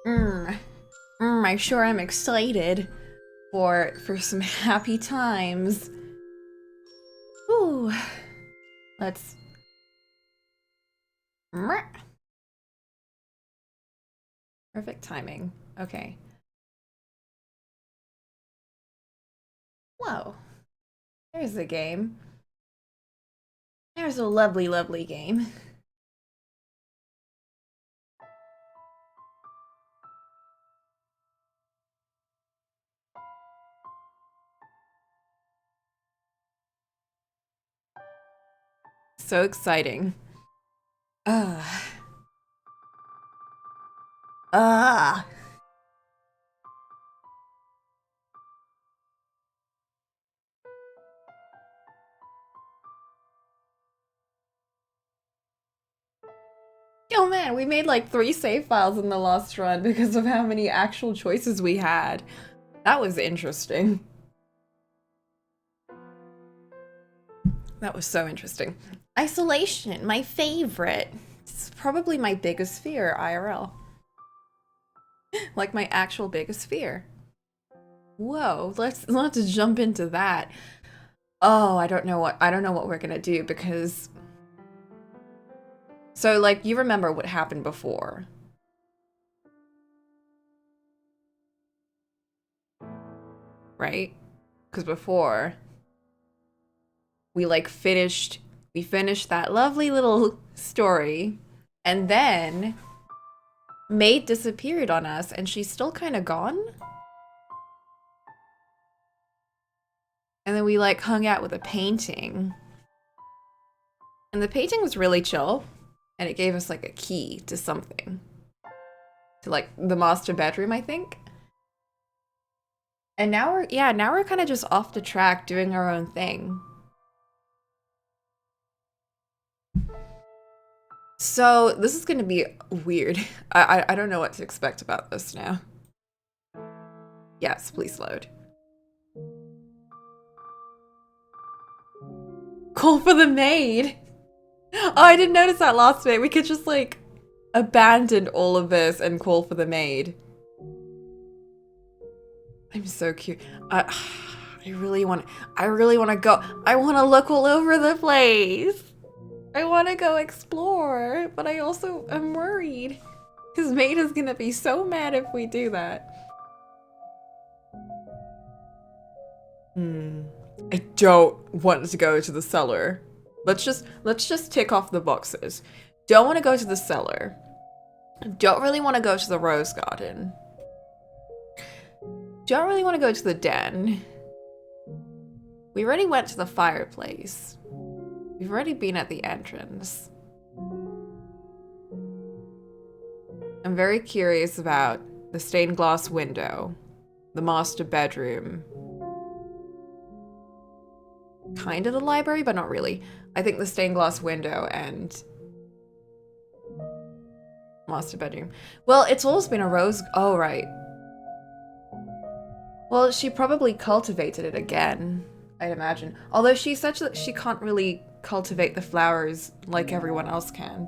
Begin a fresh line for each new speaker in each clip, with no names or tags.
Mm. I sure am excited for some happy times. Ooh. Let's... Perfect timing. Okay. Whoa. There's a game. There's a lovely, lovely game. So exciting. Ah. Ah. Oh man, we made like 3 save files in the last run because of how many actual choices we had. That was interesting. That was so interesting. Isolation, my favorite. It's probably my biggest fear, IRL. Like my actual biggest fear. Whoa, let's jump into that. Oh, I don't know what we're gonna do because so like you remember what happened before, right? Because before we finished that lovely little story and then Maid disappeared on us and she's still kind of gone. And then we like hung out with a painting. And the painting was really chill and it gave us like a key to something. To like the master bedroom, I think. And now we're kind of just off the track doing our own thing. So this is gonna be weird. I don't know what to expect about this now. Yes, please load. Call for the maid. Oh, I didn't notice that last bit. We could just like abandon all of this and call for the maid. I'm so cute. I really want to go. I want to look all over the place. I want to go explore, but I also am worried. His maid is gonna be so mad if we do that. I don't want to go to the cellar. Let's just tick off the boxes. Don't want to go to the cellar. Don't really want to go to the rose garden. Don't really want to go to the den. We already went to the fireplace. We've already been at the entrance. I'm very curious about the stained glass window, the master bedroom, kind of the library, but not really. I think the stained glass window and master bedroom. Well, it's always been a rose. Oh, right. Well, she probably cultivated it again, I'd imagine. Although she said that she can't really cultivate the flowers like everyone else can.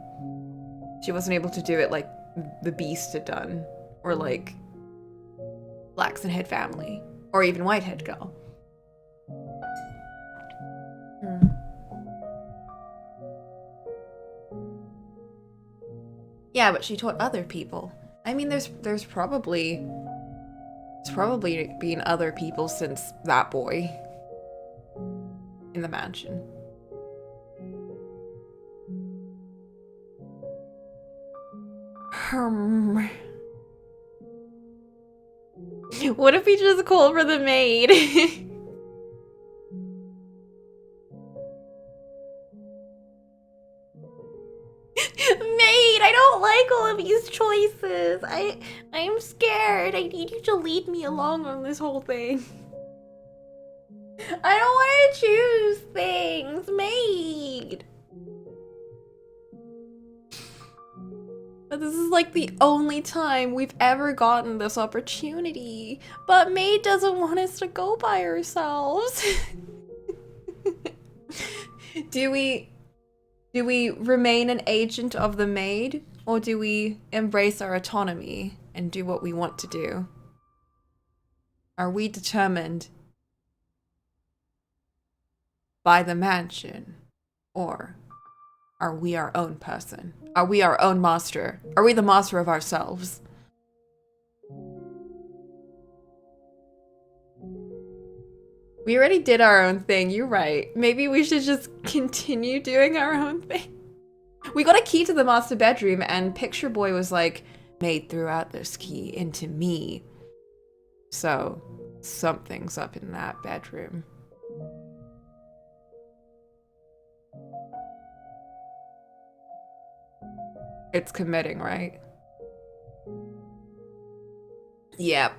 She wasn't able to do it like the Beast had done, or like Flaxenhead family, or even Whitehead Girl. Yeah, but she taught other people. I mean, there's probably been other people since that boy in the mansion. What if we just call for the maid? Maid, I don't like all of these choices. I'm scared. I need you to lead me along on this whole thing. I don't want to choose things, maid. But this is like the only time we've ever gotten this opportunity. But maid doesn't want us to go by ourselves. Do we remain an agent of the maid, or do we embrace our autonomy and do what we want to do? Are we determined by the mansion? Or are we our own person? Are we our own master? Are we the master of ourselves? We already did our own thing, you're right. Maybe we should just continue doing our own thing. We got a key to the master bedroom and Picture Boy was like, "Maid threw out this key into me." So, something's up in that bedroom. It's committing, right? Yep.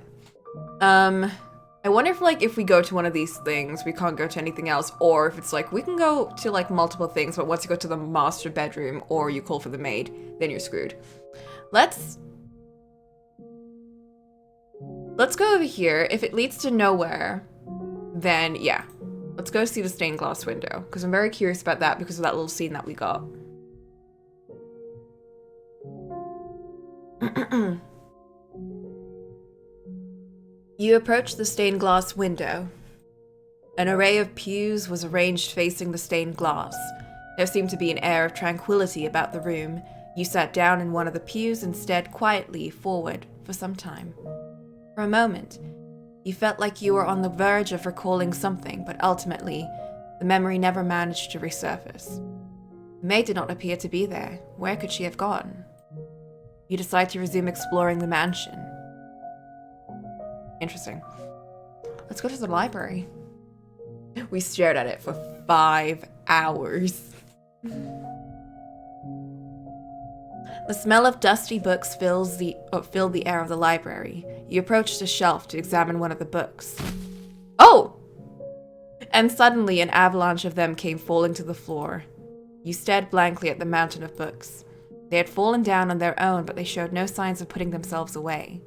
I wonder if, like, if we go to one of these things, we can't go to anything else, or if it's like, we can go to, like, multiple things, but once you go to the master bedroom, or you call for the maid, then you're screwed. Let's go over here. If it leads to nowhere, then, yeah. Let's go see the stained glass window, because I'm very curious about that because of that little scene that we got. You approach the stained glass window. An array of pews was arranged facing the stained glass. There seemed to be an air of tranquility about the room. You sat down in one of the pews and stared quietly forward for some time. For a moment, you felt like you were on the verge of recalling something, but ultimately, the memory never managed to resurface. The maid did not appear to be there. Where could she have gone? You decide to resume exploring the mansion. Interesting. Let's go to the library. We stared at it for 5 hours. The smell of dusty books filled the air of the library. You approached a shelf to examine one of the books. Oh! And suddenly an avalanche of them came falling to the floor. You stared blankly at the mountain of books. They had fallen down on their own, but they showed no signs of putting themselves away.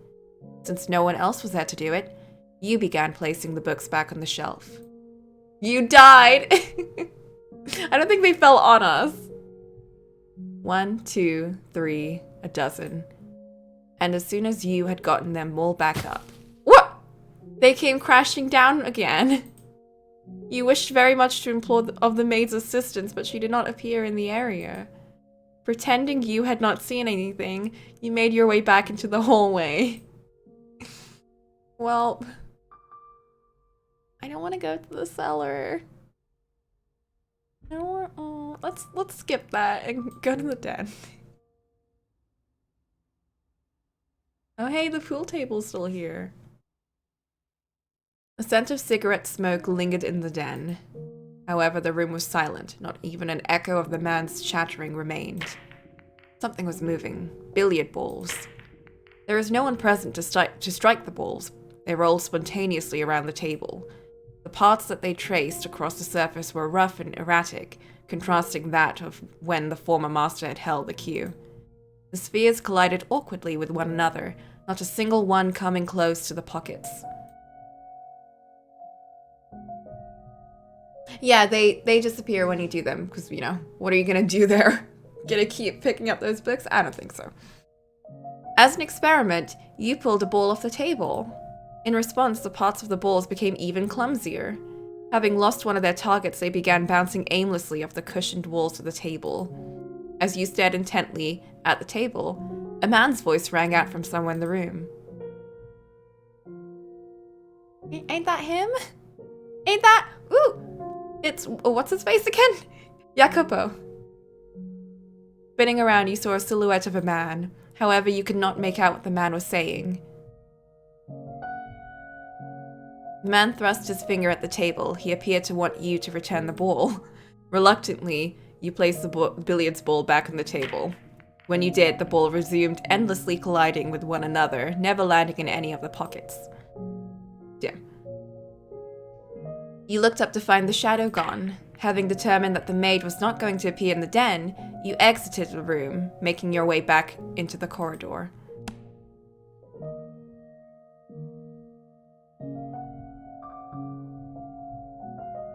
Since no one else was there to do it, you began placing the books back on the shelf. You died! I don't think they fell on us. 1, 2, 3, a dozen. And as soon as you had gotten them all back up, what? They came crashing down again. You wished very much to implore of the maid's assistance, but she did not appear in the area. Pretending you had not seen anything, you made your way back into the hallway. Well, I don't want to go to the cellar. I don't want, let's skip that and go to the den. Oh hey, the pool table's still here. The scent of cigarette smoke lingered in the den. However, the room was silent. Not even an echo of the man's chattering remained. Something was moving. Billiard balls. There was no one present to strike the balls. They rolled spontaneously around the table. The paths that they traced across the surface were rough and erratic, contrasting that of when the former master had held the cue. The spheres collided awkwardly with one another, not a single one coming close to the pockets. Yeah, they disappear when you do them, because, you know, what are you gonna do there? Gonna keep picking up those books? I don't think so. As an experiment, you pulled a ball off the table. In response, the parts of the balls became even clumsier. Having lost one of their targets, they began bouncing aimlessly off the cushioned walls of the table. As you stared intently at the table, a man's voice rang out from somewhere in the room. Ain't that him? Ain't that? Ooh! It's, what's his face again? Jacopo. Spinning around, you saw a silhouette of a man. However, you could not make out what the man was saying. The man thrust his finger at the table. He appeared to want you to return the ball. Reluctantly, you placed the billiards ball back on the table. When you did, the ball resumed endlessly colliding with one another, never landing in any of the pockets. Yeah. You looked up to find the shadow gone. Having determined that the maid was not going to appear in the den, you exited the room, making your way back into the corridor.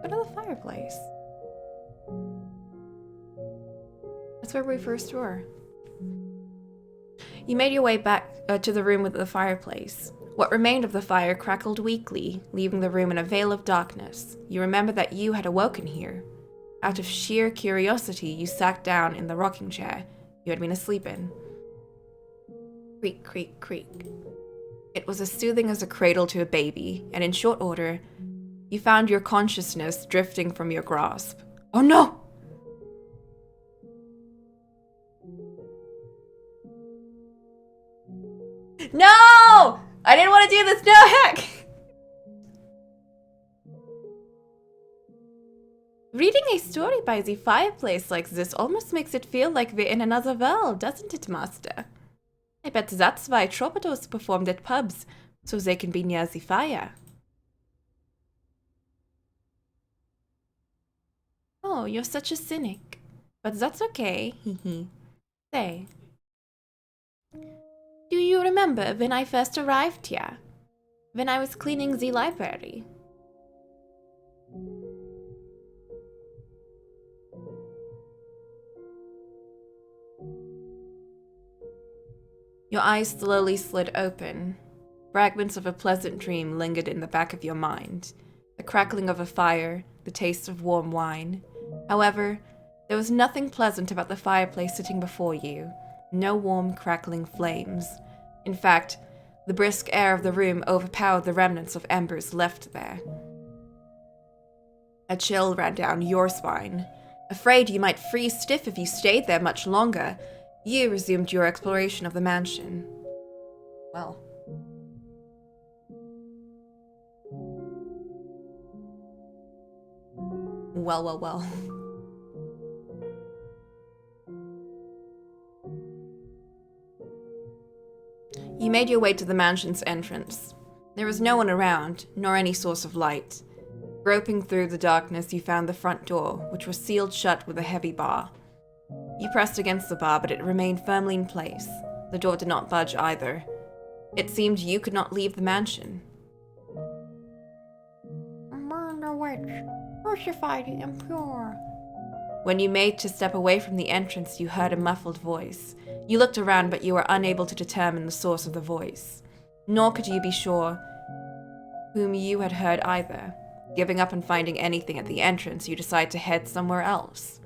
Go to the fireplace. That's where we first were. You made your way back to the room with the fireplace. What remained of the fire crackled weakly, leaving the room in a veil of darkness. You remember that you had awoken here. Out of sheer curiosity, you sat down in the rocking chair you had been asleep in. Creak, creak, creak. It was as soothing as a cradle to a baby, and in short order, you found your consciousness drifting from your grasp. Oh no! No! I didn't want to do this, no heck! Reading a story by the fireplace like this almost makes it feel like we're in another world, doesn't it, Master? I bet that's why troubadours performed at pubs, so they can be near the fire. Oh, you're such a cynic. But that's okay, hee. Say, do you remember when I first arrived here? When I was cleaning the library? Your eyes slowly slid open. Fragments of a pleasant dream lingered in the back of your mind. The crackling of a fire, the taste of warm wine. However, there was nothing pleasant about the fireplace sitting before you. No warm, crackling flames. In fact, the brisk air of the room overpowered the remnants of embers left there. A chill ran down your spine. Afraid you might freeze stiff if you stayed there much longer, you resumed your exploration of the mansion. Well. Well. You made your way to the mansion's entrance. There was no one around, nor any source of light. Groping through the darkness, you found the front door, which was sealed shut with a heavy bar. You pressed against the bar, but it remained firmly in place. The door did not budge either. It seemed you could not leave the mansion. Burn the witch, crucify the impure. When you made to step away from the entrance, you heard a muffled voice. You looked around, but you were unable to determine the source of the voice. Nor could you be sure whom you had heard either. Giving up and finding anything at the entrance, you decide to head somewhere else.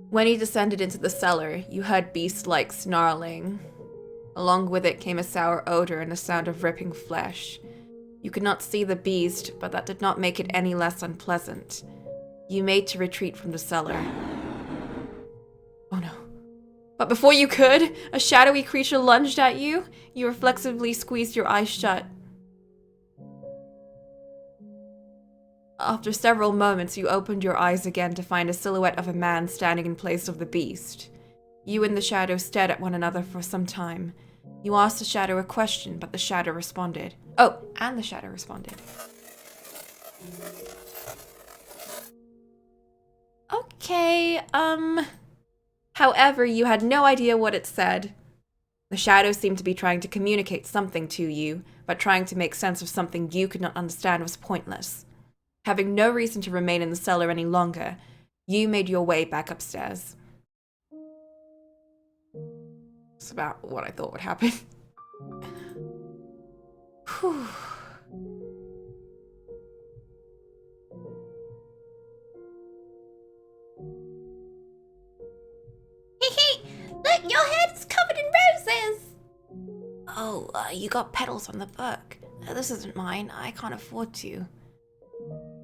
When you descended into the cellar, you heard beast-like snarling. Along with it came a sour odor and the sound of ripping flesh. You could not see the beast, but that did not make it any less unpleasant. You made to retreat from the cellar. Oh no. But before you could, a shadowy creature lunged at you. You reflexively squeezed your eyes shut. After several moments, you opened your eyes again to find a silhouette of a man standing in place of the beast. You and the shadow stared at one another for some time. You asked the shadow a question, but the shadow responded. Oh, and the shadow responded. Okay, However, you had no idea what it said. The shadow seemed to be trying to communicate something to you, but trying to make sense of something you could not understand was pointless. Having no reason to remain in the cellar any longer, you made your way back upstairs. That's about what I thought would happen. Whew. Look, your head's covered in roses! Oh, you got petals on the book. This isn't mine. I can't afford to.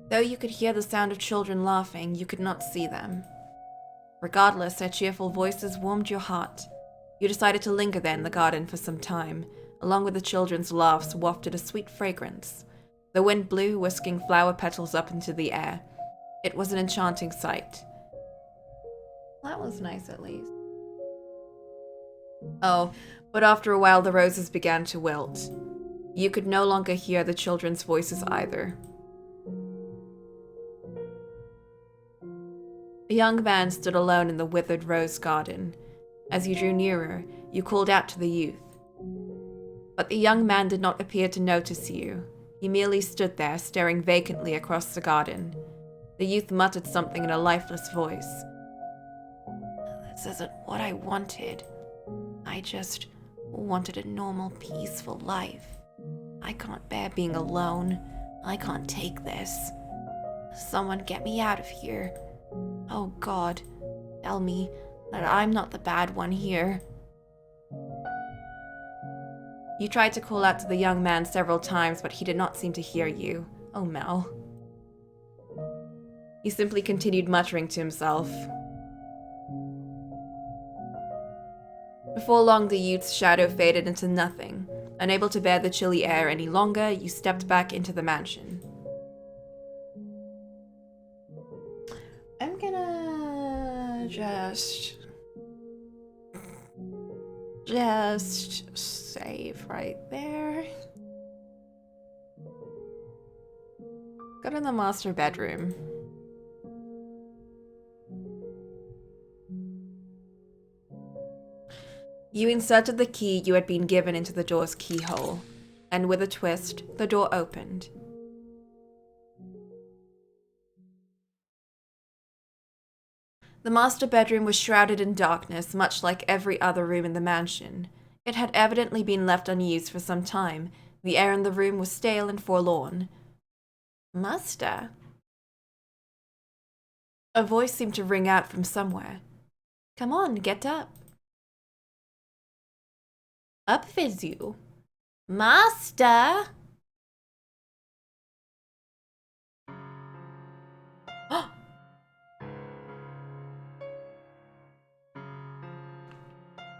Though you could hear the sound of children laughing, you could not see them. Regardless, their cheerful voices warmed your heart. You decided to linger there in the garden for some time. Along with the children's laughs wafted a sweet fragrance. The wind blew, whisking flower petals up into the air. It was an enchanting sight. That was nice, at least. Oh, but after a while the roses began to wilt. You could no longer hear the children's voices either. A young man stood alone in the withered rose garden. As you drew nearer, you called out to the youth. But the young man did not appear to notice you. He merely stood there, staring vacantly across the garden. The youth muttered something in a lifeless voice. This isn't what I wanted. I just wanted a normal, peaceful life. I can't bear being alone. I can't take this. Someone get me out of here. Oh God, tell me that I'm not the bad one here. You tried to call out to the young man several times, but he did not seem to hear you. Oh, Mel. He simply continued muttering to himself. Before long, the youth's shadow faded into nothing. Unable to bear the chilly air any longer, you stepped back into the mansion. I'm gonna just save right there. Go to the master bedroom. You inserted the key you had been given into the door's keyhole, and with a twist, the door opened. The master bedroom was shrouded in darkness, much like every other room in the mansion. It had evidently been left unused for some time. The air in the room was stale and forlorn. Master? A voice seemed to ring out from somewhere. Come on, get up. Up with you. Master!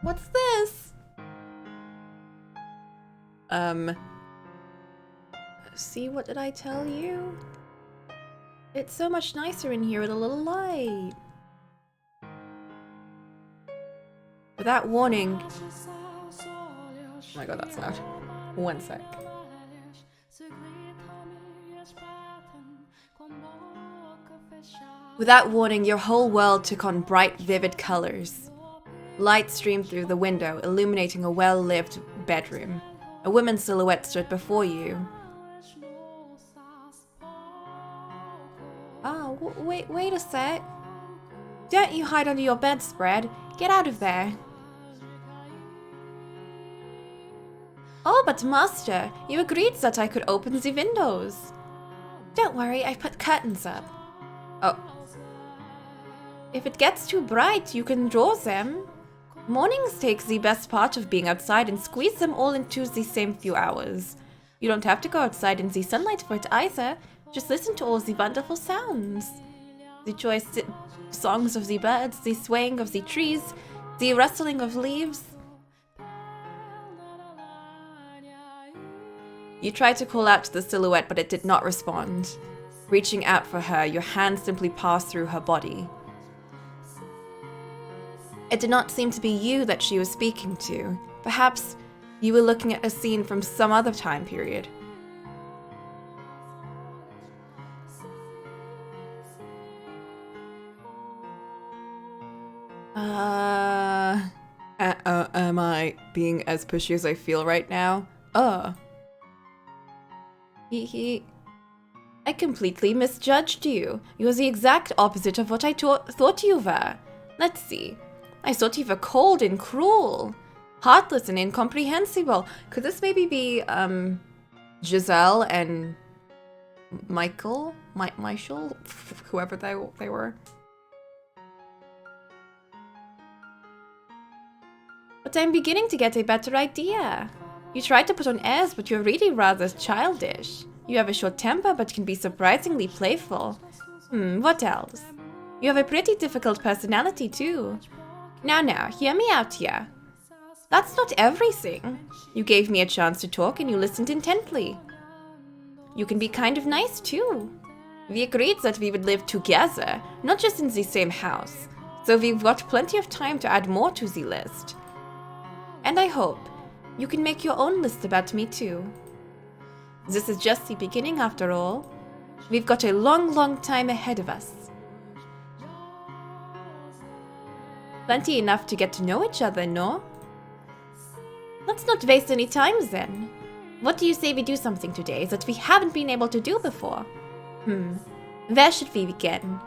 What's this? See, what did I tell you? It's so much nicer in here with a little light. Without warning... Oh my god, that's loud. One sec. Without warning, your whole world took on bright, vivid colors. Light streamed through the window, illuminating a well-lived bedroom. A woman's silhouette stood before you. Oh, wait a sec. Don't you hide under your bedspread. Get out of there. Oh, but master, you agreed that I could open the windows. Don't worry, I put curtains up. Oh. If it gets too bright, you can draw them. Mornings take the best part of being outside and squeeze them all into the same few hours. You don't have to go outside in the sunlight for it either. Just listen to all the wonderful sounds. The choice songs of the birds, the swaying of the trees, the rustling of leaves. You tried to call out to the silhouette, but it did not respond. Reaching out for her, your hand simply passed through her body. It did not seem to be you that she was speaking to. Perhaps you were looking at a scene from some other time period. Am I being as pushy as I feel right now? I completely misjudged you. You were the exact opposite of what I thought you were. Let's see. I thought you were cold and cruel. Heartless and incomprehensible. Could this maybe be, Giselle and Michael? Michael? Whoever they were. But I'm beginning to get a better idea. You try to put on airs, but you're really rather childish. You have a short temper, but can be surprisingly playful. What else? You have a pretty difficult personality, too. Now, hear me out here. That's not everything. You gave me a chance to talk and you listened intently. You can be kind of nice, too. We agreed that we would live together, not just in the same house. So we've got plenty of time to add more to the list. And I hope you can make your own list about me, too. This is just the beginning, after all. We've got a long, long time ahead of us. Plenty enough to get to know each other, no? Let's not waste any time then. What do you say we do something today that we haven't been able to do before? Where should we begin?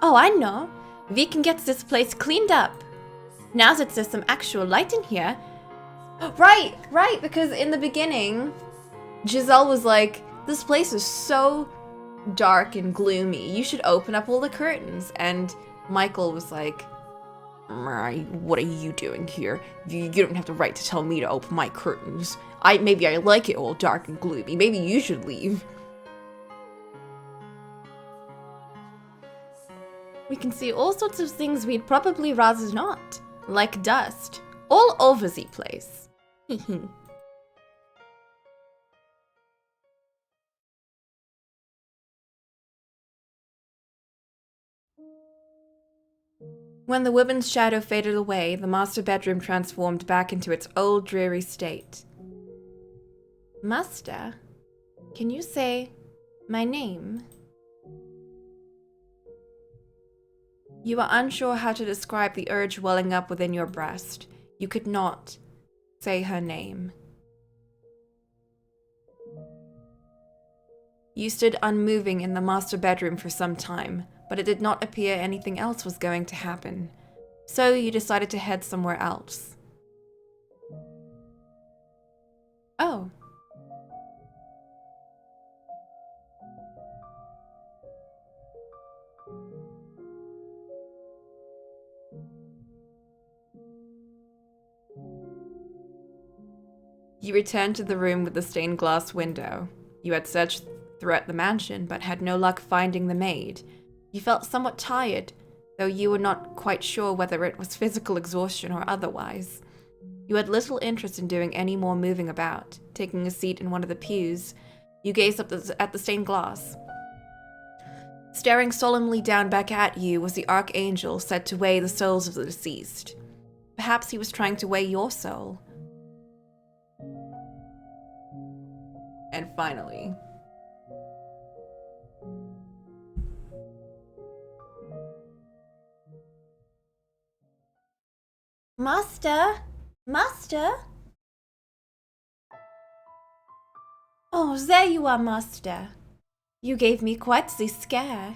Oh, I know. We can get this place cleaned up. Now that there's some actual light in here. Right, because in the beginning, Giselle was like, this place is so dark and gloomy. You should open up all the curtains. And Michael was like, what are you doing here? You don't have the right to tell me to open my curtains. Maybe I like it all dark and gloomy. Maybe you should leave. We can see all sorts of things we'd probably rather not. Like dust. All over the place. When the woman's shadow faded away, the master bedroom transformed back into its old dreary state. Master, can you say my name? You are unsure how to describe the urge welling up within your breast. You could not say her name. You stood unmoving in the master bedroom for some time, but it did not appear anything else was going to happen. So you decided to head somewhere else. Oh. You returned to the room with the stained glass window. You had searched throughout the mansion, but had no luck finding the maid. You felt somewhat tired, though you were not quite sure whether it was physical exhaustion or otherwise. You had little interest in doing any more moving about. Taking a seat in one of the pews, you gazed up at the stained glass. Staring solemnly down back at you was the archangel said to weigh the souls of the deceased. Perhaps he was trying to weigh your soul. And finally, Master? Master? Oh, there you are, Master. You gave me quite the scare.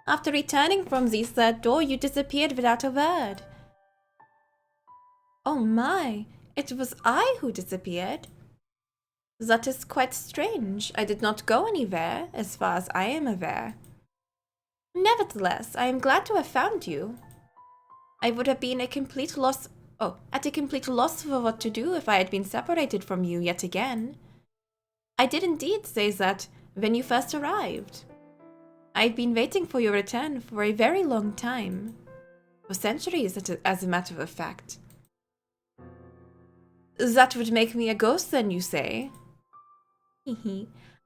After returning from the third door, you disappeared without a word. Oh my, it was I who disappeared. That is quite strange. I did not go anywhere, as far as I am aware. Nevertheless, I am glad to have found you. I would have been at a complete loss for what to do if I had been separated from you yet again. I did indeed say that when you first arrived. I've been waiting for your return for a very long time. For centuries, as a matter of fact. That would make me a ghost then, you say?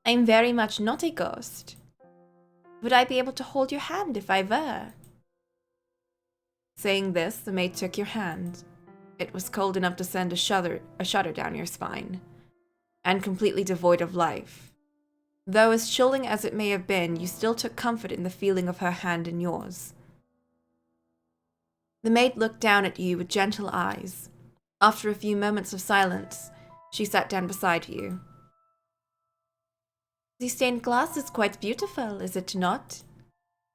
I'm very much not a ghost. Would I be able to hold your hand if I were? Saying this, the maid took your hand. It was cold enough to send a shudder down your spine, and completely devoid of life. Though as chilling as it may have been, you still took comfort in the feeling of her hand in yours. The maid looked down at you with gentle eyes. After a few moments of silence, she sat down beside you. The stained glass is quite beautiful, is it not?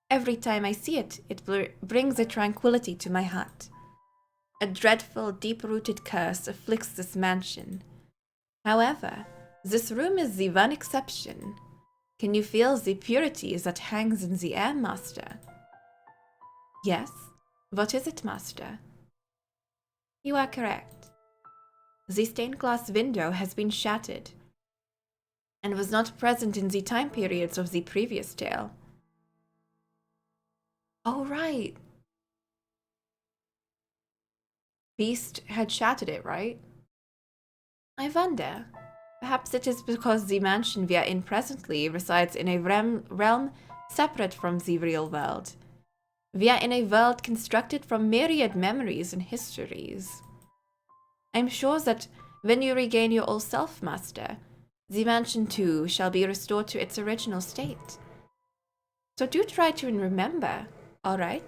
Every time I see it, it brings a tranquility to my heart. A dreadful, deep-rooted curse afflicts this mansion. However, this room is the one exception. Can you feel the purity that hangs in the air, Master? Yes? What is it, Master? You are correct. The stained glass window has been shattered, and was not present in the time periods of the previous tale. Oh, right. Beast had shattered it, right? I wonder. Perhaps it is because the mansion we are in presently resides in a realm separate from the real world. We are in a world constructed from myriad memories and histories. I'm sure that when you regain your old self, Master, the mansion too shall be restored to its original state. So do try to remember, alright?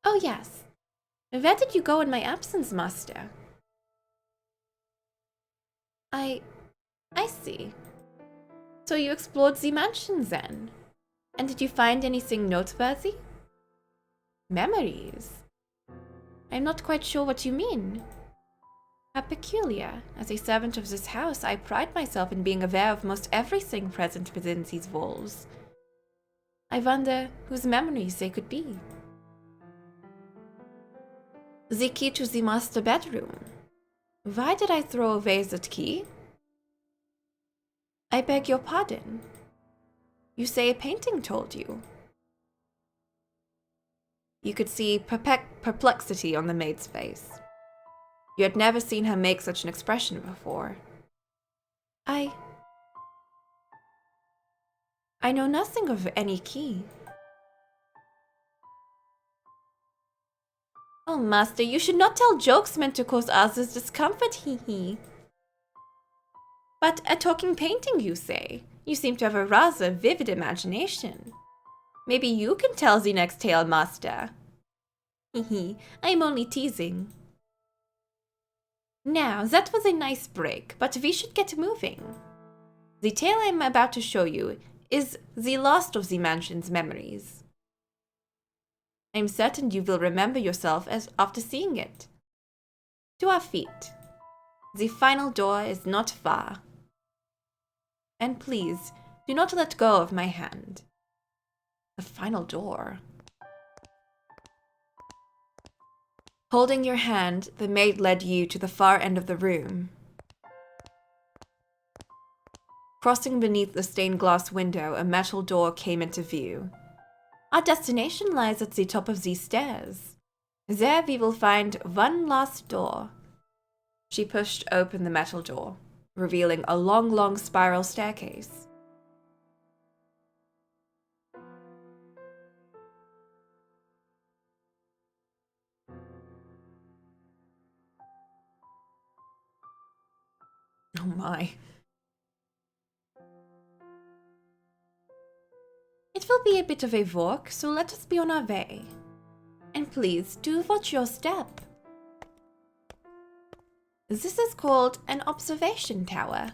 Oh yes. Where did you go in my absence, master? I see. So you explored the mansion then? And did you find anything noteworthy? Memories? I'm not quite sure what you mean. How peculiar. As a servant of this house, I pride myself in being aware of most everything present within these walls. I wonder whose memories they could be. The key to the master bedroom. Why did I throw away that key? I beg your pardon. You say a painting told you. You could see perplexity on the maid's face. You had never seen her make such an expression before. I know nothing of any key. Oh, master, you should not tell jokes meant to cause others discomfort, hee. But a talking painting, you say? You seem to have a rather vivid imagination. Maybe you can tell the next tale, master. Hee, I'm only teasing. Now, that was a nice break, but we should get moving. The tale I'm about to show you is the last of the mansion's memories. I'm certain you will remember yourself as after seeing it. To our feet. The final door is not far. And please, do not let go of my hand. The final door. Holding your hand, the maid led you to the far end of the room. Crossing beneath the stained glass window, a metal door came into view. Our destination lies at the top of these stairs. There we will find one last door. She pushed open the metal door, revealing a long spiral staircase. Oh my. It will be a bit of a walk, so let us be on our way. And please, do watch your step. This is called an observation tower.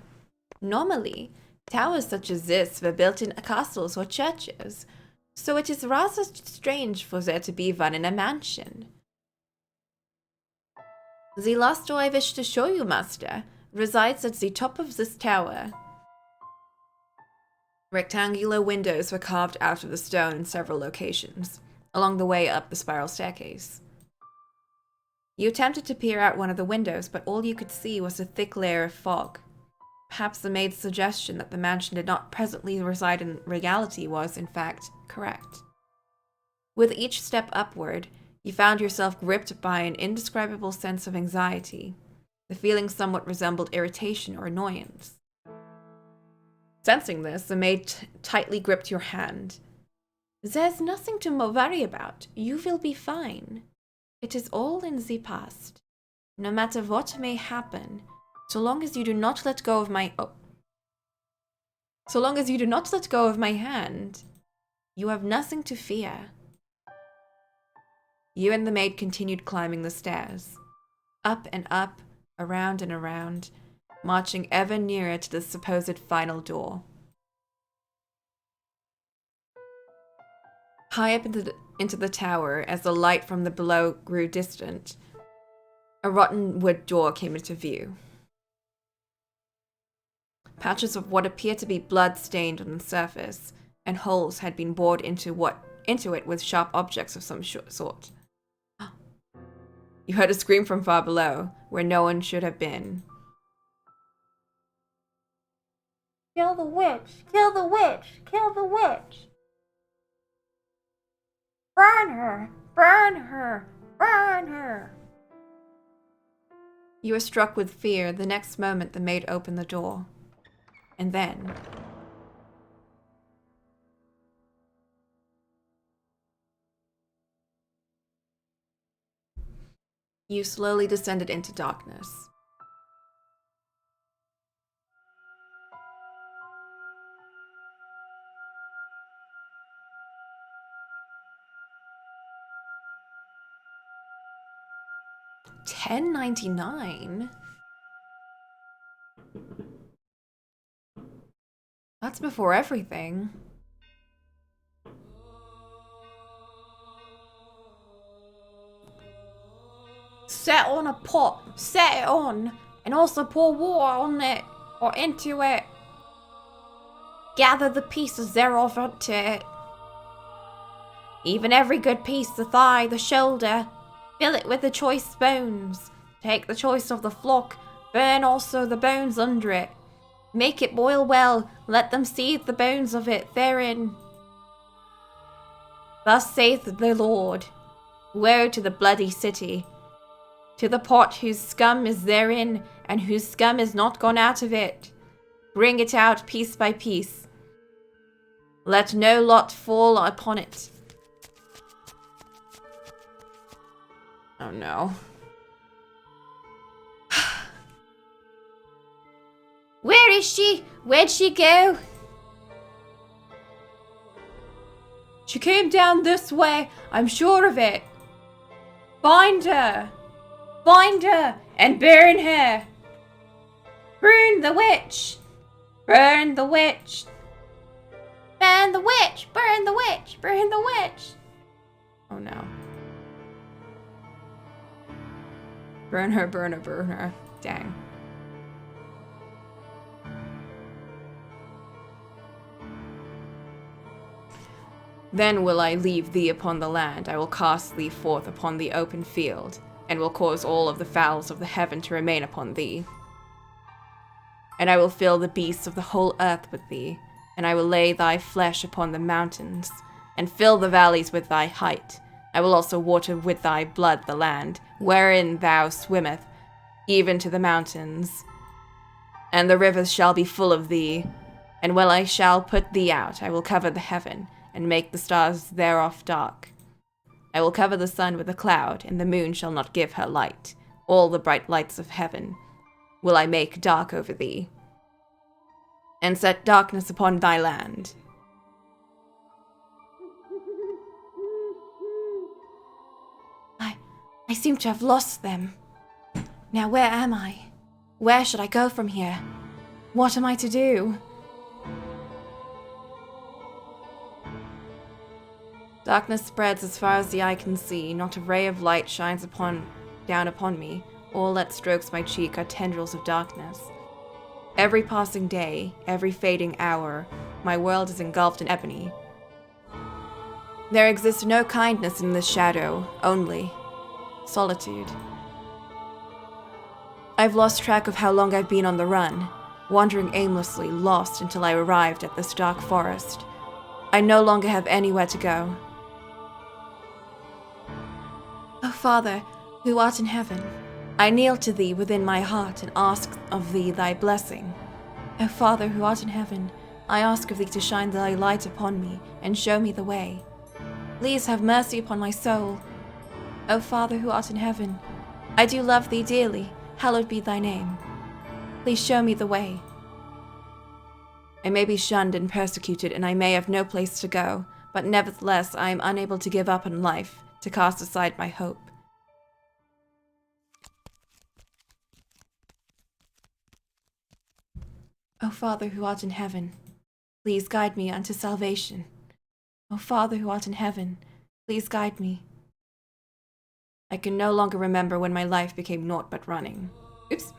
Normally, towers such as this were built in castles or churches, so it is rather strange for there to be one in a mansion. The last door I wish to show you, master, resides at the top of this tower. Rectangular windows were carved out of the stone in several locations, along the way up the spiral staircase. You attempted to peer out one of the windows, but all you could see was a thick layer of fog. Perhaps the maid's suggestion that the mansion did not presently reside in reality was, in fact, correct. With each step upward, you found yourself gripped by an indescribable sense of anxiety. The feeling somewhat resembled irritation or annoyance. Sensing this, the maid tightly gripped your hand. There's nothing to worry about. You will be fine. It is all in the past. No matter what may happen, so long as you do not let go of my hand, you have nothing to fear. You and the maid continued climbing the stairs, up and up, around and around, marching ever nearer to the supposed final door. High up into the tower, as the light from the below grew distant, a rotten wood door came into view. Patches of what appeared to be blood stained on the surface, and holes had been bored into it with sharp objects of some sort. You heard a scream from far below, where no one should have been.
Kill the witch! Kill the witch! Kill the witch! Burn her! Burn her! Burn her!
You were struck with fear. The next moment, the maid opened the door. And then... you slowly descended into darkness. $10.99? That's before everything. Set on a pot, set it on, and also pour water on it, or into it. Gather the pieces thereof onto it. Even every good piece, the thigh, the shoulder. Fill it with the choice bones. Take the choice of the flock, burn also the bones under it. Make it boil well, let them seethe the bones of it therein. Thus saith the Lord, woe to the bloody city, to the pot whose scum is therein, and whose scum is not gone out of it. Bring it out piece by piece. Let no lot fall upon it. Oh no. Where is she? Where'd she go? She came down this way, I'm sure of it. Find her! Find her and burn her! Burn the witch! Burn the witch! Burn the witch! Burn the witch! Burn the witch! Oh no. Burn her, burn her, burn her. Dang. Then will I leave thee upon the land, I will cast thee forth upon the open field, and will cause all of the fowls of the heaven to remain upon thee. And I will fill the beasts of the whole earth with thee, and I will lay thy flesh upon the mountains, and fill the valleys with thy height. I will also water with thy blood the land, wherein thou swimmeth, even to the mountains. And the rivers shall be full of thee, and when I shall put thee out, I will cover the heaven, and make the stars thereof dark. I will cover the sun with a cloud, and the moon shall not give her light. All the bright lights of heaven will I make dark over thee, and set darkness upon thy land. I seem to have lost them. Now where am I? Where should I go from here? What am I to do? Darkness spreads as far as the eye can see, not a ray of light shines down upon me. All that strokes my cheek are tendrils of darkness. Every passing day, every fading hour, my world is engulfed in ebony. There exists no kindness in this shadow, only solitude. I've lost track of how long I've been on the run, wandering aimlessly, lost until I arrived at this dark forest. I no longer have anywhere to go. O Father, who art in heaven, I kneel to thee within my heart and ask of thee thy blessing. O Father, who art in heaven, I ask of thee to shine thy light upon me and show me the way. Please have mercy upon my soul. O Father, who art in heaven, I do love thee dearly, hallowed be thy name. Please show me the way. I may be shunned and persecuted, and I may have no place to go, but nevertheless I am unable to give up on life, to cast aside my hope. O Father who art in heaven, please guide me unto salvation. O Father who art in heaven, please guide me. I can no longer remember when my life became naught but running. Oops.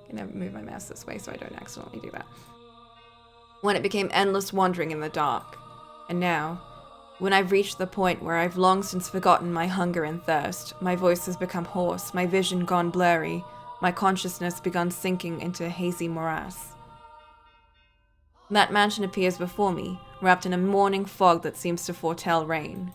I'm gonna move my mouse this way so I don't accidentally do that. When it became endless wandering in the dark. And now, when I've reached the point where I've long since forgotten my hunger and thirst, my voice has become hoarse, my vision gone blurry, my consciousness begun sinking into a hazy morass. That mansion appears before me, wrapped in a morning fog that seems to foretell rain.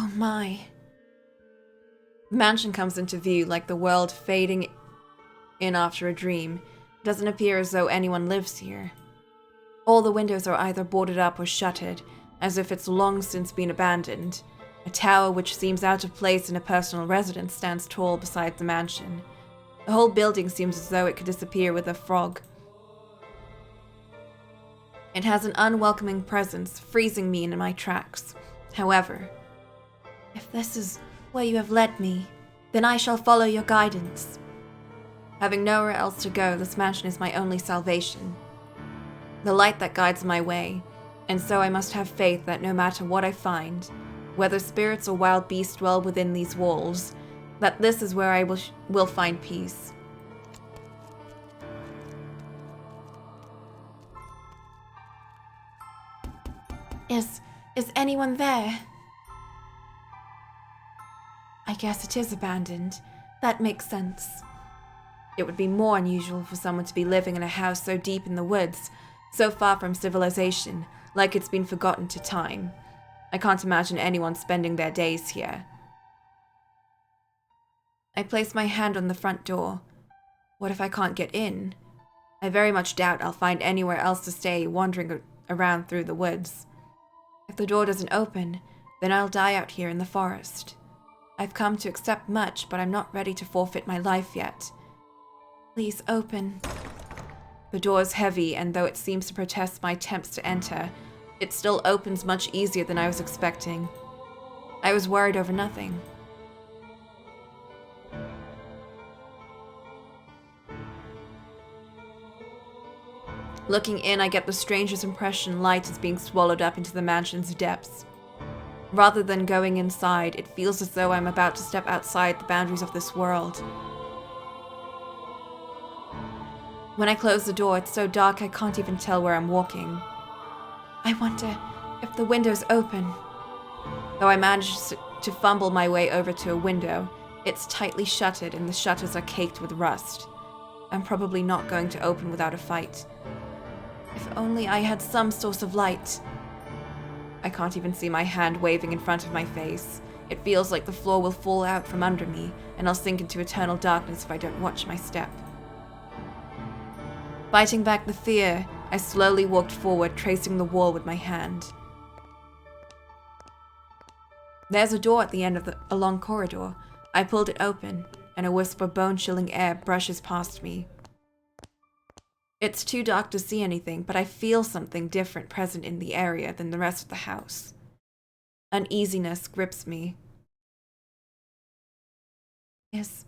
Oh my. The mansion comes into view like the world fading in after a dream. It doesn't appear as though anyone lives here. All the windows are either boarded up or shuttered, as if it's long since been abandoned. A tower which seems out of place in a personal residence stands tall beside the mansion. The whole building seems as though it could disappear with a frog. It has an unwelcoming presence, freezing me in my tracks. However, if this is where you have led me, then I shall follow your guidance. Having nowhere else to go, this mansion is my only salvation. The light that guides my way, and so I must have faith that no matter what I find, whether spirits or wild beasts dwell within these walls, that this is where I will find peace. Is anyone there? I guess it is abandoned. That makes sense. It would be more unusual for someone to be living in a house so deep in the woods, so far from civilization, like it's been forgotten to time. I can't imagine anyone spending their days here. I place my hand on the front door. What if I can't get in? I very much doubt I'll find anywhere else to stay wandering around through the woods. If the door doesn't open, then I'll die out here in the forest. I've come to accept much, but I'm not ready to forfeit my life yet. Please open. The door is heavy, and though it seems to protest my attempts to enter, it still opens much easier than I was expecting. I was worried over nothing. Looking in, I get the strangest impression light is being swallowed up into the mansion's depths. Rather than going inside, it feels as though I'm about to step outside the boundaries of this world. When I close the door, it's so dark I can't even tell where I'm walking. I wonder if the window's open. Though I manage to fumble my way over to a window, it's tightly shuttered and the shutters are caked with rust. I'm probably not going to open without a fight. If only I had some source of light. I can't even see my hand waving in front of my face. It feels like the floor will fall out from under me, and I'll sink into eternal darkness if I don't watch my step. Fighting back the fear, I slowly walked forward, tracing the wall with my hand. There's a door at the end of a long corridor. I pulled it open, and a wisp of bone-chilling air brushes past me. It's too dark to see anything, but I feel something different present in the area than the rest of the house. Uneasiness grips me. Is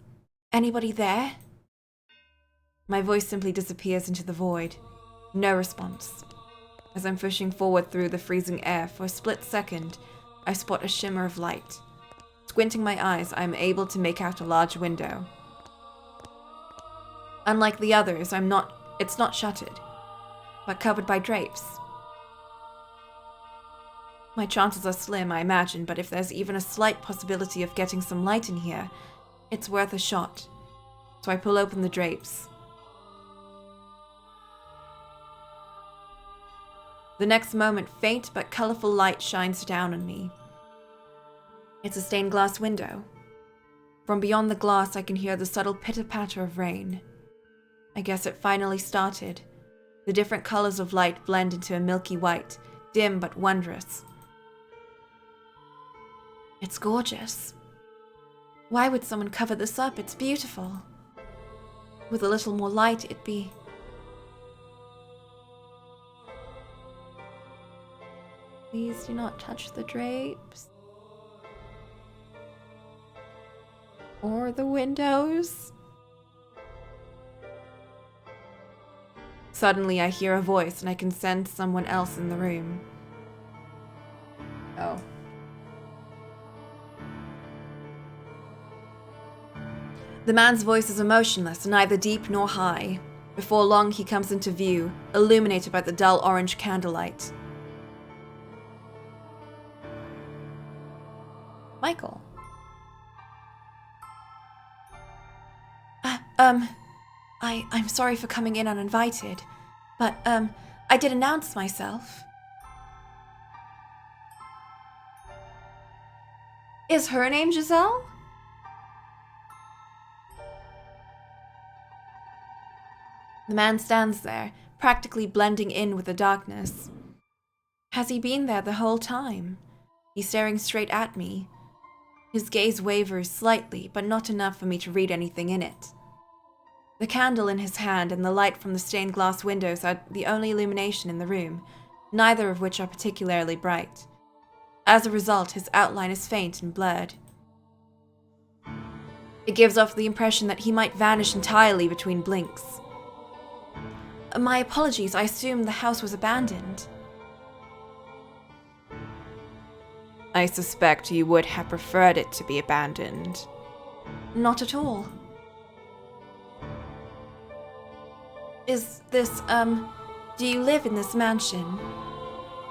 anybody there? My voice simply disappears into the void. No response. As I'm pushing forward through the freezing air, for a split second, I spot a shimmer of light. Squinting my eyes, I am able to make out a large window. Unlike the others, it's not shuttered, but covered by drapes. My chances are slim, I imagine, but if there's even a slight possibility of getting some light in here, it's worth a shot. So I pull open the drapes. The next moment, faint but colorful light shines down on me. It's a stained glass window. From beyond the glass, I can hear the subtle pitter-patter of rain. I guess it finally started. The different colors of light blend into a milky white, dim but wondrous. It's gorgeous. Why would someone cover this up? It's beautiful. With a little more light, it'd be... Please do not touch the drapes. Or the windows. Suddenly I hear a voice and I can sense someone else in the room. Oh. The man's voice is emotionless, neither deep nor high. Before long he comes into view, illuminated by the dull orange candlelight. Michael. I'm sorry for coming in uninvited, but, I did announce myself. Is her name Giselle? The man stands there, practically blending in with the darkness. Has he been there the whole time? He's staring straight at me. His gaze wavers slightly, but not enough for me to read anything in it. The candle in his hand and the light from the stained glass windows are the only illumination in the room, neither of which are particularly bright. As a result, his outline is faint and blurred. It gives off the impression that he might vanish entirely between blinks. My apologies, I assumed the house was abandoned. I suspect you would have preferred it to be abandoned. Not at all. Is this, do you live in this mansion?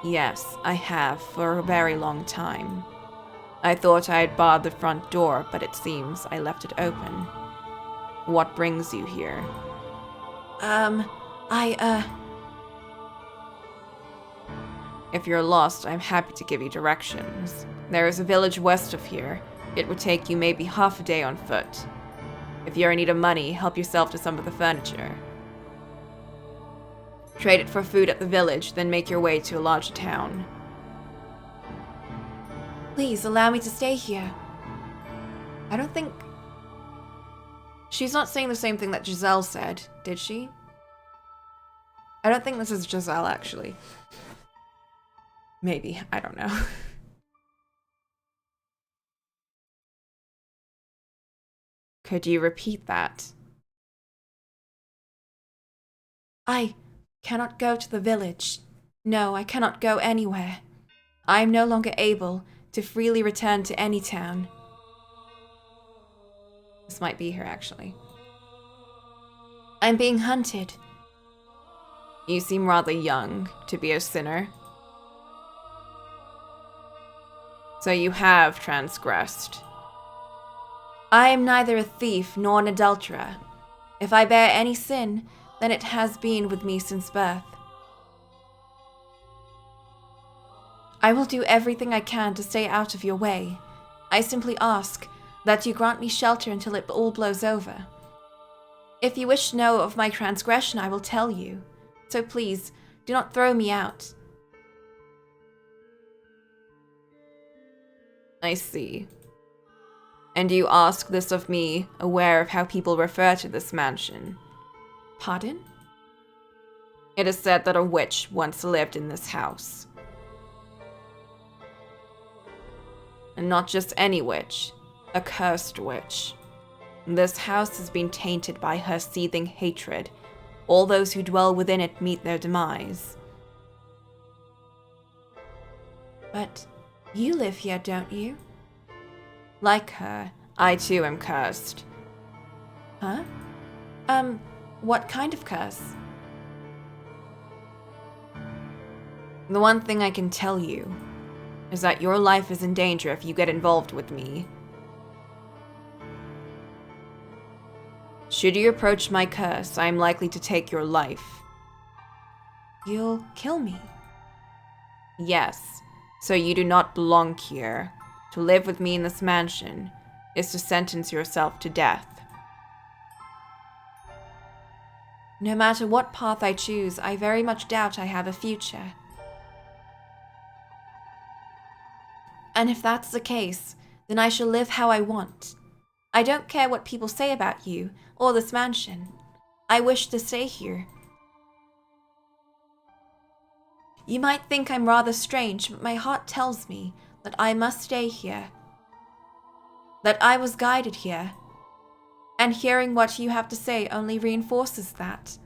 Yes, I have for a very long time. I thought I had barred the front door, but it seems I left it open. What brings you here? If you're lost, I'm happy to give you directions. There is a village west of here. It would take you maybe half a day on foot. If you're in need of money, help yourself to some of the furniture. Trade it for food at the village, then make your way to a larger town. Please, allow me to stay here. I don't think... She's not saying the same thing that Giselle said, did she? I don't think this is Giselle, actually. Maybe, I don't know. Could you repeat that? I cannot go to the village. No, I cannot go anywhere. I am no longer able to freely return to any town. This might be her, actually. I'm being hunted. You seem rather young to be a sinner. So you have transgressed. I am neither a thief nor an adulterer. If I bear any sin, then it has been with me since birth. I will do everything I can to stay out of your way. I simply ask that you grant me shelter until it all blows over. If you wish to know of my transgression, I will tell you. So please, do not throw me out. I see. And you ask this of me, aware of how people refer to this mansion. Pardon? It is said that a witch once lived in this house. And not just any witch, a cursed witch. This house has been tainted by her seething hatred. All those who dwell within it meet their demise. But you live here, don't you? Like her, I too am cursed. Huh? What kind of curse? The one thing I can tell you is that your life is in danger if you get involved with me. Should you approach my curse, I am likely to take your life. You'll kill me? Yes, so you do not belong here. To live with me in this mansion is to sentence yourself to death. No matter what path I choose, I very much doubt I have a future. And if that's the case, then I shall live how I want. I don't care what people say about you or this mansion. I wish to stay here. You might think I'm rather strange, but my heart tells me that I must stay here. That I was guided here. And hearing what you have to say only reinforces that.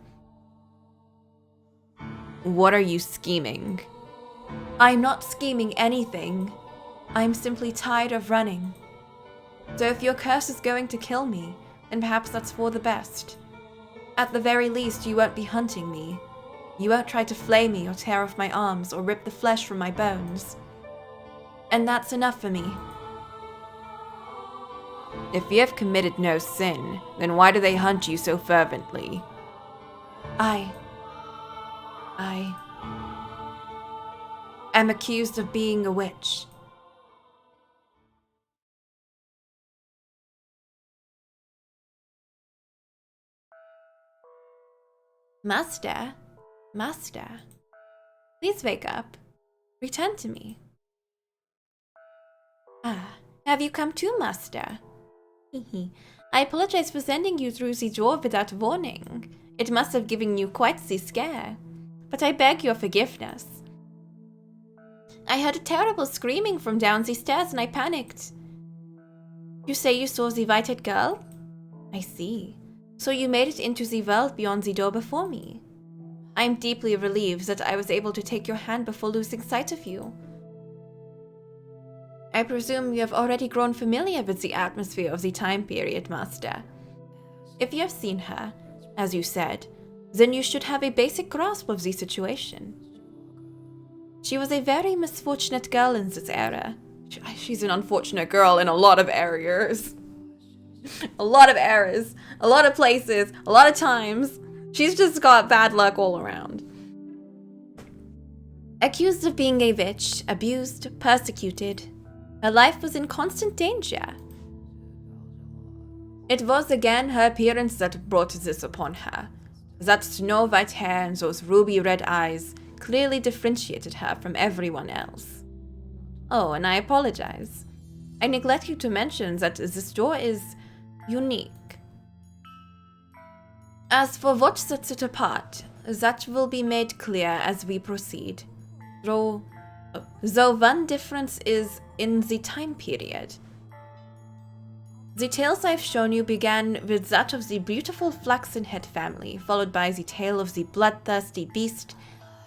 What are you scheming? I'm not scheming anything. I'm simply tired of running. So if your curse is going to kill me, then perhaps that's for the best. At the very least, you won't be hunting me. You won't try to flay me or tear off my arms or rip the flesh from my bones. And that's enough for me. If you have committed no sin, then why do they hunt you so fervently? I am accused of being a witch. Master, please wake up. Return to me. Ah, have you come too, master? I apologize for sending you through the door without warning. It must have given you quite the scare. But I beg your forgiveness. I heard a terrible screaming from down the stairs and I panicked. You say you saw the white-haired girl? I see. So you made it into the world beyond the door before me. I am deeply relieved that I was able to take your hand before losing sight of you. I presume you have already grown familiar with the atmosphere of the time period, master. If you have seen her, as you said, then you should have a basic grasp of the situation. She was a very misfortunate girl in this era. She's an unfortunate girl in a lot of areas. A lot of eras, a lot of places, a lot of times. She's just got bad luck all around. Accused of being a witch, abused, persecuted, her life was in constant danger. It was again her appearance that brought this upon her. That snow-white hair and those ruby-red eyes clearly differentiated her from everyone else. Oh, and I apologize. I neglected to mention that this door is unique. As for what sets it apart, that will be made clear as we proceed. Though one difference is in the time period. The tales I've shown you began with that of the beautiful flaxen-head family, followed by the tale of the bloodthirsty beast,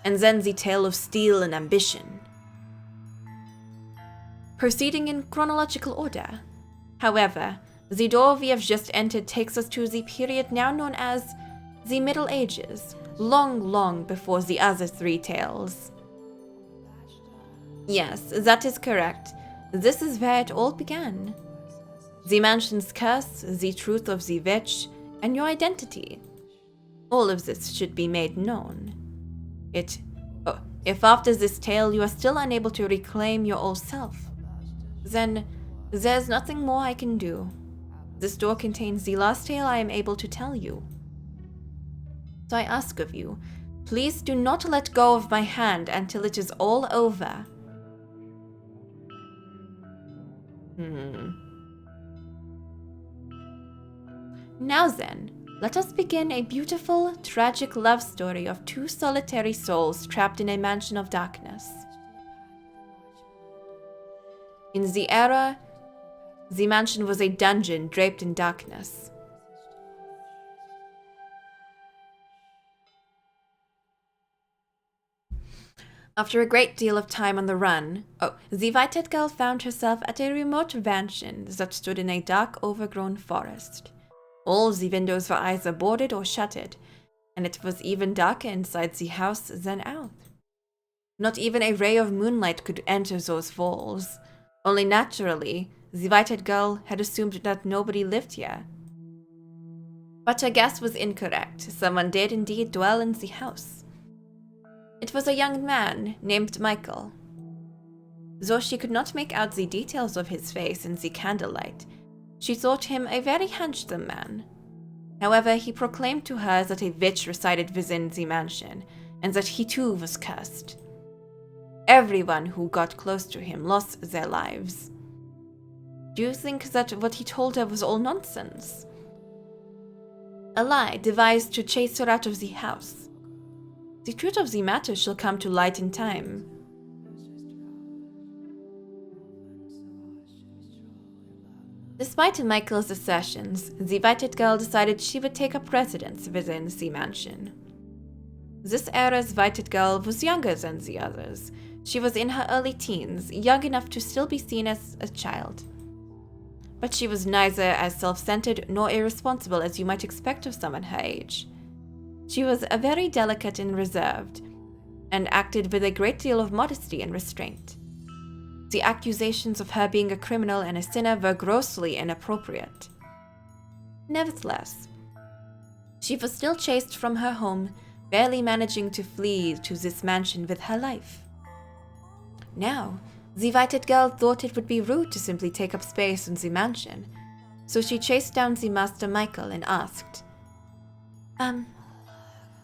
and then the tale of steel and ambition. Proceeding in chronological order. However, the door we have just entered takes us to the period now known as the Middle Ages, long, long before the other three tales. Yes, that is correct. This is where it all began. The mansion's curse, the truth of the witch, and your identity. All of this should be made known. If after this tale you are still unable to reclaim your old self, then there's nothing more I can do. This door contains the last tale I am able to tell you. So I ask of you, please do not let go of my hand until it is all over. Now then, let us begin a beautiful, tragic love story of two solitary souls trapped in a mansion of darkness. In the era, the mansion was a dungeon draped in darkness. After a great deal of time on the run, the white-haired girl found herself at a remote mansion that stood in a dark, overgrown forest. All the windows were either boarded or shuttered, and it was even darker inside the house than out. Not even a ray of moonlight could enter those walls. Only naturally, the white-haired girl had assumed that nobody lived here. But her guess was incorrect. Someone did indeed dwell in the house. It was a young man named Michael. Though she could not make out the details of his face in the candlelight, she thought him a very handsome man. However, he proclaimed to her that a witch resided within the mansion, and that he too was cursed. Everyone who got close to him lost their lives. Do you think that what he told her was all nonsense? A lie devised to chase her out of the house. The truth of the matter shall come to light in time. Despite Michael's assertions, the white-haired girl decided she would take up residence within the mansion. This era's white-haired girl was younger than the others. She was in her early teens, young enough to still be seen as a child. But she was neither as self-centered nor irresponsible as you might expect of someone her age. She was very delicate and reserved, and acted with a great deal of modesty and restraint. The accusations of her being a criminal and a sinner were grossly inappropriate. Nevertheless, she was still chased from her home, barely managing to flee to this mansion with her life. Now, the white-haired girl thought it would be rude to simply take up space in the mansion, so she chased down the Master Michael and asked,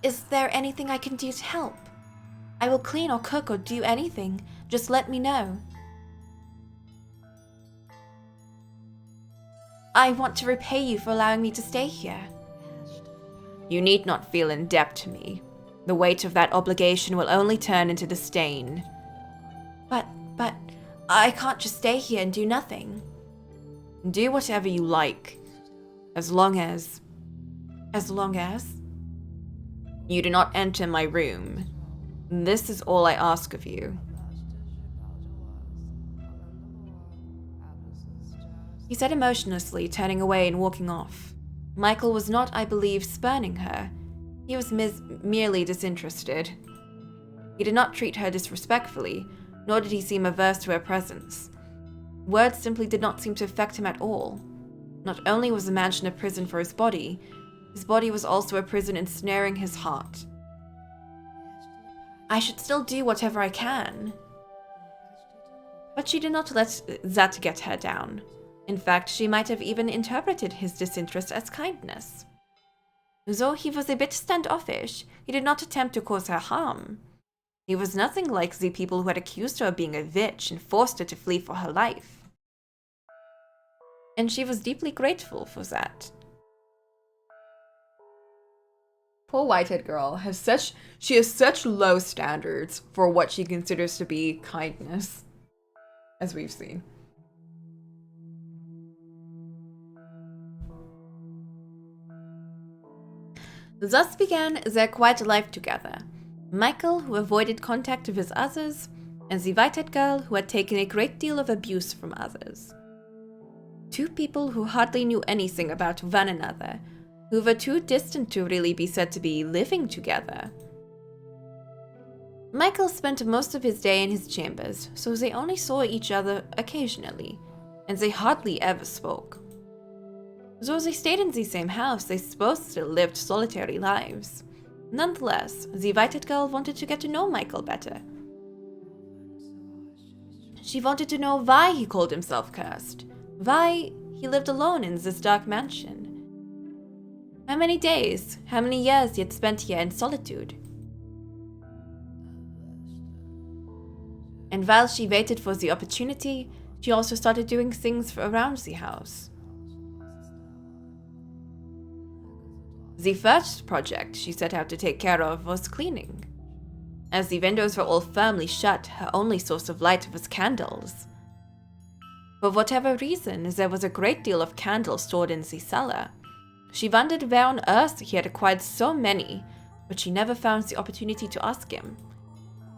Is there anything I can do to help? I will clean or cook or do anything. Just let me know. I want to repay you for allowing me to stay here. You need not feel in debt to me. The weight of that obligation will only turn into disdain. But, I can't just stay here and do nothing. Do whatever you like, as long as you do not enter my room. This is all I ask of you. He said emotionlessly, turning away and walking off. Michael was not, I believe, spurning her. He was merely disinterested. He did not treat her disrespectfully, nor did he seem averse to her presence. Words simply did not seem to affect him at all. Not only was the mansion a prison for his body was also a prison ensnaring his heart. I should still do whatever I can. But she did not let that get her down. In fact, she might have even interpreted his disinterest as kindness. Though he was a bit standoffish, he did not attempt to cause her harm. He was nothing like the people who had accused her of being a witch and forced her to flee for her life. And she was deeply grateful for that. Poor white-haired girl has such low standards for what she considers to be kindness, as we've seen. Thus began their quiet life together. Michael, who avoided contact with others, and the white-haired girl, who had taken a great deal of abuse from others. Two people who hardly knew anything about one another, who were too distant to really be said to be living together. Michael spent most of his day in his chambers, so they only saw each other occasionally, and they hardly ever spoke. Though they stayed in the same house, they both still lived solitary lives. Nonetheless, the white-haired girl wanted to get to know Michael better. She wanted to know why he called himself cursed, why he lived alone in this dark mansion. How many days, how many years he had spent here in solitude. And while she waited for the opportunity, she also started doing things around the house. The first project she set out to take care of was cleaning. As the windows were all firmly shut, her only source of light was candles. For whatever reason, there was a great deal of candles stored in the cellar. She wondered where on earth he had acquired so many, but she never found the opportunity to ask him.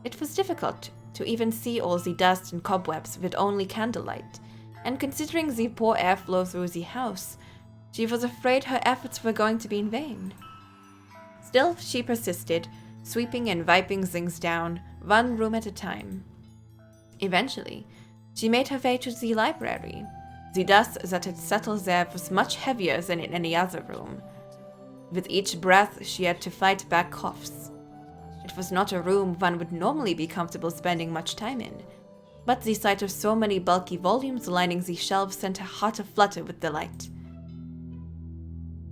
It was difficult to even see all the dust and cobwebs with only candlelight, and considering the poor airflow through the house, she was afraid her efforts were going to be in vain. Still, she persisted, sweeping and wiping things down, one room at a time. Eventually, she made her way to the library. The dust that had settled there was much heavier than in any other room. With each breath, she had to fight back coughs. It was not a room one would normally be comfortable spending much time in, but the sight of so many bulky volumes lining the shelves sent her heart aflutter with delight.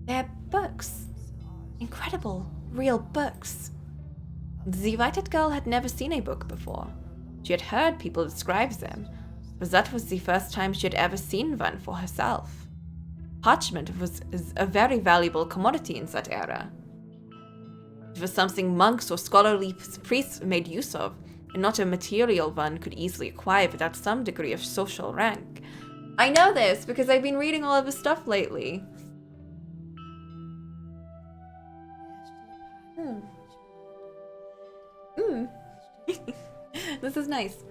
They're books. Incredible, real books. The white-haired girl had never seen a book before. She had heard people describe them, but that was the first time she had ever seen one for herself. Parchment was a very valuable commodity in that era. It was something monks or scholarly priests made use of, and not a material one could easily acquire without some degree of social rank. I know this because I've been reading all of this stuff lately. This is nice.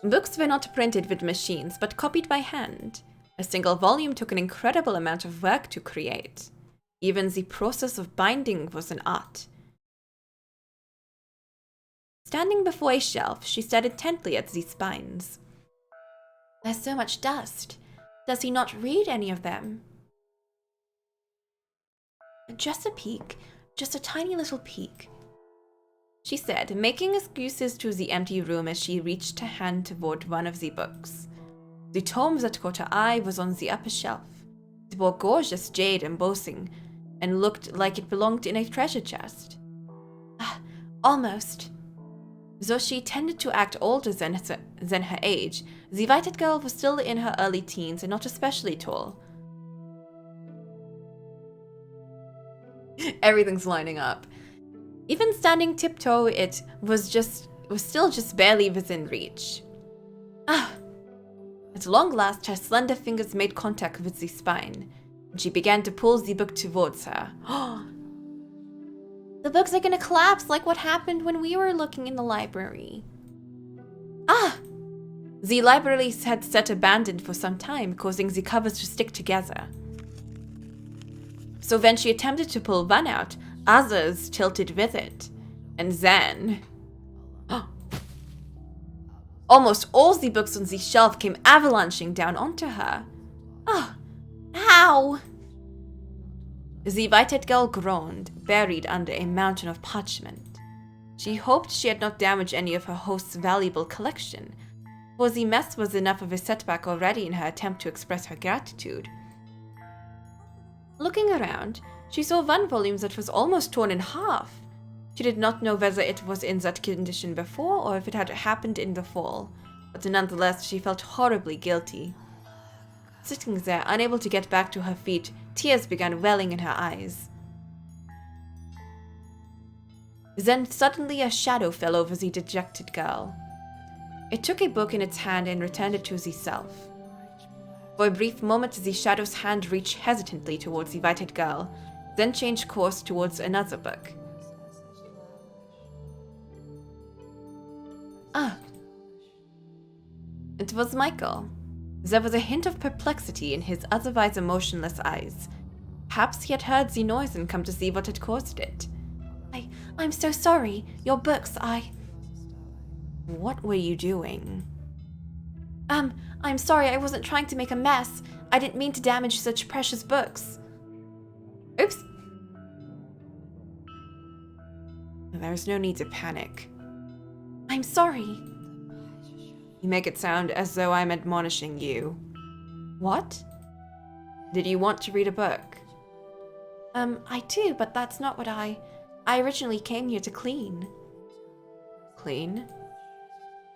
Books were not printed with machines, but copied by hand. A single volume took an incredible amount of work to create. Even the process of binding was an art. Standing before a shelf, she stared intently at the spines. There's so much dust. Does he not read any of them? Just a peek. Just a tiny little peek, she said, making excuses to the empty room as she reached her hand toward one of the books. The tome that caught her eye was on the upper shelf. It bore gorgeous jade embossing and looked like it belonged in a treasure chest. Almost. Though she tended to act older than her age, the invited girl was still in her early teens and not especially tall. Everything's lining up. Even standing tiptoe, it was still just barely within reach. Ah! At long last, her slender fingers made contact with the spine, and she began to pull the book towards her. The books are gonna collapse like what happened when we were looking in the library. Ah! The library had sat abandoned for some time, causing the covers to stick together. So when she attempted to pull one out, others tilted with it. And then... almost all the books on the shelf came avalanching down onto her. Oh, ow! The white-haired girl groaned, buried under a mountain of parchment. She hoped she had not damaged any of her host's valuable collection, for the mess was enough of a setback already in her attempt to express her gratitude. Looking around, she saw one volume that was almost torn in half. She did not know whether it was in that condition before or if it had happened in the fall, but nonetheless she felt horribly guilty. Sitting there, unable to get back to her feet, tears began welling in her eyes. Then suddenly a shadow fell over the dejected girl. It took a book in its hand and returned it to the self. For a brief moment, the shadow's hand reached hesitantly towards the white-haired girl, then changed course towards another book. Ah. It was Michael. There was a hint of perplexity in his otherwise emotionless eyes. Perhaps he had heard the noise and come to see what had caused it. I'm so sorry. Your books, What were you doing? I'm sorry, I wasn't trying to make a mess. I didn't mean to damage such precious books. Oops. There's no need to panic. I'm sorry. You make it sound as though I'm admonishing you. What? Did you want to read a book? I do, but that's not what I originally came here to clean. Clean?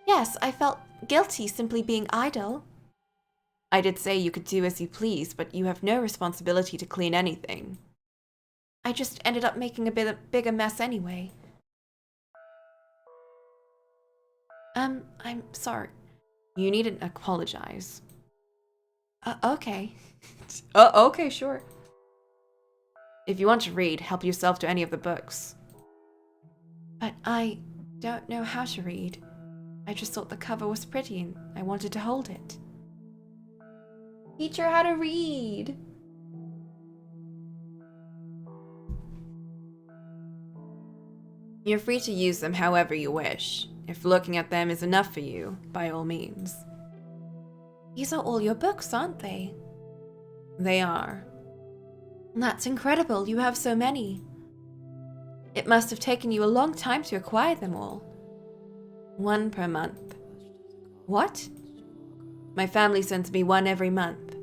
Yes, I felt guilty simply being idle. I did say you could do as you please, but you have no responsibility to clean anything. I just ended up making a bigger mess anyway. I'm sorry. You needn't apologize. Okay. Okay, sure. If you want to read, help yourself to any of the books. But I don't know how to read. I just thought the cover was pretty and I wanted to hold it. Teach her how to read. You're free to use them however you wish. If looking at them is enough for you, by all means. These are all your books, aren't they? They are. That's incredible, you have so many. It must have taken you a long time to acquire them all. 1 per month. What? My family sends me 1 every month.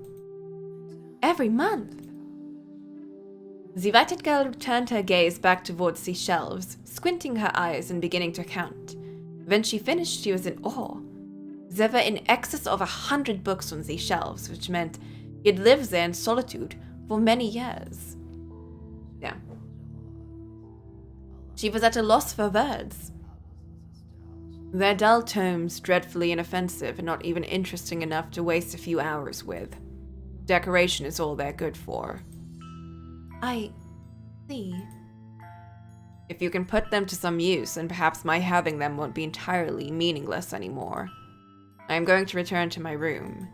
Every month? The white-haired girl turned her gaze back towards the shelves, squinting her eyes and beginning to count. When she finished, she was in awe. There were in excess of 100 books on these shelves, which meant he had lived there in solitude for many years. Yeah. She was at a loss for words. Their dull tomes, dreadfully inoffensive and not even interesting enough to waste a few hours with. Decoration is all they're good for. I see. If you can put them to some use, then perhaps my having them won't be entirely meaningless anymore. I am going to return to my room.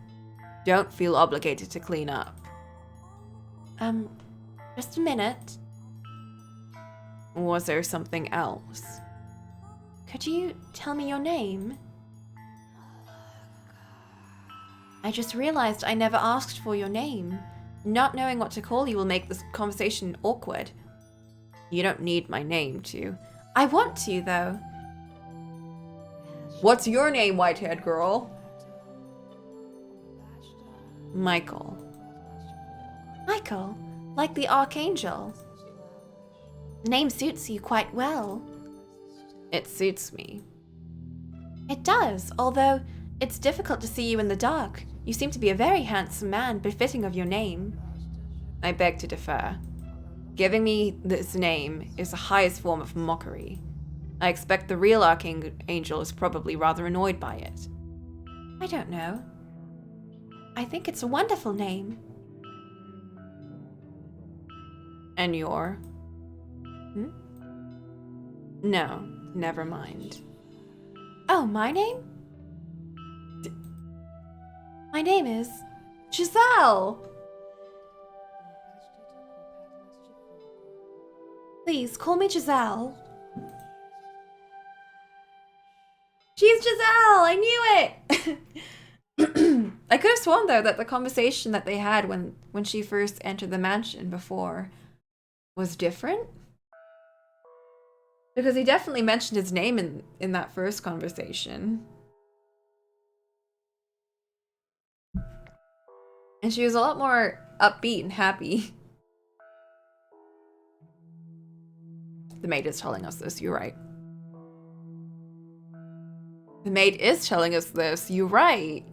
Don't feel obligated to clean up. Just a minute. Was there something else? Could you tell me your name? I just realized I never asked for your name. Not knowing what to call you will make this conversation awkward. You don't need my name to. I want to, though. What's your name, white-haired girl? Michael. Michael? Like the Archangel? The name suits you quite well. It suits me. It does, although It's difficult to see you in the dark. You seem to be a very handsome man, befitting of your name. I beg to differ. Giving me this name is the highest form of mockery. I expect the real Archangel is probably rather annoyed by it. I don't know. I think it's a wonderful name. And your? No, never mind. Oh, my name? My name is Giselle. Please, call me Giselle. She's Giselle! I knew it! I could have sworn, though, that the conversation that they had when she first entered the mansion before was different. Because he definitely mentioned his name in that first conversation. And she was a lot more upbeat and happy. The maid is telling us this, you're right. The maid is telling us this, you're right.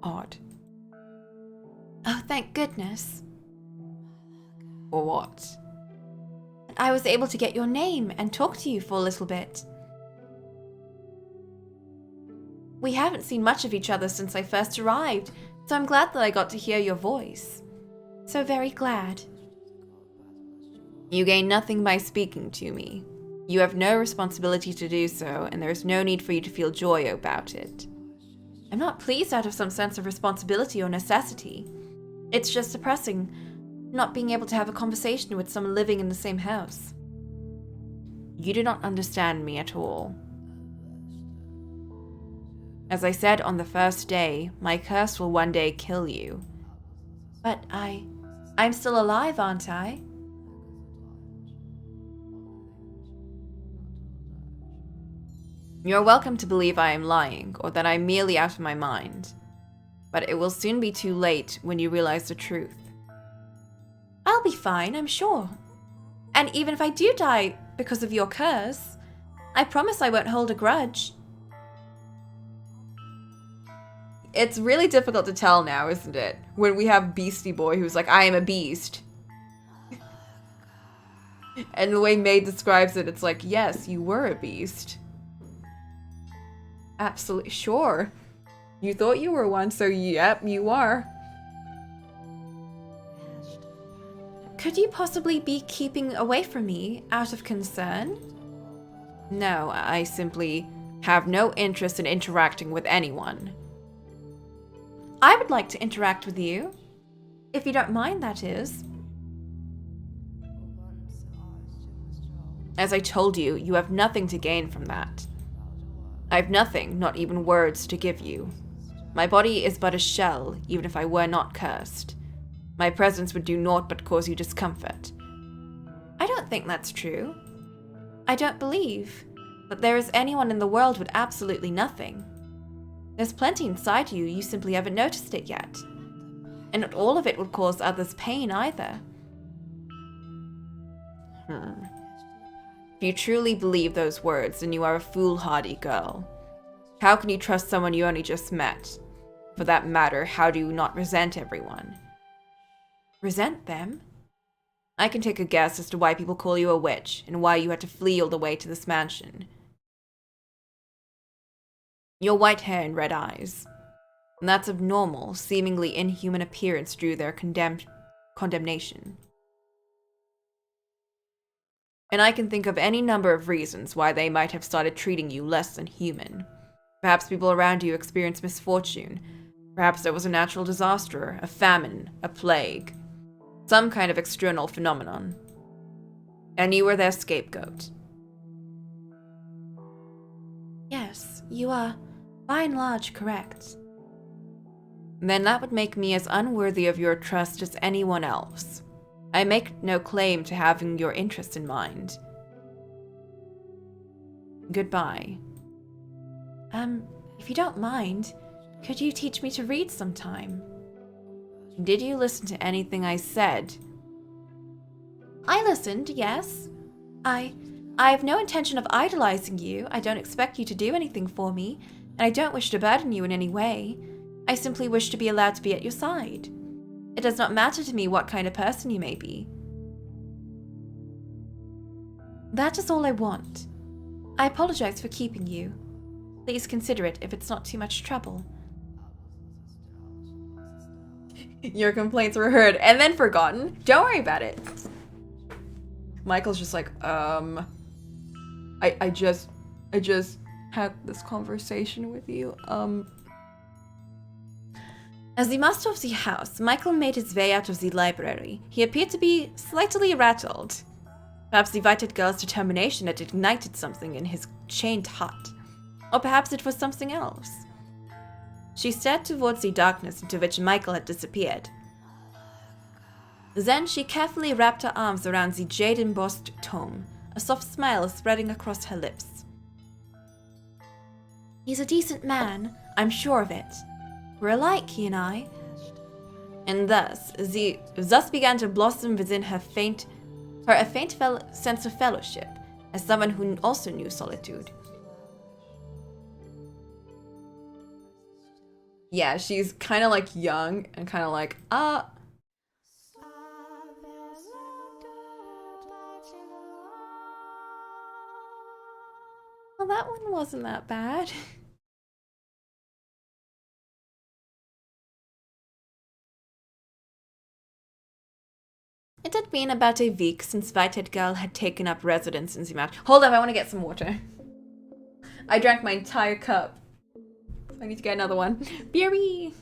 Odd. Oh, thank goodness. For what? I was able to get your name and talk to you for a little bit. We haven't seen much of each other since I first arrived, so I'm glad that I got to hear your voice. So very glad. You gain nothing by speaking to me. You have no responsibility to do so, and there is no need for you to feel joy about it. I'm not pleased out of some sense of responsibility or necessity. It's just depressing, not being able to have a conversation with someone living in the same house. You do not understand me at all. As I said on the first day, my curse will one day kill you. But I'm still alive, aren't I? You're welcome to believe I am lying, or that I'm merely out of my mind. But it will soon be too late when you realize the truth. I'll be fine, I'm sure. And even if I do die because of your curse, I promise I won't hold a grudge. It's really difficult to tell now, isn't it? When we have Beastie Boy who's like, I am a beast. And the way Maid describes it, it's like, yes, you were a beast. Absolutely, sure. You thought you were one, so yep, you are. Could you possibly be keeping away from me out of concern? No, I simply have no interest in interacting with anyone. I would like to interact with you. If you don't mind, that is. As I told you, you have nothing to gain from that. I have nothing, not even words, to give you. My body is but a shell, even if I were not cursed. My presence would do naught but cause you discomfort. I don't think that's true. I don't believe that there is anyone in the world with absolutely nothing. There's plenty inside you, you simply haven't noticed it yet. And not all of it would cause others pain either. If you truly believe those words, then you are a foolhardy girl. How can you trust someone you only just met? For that matter, how do you not resent everyone? Resent them? I can take a guess as to why people call you a witch, and why you had to flee all the way to this mansion. Your white hair and red eyes. And that's abnormal, seemingly inhuman appearance drew their condemnation. And I can think of any number of reasons why they might have started treating you less than human. Perhaps people around you experienced misfortune. Perhaps there was a natural disaster, a famine, a plague. Some kind of external phenomenon. And you were their scapegoat. Yes, you are, by and large, correct. Then that would make me as unworthy of your trust as anyone else. I make no claim to having your interest in mind. Goodbye. If you don't mind, could you teach me to read sometime? Did you listen to anything I said? I listened, yes. I have no intention of idolizing you. I don't expect you to do anything for me, and I don't wish to burden you in any way. I simply wish to be allowed to be at your side. It does not matter to me what kind of person you may be. That is all I want. I apologize for keeping you. Please consider it if it's not too much trouble. Your complaints were heard and then forgotten. Don't worry about it. Michael's just like, I just had this conversation with you. As the master of the house, Michael made his way out of the library. He appeared to be slightly rattled. Perhaps the White-Haired Girl's determination had ignited something in his chained heart. Or perhaps it was something else. She stared towards the darkness into which Michael had disappeared. Then she carefully wrapped her arms around the jade-embossed tome, a soft smile spreading across her lips. He's a decent man, I'm sure of it. We're alike, he and I. And thus began to blossom within her a faint sense of fellowship, as someone who also knew solitude. Yeah, she's kind of like young and kind of like, well, that one wasn't that bad. It had been about a week since White-Haired Girl had taken up residence in the mountain. Hold up, I want to get some water. I drank my entire cup. I need to get another one. Beery!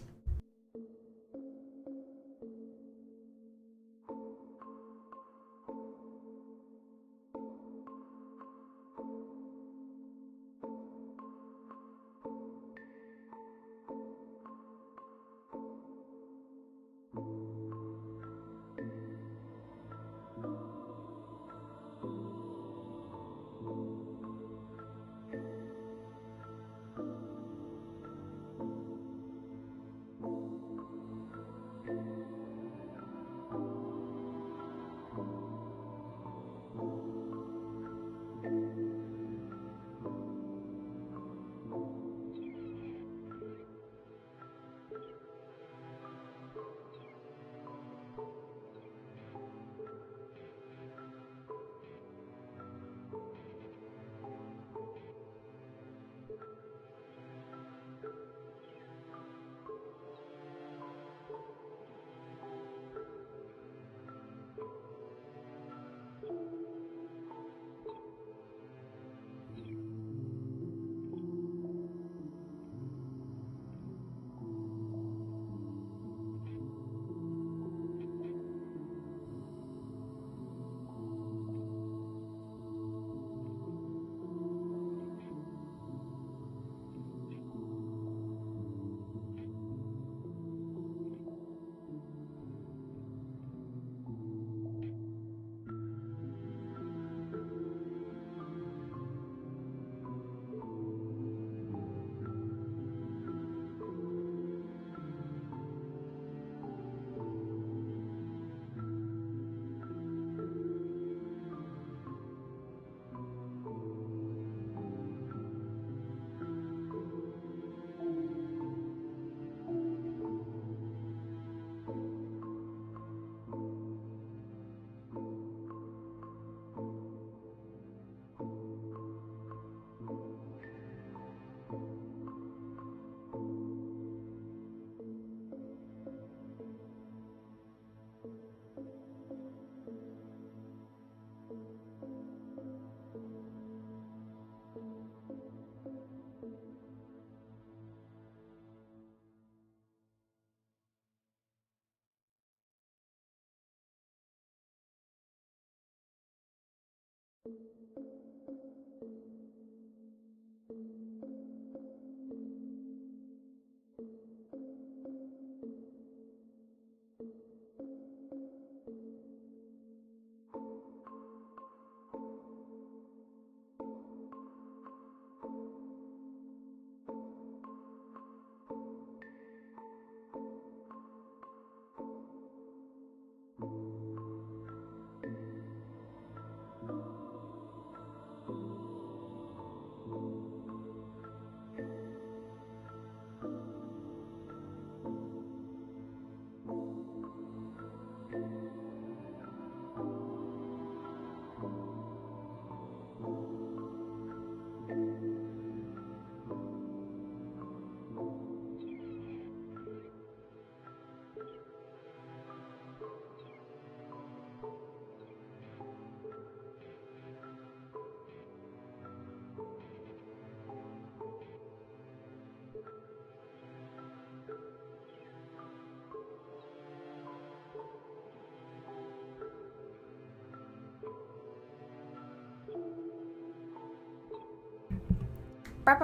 Are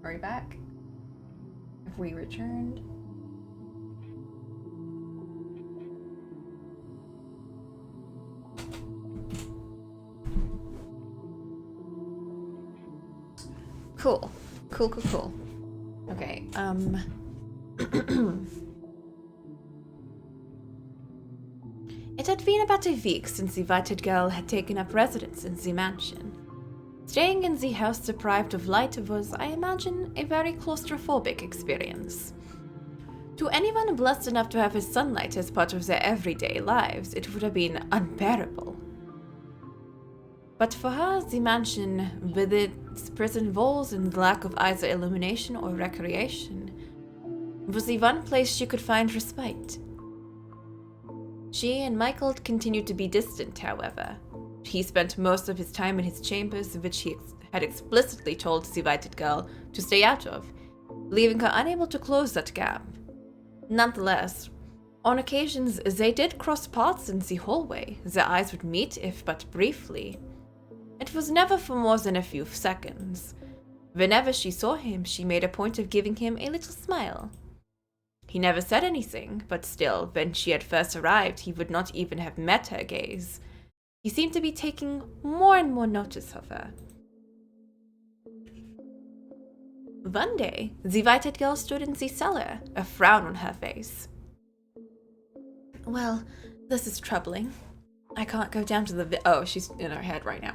we back? Have we returned? Cool. Cool. Okay, It had been about a week since the invited girl had taken up residence in the mansion. Staying in the house deprived of light was, I imagine, a very claustrophobic experience. To anyone blessed enough to have his sunlight as part of their everyday lives, it would have been unbearable. But for her, the mansion, with its prison walls and lack of either illumination or recreation, was the one place she could find respite. She and Michael continued to be distant, however. He spent most of his time in his chambers, which he had explicitly told the invited girl to stay out of, leaving her unable to close that gap. Nonetheless, on occasions they did cross paths in the hallway. Their eyes would meet, if but briefly. It was never for more than a few seconds. Whenever she saw him, she made a point of giving him a little smile. He never said anything, but still, when she had first arrived, he would not even have met her gaze. He seemed to be taking more and more notice of her. One day, the invited girl stood in the cellar, a frown on her face. Well, this is troubling. I can't go down to the oh, she's in her head right now.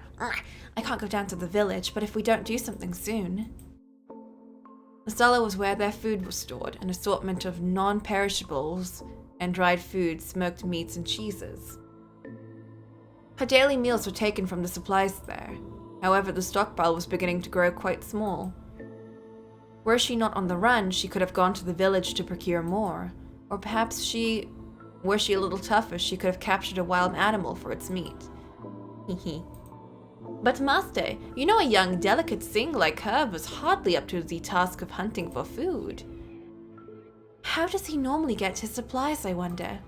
I can't go down to the village, but if we don't do something soon. The cellar was where their food was stored, an assortment of non-perishables and dried foods, smoked meats and cheeses. Her daily meals were taken from the supplies there. However, the stockpile was beginning to grow quite small. Were she not on the run, she could have gone to the village to procure more. Or perhaps were she a little tougher, she could have captured a wild animal for its meat. Hehe. But master, you know a young, delicate thing like her was hardly up to the task of hunting for food. How does he normally get his supplies, I wonder?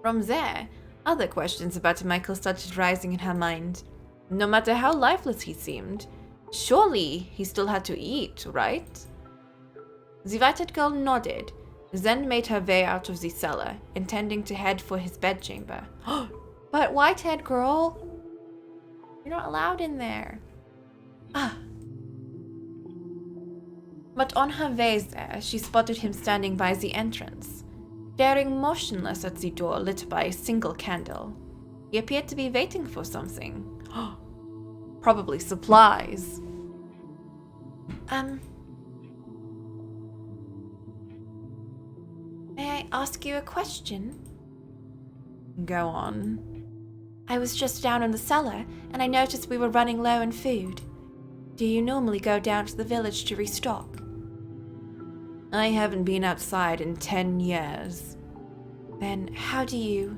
From there, other questions about Michael started rising in her mind. No matter how lifeless he seemed, surely he still had to eat, right? The invited girl nodded, then made her way out of the cellar, intending to head for his bedchamber. But white-haired girl, you're not allowed in there. But on her way there, she spotted him standing by the entrance, staring motionless at the door lit by a single candle. He appeared to be waiting for something. Probably supplies. May I ask you a question? Go on. I was just down in the cellar, and I noticed we were running low on food. Do you normally go down to the village to restock? I haven't been outside in 10 years. Then how do you...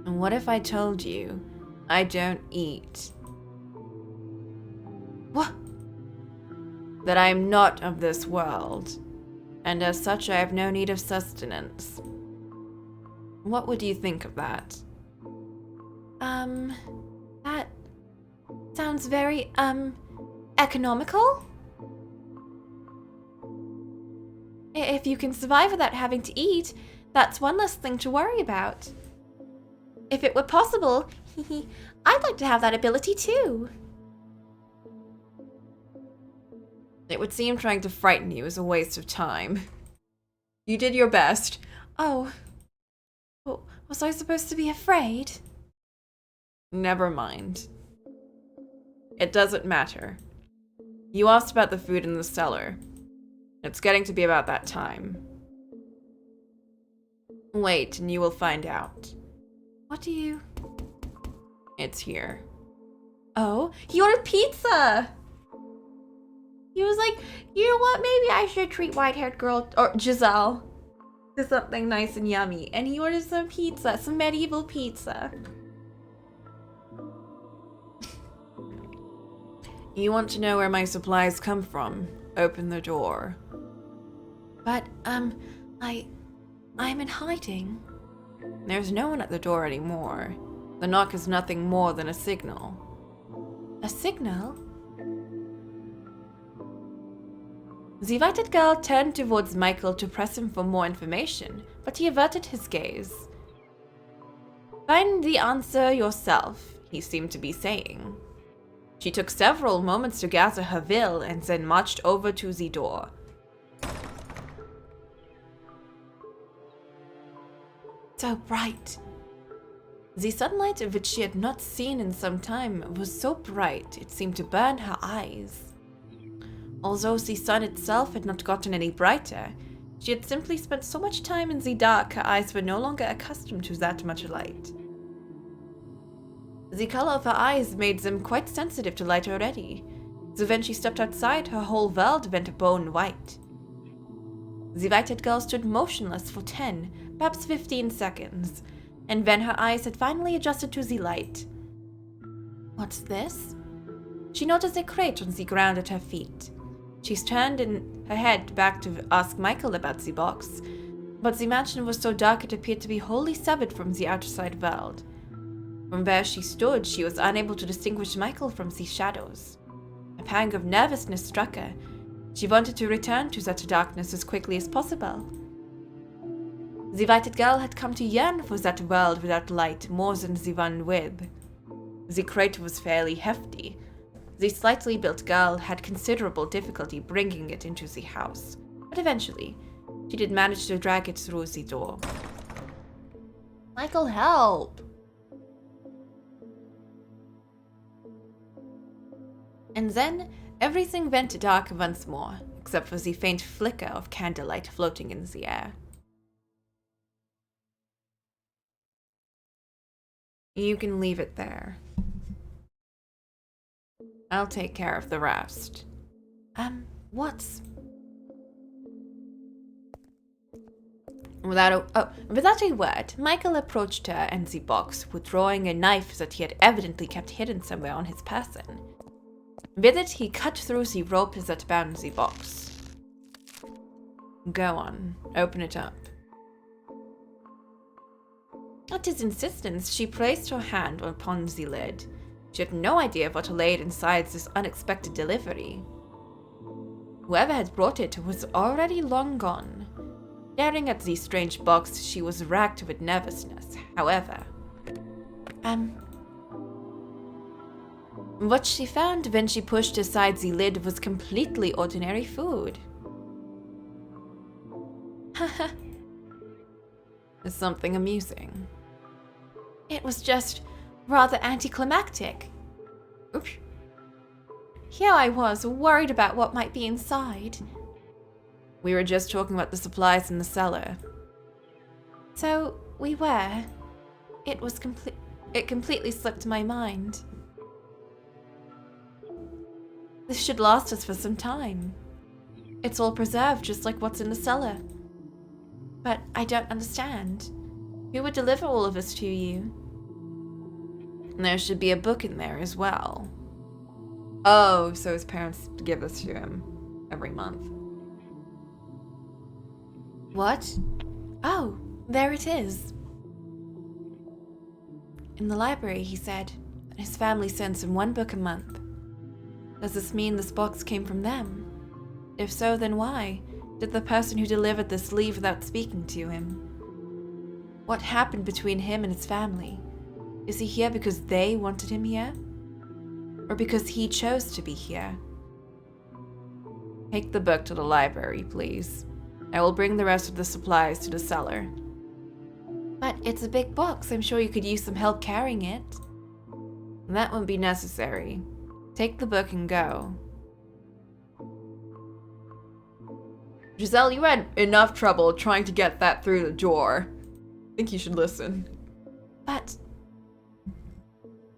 And what if I told you I don't eat? What? That I am not of this world, and as such I have no need of sustenance. What would you think of that? That sounds very, economical? If you can survive without having to eat, that's one less thing to worry about. If it were possible, I'd like to have that ability too. It would seem trying to frighten you is a waste of time. You did your best. Oh. Was I supposed to be afraid? Never mind. It doesn't matter. You asked about the food in the cellar. It's getting to be about that time. Wait, and you will find out. What do you... It's here. Oh, he ordered pizza! He was like, you know what, maybe I should treat white-haired girl, or Giselle, to something nice and yummy. And he ordered some pizza, some medieval pizza. You want to know where my supplies come from? Open the door. But, I'm in hiding. There's no one at the door anymore. The knock is nothing more than a signal. A signal? The invited girl turned towards Michael to press him for more information, but he averted his gaze. Find the answer yourself, he seemed to be saying. She took several moments to gather her will and then marched over to the door. So bright. The sunlight, which she had not seen in some time, was so bright it seemed to burn her eyes. Although the sun itself had not gotten any brighter, she had simply spent so much time in the dark her eyes were no longer accustomed to that much light. The color of her eyes made them quite sensitive to light already, so when she stepped outside, her whole world went bone white. The white-haired girl stood motionless for 10, perhaps 15 seconds, and when her eyes had finally adjusted to the light. What's this? She noticed a crate on the ground at her feet. She turned in her head back to ask Michael about the box, but the mansion was so dark it appeared to be wholly severed from the outside world. From where she stood, she was unable to distinguish Michael from the shadows. A pang of nervousness struck her. She wanted to return to that darkness as quickly as possible. The white girl had come to yearn for that world without light more than the one with. The crate was fairly hefty. The slightly built girl had considerable difficulty bringing it into the house, but eventually, she did manage to drag it through the door. Michael, help! And then, everything went dark once more, except for the faint flicker of candlelight floating in the air. You can leave it there. I'll take care of the rest. What's... Without a word, Michael approached her and the box, withdrawing a knife that he had evidently kept hidden somewhere on his person. With it, he cut through the rope that bound the box. Go on, open it up. At his insistence, she placed her hand upon the lid. She had no idea what lay inside this unexpected delivery. Whoever had brought it was already long gone. Staring at the strange box, she was racked with nervousness. However, what she found when she pushed aside the lid was completely ordinary food. Haha. Something amusing. It was just rather anticlimactic. Oops. Here I was, worried about what might be inside. We were just talking about the supplies in the cellar. So, we were. It completely slipped my mind. This should last us for some time. It's all preserved, just like what's in the cellar. But I don't understand. Who would deliver all of this to you? There should be a book in there as well. Oh, so his parents give this to him every month. What? Oh, there it is. In the library, he said, that his family sends him one book a month. Does this mean this box came from them? If so, then why did the person who delivered this leave without speaking to him? What happened between him and his family? Is he here because they wanted him here? Or because he chose to be here? Take the book to the library, please. I will bring the rest of the supplies to the cellar. But it's a big box. I'm sure you could use some help carrying it. That won't be necessary. Take the book and go. Giselle, you had enough trouble trying to get that through the door. I think you should listen. But...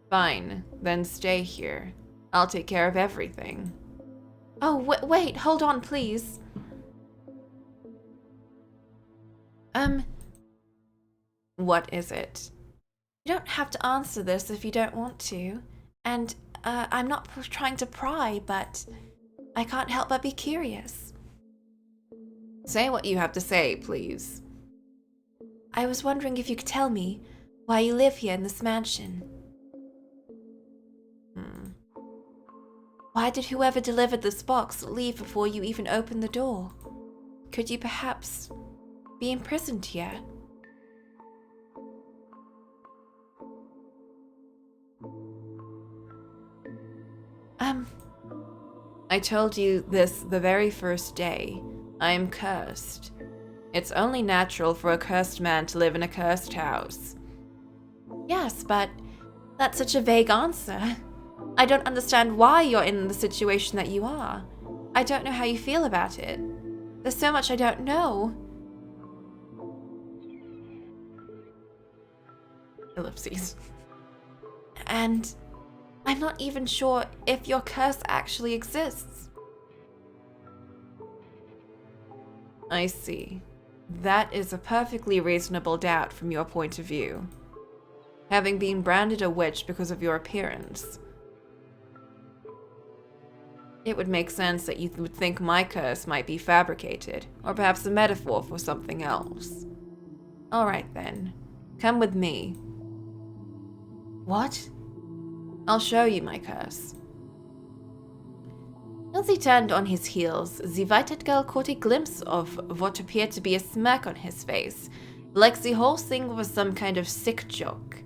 Fine, then stay here. I'll take care of everything. Oh, wait, hold on, please. What is it? You don't have to answer this if you don't want to. And, I'm not trying to pry, but I can't help but be curious. Say what you have to say, please. I was wondering if you could tell me why you live here in this mansion. Why did whoever delivered this box leave before you even opened the door? Could you perhaps be imprisoned here? I told you this the very first day. I am cursed. It's only natural for a cursed man to live in a cursed house. Yes, but that's such a vague answer. I don't understand why you're in the situation that you are. I don't know how you feel about it. There's so much I don't know. Ellipses. And I'm not even sure if your curse actually exists. I see. That is a perfectly reasonable doubt from your point of view. Having been branded a witch because of your appearance, it would make sense that you would think my curse might be fabricated, or perhaps a metaphor for something else. Alright then, come with me. What? I'll show you my curse. As he turned on his heels, the white-haired girl caught a glimpse of what appeared to be a smirk on his face, like the whole thing was some kind of sick joke.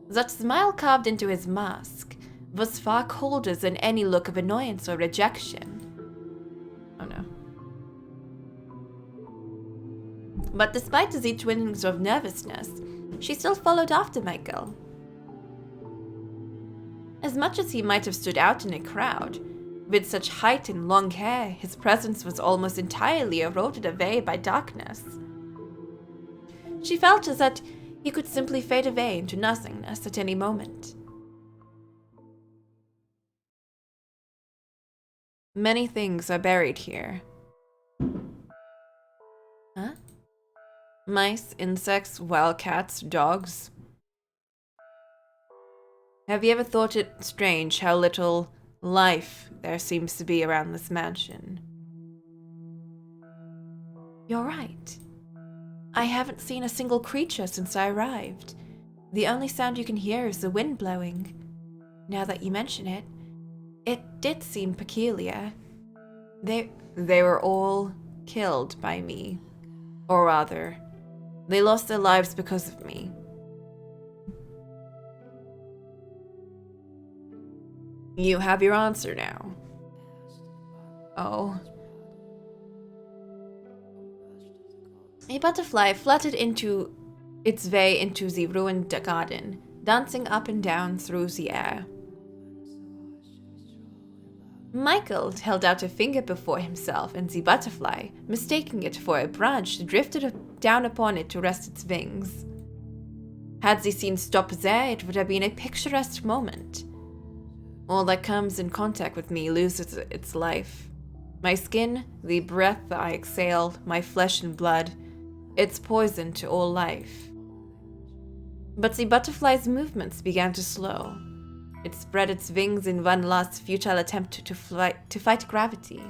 That smile carved into his mask was far colder than any look of annoyance or rejection. Oh no. But despite the twinges of nervousness, she still followed after Michael. As much as he might have stood out in a crowd, with such height and long hair, his presence was almost entirely eroded away by darkness. She felt as that he could simply fade away into nothingness at any moment. Many things are buried here. Huh? Mice, insects, wildcats, dogs. Have you ever thought it strange how little life there seems to be around this mansion? You're right. I haven't seen a single creature since I arrived. The only sound you can hear is the wind blowing. Now that you mention it, it did seem peculiar. They were all killed by me. Or rather, they lost their lives because of me. You have your answer now. Oh. A butterfly fluttered into its way into the ruined garden, dancing up and down through the air. Michael held out a finger before himself, and the butterfly, mistaking it for a branch, drifted down upon it to rest its wings. Had the scene stopped there, it would have been a picturesque moment. All that comes in contact with me loses its life. My skin, the breath that I exhale, my flesh and blood, it's poison to all life. But the butterfly's movements began to slow. It spread its wings in one last futile attempt to fight gravity.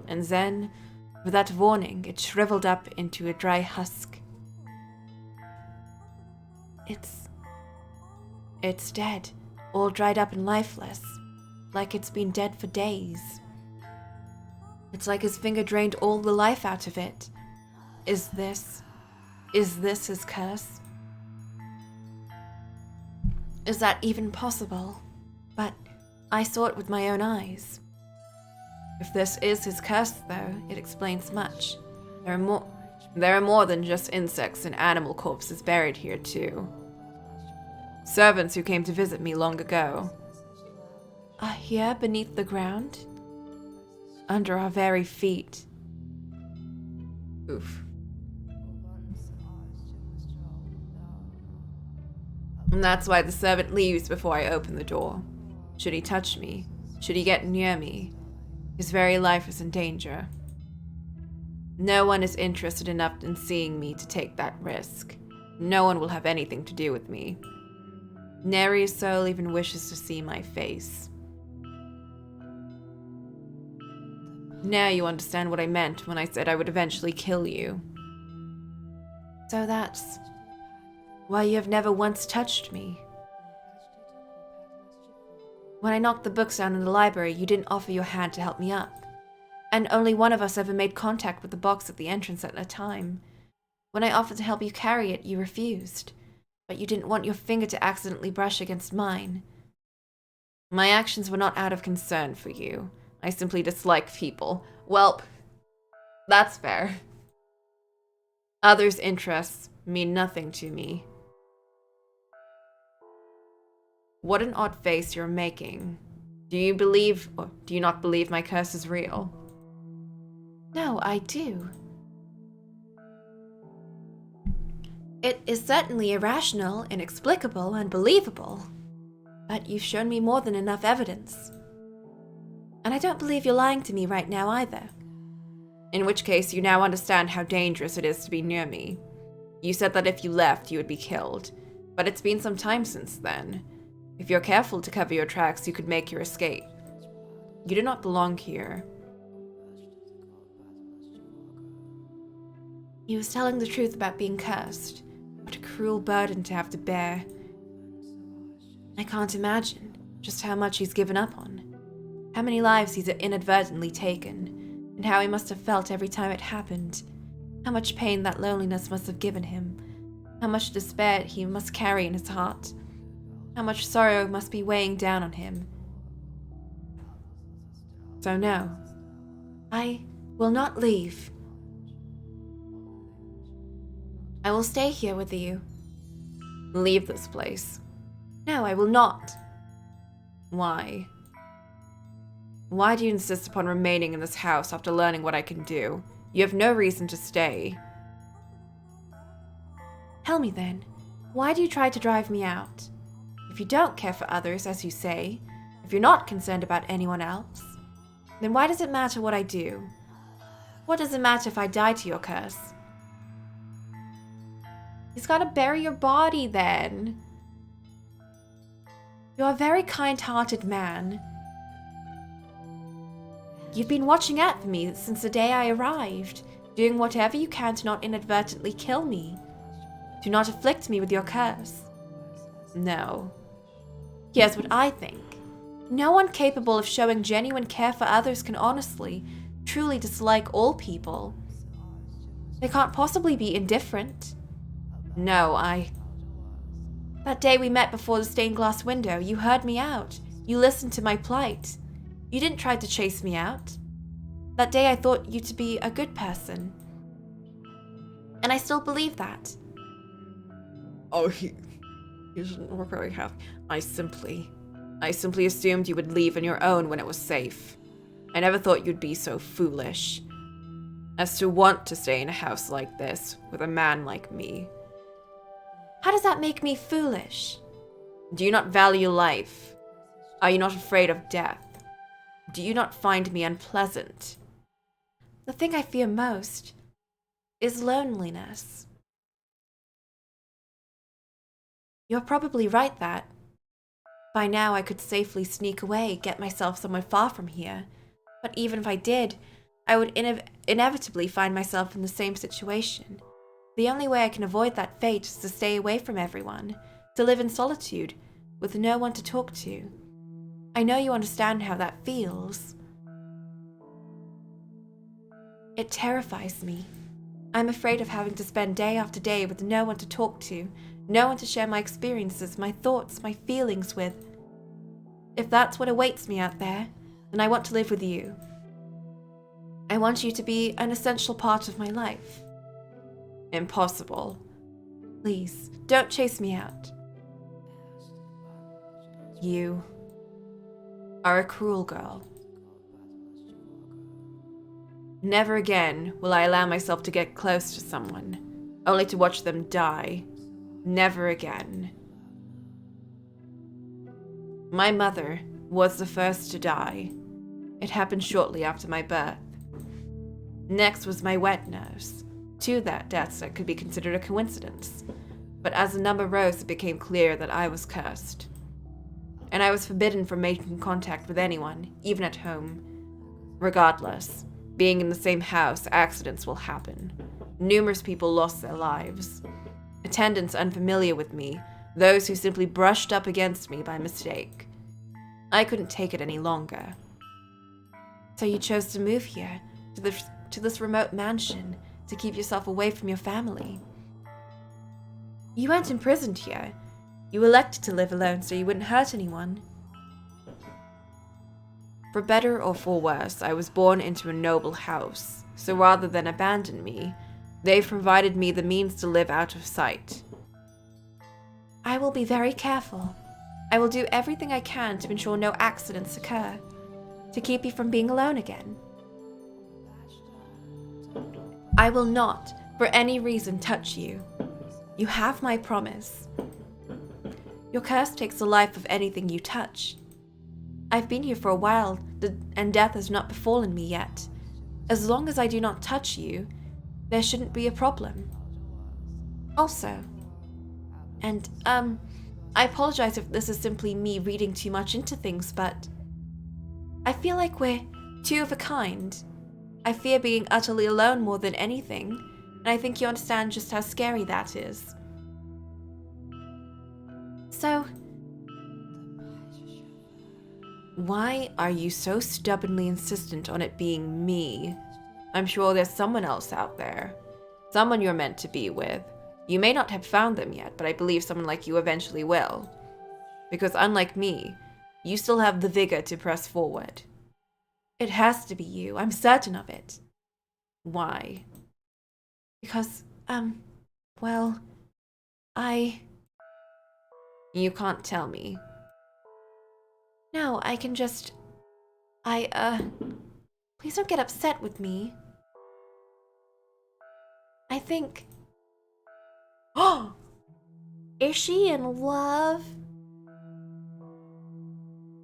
And then, without warning, it shriveled up into a dry husk. It's dead, all dried up and lifeless, like it's been dead for days. It's like his finger drained all the life out of it. Is this his curse? Is that even possible? But I saw it with my own eyes. If this is his curse, though, it explains much. There are more than just insects and animal corpses buried here, too. Servants who came to visit me long ago. Are here beneath the ground? Under our very feet. Oof. And that's why the servant leaves before I open the door. Should he touch me, should he get near me, his very life is in danger. No one is interested enough in seeing me to take that risk. No one will have anything to do with me. Nary soul even wishes to see my face. Now you understand what I meant when I said I would eventually kill you. So that's why you have never once touched me. When I knocked the books down in the library, you didn't offer your hand to help me up. And only one of us ever made contact with the box at the entrance at a time. When I offered to help you carry it, you refused. But you didn't want your finger to accidentally brush against mine. My actions were not out of concern for you. I simply dislike people. Welp, that's fair. Others' interests mean nothing to me. What an odd face you're making. Do you not believe my curse is real? No, I do. It is certainly irrational, inexplicable, unbelievable. But you've shown me more than enough evidence. And I don't believe you're lying to me right now either. In which case, you now understand how dangerous it is to be near me. You said that if you left, you would be killed. But it's been some time since then. If you're careful to cover your tracks, you could make your escape. You do not belong here. He was telling the truth about being cursed. What a cruel burden to have to bear. I can't imagine just how much he's given up on. How many lives he's inadvertently taken, and how he must have felt every time it happened. How much pain that loneliness must have given him. How much despair he must carry in his heart. How much sorrow must be weighing down on him. So no, I will not leave. I will stay here with you. Leave this place. No, I will not. Why? Why do you insist upon remaining in this house after learning what I can do? You have no reason to stay. Tell me then, why do you try to drive me out? If you don't care for others, as you say, if you're not concerned about anyone else, then why does it matter what I do? What does it matter if I die to your curse? He's got to bury your body then. You're a very kind-hearted man. You've been watching out for me since the day I arrived, doing whatever you can to not inadvertently kill me. Do not afflict me with your curse. No. Here's what I think. No one capable of showing genuine care for others can honestly, truly dislike all people. They can't possibly be indifferent. No, That day we met before the stained glass window, you heard me out. You listened to my plight. You didn't try to chase me out. That day I thought you to be a good person. And I still believe that. Oh, he doesn't work very happy. I simply assumed you would leave on your own when it was safe. I never thought you'd be so foolish as to want to stay in a house like this with a man like me. How does that make me foolish? Do you not value life? Are you not afraid of death? Do you not find me unpleasant? The thing I fear most is loneliness. You're probably right that. By now I could safely sneak away, get myself somewhere far from here. But even if I did, I would inevitably find myself in the same situation. The only way I can avoid that fate is to stay away from everyone, to live in solitude, with no one to talk to. I know you understand how that feels. It terrifies me. I'm afraid of having to spend day after day with no one to talk to, no one to share my experiences, my thoughts, my feelings with. If that's what awaits me out there, then I want to live with you. I want you to be an essential part of my life. Impossible. Please, don't chase me out. You are a cruel girl. Never again will I allow myself to get close to someone, only to watch them die. Never again. My mother was the first to die. It happened shortly after my birth. Next was my wet nurse. Two deaths that could be considered a coincidence. But as the number rose, it became clear that I was cursed. And I was forbidden from making contact with anyone, even at home. Regardless, being in the same house, accidents will happen. Numerous people lost their lives. Attendants unfamiliar with me, those who simply brushed up against me by mistake. I couldn't take it any longer. So you chose to move here, to this remote mansion, to keep yourself away from your family. You weren't imprisoned here. You elected to live alone so you wouldn't hurt anyone. For better or for worse, I was born into a noble house, so rather than abandon me, they've provided me the means to live out of sight. I will be very careful. I will do everything I can to ensure no accidents occur, to keep you from being alone again. I will not, for any reason, touch you. You have my promise. Your curse takes the life of anything you touch. I've been here for a while, and death has not befallen me yet. As long as I do not touch you, there shouldn't be a problem. Also, and, I apologize if this is simply me reading too much into things, but I feel like we're two of a kind. I fear being utterly alone more than anything, and I think you understand just how scary that is. So, why are you so stubbornly insistent on it being me? I'm sure there's someone else out there. Someone you're meant to be with. You may not have found them yet, but I believe someone like you eventually will. Because unlike me, you still have the vigor to press forward. It has to be you. I'm certain of it. Why? Because, well, You can't tell me. No, I can just... Please don't get upset with me. I think... Oh! Is she in love?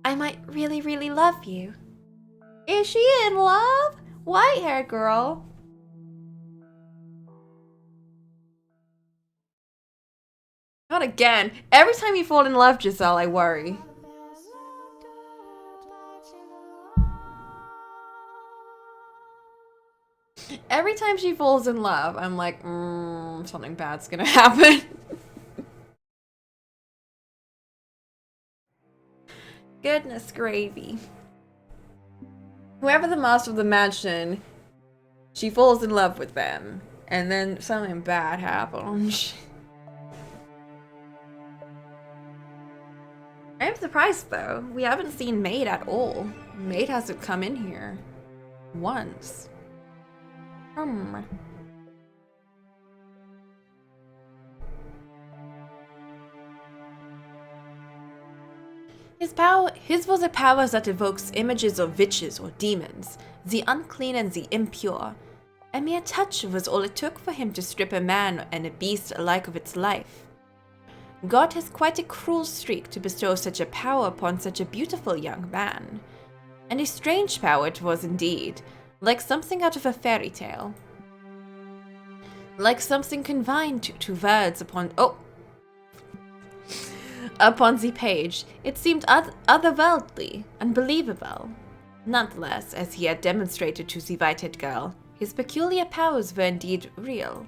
I might really, really love you. Is she in love? White-haired girl. Not again. Every time you fall in love, Giselle, I worry. Every time she falls in love, I'm like, something bad's gonna happen. Goodness gravy. Whoever the master of the mansion, she falls in love with them, and then something bad happens. I'm surprised though. We haven't seen Maid at all. Maid hasn't come in here once. His was a power that evokes images of witches or demons, the unclean and the impure. A mere touch was all it took for him to strip a man and a beast alike of its life. God has quite a cruel streak to bestow such a power upon such a beautiful young man. And a strange power it was indeed, like something out of a fairy tale. Like something confined to words upon the page. It seemed otherworldly, unbelievable. Nonetheless, as he had demonstrated to the white-haired girl, his peculiar powers were indeed real.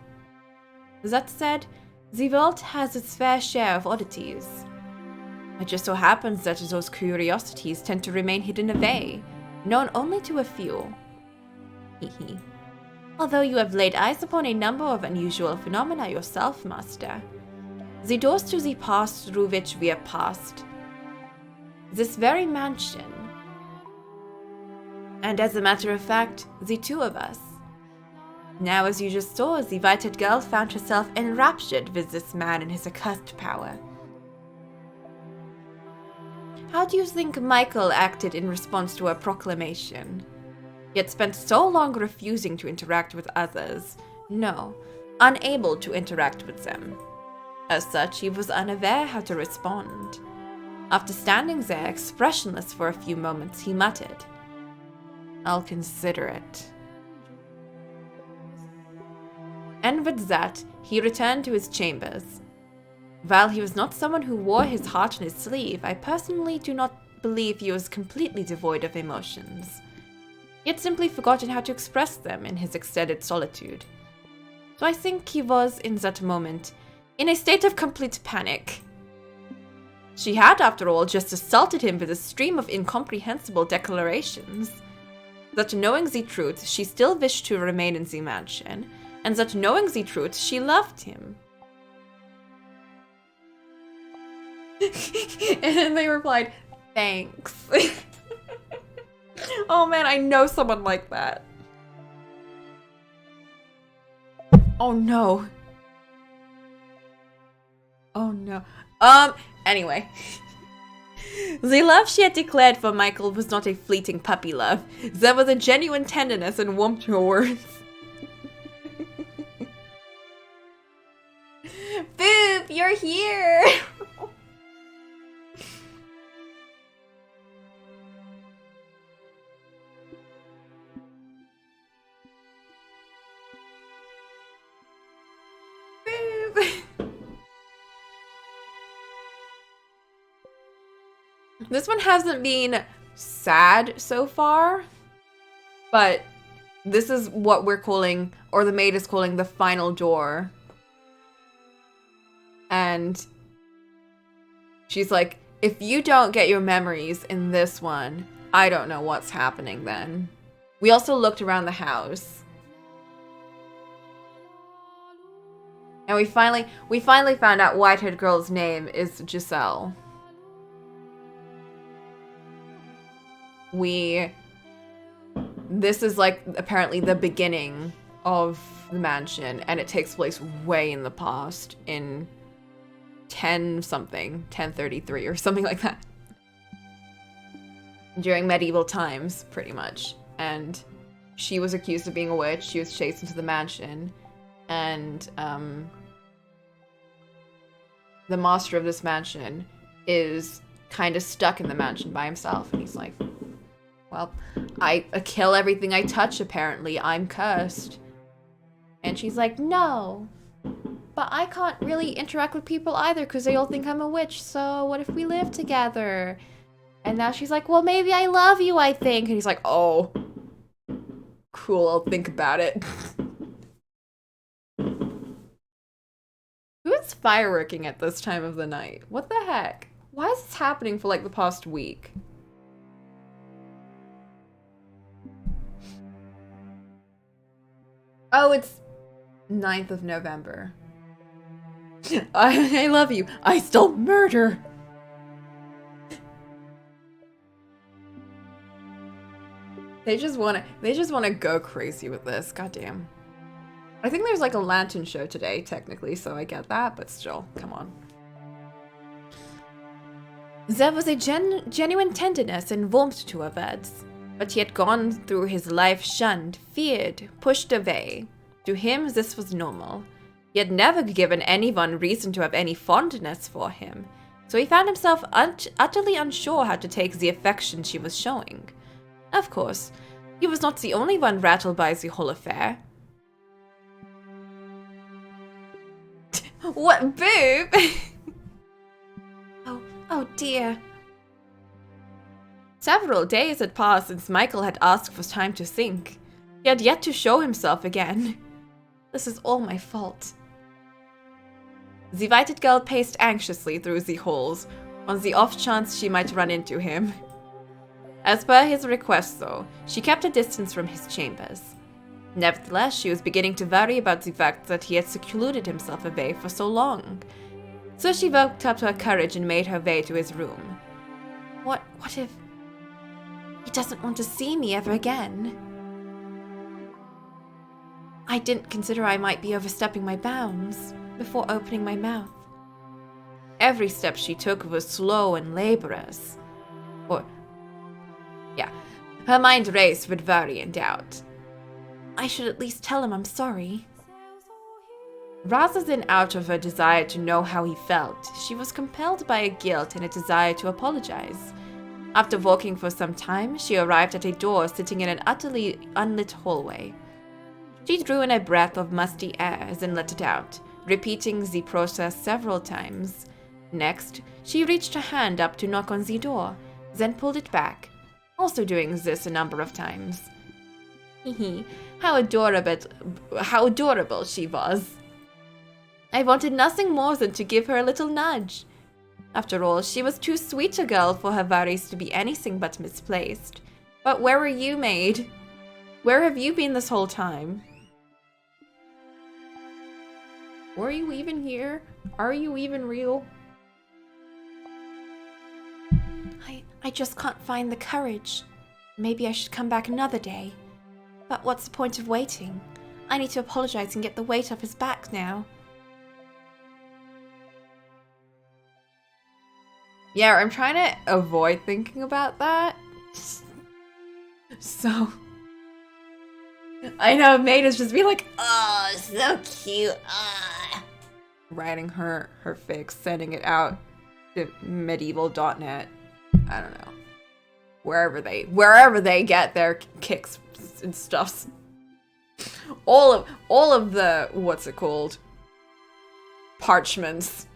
That said, the world has its fair share of oddities. It just so happens that those curiosities tend to remain hidden away, known only to a few. Hehe. Although you have laid eyes upon a number of unusual phenomena yourself, Master. The doors to the past through which we have passed. This very mansion. And as a matter of fact, the two of us. Now, as you just saw, the white-haired girl found herself enraptured with this man and his accursed power. How do you think Michael acted in response to her proclamation? He had spent so long refusing to interact with others. No, unable to interact with them. As such, he was unaware how to respond. After standing there, expressionless for a few moments, he muttered, "I'll consider it." And with that, he returned to his chambers. While he was not someone who wore his heart on his sleeve, I personally do not believe he was completely devoid of emotions. He had simply forgotten how to express them in his extended solitude. So I think he was, in that moment, in a state of complete panic. She had, after all, just assaulted him with a stream of incomprehensible declarations. That knowing the truth, she still wished to remain in the mansion, and that knowing the truth, she loved him. And then they replied, thanks. Oh man, I know someone like that. Oh no. Oh no. Anyway. The love she had declared for Michael was not a fleeting puppy love. There was a genuine tenderness and warmth to her words. Boop, you're here! Boop! This one hasn't been sad so far, but this is what we're calling, or the maid is calling, the final door. And she's like, if you don't get your memories in this one, I don't know what's happening then. We also looked around the house. And we finally found out Whitehead Girl's name is Giselle. This is like apparently the beginning of the mansion, and it takes place way in the past, in 1033 or something like that. During medieval times, pretty much. And she was accused of being a witch. She was chased into the mansion, and the master of this mansion is kind of stuck in the mansion by himself, and he's like, well, I kill everything I touch, apparently. I'm cursed. And she's like, no, but I can't really interact with people either because they all think I'm a witch, so what if we live together? And now she's like, well, maybe I love you, I think. And he's like, oh, cool, I'll think about it. Who's fireworking at this time of the night? What the heck? Why is this happening for like the past week? Oh, it's 9th of November. I love you. I still murder. They just wanna go crazy with this. Goddamn. I think there's like a lantern show today, technically, so I get that, but still, come on. There was a genuine tenderness and warmth to her words. But he had gone through his life shunned, feared, pushed away. To him, this was normal. He had never given anyone reason to have any fondness for him, so he found himself utterly unsure how to take the affection she was showing. Of course, he was not the only one rattled by the whole affair. What, boob? Oh dear. Several days had passed since Michael had asked for time to think. He had yet to show himself again. This is all my fault. The whited girl paced anxiously through the halls, on the off chance she might run into him. As per his request, though, she kept a distance from his chambers. Nevertheless, she was beginning to worry about the fact that he had secluded himself away for so long. So she worked up her courage and made her way to his room. What if... he doesn't want to see me ever again? I didn't consider I might be overstepping my bounds before opening my mouth. Every step she took was slow and laborious. Her mind raced with worry and doubt. I should at least tell him I'm sorry. Rather than out of a desire to know how he felt, she was compelled by a guilt and a desire to apologize. After walking for some time, she arrived at a door sitting in an utterly unlit hallway. She drew in a breath of musty air and let it out, repeating the process several times. Next, she reached her hand up to knock on the door, then pulled it back, also doing this a number of times. How adorable she was. I wanted nothing more than to give her a little nudge. After all, she was too sweet a girl for her worries to be anything but misplaced. But where were you, maid? Where have you been this whole time? Were you even here? Are you even real? I just can't find the courage. Maybe I should come back another day. But what's the point of waiting? I need to apologize and get the weight off his back now. Yeah, I'm trying to avoid thinking about that. So... I know, Maid is just be like, oh, so cute. Writing her fic, sending it out to medieval.net. I don't know. Wherever they get their kicks and stuffs. All of the, what's it called? Parchments.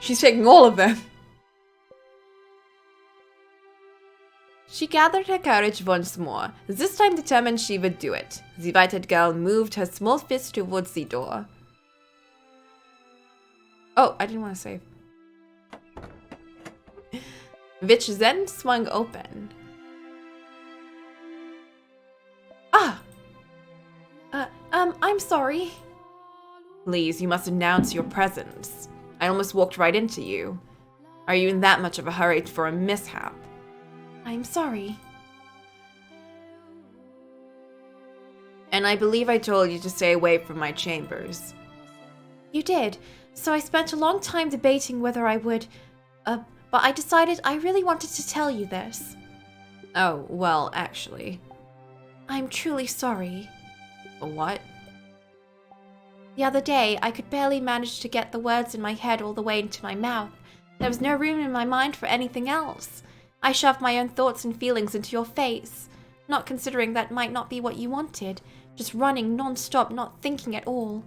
She's taking all of them. She gathered her courage once more, this time determined she would do it. The white-haired girl moved her small fist towards the door. Oh, I didn't want to save. Which then swung open. I'm sorry. Please, you must announce your presence. I almost walked right into you. Are you in that much of a hurry for a mishap? I'm sorry. And I believe I told you to stay away from my chambers. You did, so I spent a long time debating whether I would, but I decided I really wanted to tell you this. Oh, well, actually. I'm truly sorry. What? The other day, I could barely manage to get the words in my head all the way into my mouth. There was no room in my mind for anything else. I shoved my own thoughts and feelings into your face, not considering that might not be what you wanted, just running non-stop, not thinking at all.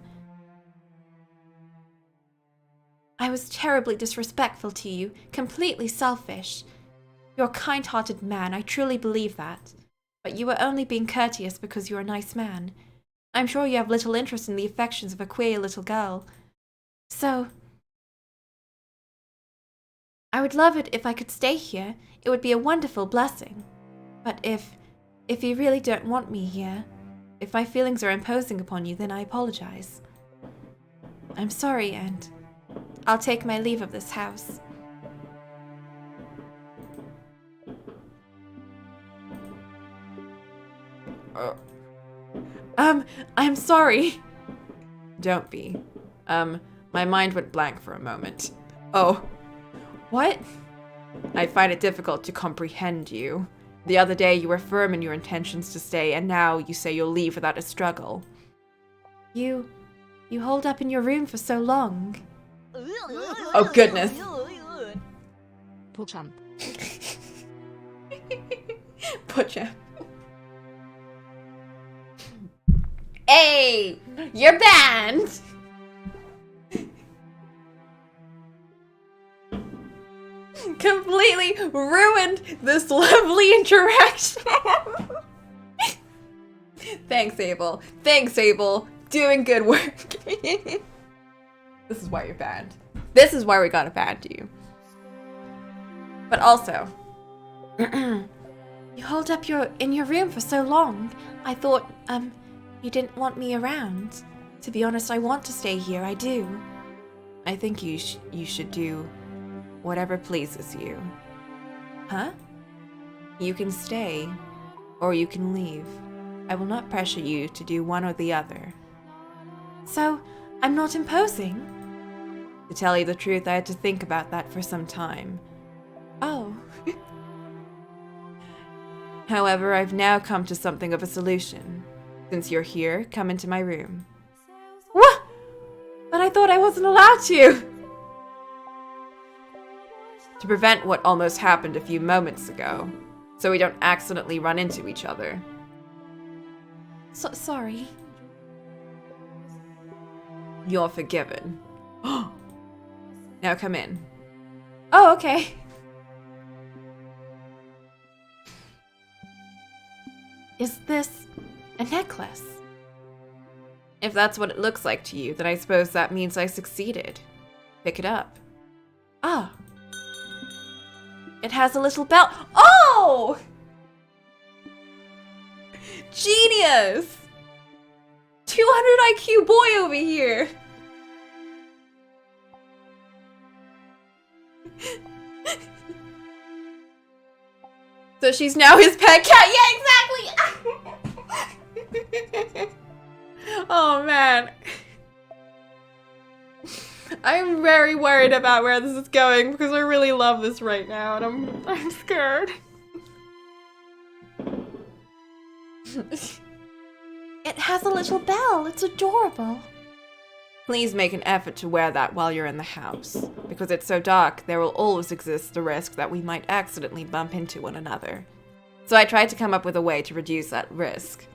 I was terribly disrespectful to you, completely selfish. You're a kind-hearted man, I truly believe that. But you were only being courteous because you're a nice man. I'm sure you have little interest in the affections of a queer little girl. So, I would love it if I could stay here. It would be a wonderful blessing. But if you really don't want me here, if my feelings are imposing upon you, then I apologize. I'm sorry, and I'll take my leave of this house. I'm sorry. Don't be. My mind went blank for a moment. Oh. What? I find it difficult to comprehend you. The other day you were firm in your intentions to stay, and now you say you'll leave without a struggle. You holed up in your room for so long. Oh, goodness.
Pucham.
Pucham. Hey! You're banned! Completely ruined this lovely interaction. Thanks, Abel. Thanks, Abel. Doing good work. This is why you're banned. This is why we gotta ban you. But also, you holed up in your room for so long. I thought, you didn't want me around. To be honest, I want to stay here. I do. I think you should do whatever pleases you. Huh? You can stay, or you can leave. I will not pressure you to do one or the other. So, I'm not imposing? To tell you the truth, I had to think about that for some time. Oh. However, I've now come to something of a solution. Since you're here, come into my room. What? But I thought I wasn't allowed to! To prevent what almost happened a few moments ago, so we don't accidentally run into each other. Sorry. You're forgiven. Now come in. Oh, okay. Is this a necklace? If that's what it looks like to you, then I suppose that means I succeeded. Pick it up. Ah. It has a little bell. Oh! Genius! 200 IQ boy over here. So she's now his pet cat. Yeah, exactly. Oh man. I'm very worried about where this is going because I really love this right now and I'm scared. It has a little bell. It's adorable. Please make an effort to wear that while you're in the house. Because it's so dark, there will always exist the risk that we might accidentally bump into one another. So I tried to come up with a way to reduce that risk.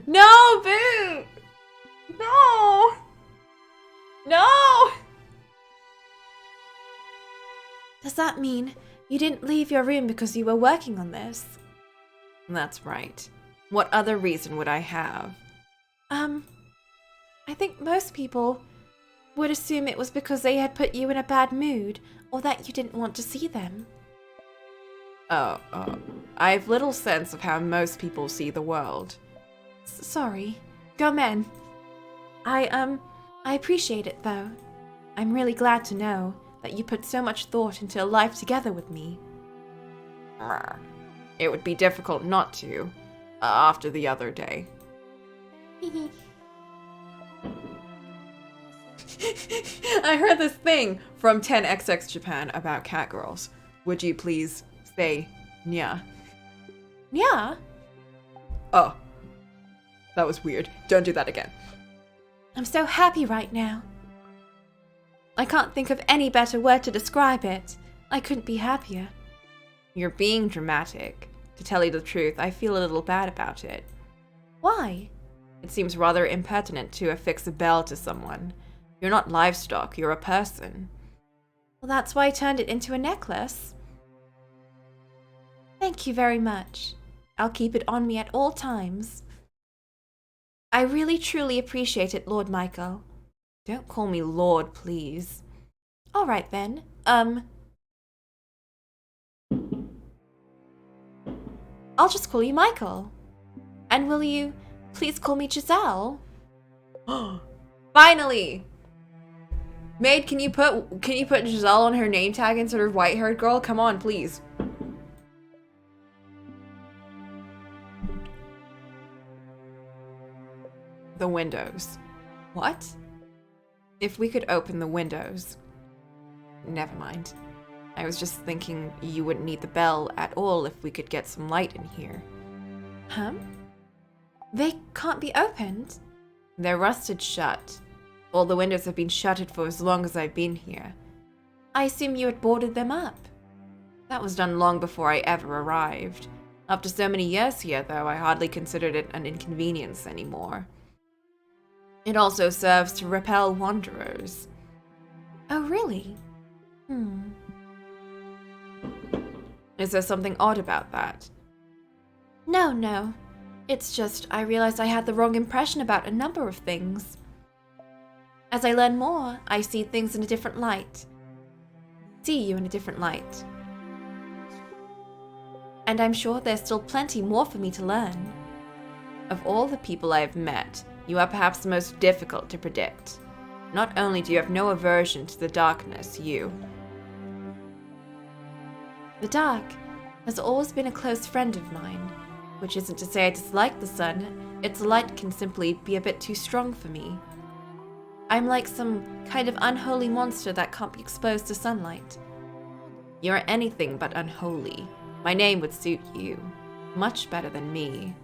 No, Boo! No! No! Does that mean you didn't leave your room because you were working on this? That's right. What other reason would I have? I think most people would assume it was because they had put you in a bad mood, or that you didn't want to see them. I have little sense of how most people see the world. Sorry. Go men. I appreciate it, though. I'm really glad to know that you put so much thought into a life together with me. It would be difficult not to, after the other day. I heard this thing from 10XX Japan about catgirls. Would you please say nya? Nya? Oh. That was weird. Don't do that again. I'm so happy right now. I can't think of any better word to describe it. I couldn't be happier. You're being dramatic. To tell you the truth, I feel a little bad about it. Why? It seems rather impertinent to affix a bell to someone. You're not livestock, you're a person. Well, that's why I turned it into a necklace. Thank you very much. I'll keep it on me at all times. I really truly appreciate it, Lord Michael. Don't call me Lord, please. All right then. I'll just call you Michael. And will you please call me Giselle? Finally! Maid, can you put Giselle on her name tag instead of white-haired girl? Come on, please. The windows. What? If we could open the windows. Never mind. I was just thinking you wouldn't need the bell at all if we could get some light in here. Huh? They can't be opened? They're rusted shut. All the windows have been shuttered for as long as I've been here. I assume you had boarded them up. That was done long before I ever arrived. After so many years here, though, I hardly considered it an inconvenience anymore. It also serves to repel wanderers. Oh, really? Is there something odd about that? No. It's just I realized I had the wrong impression about a number of things. As I learn more, I see things in a different light. See you in a different light. And I'm sure there's still plenty more for me to learn. Of all the people I have met, you are perhaps the most difficult to predict. Not only do you have no aversion to the darkness, The dark has always been a close friend of mine, which isn't to say I dislike the sun, its light can simply be a bit too strong for me. I'm like some kind of unholy monster that can't be exposed to sunlight. You're anything but unholy. My name would suit you. Much better than me.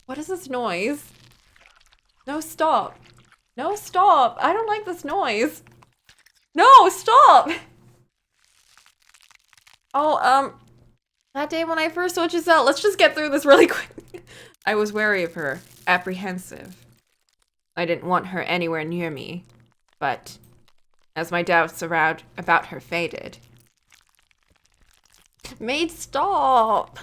What is this noise? No, stop. No, stop. I don't like this noise. No, stop! Oh, that day when I first saw Giselle, let's just get through this really quick. I was wary of her, apprehensive. I didn't want her anywhere near me, but as my doubts about her faded. Maid, stop!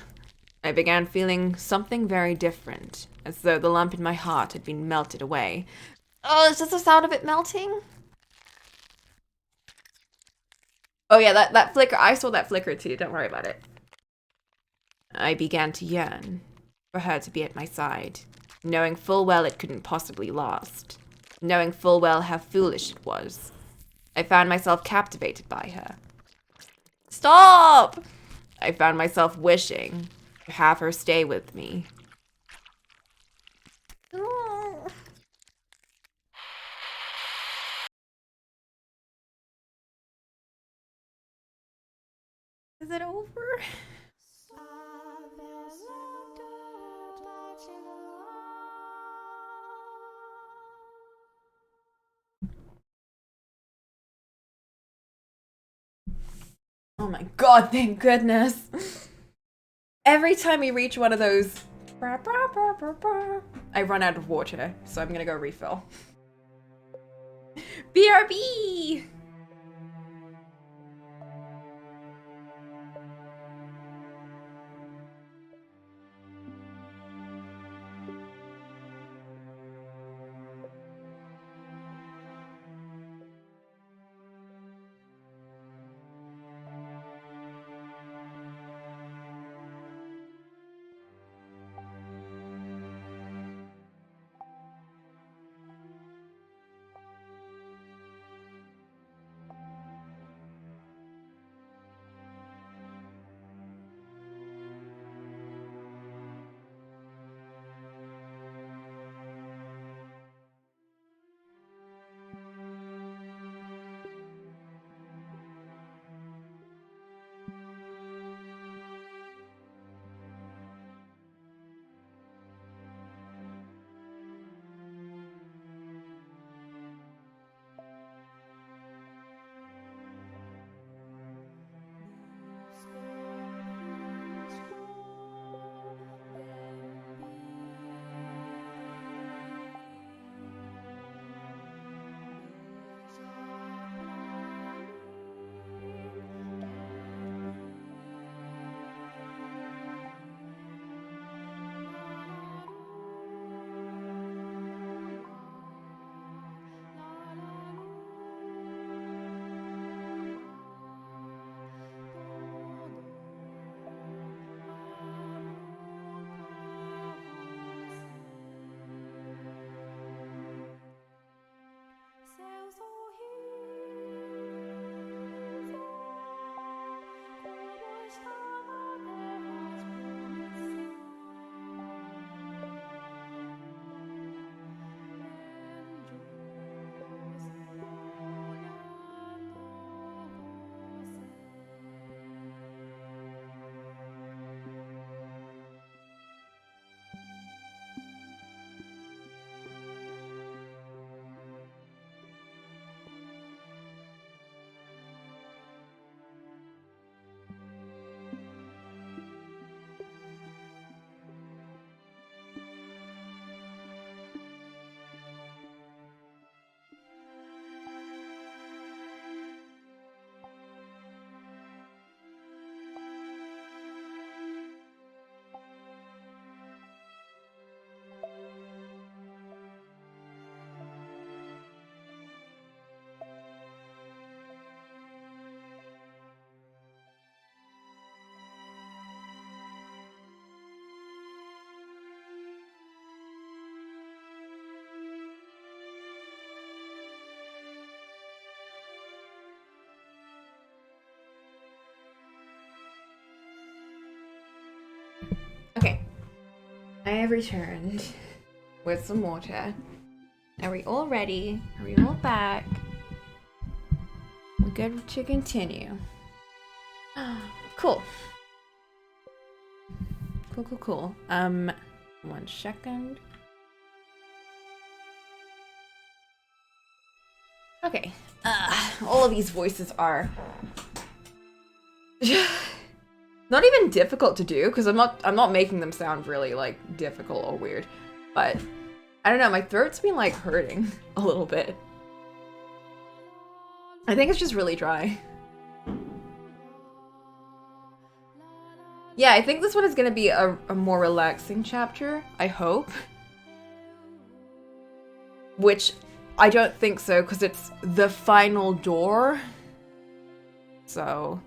I began feeling something very different, as though the lump in my heart had been melted away. Oh, is this the sound of it melting? Oh yeah, that flicker, I saw that flicker too, don't worry about it. I began to yearn for her to be at my side, knowing full well it couldn't possibly last, knowing full well how foolish it was. I found myself captivated by her. Stop! I found myself wishing to have her stay with me. Is it over? Oh my god, thank goodness. Every time we reach one of those, I run out of water, so I'm gonna go refill. BRB! Okay, I have returned with some water. Are we all ready? Are we all back? We're good to continue. Cool. Cool. 1 second. Okay. All of these voices are not even difficult to do because I'm not making them sound really like difficult or weird, but I don't know, my throat's been like hurting a little bit. I think it's just really dry. Yeah, I think this one is gonna be a more relaxing chapter, I hope. Which, I don't think so, because it's the final door. So,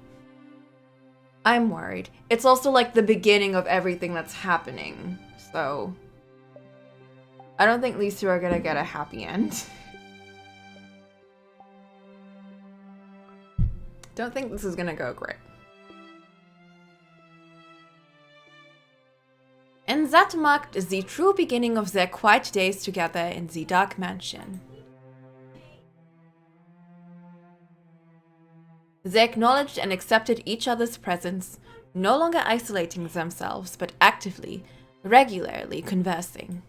I'm worried. It's also like the beginning of everything that's happening, so I don't think these two are gonna get a happy end. Don't think this is gonna go great. And that marked the true beginning of their quiet days together in the dark mansion. They acknowledged and accepted each other's presence, no longer isolating themselves, but actively, regularly conversing.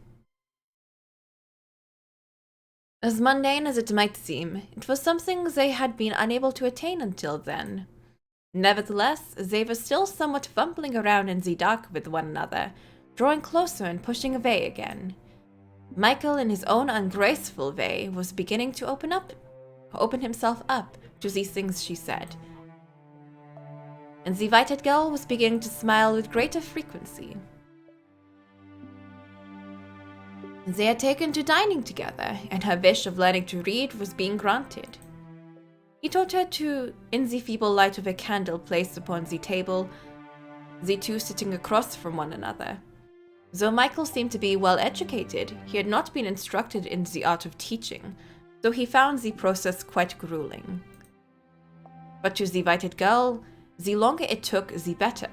As mundane as it might seem, it was something they had been unable to attain until then. Nevertheless, they were still somewhat fumbling around in the dark with one another, drawing closer and pushing away again. Michael, in his own ungraceful way, was beginning to open himself up to these things she said. And the white-haired girl was beginning to smile with greater frequency. They had taken to dining together, and her wish of learning to read was being granted. He taught her to, in the feeble light of a candle placed upon the table, the two sitting across from one another. Though Michael seemed to be well educated, he had not been instructed in the art of teaching, so he found the process quite grueling. But to the white-haired girl, the longer it took, the better.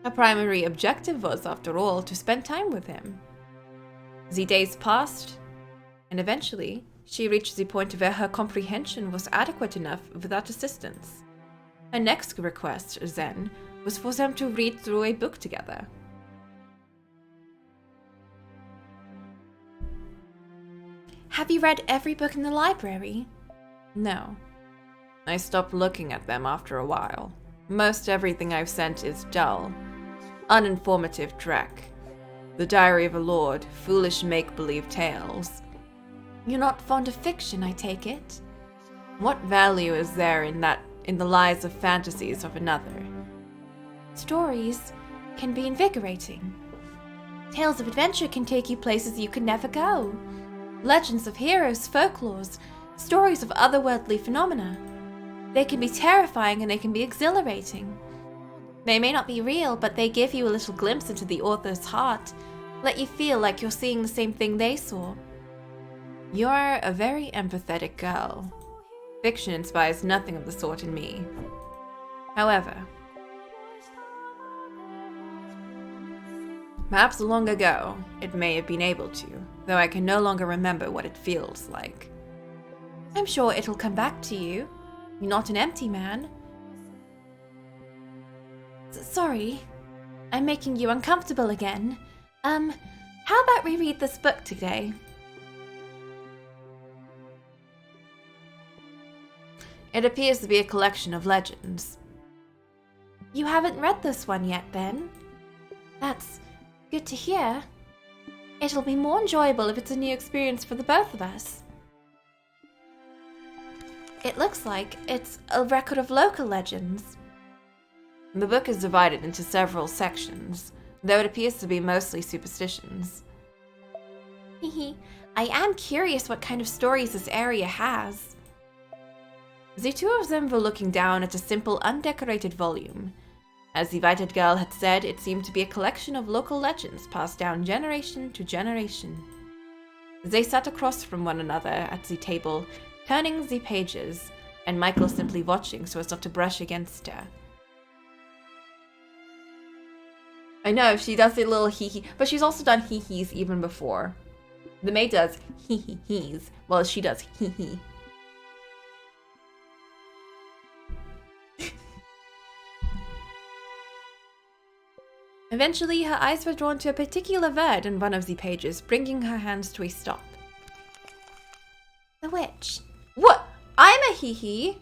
Her primary objective was, after all, to spend time with him. The days passed, and eventually, she reached the point where her comprehension was adequate enough without assistance. Her next request, then, was for them to read through a book together. Have you read every book in the library? No. I stopped looking at them after a while. Most everything I've sent is dull, uninformative dreck. The Diary of a Lord, foolish make-believe tales. You're not fond of fiction, I take it? What value is there in the lies of fantasies of another? Stories can be invigorating. Tales of adventure can take you places you could never go. Legends of heroes, folklores, stories of otherworldly phenomena. They can be terrifying and they can be exhilarating. They may not be real, but they give you a little glimpse into the author's heart, let you feel like you're seeing the same thing they saw. You're a very empathetic girl. Fiction inspires nothing of the sort in me. However, perhaps long ago, it may have been able to, though I can no longer remember what it feels like. I'm sure it'll come back to you. You're not an empty man. Sorry, I'm making you uncomfortable again. How about we read this book today? It appears to be a collection of legends. You haven't read this one yet, then? That's good to hear. It'll be more enjoyable if it's a new experience for the both of us. It looks like it's a record of local legends. The book is divided into several sections, though it appears to be mostly superstitions. Hehe, I am curious what kind of stories this area has. The two of them were looking down at a simple, undecorated volume. As the white-haired girl had said, it seemed to be a collection of local legends passed down generation to generation. They sat across from one another at the table, turning the pages, and Michael simply watching so as not to brush against her. I know, she does a little hee-hee, but she's also done hee-hees even before. The maid does hee-hee-hees, while she does hee-hee. Eventually, her eyes were drawn to a particular word on one of the pages, bringing her hands to a stop. The witch. What? I'm a hee-hee?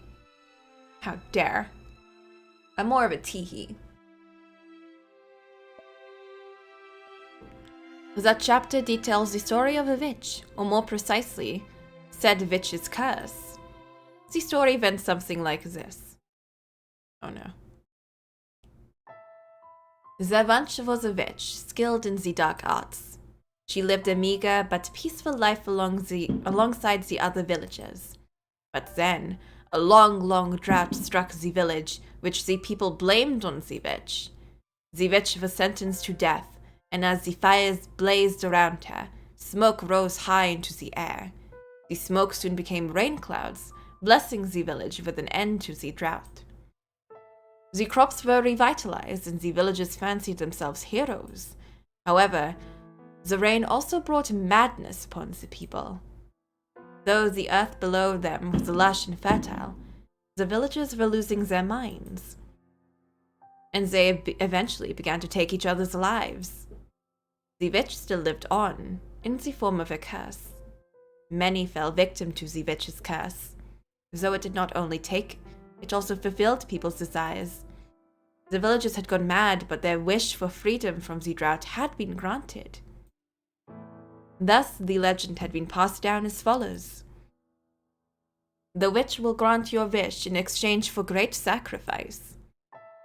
How dare. I'm more of a tee-hee. That chapter details the story of a witch, or more precisely, said witch's curse. The story went something like this. Oh no. There once was a witch, skilled in the dark arts. She lived a meager but peaceful life alongside the other villagers. But then, a long drought struck the village, which the people blamed on the witch. The witch was sentenced to death, and as the fires blazed around her, smoke rose high into the air. The smoke soon became rain clouds, blessing the village with an end to the drought. The crops were revitalized, and the villagers fancied themselves heroes. However, the rain also brought madness upon the people. Though the earth below them was lush and fertile, the villagers were losing their minds. And they eventually began to take each other's lives. The witch still lived on, in the form of a curse. Many fell victim to the witch's curse, though it did not only take, it also fulfilled people's desires. The villagers had gone mad, but their wish for freedom from the drought had been granted. Thus, the legend had been passed down as follows. The witch will grant your wish in exchange for great sacrifice.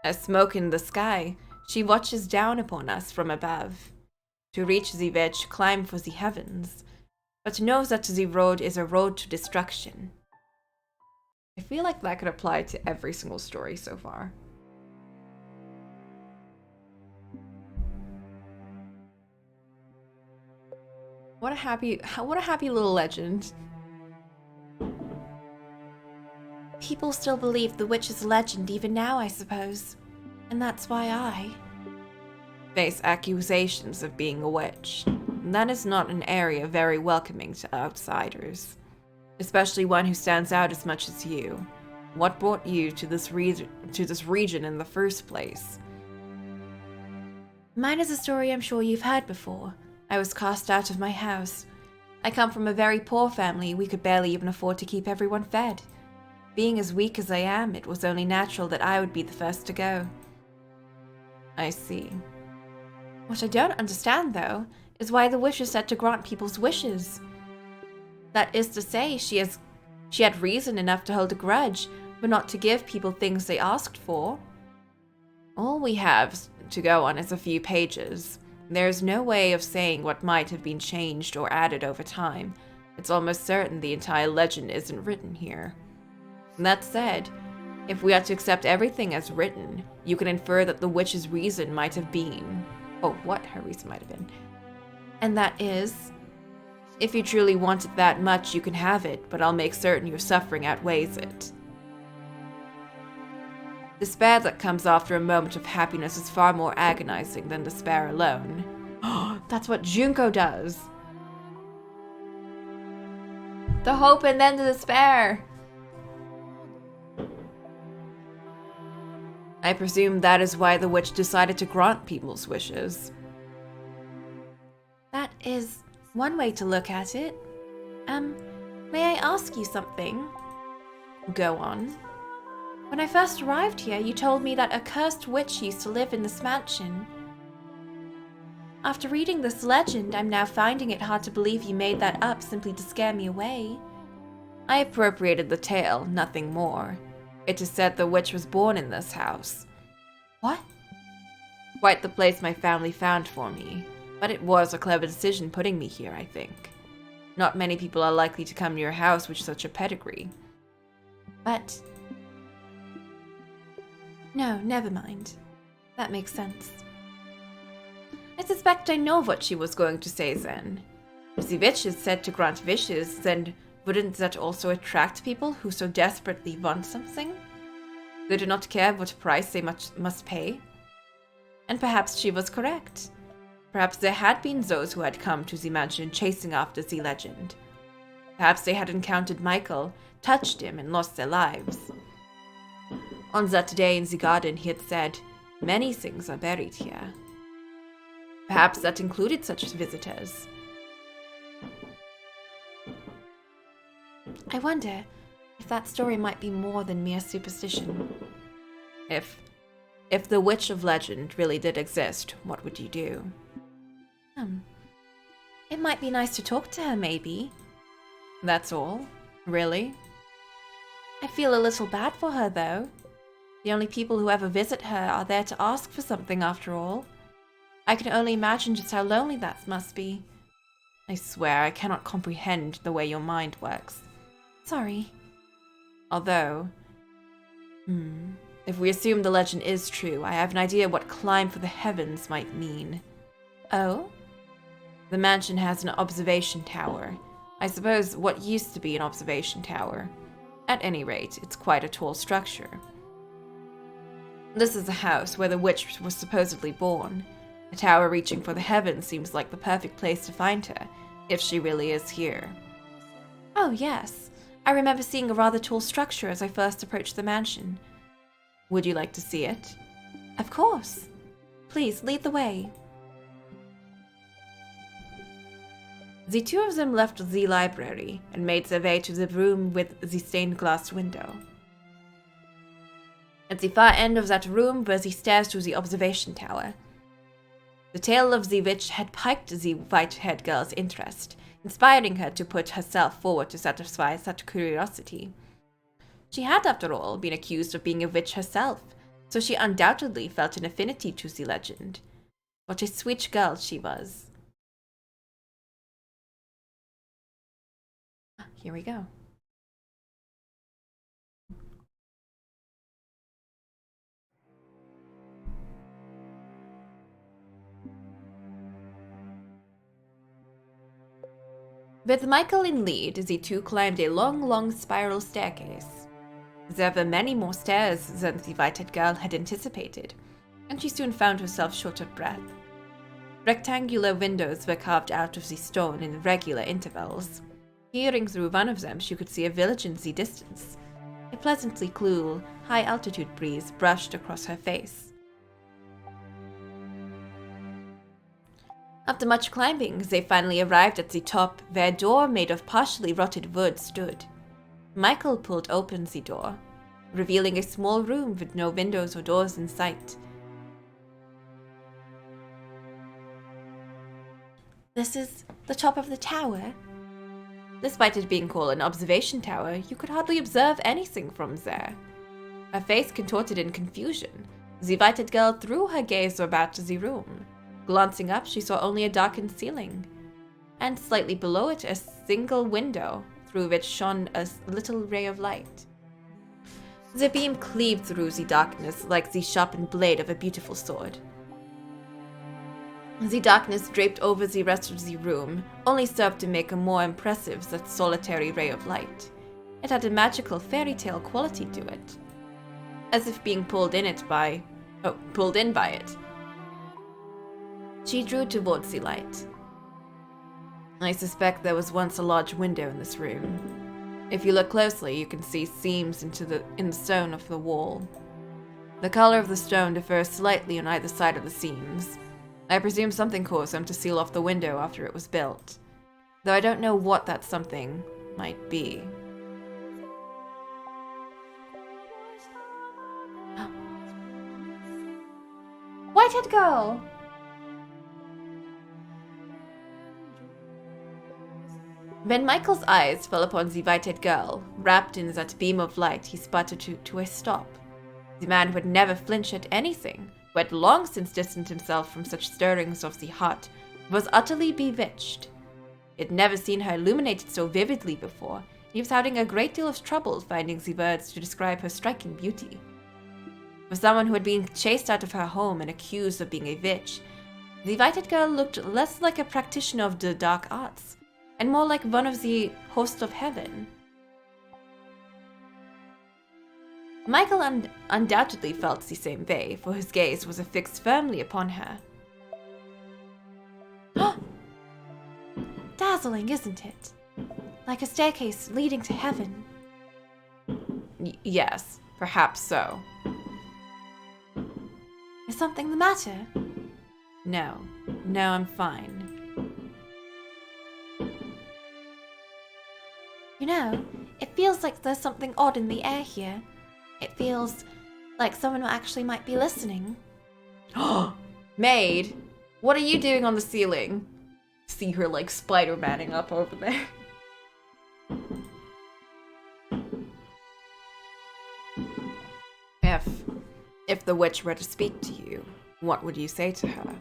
As smoke in the sky, she watches down upon us from above. To reach the witch, climb for the heavens, but know that the road is a road to destruction. I feel like that could apply to every single story so far. What a happy little legend. People still believe the witch's legend even now, I suppose. And that's why I face accusations of being a witch. That is not an area very welcoming to outsiders, especially one who stands out as much as you. What brought you to this region in the first place? Mine is a story I'm sure you've heard before. I was cast out of my house. I come from a very poor family. We could barely even afford to keep everyone fed. Being as weak as I am, it was only natural that I would be the first to go. I see. What I don't understand, though, is why the witch is said to grant people's wishes. That is to say, she had reason enough to hold a grudge, but not to give people things they asked for. All we have to go on is a few pages. There is no way of saying what might have been changed or added over time. It's almost certain the entire legend isn't written here. That said, if we are to accept everything as written, you can infer that the witch's reason might have been, or what her reason might have been. And that is, if you truly want it that much, you can have it, but I'll make certain your suffering outweighs it. Despair that comes after a moment of happiness is far more agonizing than despair alone. That's what Junko does. The hope and then the despair. I presume that is why the witch decided to grant people's wishes. That is one way to look at it. May I ask you something? Go on. When I first arrived here, you told me that a cursed witch used to live in this mansion. After reading this legend, I'm now finding it hard to believe you made that up simply to scare me away. I appropriated the tale, nothing more. It is said the witch was born in this house. What? Quite the place my family found for me, but it was a clever decision putting me here, I think. Not many people are likely to come to your house with such a pedigree. But... no, never mind. That makes sense. I suspect I know what she was going to say then. If the witch is said to grant wishes, then wouldn't that also attract people who so desperately want something? They do not care what price they must pay. And perhaps she was correct. Perhaps there had been those who had come to the mansion chasing after the legend. Perhaps they had encountered Michael, touched him, and lost their lives. On that day in the garden he had said, "Many things are buried here." Perhaps that included such visitors. I wonder if that story might be more than mere superstition. If the witch of legend really did exist, what would you do? It might be nice to talk to her, maybe. That's all? Really? I feel a little bad for her, though. The only people who ever visit her are there to ask for something, after all. I can only imagine just how lonely that must be. I swear I cannot comprehend the way your mind works. Sorry. Although, if we assume the legend is true, I have an idea what climb for the heavens might mean. Oh? The mansion has an observation tower. I suppose what used to be an observation tower. At any rate, it's quite a tall structure. This is the house where the witch was supposedly born. A tower reaching for the heavens seems like the perfect place to find her, if she really is here. Oh, yes. I remember seeing a rather tall structure as I first approached the mansion. Would you like to see it? Of course. Please, lead the way. The two of them left the library and made their way to the room with the stained glass window. At the far end of that room were the stairs to the observation tower. The tale of the witch had piqued the white-haired girl's interest, inspiring her to put herself forward to satisfy such curiosity. She had, after all, been accused of being a witch herself, so she undoubtedly felt an affinity to the legend. What a sweet girl she was. Here we go. With Michael in lead, the two climbed a long spiral staircase. There were many more stairs than the white-haired girl had anticipated, and she soon found herself short of breath. Rectangular windows were carved out of the stone in regular intervals. Peering through one of them, she could see a village in the distance. A pleasantly cool, high-altitude breeze brushed across her face. After much climbing, they finally arrived at the top, where a door made of partially rotted wood stood. Michael pulled open the door, revealing a small room with no windows or doors in sight. This is the top of the tower? Despite it being called an observation tower, you could hardly observe anything from there. Her face contorted in confusion. The white-haired girl threw her gaze about the room. Glancing up, she saw only a darkened ceiling, and slightly below it a single window, through which shone a little ray of light. The beam cleaved through the darkness like the sharpened blade of a beautiful sword. The darkness draped over the rest of the room only served to make a more impressive that solitary ray of light. It had a magical fairy tale quality to it, as if being pulled in by it. She drew towards the light. I suspect there was once a large window in this room. If you look closely, you can see seams in the stone of the wall. The color of the stone differs slightly on either side of the seams. I presume something caused them to seal off the window after it was built, though I don't know what that something might be.
White-haired girl!
When Michael's eyes fell upon the white-haired girl, wrapped in that beam of light, he sputtered to a stop. The man who had never flinched at anything, who had long since distanced himself from such stirrings of the heart, was utterly bewitched. He had never seen her illuminated so vividly before. He was having a great deal of trouble finding the words to describe her striking beauty. For someone who had been chased out of her home and accused of being a witch, the white-haired girl looked less like a practitioner of the dark arts, and more like one of the hosts of heaven. Michael undoubtedly felt the same way, for his gaze was affixed firmly upon her.
Dazzling, isn't it? Like a staircase leading to heaven.
Yes, perhaps so.
Is something the matter?
No, I'm fine.
You know, it feels like there's something odd in the air here. It feels like someone actually might be listening.
Maid, what are you doing on the ceiling? See her like Spider-Manning up over there. If the witch were to speak to you, what would you say to her?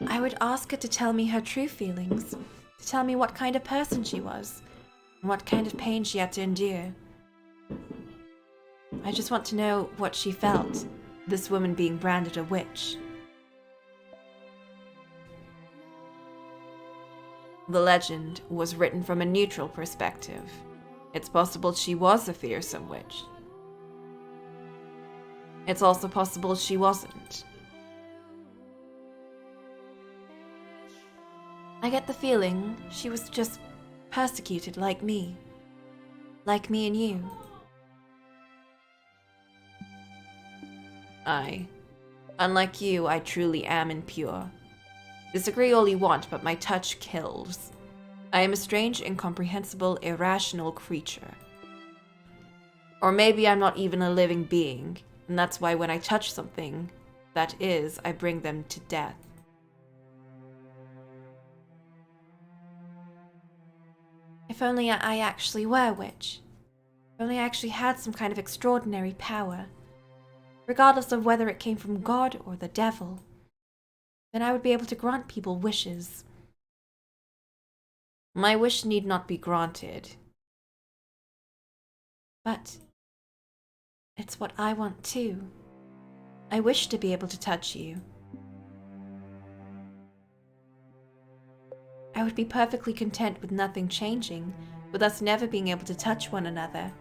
I would ask her to tell me her true feelings, to tell me what kind of person she was, and what kind of pain she had to endure. I just want to know what she felt, this woman being branded a witch.
The legend was written from a neutral perspective. It's possible she was a fearsome witch. It's also possible she wasn't.
I get the feeling she was just persecuted like me and you.
Unlike you, I truly am impure. Disagree all you want, but my touch kills. I am a strange, incomprehensible, irrational creature. Or maybe I'm not even a living being, and that's why when I touch something, that is, I bring them to death.
If only I actually were a witch. If only I actually had some kind of extraordinary power. Regardless of whether it came from God or the devil. Then I would be able to grant people wishes.
My wish need not be granted.
But it's what I want too. I wish to be able to touch you. I would be perfectly content with nothing changing, with us never being able to touch one another.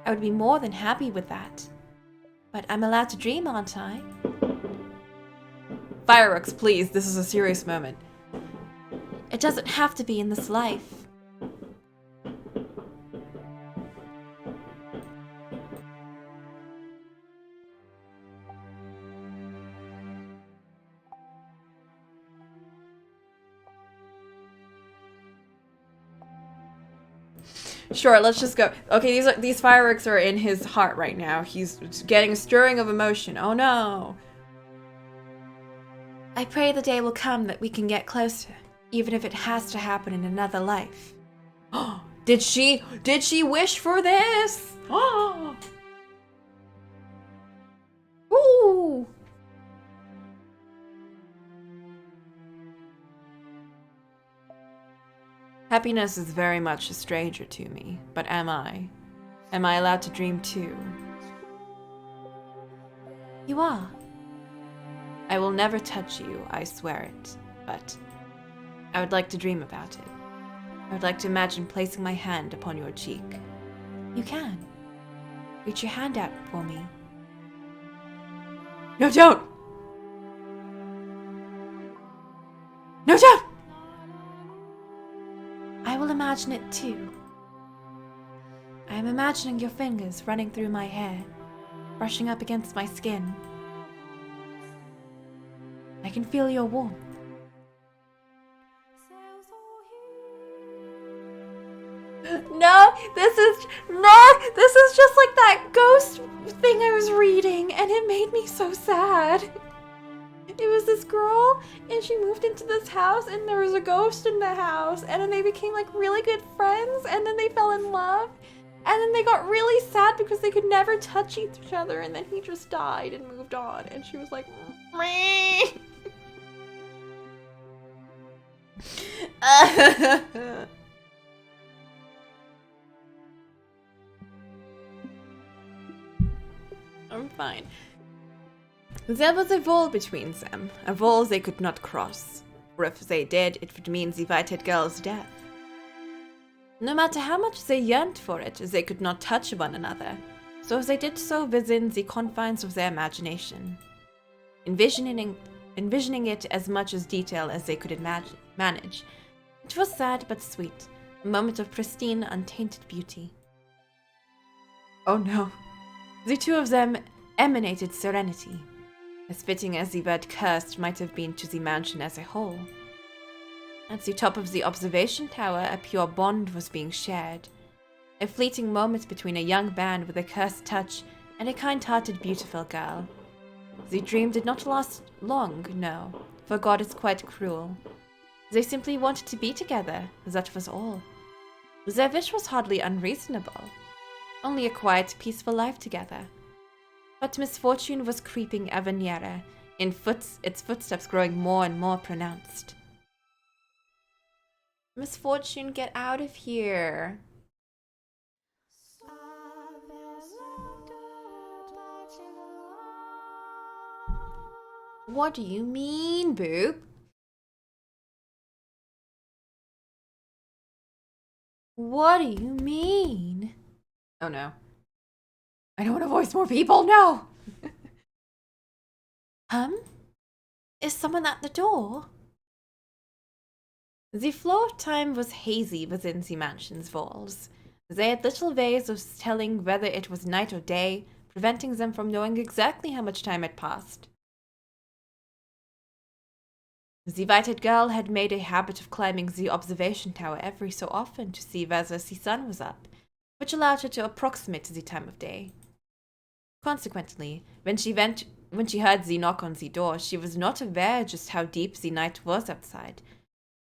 I would be more than happy with that. But I'm allowed to dream, aren't I?
Fireworks, please, this is a serious moment.
It doesn't have to be in this life.
Sure, let's just go. Okay, these fireworks are in his heart right now. He's getting a stirring of emotion. Oh no.
I pray the day will come that we can get closer, even if it has to happen in another life.
Did she wish for this? Ooh. Happiness is very much a stranger to me, but am I? Am I allowed to dream too?
You are.
I will never touch you, I swear it, but I would like to dream about it. I would like to imagine placing my hand upon your cheek.
You can. Reach your hand out for me.
No, don't! No, don't!
I will imagine it too. I am imagining your fingers running through my hair, brushing up against my skin. I can feel your warmth.
No, this is just like that ghost thing I was reading, and it made me so sad. It was this girl, and she moved into this house, and there was a ghost in the house, and then they became like really good friends, and then they fell in love, and then they got really sad because they could never touch each other, and then he just died and moved on, and she was like, meh. I'm fine. There was a wall between them, a wall they could not cross. For if they did, it would mean the white-haired girl's death. No matter how much they yearned for it, they could not touch one another, so they did so within the confines of their imagination, envisioning it as much as detail as they could manage. It was sad but sweet, a moment of pristine, untainted beauty. Oh no. The two of them emanated serenity, as fitting as the word cursed might have been to the mansion as a whole. At the top of the observation tower, a pure bond was being shared, a fleeting moment between a young man with a cursed touch and a kind-hearted, beautiful girl. The dream did not last long, no, for God is quite cruel. They simply wanted to be together, that was all. Their wish was hardly unreasonable.
only a quiet, peaceful life together. But misfortune was creeping ever nearer, its footsteps growing more and more pronounced.
Misfortune, get out of here. What do you mean, Boop? What do you mean? Oh no. I don't want to voice more people, no!
Is someone at the door?
The flow of time was hazy within the mansion's walls. They had little ways of telling whether it was night or day, preventing them from knowing exactly how much time had passed. The white-haired girl had made a habit of climbing the observation tower every so often to see whether the sun was up, which allowed her to approximate the time of day. Consequently, when she heard the knock on the door, she was not aware just how deep the night was outside,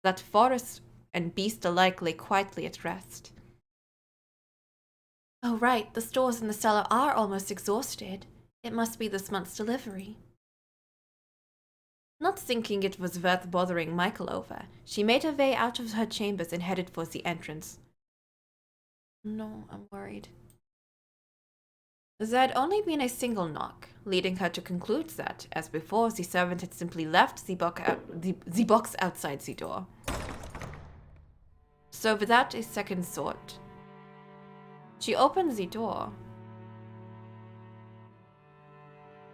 that forest and beast alike lay quietly at rest.
Oh right, the stores in the cellar are almost exhausted. It must be this month's delivery.
Not thinking it was worth bothering Michael over, she made her way out of her chambers and headed for the entrance.
No, I'm worried.
There had only been a single knock, leading her to conclude that, as before, the servant had simply left the box outside the door. So without a second thought, she opened the door.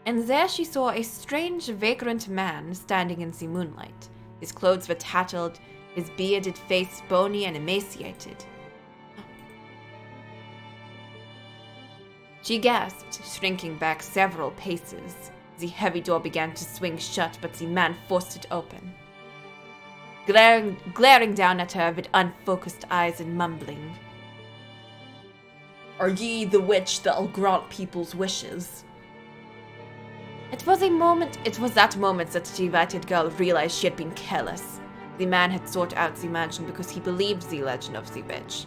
And there she saw a strange, vagrant man standing in the moonlight. His clothes were tattered, his bearded face bony and emaciated. She gasped, shrinking back several paces. The heavy door began to swing shut, but the man forced it open, glaring down at her with unfocused eyes and mumbling. "Are ye the witch that'll grant people's wishes?" It was that moment that the white-haired girl realized she had been careless. The man had sought out the mansion because he believed the legend of the witch,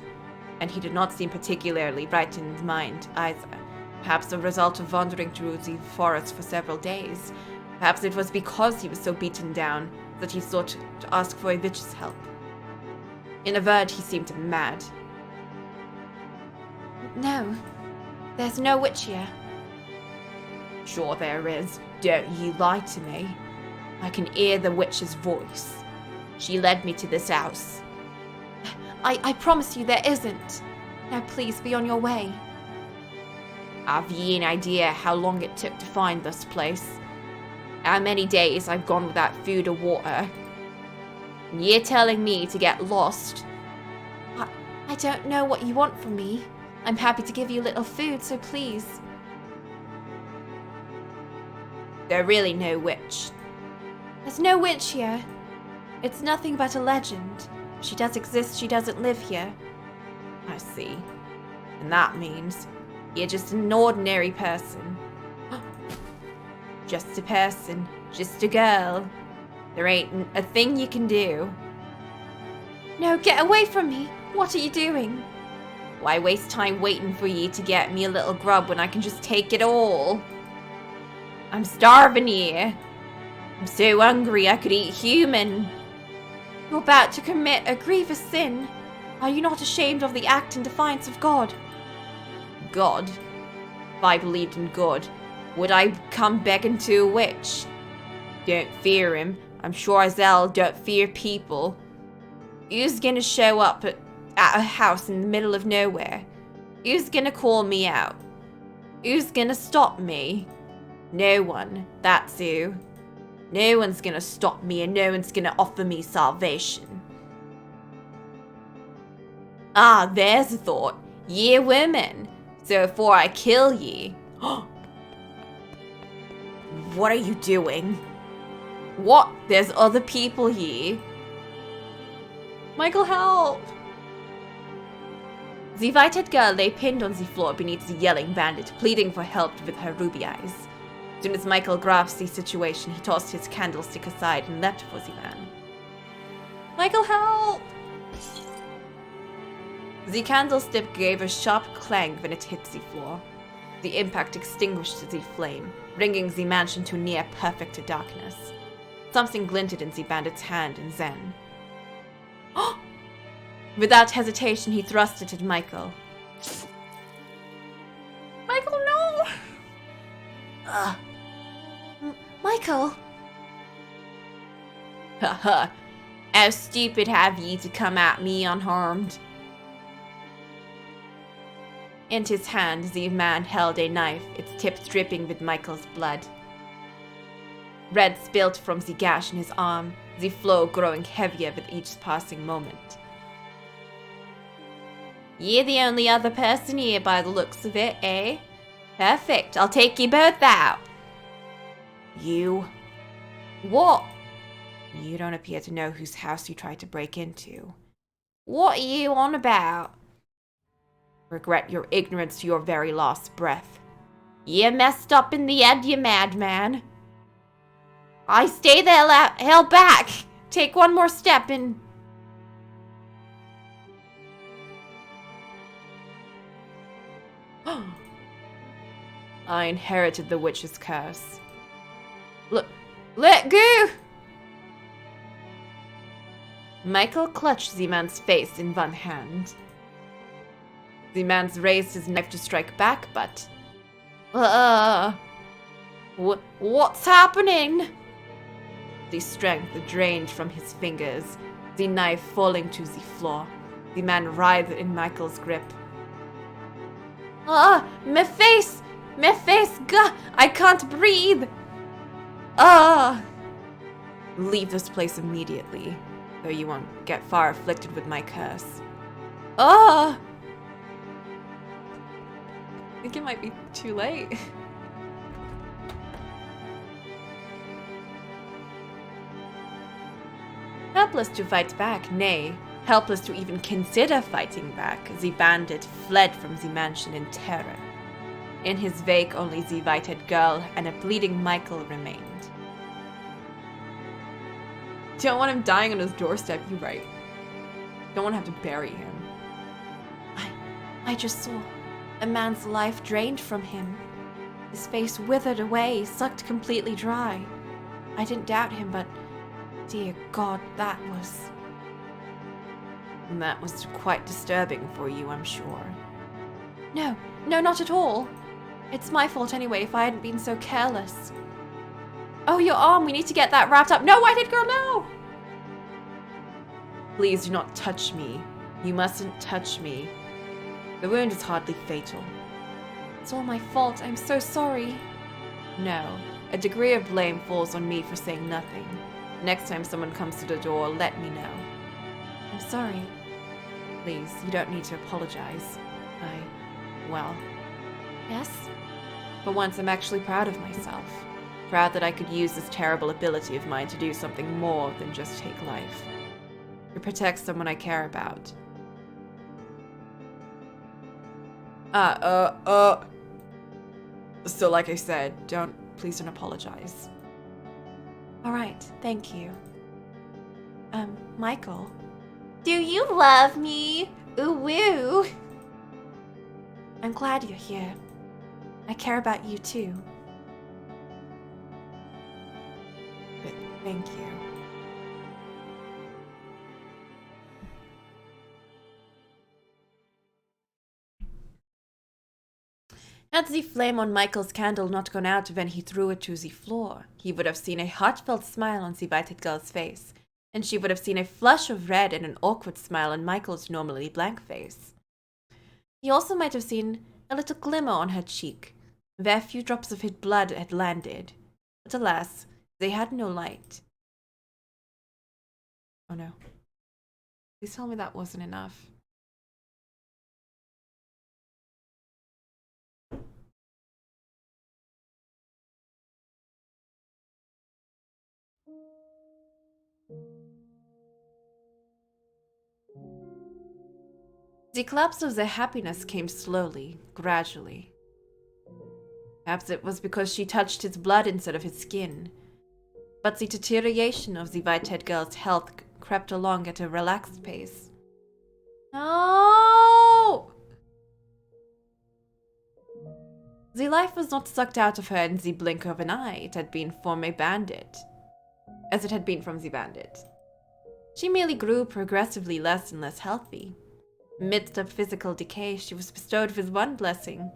and he did not seem particularly right in his mind either. Perhaps the result of wandering through the forest for several days. Perhaps it was because he was so beaten down that he sought to ask for a witch's help. In a word, he seemed mad.
No, there's no witch here.
Sure there is. Don't ye lie to me. I can hear the witch's voice. She led me to this house.
I promise you there isn't. Now please be on your way.
Have ye an idea how long it took to find this place? How many days I've gone without food or water? And you're telling me to get lost?
I don't know what you want from me. I'm happy to give you a little food, so please.
There's really no witch.
There's no witch here. It's nothing but a legend. If she does exist, she doesn't live here.
I see. And that means you're just an ordinary person. Just a person. Just a girl. There ain't a thing you can do.
No, get away from me! What are you doing?
Why waste time waiting for ye to get me a little grub when I can just take it all? I'm starving here. I'm so hungry I could eat human.
You're about to commit a grievous sin. Are you not ashamed of the act in defiance of God?
God? If I believed in God, would I come begging to a witch? Don't fear him. I'm sure as hell don't fear people. Who's gonna show up at a house in the middle of nowhere? Who's gonna call me out? Who's gonna stop me? No one, that's who. No one's gonna stop me and no one's gonna offer me salvation. Ah, there's a thought. Ye women. So before I kill ye... What are you doing? What? There's other people here. Michael, help! The white-haired girl lay pinned on the floor beneath the yelling bandit, pleading for help with her ruby eyes. As soon as Michael grasped the situation, he tossed his candlestick aside and leapt for the man. Michael, help! The candlestick gave a sharp clang when it hit the floor. The impact extinguished the flame, bringing the mansion to near perfect darkness. Something glinted in the bandit's hand in Zen. Without hesitation, he thrust it at Michael. Michael, no!
Michael!
Haha. How stupid have ye to come at me unharmed? In his hand, the man held a knife, its tip dripping with Michael's blood. Red spilt from the gash in his arm, the flow growing heavier with each passing moment. You're the only other person here by the looks of it, eh? Perfect, I'll take you both out. You? What? You don't appear to know whose house you tried to break into. What are you on about? Regret your ignorance to your very last breath. You messed up in the head, you madman. I stay the hell back. Take one more step and... I inherited the witch's curse. Let go! Michael clutched the man's face in one hand. The man raised his knife to strike back, but... What's happening? The strength drained from his fingers, the knife falling to the floor. The man writhed in Michael's grip. My face! My face! Gah! I can't breathe! Leave this place immediately, though you won't get far afflicted with my curse. I think it might be too late. Helpless to fight back, nay, helpless to even consider fighting back, the bandit fled from the mansion in terror. In his wake, only the white-haired girl and a bleeding Michael remained. Don't want him dying on his doorstep, you right. Don't want to have to bury him.
I just saw a man's life drained from him. His face withered away, sucked completely dry. I didn't doubt him, but dear God, that was...
That was quite disturbing for you, I'm sure.
No, not at all. It's my fault anyway if I hadn't been so careless. Oh, your arm, we need to get that wrapped up. No, white-haired girl, no!
Please do not touch me. You mustn't touch me. The wound is hardly fatal.
It's all my fault. I'm so sorry.
No, a degree of blame falls on me for saying nothing. Next time someone comes to the door, let me know.
I'm sorry.
Please, you don't need to apologize. Well...
Yes?
For once, I'm actually proud of myself. Proud that I could use this terrible ability of mine to do something more than just take life. To protect someone I care about. So like I said, please don't apologize.
Alright, thank you. Michael?
Do you love me? Ooh woo!
I'm glad you're here. I care about you too.
But thank you. Had the flame on Michael's candle not gone out when he threw it to the floor, he would have seen a heartfelt smile on the white-haired girl's face, and she would have seen a flush of red and an awkward smile on Michael's normally blank face. He also might have seen a little glimmer on her cheek, where a few drops of his blood had landed, but alas, they had no light. Oh no. Please tell me that wasn't enough. The collapse of their happiness came slowly, gradually. Perhaps it was because she touched his blood instead of his skin. But the deterioration of the white-haired girl's health crept along at a relaxed pace. No! The life was not sucked out of her in the blink of an eye. It had been from a bandit. As it had been from the bandit. She merely grew progressively less and less healthy. Amidst her physical decay, she was bestowed with one blessing.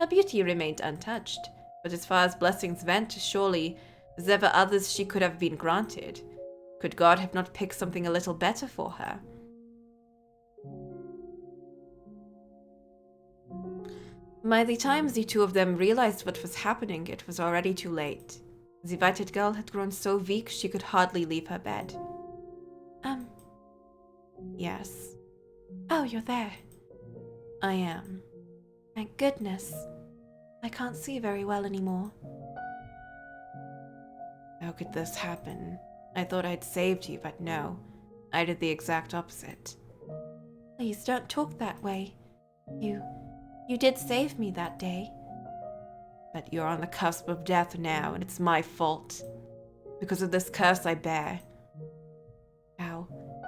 Her beauty remained untouched, but as far as blessings went, surely there were others she could have been granted. Could God have not picked something a little better for her? By the time the two of them realized what was happening, it was already too late. The white-haired girl had grown so weak she could hardly leave her bed. Yes.
Oh, you're there.
I am.
Thank goodness. I can't see very well anymore.
How could this happen? I thought I'd saved you, but no. I did the exact opposite.
Please don't talk that way. You did save me that day.
But you're on the cusp of death now, and it's my fault. Because of this curse I bear.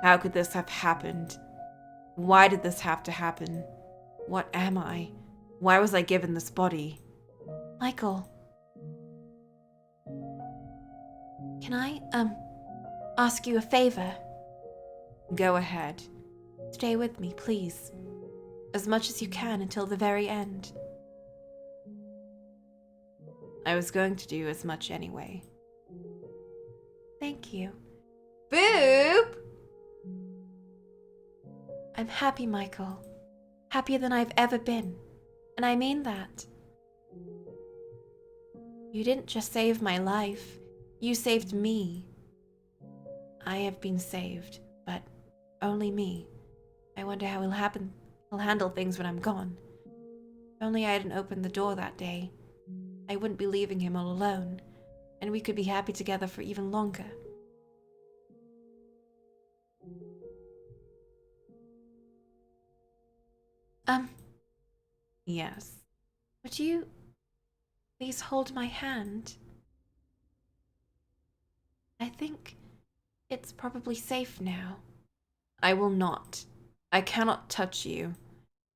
How could this have happened? Why did this have to happen? What am I? Why was I given this body?
Michael. Can I, ask you a favor?
Go ahead.
Stay with me, please. As much as you can until the very end.
I was going to do as much anyway.
Thank you.
Boop!
I'm happy, Michael. Happier than I've ever been. And I mean that. You didn't just save my life. You saved me. I have been saved, but only me. I wonder how he'll handle things when I'm gone. If only I hadn't opened the door that day. I wouldn't be leaving him all alone, and we could be happy together for even longer.
Yes.
Would you please hold my hand? I think it's probably safe now.
I will not. I cannot touch you.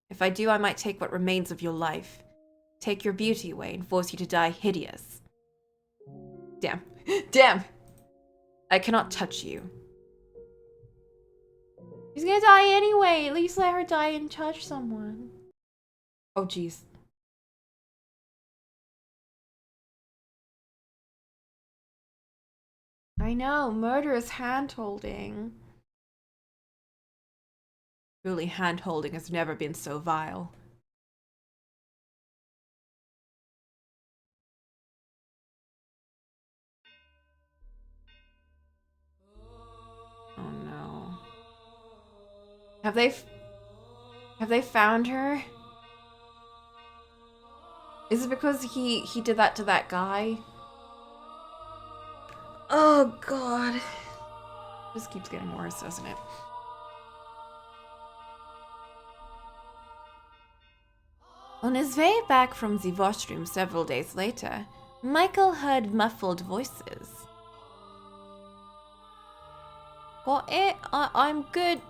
If I do, I might take what remains of your life. Take your beauty away and force you to die hideous. Damn. Damn! I cannot touch you.
She's gonna die anyway. At least let her die and touch someone.
Oh, jeez.
I know, murder is hand-holding.
Truly, hand-holding has never been so vile. Oh no. Have they found her? Is it because he did that to that guy? Oh god. This keeps getting worse, doesn't it? On his way back from the washroom several days later, Michael heard muffled voices. Got it? I'm good.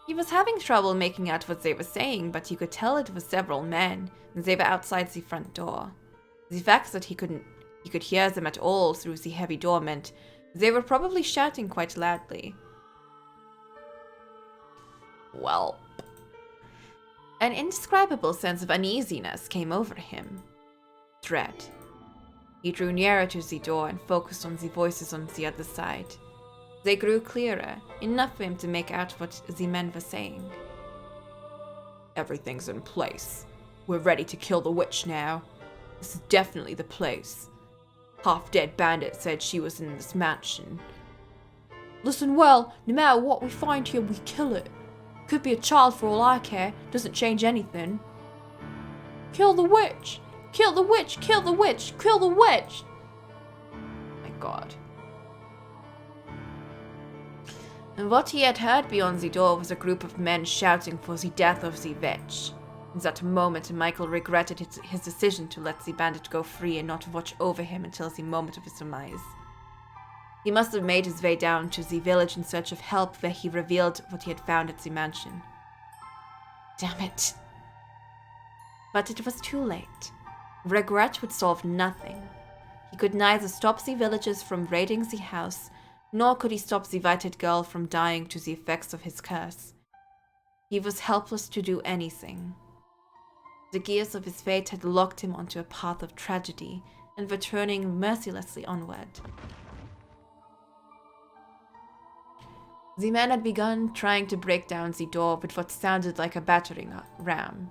He was having trouble making out what they were saying, but he could tell it was several men, and they were outside the front door. The fact that he could hear them at all through the heavy door meant they were probably shouting quite loudly. Well, an indescribable sense of uneasiness came over him. Dread. He drew nearer to the door and focused on the voices on the other side. They grew clearer, enough for him to make out what the men were saying. Everything's in place. We're ready to kill the witch now. This is definitely the place. Half-dead bandit said she was in this mansion. Listen well, no matter what we find here, we kill it. Could be a child for all I care, doesn't change anything. Kill the witch! Kill the witch! Kill the witch! Kill the witch! My god. And what he had heard beyond the door was a group of men shouting for the death of the witch. In that moment, Michael regretted his decision to let the bandit go free and not watch over him until the moment of his demise. He must have made his way down to the village in search of help, where he revealed what he had found at the mansion. Damn it. But it was too late.
Regret would solve nothing. He could neither stop the villagers from raiding the house, nor could he stop the white-haired girl from dying to the effects of his curse. He was helpless to do anything. The gears of his fate had locked him onto a path of tragedy and were turning mercilessly onward. The man had begun trying to break down the door with what sounded like a battering ram.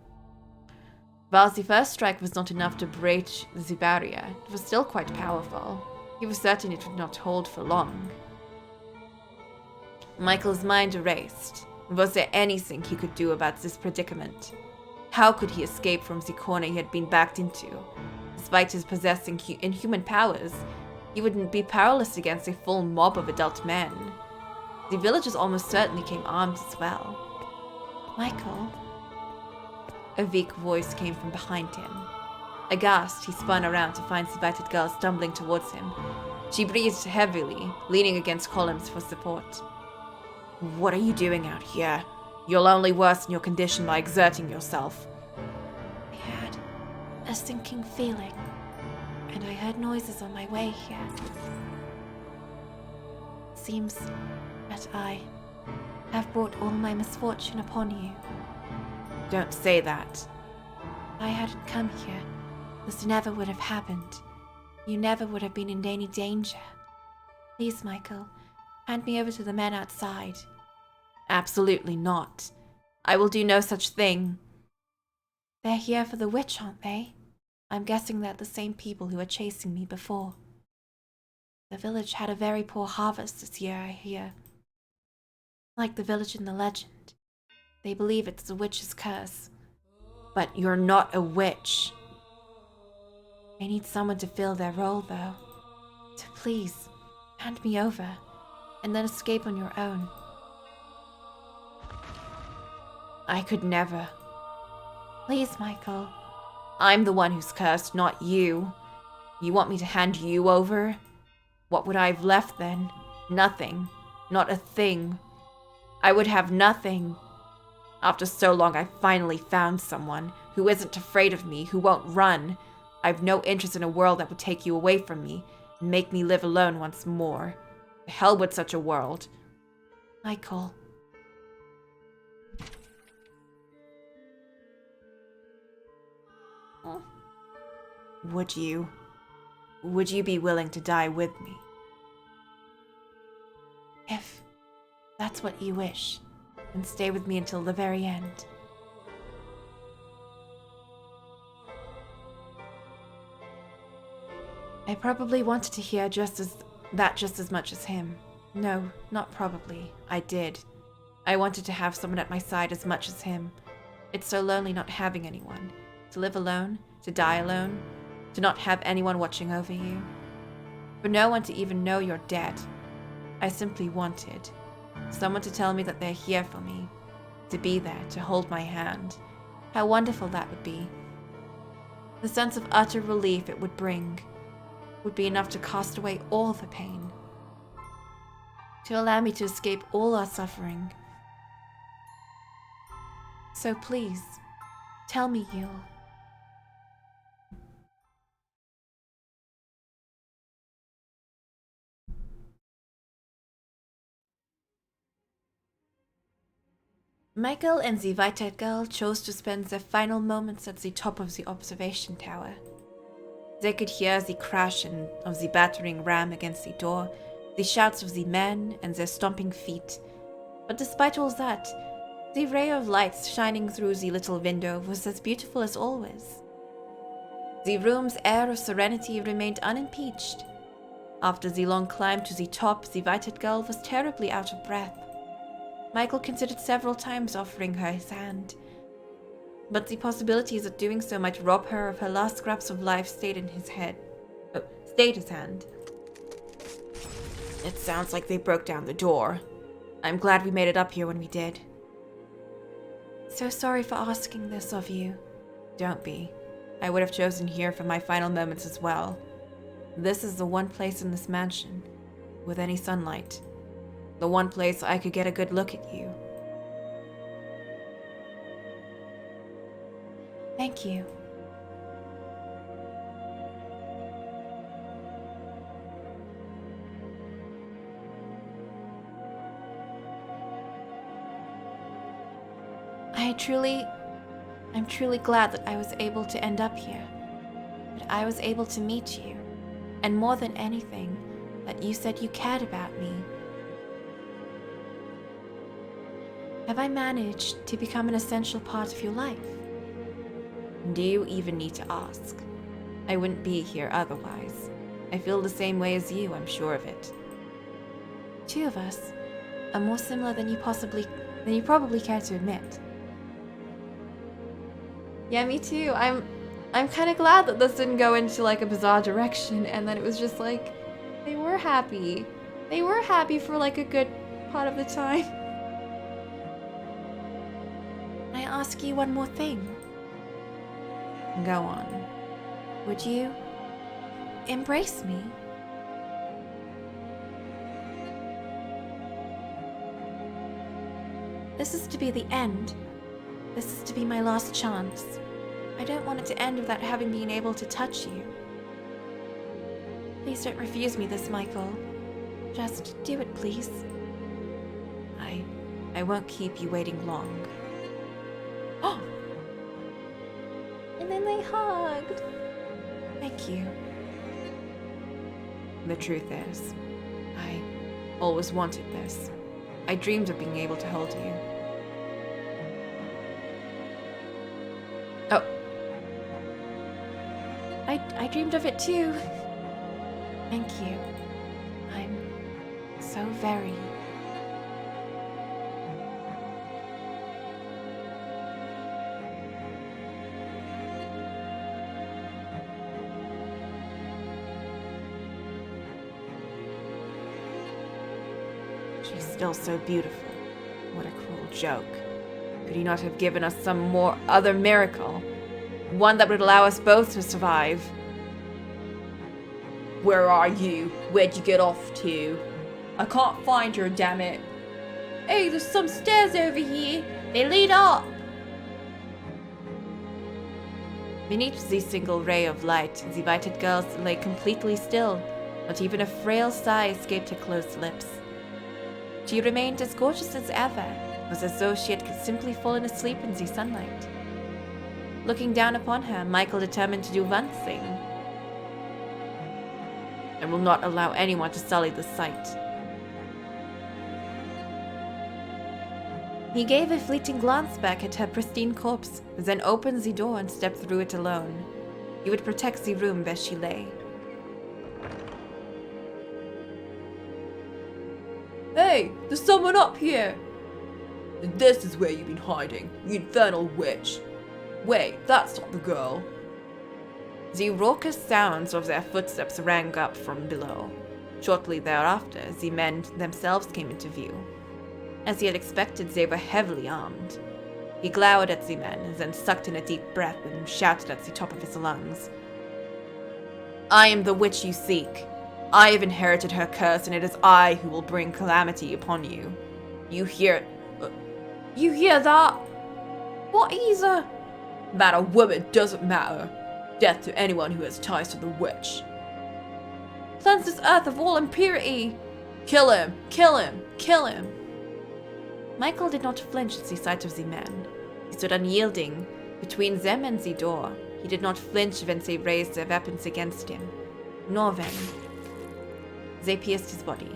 While the first strike was not enough to breach the barrier, it was still quite powerful. He was certain it would not hold for long. Michael's mind raced. Was there anything he could do about this predicament? How could he escape from the corner he had been backed into? Despite his possessing inhuman powers, he wouldn't be powerless against a full mob of adult men. The villagers almost certainly came armed as well. Michael? A weak voice came from behind him. Aghast, he spun around to find the white-haired girl stumbling towards him. She breathed heavily, leaning against columns for support. What are you doing out here? You'll only worsen your condition by exerting yourself. I had a sinking feeling, and I heard noises on my way here. Seems that I have brought all my misfortune upon you. Don't say that. If I hadn't come here, this never would have happened. You never would have been in any danger. Please, Michael, hand me over to the men outside. Absolutely not. I will do no such thing. They're here for the witch, aren't they? I'm guessing they're the same people who were chasing me before. The village had a very poor harvest this year, I hear. Like the village in the legend. They believe it's the witch's curse. But you're not a witch. I need someone to fill their role, though. So please, hand me over, and then escape on your own. I could never. Please, Michael. I'm the one who's cursed, not you. You want me to hand you over? What would I have left then? Nothing. Not a thing. I would have nothing. After so long, I finally found someone who isn't afraid of me, who won't run. I've no interest in a world that would take you away from me and make me live alone once more. The hell with such a world. Michael. Would you be willing to die with me? If that's what you wish, then stay with me until the very end. I probably wanted to hear just as much as him. No, not probably. I did. I wanted to have someone at my side as much as him. It's so lonely not having anyone. To live alone, to die alone, to not have anyone watching over you. For no one to even know you're dead. I simply wanted someone to tell me that they're here for me, to be there, to hold my hand. How wonderful that would be. The sense of utter relief it would bring would be enough to cast away all the pain, to allow me to escape all our suffering. So please, tell me you'll. Michael and the white-haired girl chose to spend their final moments at the top of the observation tower. They could hear the crash of the battering ram against the door, the shouts of the men, and their stomping feet. But despite all that, the ray of light shining through the little window was as beautiful as always. The room's air of serenity remained unimpeached. After the long climb to the top, the white-haired girl was terribly out of breath. Michael considered several times offering her his hand, but the possibilities of doing so might rob her of her last scraps of life stayed his hand. It sounds like they broke down the door. I'm glad we made it up here when we did. So sorry for asking this of you. Don't be. I would have chosen here for my final moments as well. This is the one place in this mansion with any sunlight. The one place I could get a good look at you. Thank you. I'm truly glad that I was able to end up here. That I was able to meet you. And more than anything, that you said you cared about me. Have I managed to become an essential part of your life?
Do you even need to ask? I wouldn't be here otherwise. I feel the same way as you, I'm sure of it.
Two of us are more similar than you probably care to admit.
Yeah, me too. I'm kind of glad that this didn't go into like a bizarre direction and that it was just like they were happy. They were happy for like a good part of the time.
Can I ask you one more thing?
Go on.
Would you embrace me? This is to be the end. This is to be my last chance. I don't want it to end without having been able to touch you. Please don't refuse me this, Michael. Just do it, please.
I won't keep you waiting long.
Oh! And then they hugged. Thank you.
The truth is, I always wanted this. I dreamed of being able to hold you. Oh.
I dreamed of it too. Thank you. I'm so very...
She's still so beautiful. What a cruel joke. Could he not have given us some more other miracle? One that would allow us both to survive. Where are you? Where'd you get off to? I can't find her, damn it.
Hey, there's some stairs over here. They lead up.
Beneath the single ray of light, the whited girl lay completely still. Not even a frail sigh escaped her closed lips. She remained as gorgeous as ever. It was as though she had simply fallen asleep in the sunlight. Looking down upon her, Michael determined to do one thing. I will not allow anyone to sully the sight. He gave a fleeting glance back at her pristine corpse, then opened the door and stepped through it alone. He would protect the room where she lay. Hey, there's someone up here! This is where you've been hiding, you infernal witch. Wait, that's not the girl. The raucous sounds of their footsteps rang up from below. Shortly thereafter, the men themselves came into view. As he had expected, they were heavily armed. He glowered at the men, then sucked in a deep breath and shouted at the top of his lungs. I am the witch you seek. I have inherited her curse, and it is I who will bring calamity upon you. You hear that?
What is a...
Man or woman doesn't matter. Death to anyone who has ties to the witch.
Cleanse this earth of all impurity.
Kill him! Kill him! Kill him!
Michael did not flinch at the sight of the men.
He stood unyielding between them and the door. He did not flinch when they raised their weapons against him, nor when they pierced his body.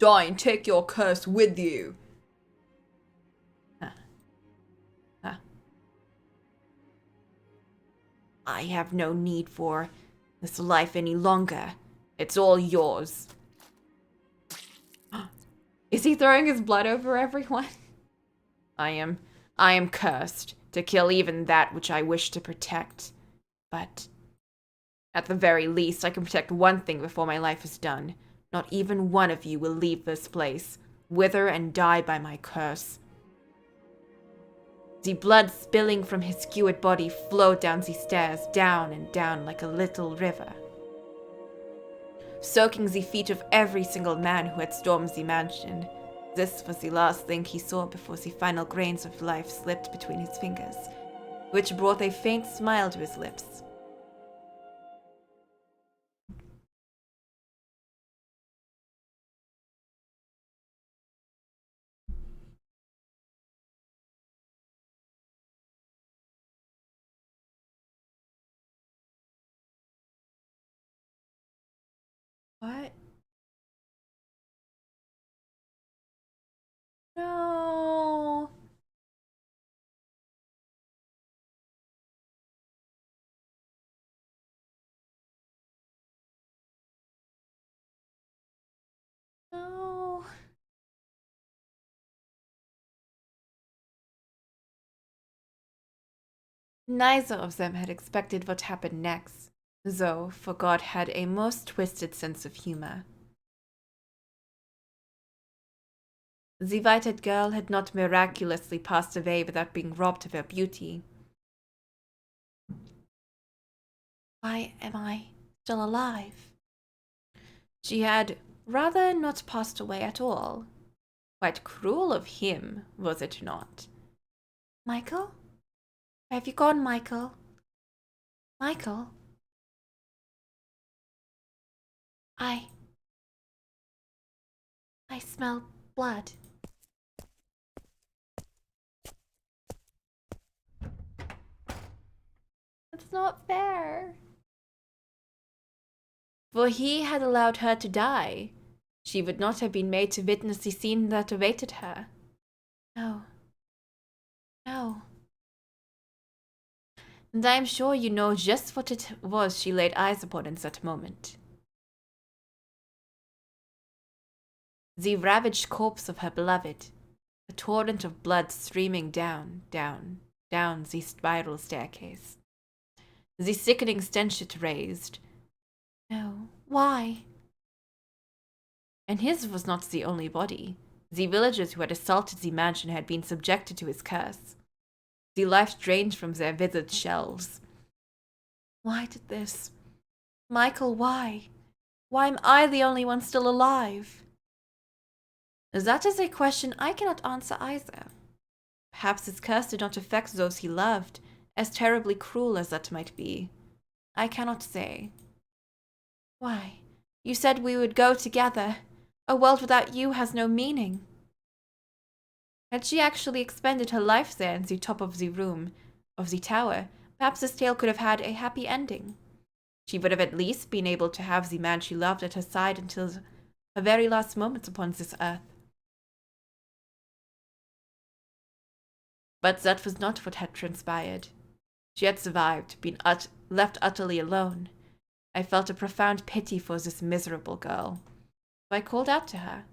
Die and take your curse with you. I have no need for this life any longer. It's all yours. Is he throwing his blood over everyone? I am cursed to kill even that which I wish to protect. But at the very least, I can protect one thing before my life is done. Not even one of you will leave this place, wither and die by my curse. The blood spilling from his skewered body flowed down the stairs, down and down like a little river, soaking the feet of every single man who had stormed the mansion.
This was the last thing he saw before the final grains of life slipped between his fingers, which brought a faint smile to his lips.
What? No. No.
Neither of them had expected what happened next, though, for God had a most twisted sense of humor. The white-haired girl had not miraculously passed away without being robbed of her beauty.
Why am I still alive?
She had rather not passed away at all. Quite cruel of him, was it not?
Michael? Where have you gone, Michael? Michael? I smell blood. That's not fair.
For he had allowed her to die. She would not have been made to witness the scene that awaited her.
No. No.
And I am sure you know just what it was she laid eyes upon in that moment. The ravaged corpse of her beloved, a torrent of blood streaming down the spiral staircase. The sickening stench it raised.
No. Why?
And his was not the only body. The villagers who had assaulted the mansion had been subjected to his curse. The life drained from their withered shells.
Why did this? Michael, why? Why am I the only one still alive?
That is a question I cannot answer either. Perhaps his curse did not affect those he loved, as terribly cruel as that might be. I cannot say.
Why? You said we would go together. A world without you has no meaning.
Had she actually expended her life there in the top of the room, of the tower, perhaps this tale could have had a happy ending. She would have at least been able to have the man she loved at her side until her very last moments upon this earth. But that was not what had transpired. She had survived, been left utterly alone. I felt a profound pity for this miserable girl. So I called out to her.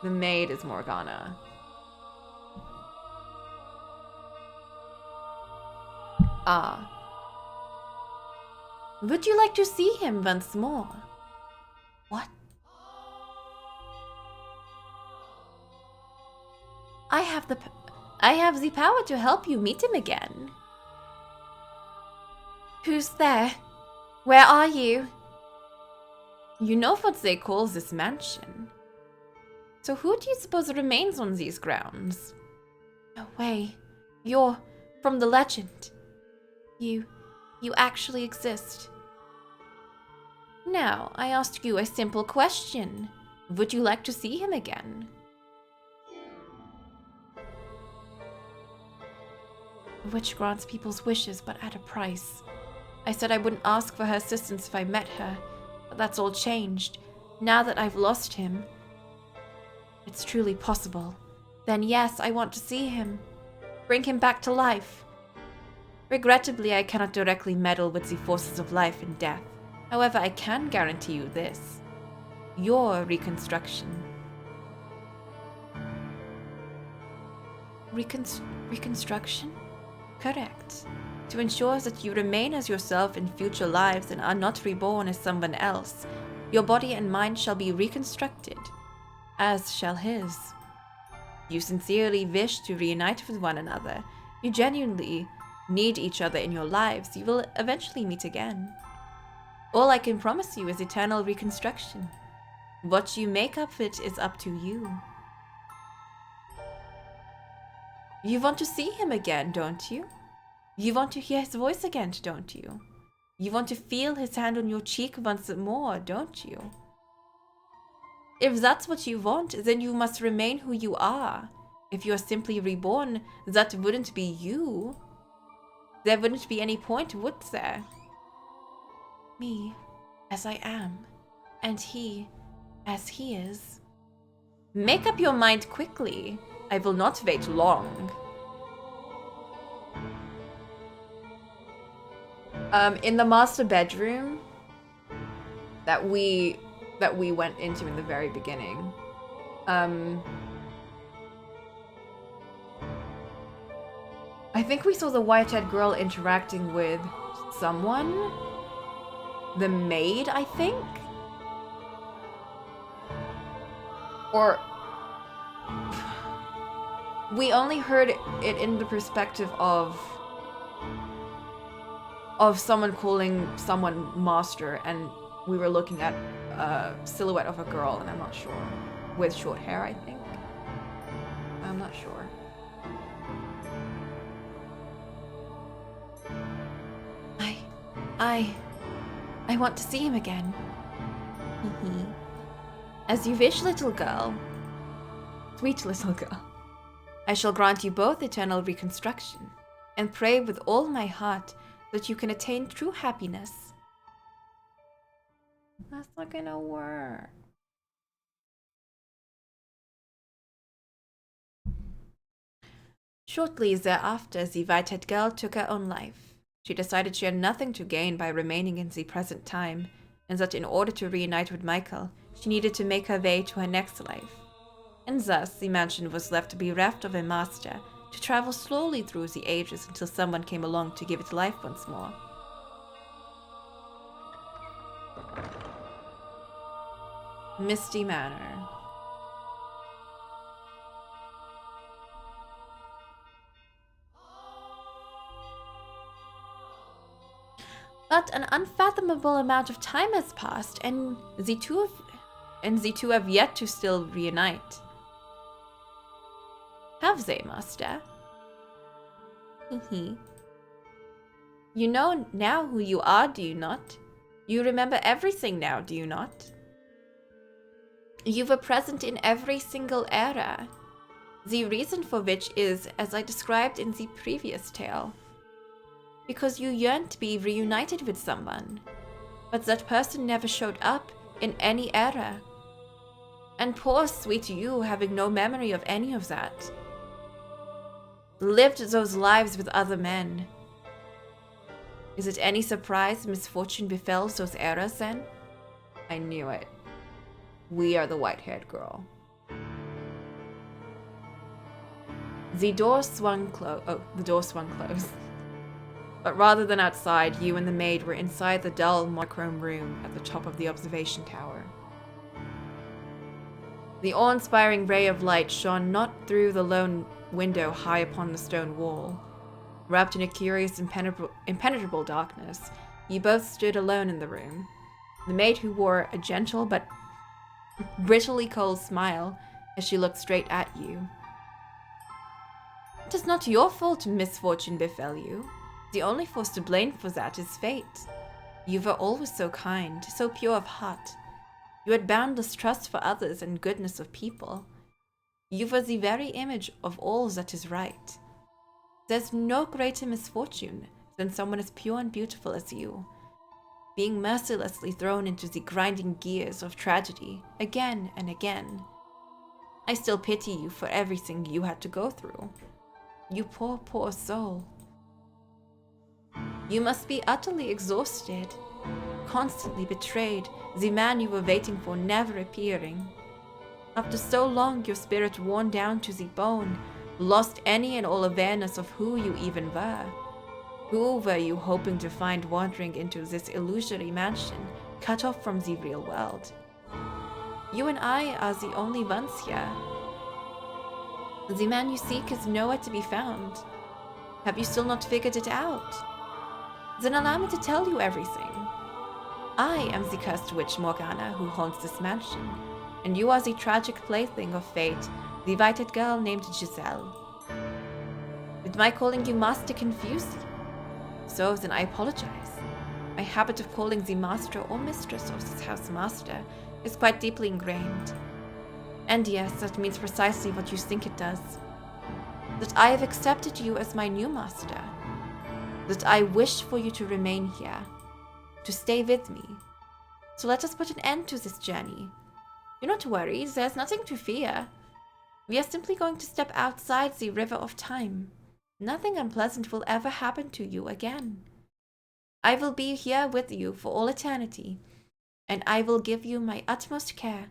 The maid is Morgana. Would you like to see him once more?
What?
I have the power to help you meet him again.
Who's there? Where are you?
You know what they call this mansion. So who do you suppose remains on these grounds?
No way. You're from the legend. You actually exist.
Now, I asked you a simple question. Would you like to see him again?
A witch grants people's wishes, but at a price. I said I wouldn't ask for her assistance if I met her, but that's all changed. Now that I've lost him, it's truly possible. Then yes, I want to see him. Bring him back to life.
Regrettably, I cannot directly meddle with the forces of life and death. However, I can guarantee you this. Your reconstruction.
Reconstruction?
Correct. To ensure that you remain as yourself in future lives and are not reborn as someone else, your body and mind shall be reconstructed, as shall his. You sincerely wish to reunite with one another. You genuinely need each other in your lives. You will eventually meet again. All I can promise you is eternal reconstruction. What you make of it is up to you. You want to see him again, don't you? You want to hear his voice again, don't you? You want to feel his hand on your cheek once more, don't you? If that's what you want, then you must remain who you are. If you are simply reborn, that wouldn't be you. There wouldn't be any point, would there? Me, as I am, and he, as he is. Make up your mind quickly. I will not wait long. In the master bedroom that we went into in the very beginning, I think we saw the white-haired girl interacting with someone. The maid, I think? Or we only heard it in the perspective of someone calling someone master, and we were looking at a silhouette of a girl, and I'm not sure. With short hair, I think. I'm not sure. I want to see him again. As you wish, little girl. Sweet little girl. I shall grant you both eternal reconstruction, and pray with all my heart that you can attain true happiness. That's not gonna work. Shortly thereafter, the white-haired girl took her own life. She decided she had nothing to gain by remaining in the present time, and that in order to reunite with Michael, she needed to make her way to her next life. And thus, the mansion was left bereft of a master, to travel slowly through the ages until someone came along to give it life once more. Misty Manor. But an unfathomable amount of time has passed, and the two have yet to still reunite. Have they, master? You know now who you are, do you not? You remember everything now, do you not? You were present in every single era, the reason for which is, as I described in the previous tale, because you yearned to be reunited with someone, but that person never showed up in any era. And poor sweet you, having no memory of any of that, lived those lives with other men. Is it any surprise misfortune befell those eras then? I knew it. We are the white-haired girl. The door swung closed. But rather than outside, you and the maid were inside the dull monochrome room at the top of the observation tower. The awe-inspiring ray of light shone not through the lone window high upon the stone wall. Wrapped in a curious, impenetrable darkness, you both stood alone in the room. The maid, who wore a gentle but brittlely cold smile as she looked straight at you. It is not your fault misfortune befell you. The only force to blame for that is fate. You were always so kind, so pure of heart. You had boundless trust for others and goodness of people. You were the very image of all that is right. There's no greater misfortune than someone as pure and beautiful as you, being mercilessly thrown into the grinding gears of tragedy again and again. I still pity you for everything you had to go through. You poor, poor soul. You must be utterly exhausted, constantly betrayed, the man you were waiting for never appearing. After so long, your spirit worn down to the bone, lost any and all awareness of who you even were. Who were you hoping to find wandering into this illusory mansion, cut off from the real world? You and I are the only ones here. The man you seek is nowhere to be found. Have you still not figured it out? Then allow me to tell you everything. I am the cursed witch Morgana who haunts this mansion, and you are the tragic plaything of fate, the white-haired girl named Giselle. Did my calling you master confuse you? So then I apologize. My habit of calling the master or mistress of this house master is quite deeply ingrained. And yes, that means precisely what you think it does. That I have accepted you as my new master. That I wish for you to remain here, to stay with me. So let us put an end to this journey. Do not worry, there's nothing to fear. We are simply going to step outside the river of time. Nothing unpleasant will ever happen to you again. I will be here with you for all eternity, and I will give you my utmost care.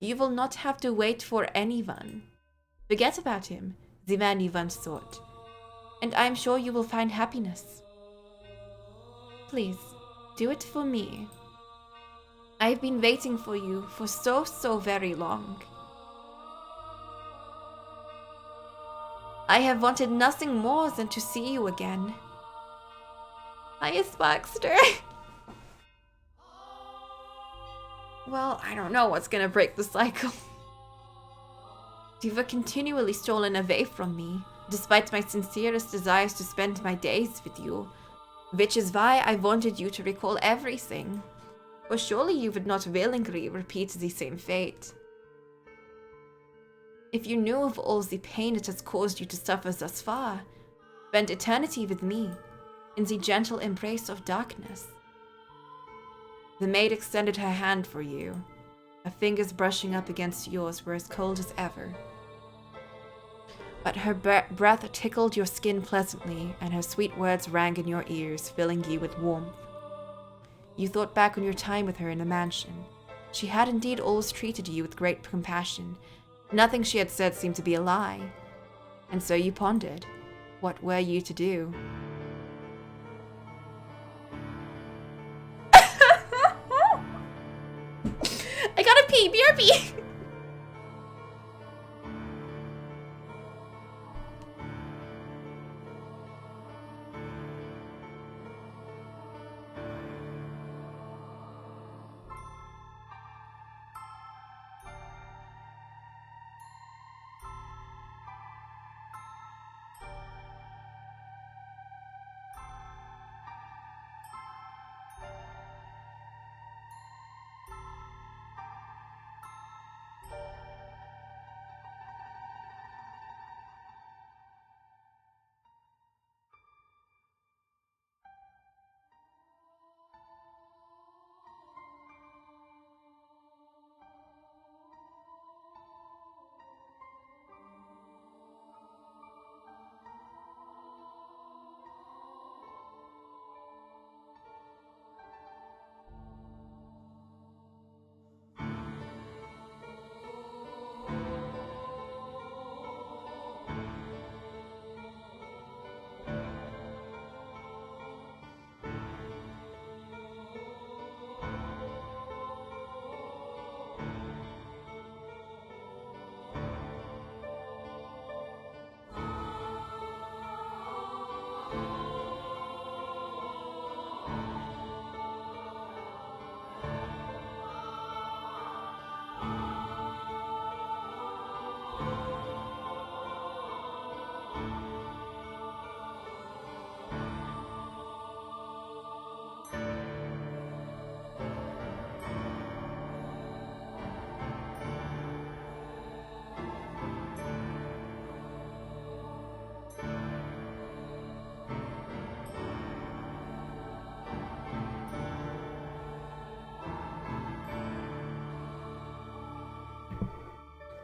You will not have to wait for anyone. Forget about him, the man you once thought, and I am sure you will find happiness. Please, do it for me. I've been waiting for you for so very long. I have wanted nothing more than to see you again. Hiya, Sparkster. Well, I don't know what's gonna break the cycle. You were continually stolen away from me, despite my sincerest desires to spend my days with you, which is why I wanted you to recall everything. For surely you would not willingly repeat the same fate. If you knew of all the pain it has caused you to suffer thus far, spend eternity with me, in the gentle embrace of darkness. The maid extended her hand for you. Her fingers brushing up against yours were as cold as ever. But her breath tickled your skin pleasantly, and her sweet words rang in your ears, filling you with warmth. You thought back on your time with her in the mansion. She had indeed always treated you with great compassion. Nothing she had said seemed to be a lie. And so you pondered, what were you to do?
I gotta pee, BRB!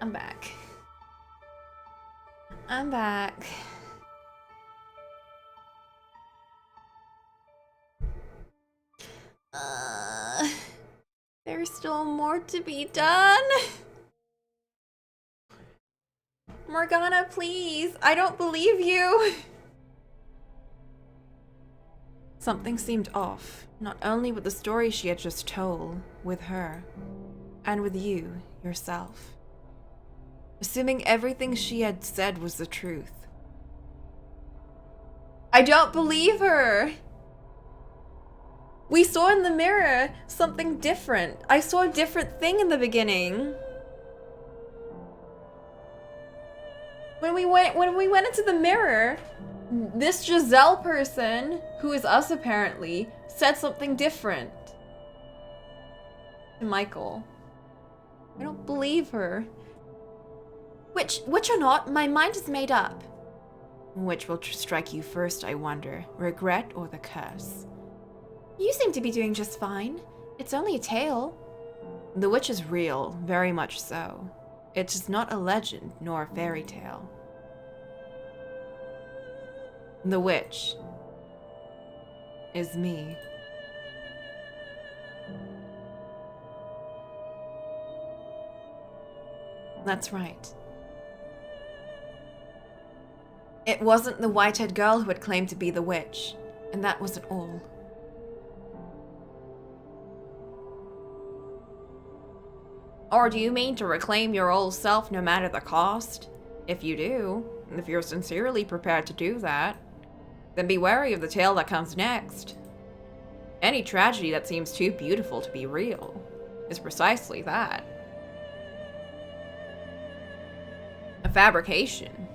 I'm back. I'm back. There's still more to be done. Morgana, please. I don't believe you. Something seemed off, not only with the story she had just told, with her, and with you, yourself. assuming everything she had said was the truth. I don't believe her! We saw in the mirror something different. I saw a different thing in the beginning. When we went into the mirror, this Giselle person, who is us apparently, said something different to Michael. I don't believe her.
Which or not, my mind is made up.
Which will strike you first, I wonder? Regret or the curse?
You seem to be doing just fine. It's only a tale.
The witch is real, very much so. It is not a legend nor a fairy tale. The witch is me. That's right. It wasn't the white-haired girl who had claimed to be the witch, and that wasn't all. Or do you mean to reclaim your old self no matter the cost? If you do, if you're sincerely prepared to do that, then be wary of the tale that comes next. Any tragedy that seems too beautiful to be real is precisely that. A fabrication.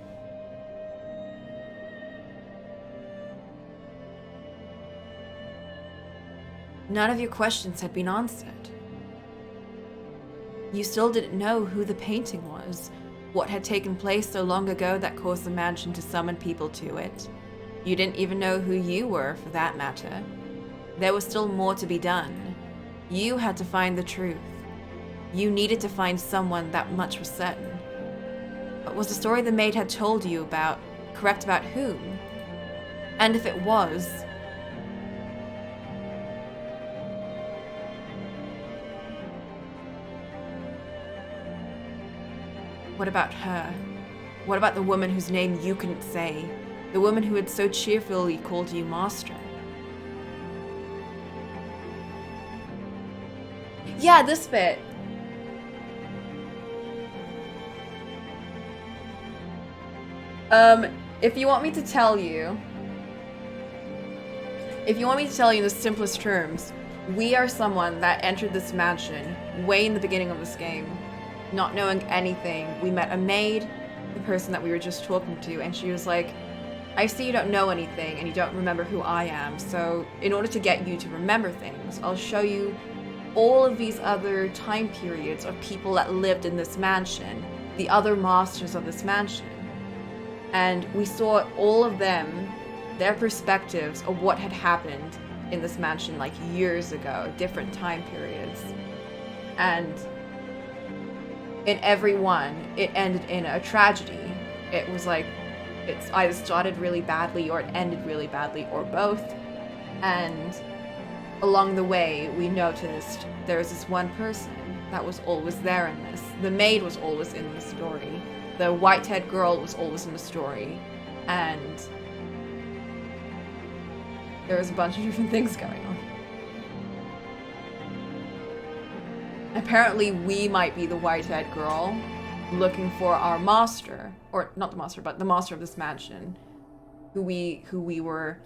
None of your questions had been answered. You still didn't know who the painting was, what had taken place so long ago that caused the mansion to summon people to it. You didn't even know who you were, for that matter. There was still more to be done. You had to find the truth. You needed to find someone, that much was certain. But was the story the maid had told you about correct about whom? And if it was, what about her? What about the woman whose name you couldn't say? The woman who had so cheerfully called you master? Yeah, this bit. If you want me to tell you in the simplest terms, we are someone that entered this mansion way in the beginning of this game, not knowing anything. We met a maid, the person that we were just talking to, and she was like, I see you don't know anything and you don't remember who I am, so in order to get you to remember things, I'll show you all of these other time periods of people that lived in this mansion, the other masters of this mansion. And we saw all of them, their perspectives of what had happened in this mansion like years ago, different time periods. And in every one, it ended in a tragedy. It was like, it's either started really badly or it ended really badly, or both. And along the way, we noticed there was this one person that was always there in this. The maid was always in the story. The white-haired girl was always in the story. And there was a bunch of different things going on. Apparently, we might be the white-haired girl looking for our master, or not the master, but the master of this mansion, who we were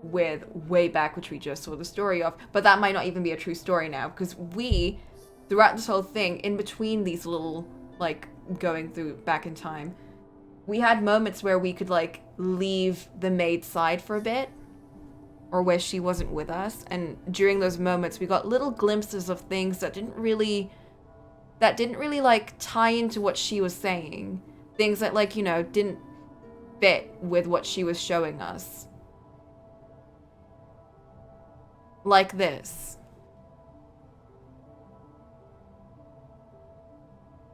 with way back, which we just saw the story of. But that might not even be a true story now, because we, throughout this whole thing, in between these little, like, going through back in time, we had moments where we could, like, leave the maid's side for a bit, or where she wasn't with us, and during those moments we got little glimpses of things that didn't really like tie into what she was saying. Things that, like, you know, didn't fit with what she was showing us. Like this.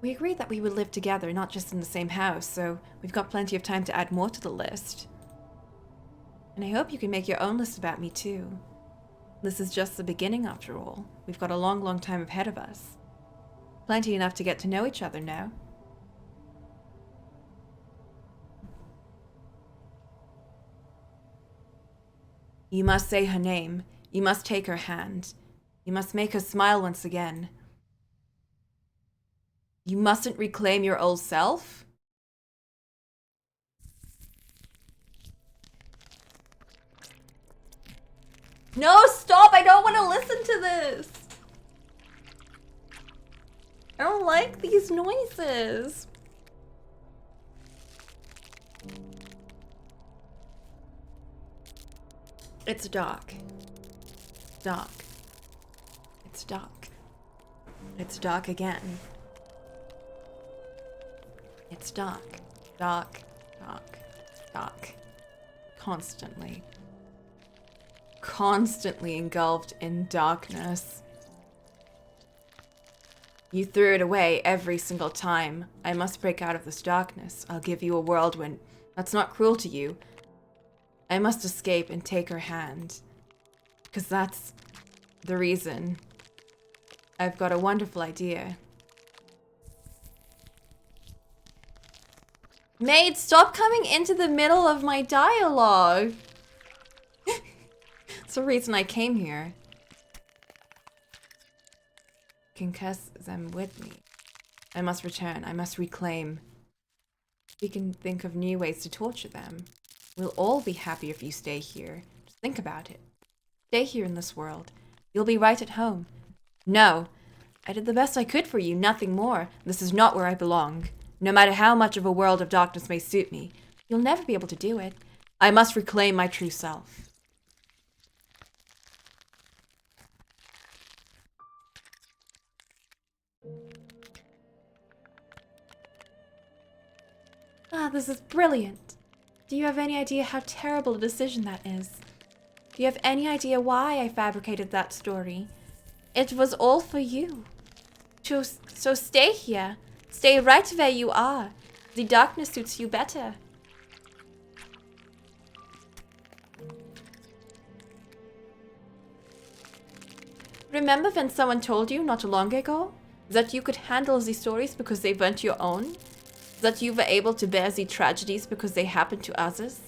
We agreed that we would live together, not just in the same house, so we've got plenty of time to add more to the list. And I hope you can make your own list about me too. This is just the beginning, after all. We've got a long, long time ahead of us. Plenty enough to get to know each other now. You must say her name. You must take her hand. You must make her smile once again. You mustn't reclaim your old self? No, stop! I don't want to listen to this! I don't like these noises. It's dark. Dark. It's dark. It's dark again. It's dark. Dark. Dark. Dark. Constantly. Constantly engulfed in darkness. You threw it away every single time. I must break out of this darkness. I'll give you a whirlwind. That's not cruel to you. I must escape and take her hand. Because that's the reason. I've got a wonderful idea. Maid, stop coming into the middle of my dialogue. It's the reason I came here. Concuss them with me. I must return. I must reclaim. We can think of new ways to torture them. We'll all be happy if you stay here. Just think about it. Stay here in this world. You'll be right at home. No. I did the best I could for you, nothing more. This is not where I belong. No matter how much of a world of darkness may suit me, you'll never be able to do it. I must reclaim my true self.
Ah, this is brilliant. Do you have any idea how terrible a decision that is? Do you have any idea why I fabricated that story? It was all for you. So stay here. Stay right where you are. The darkness suits you better. Remember when someone told you not long ago that you could handle the stories because they weren't your own? That you were able to bear the tragedies because they happened to others?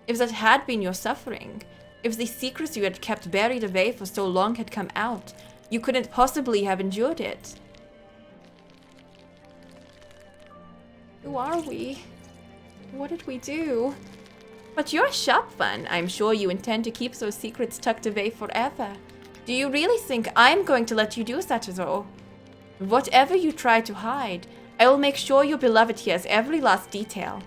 If that had been your suffering, if the secrets you had kept buried away for so long had come out, you couldn't possibly have endured it. Who are we? What did we do? But you're a sharp one. I'm sure you intend to keep those secrets tucked away forever. Do you really think I'm going to let you do that, though? Whatever you try to hide, I will make sure your beloved hears every last detail.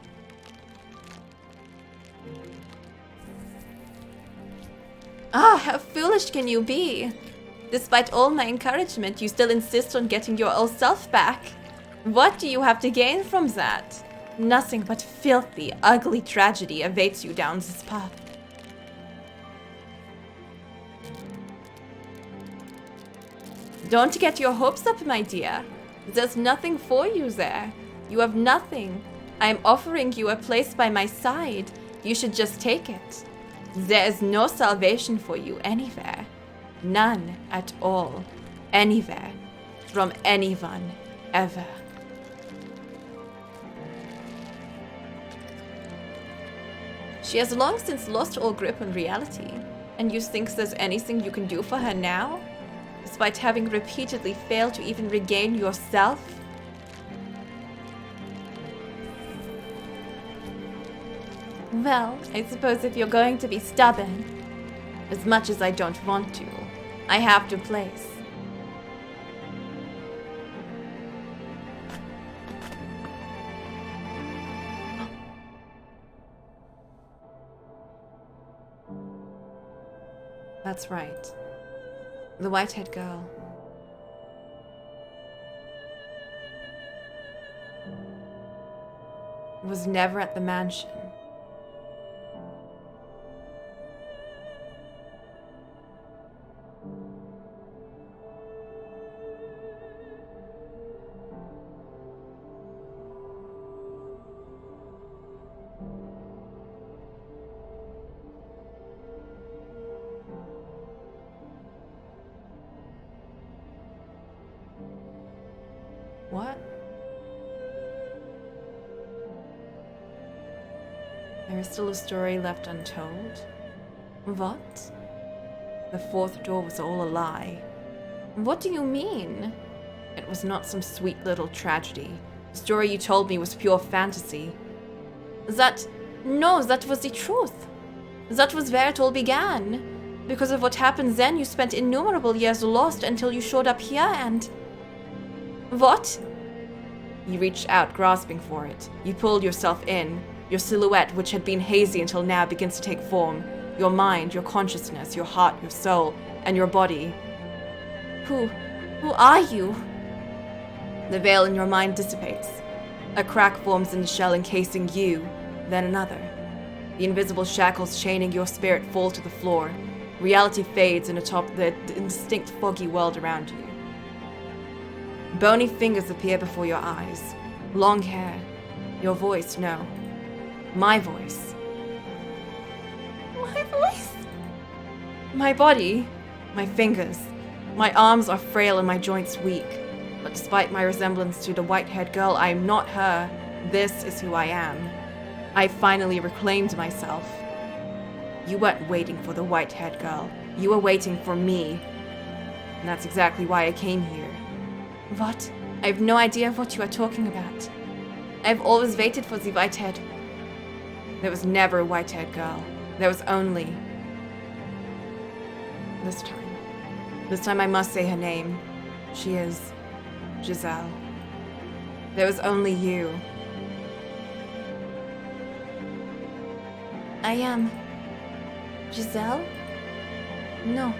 Ah, how foolish can you be? Despite all my encouragement, you still insist on getting your old self back. What do you have to gain from that? Nothing but filthy, ugly tragedy awaits you down this path. Don't get your hopes up, my dear. There's nothing for you there. You have nothing. I am offering you a place by my side. You should just take it. There is no salvation for you anywhere. None at all. Anywhere. From anyone. Ever. She has long since lost all grip on reality. And you think there's anything you can do for her now? Despite having repeatedly failed to even regain yourself? Well, I suppose if you're going to be stubborn, as much as I don't want to, I have to place. That's right. The white-haired girl. Was never at the mansion. What? There is still a story left untold? What? The fourth door was all a lie. What do you mean?
It was not some sweet little tragedy. The story you told me was pure fantasy.
No, that was the truth. That was where it all began. Because of what happened then, you spent innumerable years lost until you showed up here and... What?
You reached out, grasping for it. You pulled yourself in. Your silhouette, which had been hazy until now, begins to take form. Your mind, your consciousness, your heart, your soul, and your body.
Who are you?
The veil in your mind dissipates. A crack forms in the shell encasing you, then another. The invisible shackles chaining your spirit fall to the floor. Reality fades in atop the indistinct foggy world around you. Bony fingers appear before your eyes. Long hair. Your voice, no. My voice.
My voice?
My body. My fingers. My arms are frail and my joints weak. But despite my resemblance to the white-haired girl, I am not her. This is who I am. I finally reclaimed myself. You weren't waiting for the white-haired girl. You were waiting for me. And that's exactly why I came here.
What? I have no idea what you are talking about. I've always waited for the white-haired.
There was never a white-haired girl. There was only... This time. This time I must say her name. She is... Giselle. There was only you.
I am... Giselle? No.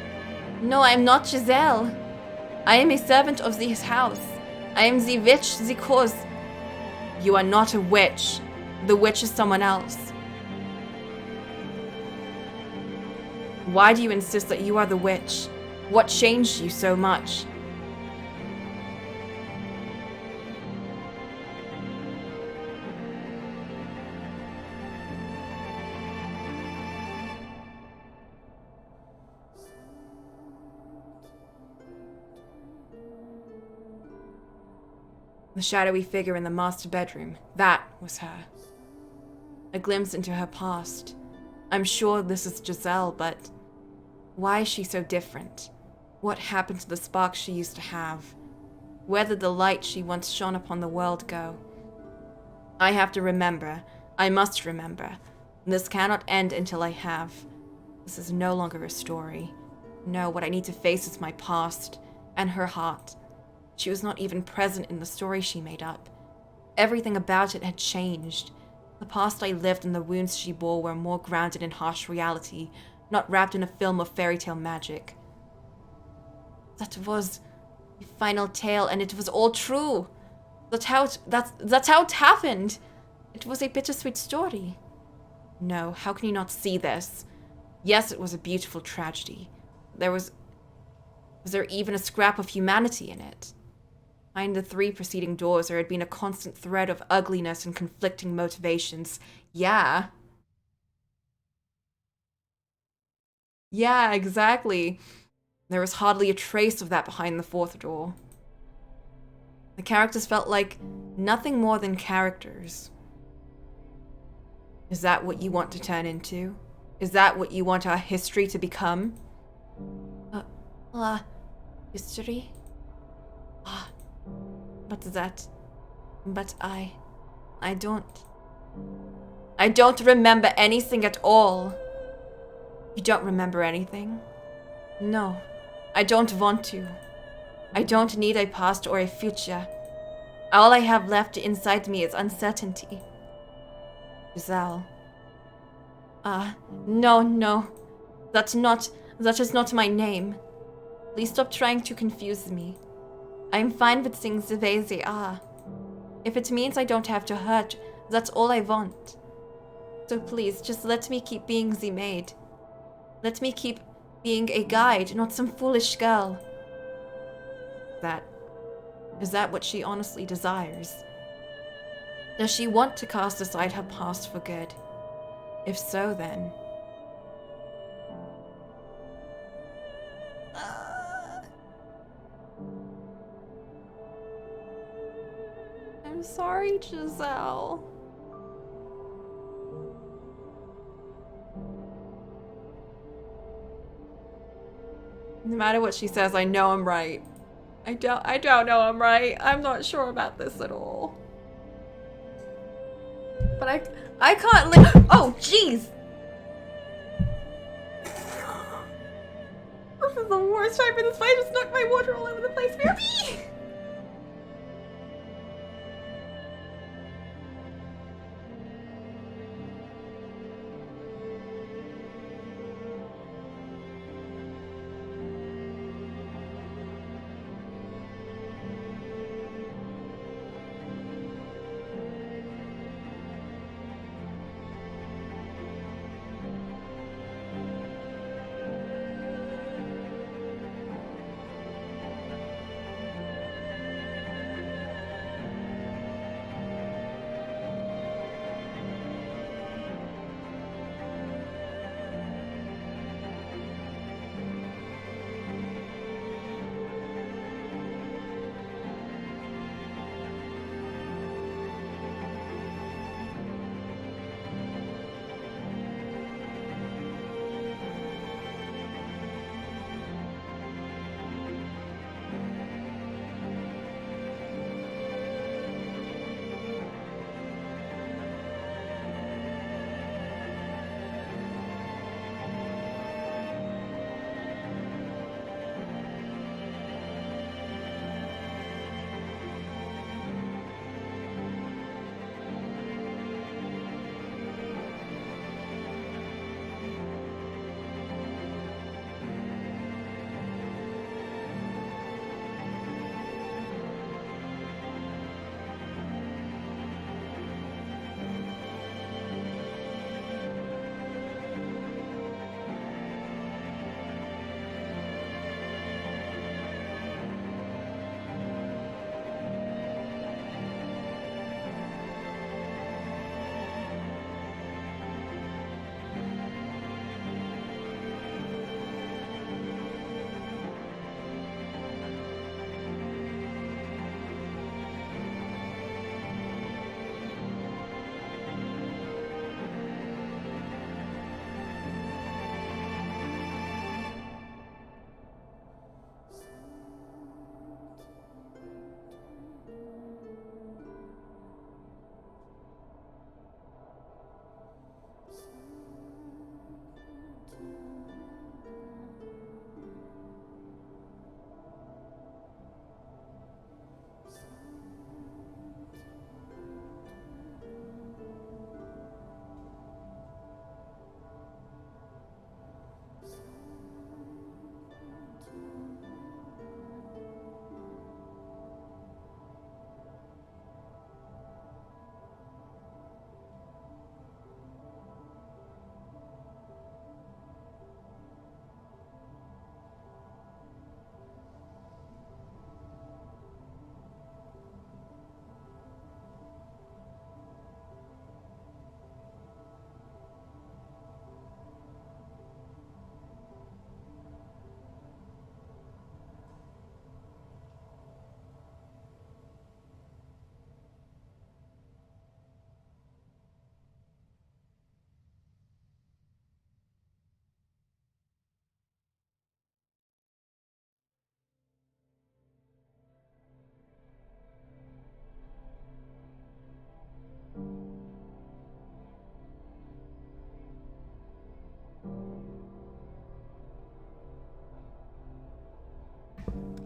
No, I'm not Giselle. I am a servant of this house. I am the witch, the cause.
You are not a witch. The witch is someone else. Why do you insist that you are the witch? What changed you so much? The shadowy figure in the master bedroom, that was her. A glimpse into her past. I'm sure this is Giselle, but why is she so different? What happened to the spark she used to have? Where did the light she once shone upon the world go? I have to remember. I must remember. This cannot end until I have. This is no longer a story. No, what I need to face is my past and her heart. She was not even present in the story she made up. Everything about it had changed. The past I lived and the wounds she bore were more grounded in harsh reality, not wrapped in a film of fairy tale magic.
That was the final tale, and it was all true. That's how it happened. It was a bittersweet story.
No, how can you not see this? Yes, it was a beautiful tragedy. Was there even a scrap of humanity in it? Behind the 3 preceding doors, there had been a constant thread of ugliness and conflicting motivations. Yeah, exactly. There was hardly a trace of that behind the 4th door. The characters felt like nothing more than characters. Is that what you want to turn into? Is that what you want our history to become?
History?
But I don't remember anything at all. You don't remember anything? No, I don't want to. I don't need a past or a future. All I have left inside me is uncertainty. Giselle.
No. That is not my name. Please stop trying to confuse me. I'm fine with things the way they are. If it means I don't have to hurt, that's all I want. So please, just let me keep being the maid. Let me keep being a guide, not some foolish girl.
Is that what she honestly desires? Does she want to cast aside her past for good? If so, then... I'm sorry, Giselle. No matter what she says, I know I'm right. I don't know I'm right. I'm not sure about this at all. But I can't live. Oh, jeez! This is the worst time for this fight. I just knocked my water all over the place. BRB!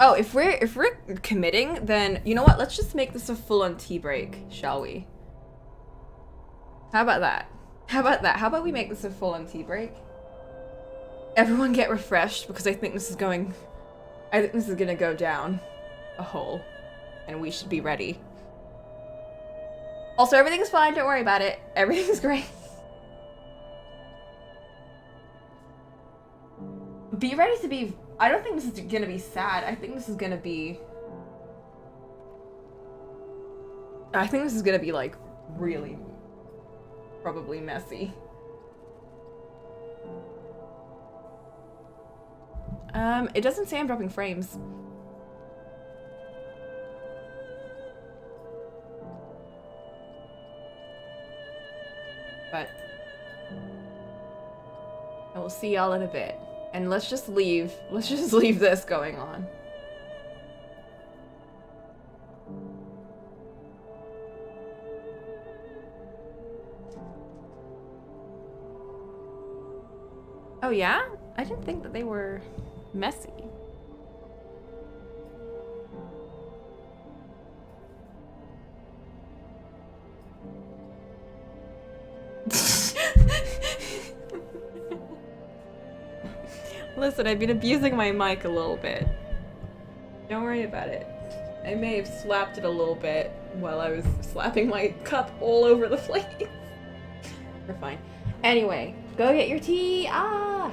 Oh, if we're committing, then you know what? Let's just make this a full-on tea break, shall we? How about that? How about that? How about we make this a full-on tea break? Everyone get refreshed because I think this is going... I think this is gonna go down a hole. And we should be ready. Also, everything's fine. Don't worry about it. Everything's great. Be ready to be... I don't think this is gonna be sad. I think this is gonna be... I think this is gonna be, like, really... probably messy. It doesn't say I'm dropping frames. But... I will see y'all in a bit. And let's just leave this going on. Oh yeah? I didn't think that they were messy. Listen, I've been abusing my mic a little bit. Don't worry about it. I may have slapped it a little bit while I was slapping my cup all over the place. We're fine. Anyway, go get your tea. Ah!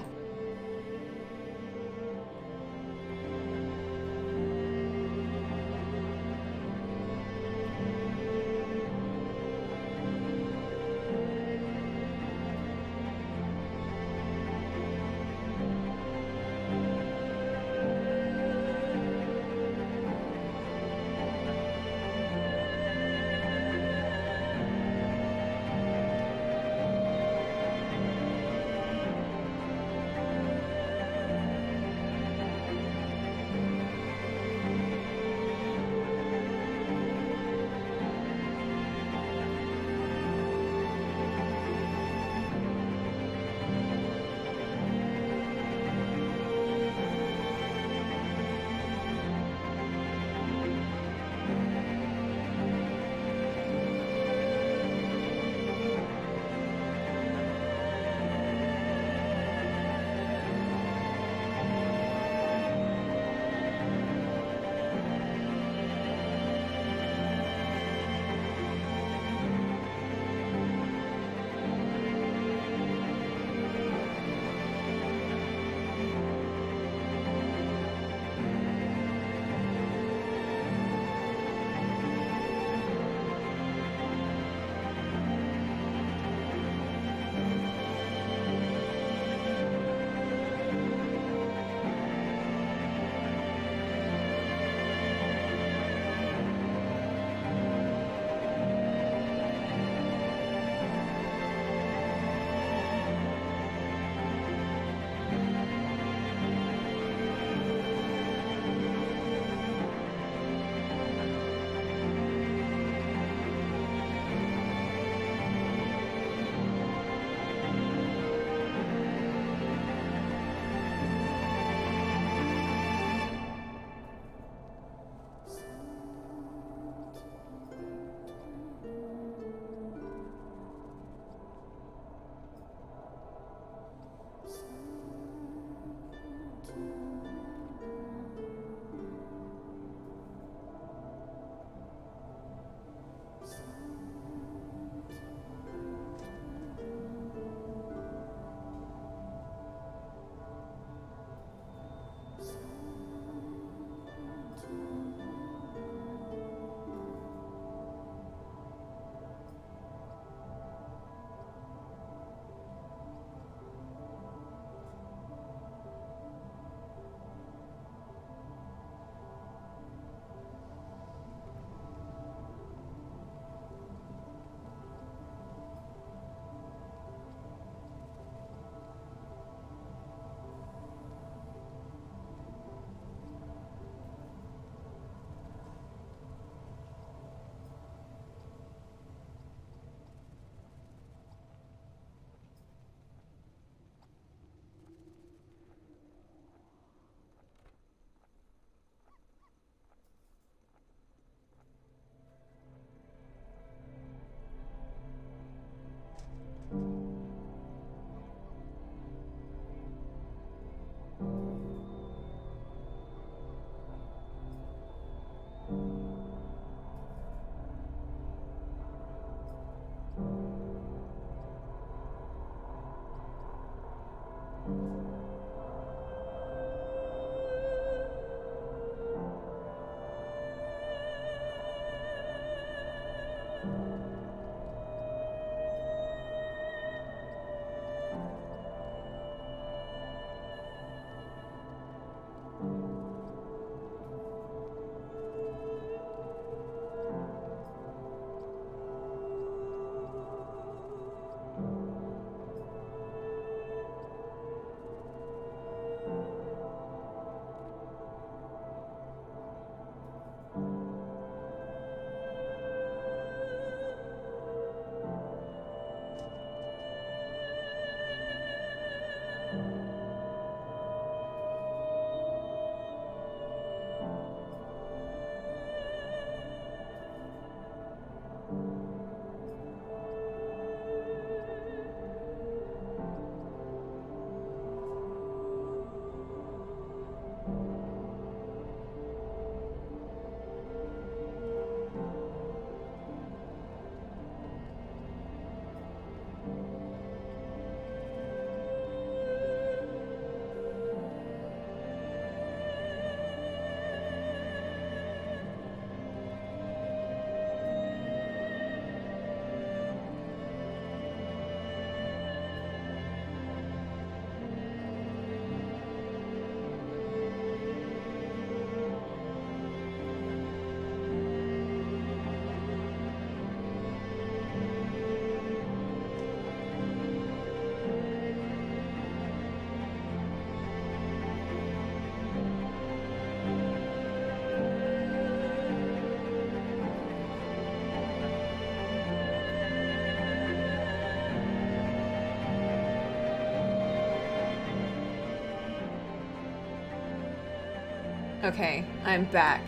Okay, I'm back.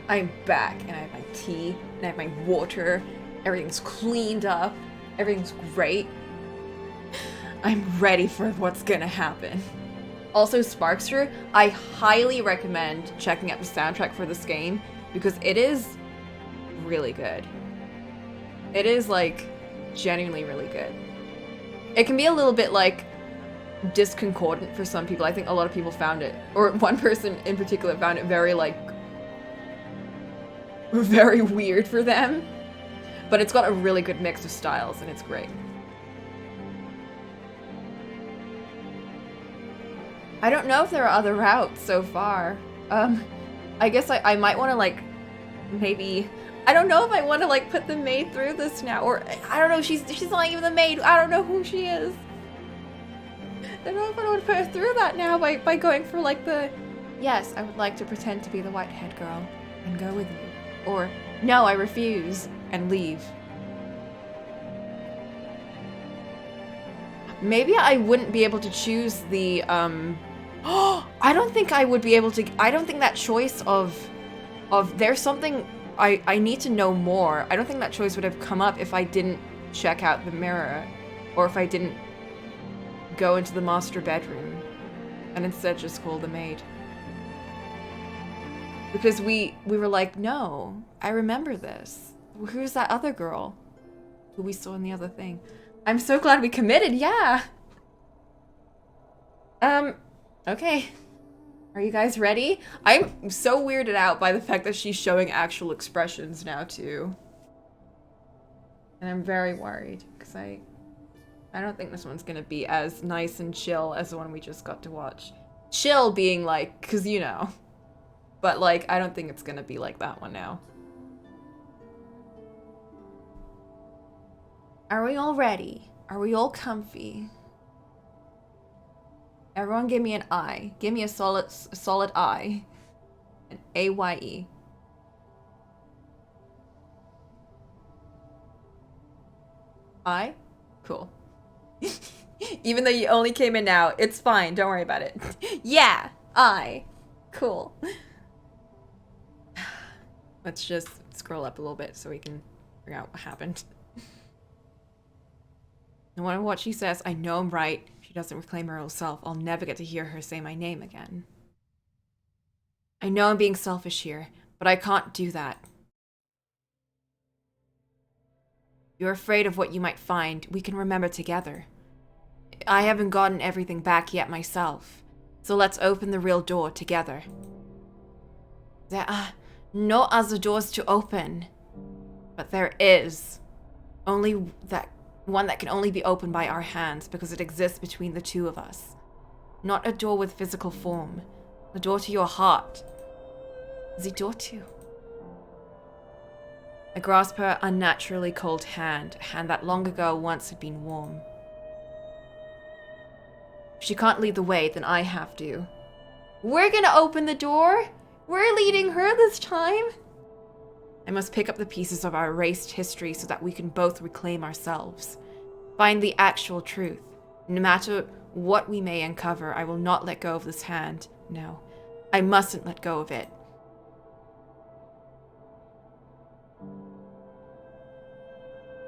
I'm back, and I have my tea, and I have my water. Everything's cleaned up. Everything's great. I'm ready for what's gonna happen. Also, Sparkster, I highly recommend checking out the soundtrack for this game because it is really good. It is, like, genuinely really good. It can be a little bit, like, disconcordant for some people. I think a lot of people found it, or one person in particular found it very, like, very weird for them. But it's got a really good mix of styles, and it's great. I don't know if there are other routes so far. I guess I might want to, like, maybe... I don't know if I want to, like, put the maid through this now, or... I don't know, she's not even the maid. I don't know who she is. I don't know if I want to put her through that now by going for, like, the... Yes, I would like to pretend to be the white-haired girl and go with you. Or, no, I refuse, and leave. Maybe I wouldn't be able to choose the, I don't think I would be able to... I don't think that choice of there's something I need to know more. I don't think that choice would have come up if I didn't check out the mirror. Or if I didn't go into the master bedroom. And instead just call the maid. Because we were like, no, I remember this. Who's that other girl who we saw in the other thing? I'm so glad we committed, yeah! Okay. Are you guys ready? I'm so weirded out by the fact that she's showing actual expressions now, too. And I'm very worried, because I don't think this one's gonna be as nice and chill as the one we just got to watch. Chill being like, because you know. But, like, I don't think it's gonna be like that one now. Are we all ready? Are we all comfy? Everyone give me an I. Give me a solid I. An A-Y-E. I? Cool. Even though you only came in now, it's fine. Don't worry about it. Yeah! I. Cool. Let's just scroll up a little bit so we can figure out what happened. No matter what she says, I know I'm right. If she doesn't reclaim her old self, I'll never get to hear her say my name again. I know I'm being selfish here, but I can't do that. You're afraid of what you might find we can remember together. I haven't gotten everything back yet myself, so let's open the real door together. There are no other doors to open, but there is. Only that one that can only be opened by our hands because it exists between the two of us. Not a door with physical form. The door to your heart. The door to... I grasp her unnaturally cold hand, a hand that long ago once had been warm. If she can't lead the way, then I have to. We're gonna open the door! We're leading her this time! I must pick up the pieces of our erased history so that we can both reclaim ourselves. Find the actual truth. No matter what we may uncover, I will not let go of this hand. No, I mustn't let go of it.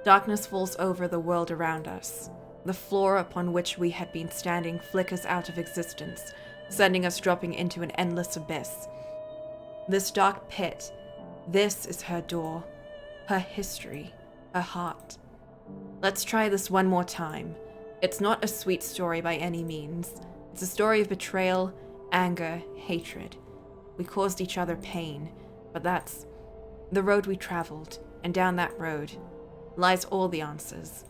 Darkness falls over the world around us. The floor upon which we had been standing flickers out of existence, sending us dropping into an endless abyss. This dark pit, this is her door, her history, her heart. Let's try this one more time. It's not a sweet story by any means. It's a story of betrayal, anger, hatred. We caused each other pain, but that's the road we traveled, and down that road lies all the answers.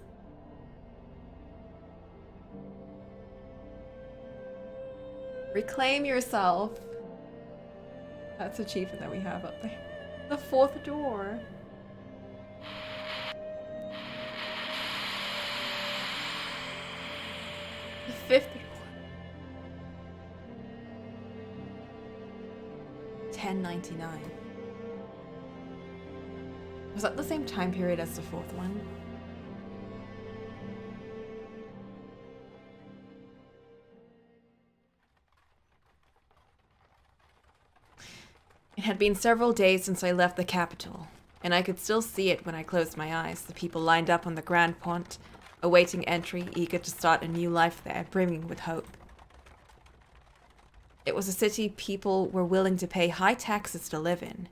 Reclaim yourself. That's an achievement that we have up there. The fourth door. The fifth door. 1099. Was that the same time period as the fourth one? It had been several days since I left the capital, and I could still see it when I closed my eyes, the people lined up on the Grand Pont, awaiting entry, eager to start a new life there, brimming with hope. It was a city people were willing to pay high taxes to live in.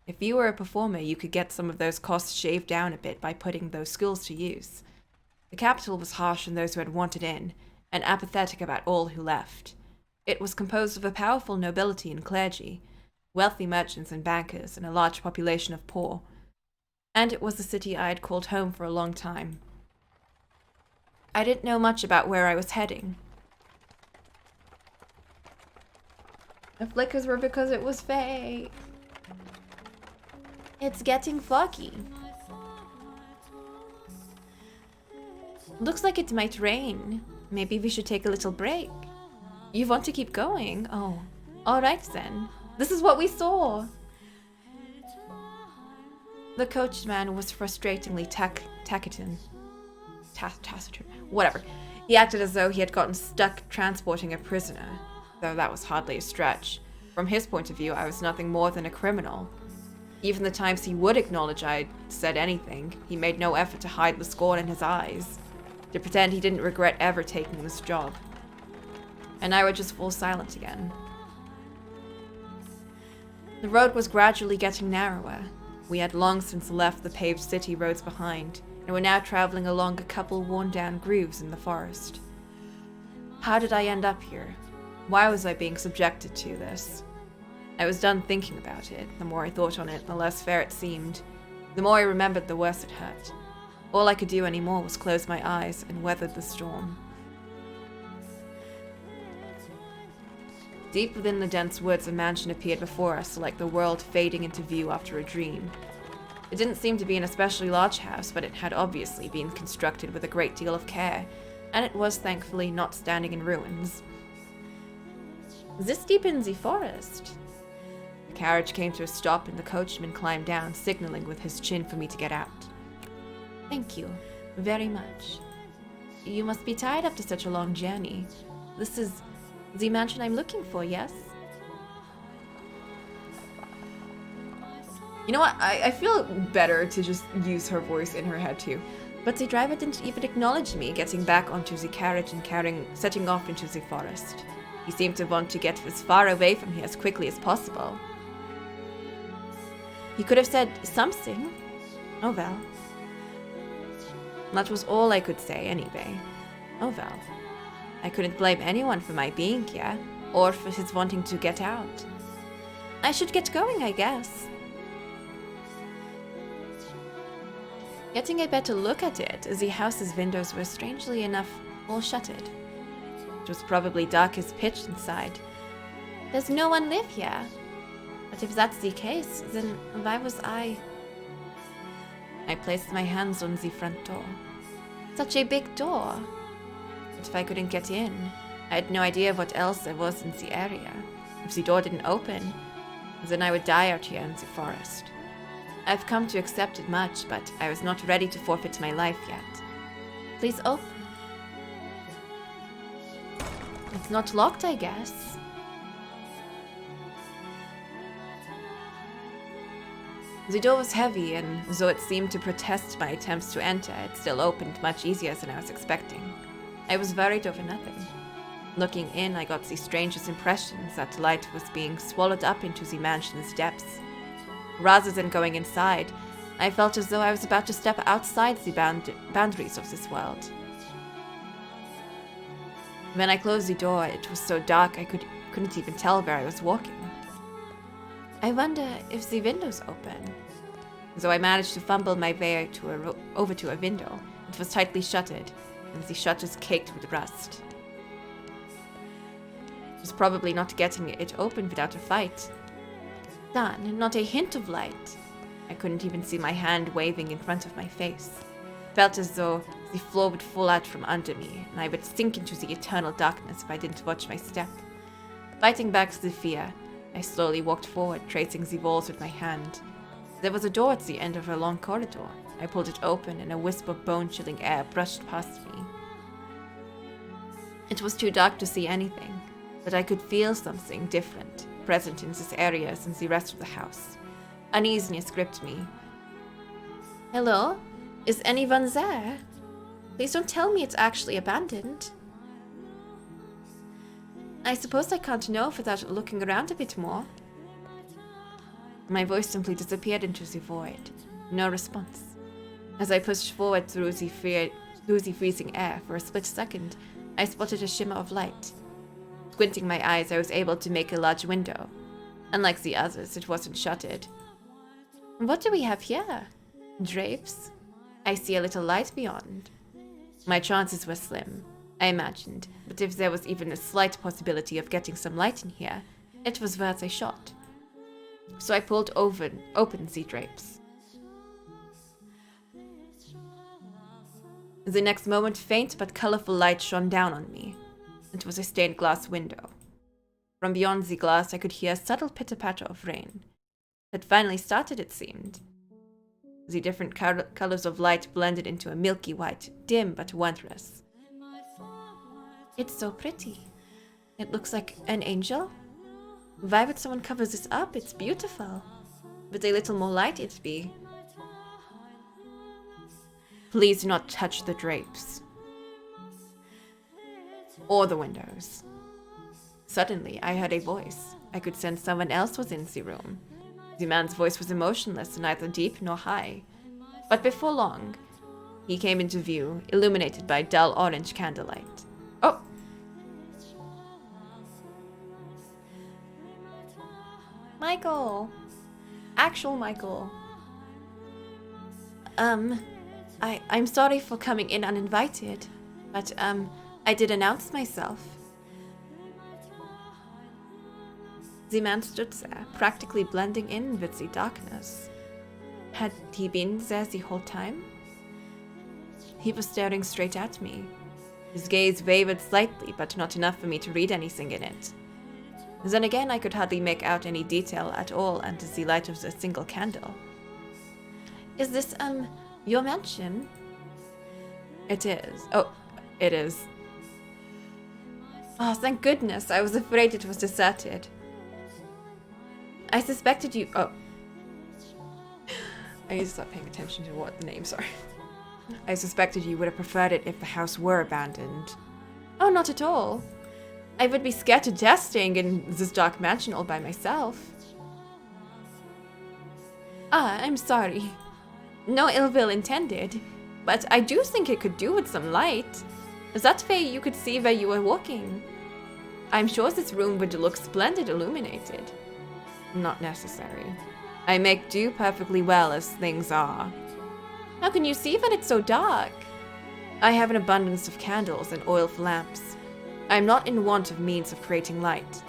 If you were a performer, you could get some of those costs shaved down a bit by putting those skills to use. The capital was harsh on those who had wanted in, and apathetic about all who left. It was composed of a powerful nobility and clergy, wealthy merchants and bankers, and a large population of poor. And it was the city I had called home for a long time. I didn't know much about where I was heading. The flickers were because it was fake.
It's getting foggy. Looks like it might rain. Maybe we should take a little break.
You want to keep going? Oh,
alright then.
This is what we saw.
The coachman was frustratingly taciturn.
Whatever. He acted as though he had gotten stuck transporting a prisoner, though that was hardly a stretch. From his point of view, I was nothing more than a criminal. Even the times he would acknowledge I'd said anything, he made no effort to hide the scorn in his eyes, to pretend he didn't regret ever taking this job. And I would just fall silent again. The road was gradually getting narrower. We had long since left the paved city roads behind, and were now traveling along a couple worn-down grooves in the forest. How did I end up here? Why was I being subjected to this? I was done thinking about it. The more I thought on it, the less fair it seemed. The more I remembered, the worse it hurt. All I could do anymore was close my eyes and weather the storm. Deep within the dense woods, a mansion appeared before us, like the world fading into view after a dream. It didn't seem to be an especially large house, but it had obviously been constructed with a great deal of care, and it was thankfully not standing in ruins.
This deep in the forest.
The carriage came to a stop and the coachman climbed down, signaling with his chin for me to get out.
Thank you very much. You must be tired after such a long journey. This is the mansion I'm looking for, yes?
You know what? I feel better to just use her voice in her head too.
But the driver didn't even acknowledge me getting back onto the carriage and setting off into the forest.
He seemed to want to get as far away from here as quickly as possible.
He could have said something. Oh well.
That was all I could say anyway.
Oh well.
I couldn't blame anyone for my being here, or for his wanting to get out.
I should get going, I guess. Getting a better look at it, as the house's windows were strangely enough all shuttered.
It was probably dark as pitch inside.
Does no one live here? But if that's the case, then why was I
placed my hands on the front door.
Such a big door.
But if I couldn't get in, I had no idea what else there was in the area. If the door didn't open, then I would die out here in the forest. I've come to accept it much, but I was not ready to forfeit my life yet.
Please open. It's not locked, I guess.
The door was heavy, and though it seemed to protest my attempts to enter, it still opened much easier than I was expecting. I was worried over nothing. Looking in, I got the strangest impressions that light was being swallowed up into the mansion's depths. Rather than going inside, I felt as though I was about to step outside the boundaries of this world. When I closed the door, it was so dark I couldn't even tell where I was walking.
I wonder if the window's open.
So I managed to fumble my way over to a window. It was tightly shuttered, and the shutters caked with rust. It was probably not getting it open without a fight.
Done, not a hint of light.
I couldn't even see my hand waving in front of my face. Felt as though the floor would fall out from under me, and I would sink into the eternal darkness if I didn't watch my step. Fighting back the fear, I slowly walked forward, tracing the walls with my hand. There was a door at the end of a long corridor. I pulled it open, and a wisp of bone-chilling air brushed past me. It was too dark to see anything, but I could feel something different,
present in this area than the rest of the house. Uneasiness gripped me. Hello? Is anyone there? Please don't tell me it's actually abandoned. I suppose I can't know without looking around a bit more. My voice simply disappeared into the void. No response. As I pushed forward through the freezing air for a split second, I spotted a shimmer of light. Squinting my eyes, I was able to make a large window. Unlike the others, it wasn't shuttered. What do we have here? Drapes? I see a little light beyond. My chances were slim, I imagined, but if there was even a slight possibility of getting some light in here, it was worth a shot. So I pulled open the drapes. The next moment, faint but colorful light shone down on me. It was a stained glass window. From beyond the glass, I could hear a subtle pitter-patter of rain. It finally started, it seemed. The different colors of light blended into a milky white, dim but wondrous. It's so pretty. It looks like an angel. Why would someone cover this up? It's beautiful. With a little more light, it'd be. Please do not touch the drapes. Or the windows. Suddenly, I heard a voice. I could sense someone else was in the room. The man's voice was emotionless, neither deep nor high. But before long, he came into view, illuminated by dull orange candlelight. Oh! Michael! Actual Michael. I'm sorry for coming in uninvited, but, I did announce myself. The man stood there, practically blending in with the darkness. Had he been there the whole time? He was staring straight at me. His gaze wavered slightly, but not enough for me to read anything in it. Then again, I could hardly make out any detail at all under the light of the single candle. Is this, your mansion? It is. Oh, it is. Oh, thank goodness. I was afraid it was deserted. I suspected you. Oh. I need to start paying attention to what the names are. I suspected you would have preferred it if the house were abandoned. Oh, not at all. I would be scared to death staying in this dark mansion all by myself. I'm sorry. No ill will intended, but I do think it could do with some light. That way you could see where you were walking. I'm sure this room would look splendid illuminated. Not necessary. I make do perfectly well as things are. How can you see when it's so dark? I have an abundance of candles and oil for lamps. I am not in want of means of creating light.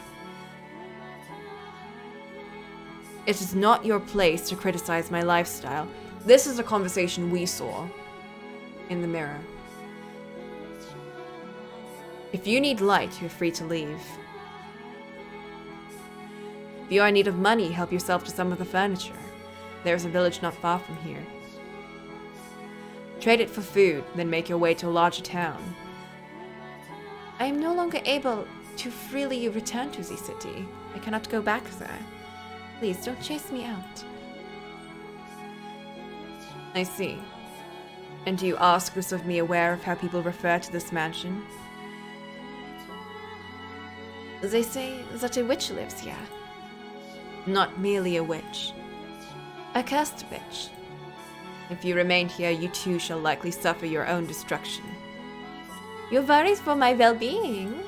It is not your place to criticize my lifestyle. This is a conversation we saw in the mirror. If you need light, you're free to leave. If you are in need of money, help yourself to some of the furniture. There's a village not far from here. Trade it for food, then make your way to a larger town. I am no longer able to freely return to the city. I cannot go back there. Please don't chase me out. I see. And do you ask this of me aware of how people refer to this mansion? They say that a witch lives here. Not merely a witch. A cursed witch. If you remain here, you too shall likely suffer your own destruction. You're worried for my well-being?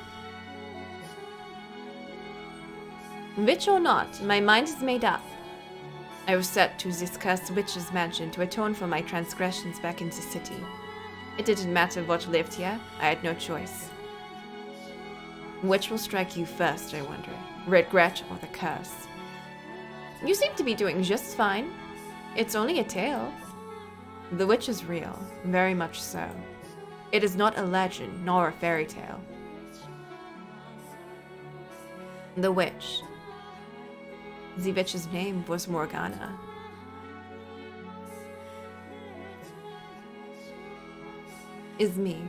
Witch or not, my mind is made up. I was set to this cursed witch's mansion to atone for my transgressions back in the city. It didn't matter what lived here, I had no choice. Which will strike you first, I wonder? Regret or the curse? You seem to be doing just fine. It's only a tale. The witch is real, very much so. It is not a legend, nor a fairy tale. The witch. The witch's name was Morgana. Is me.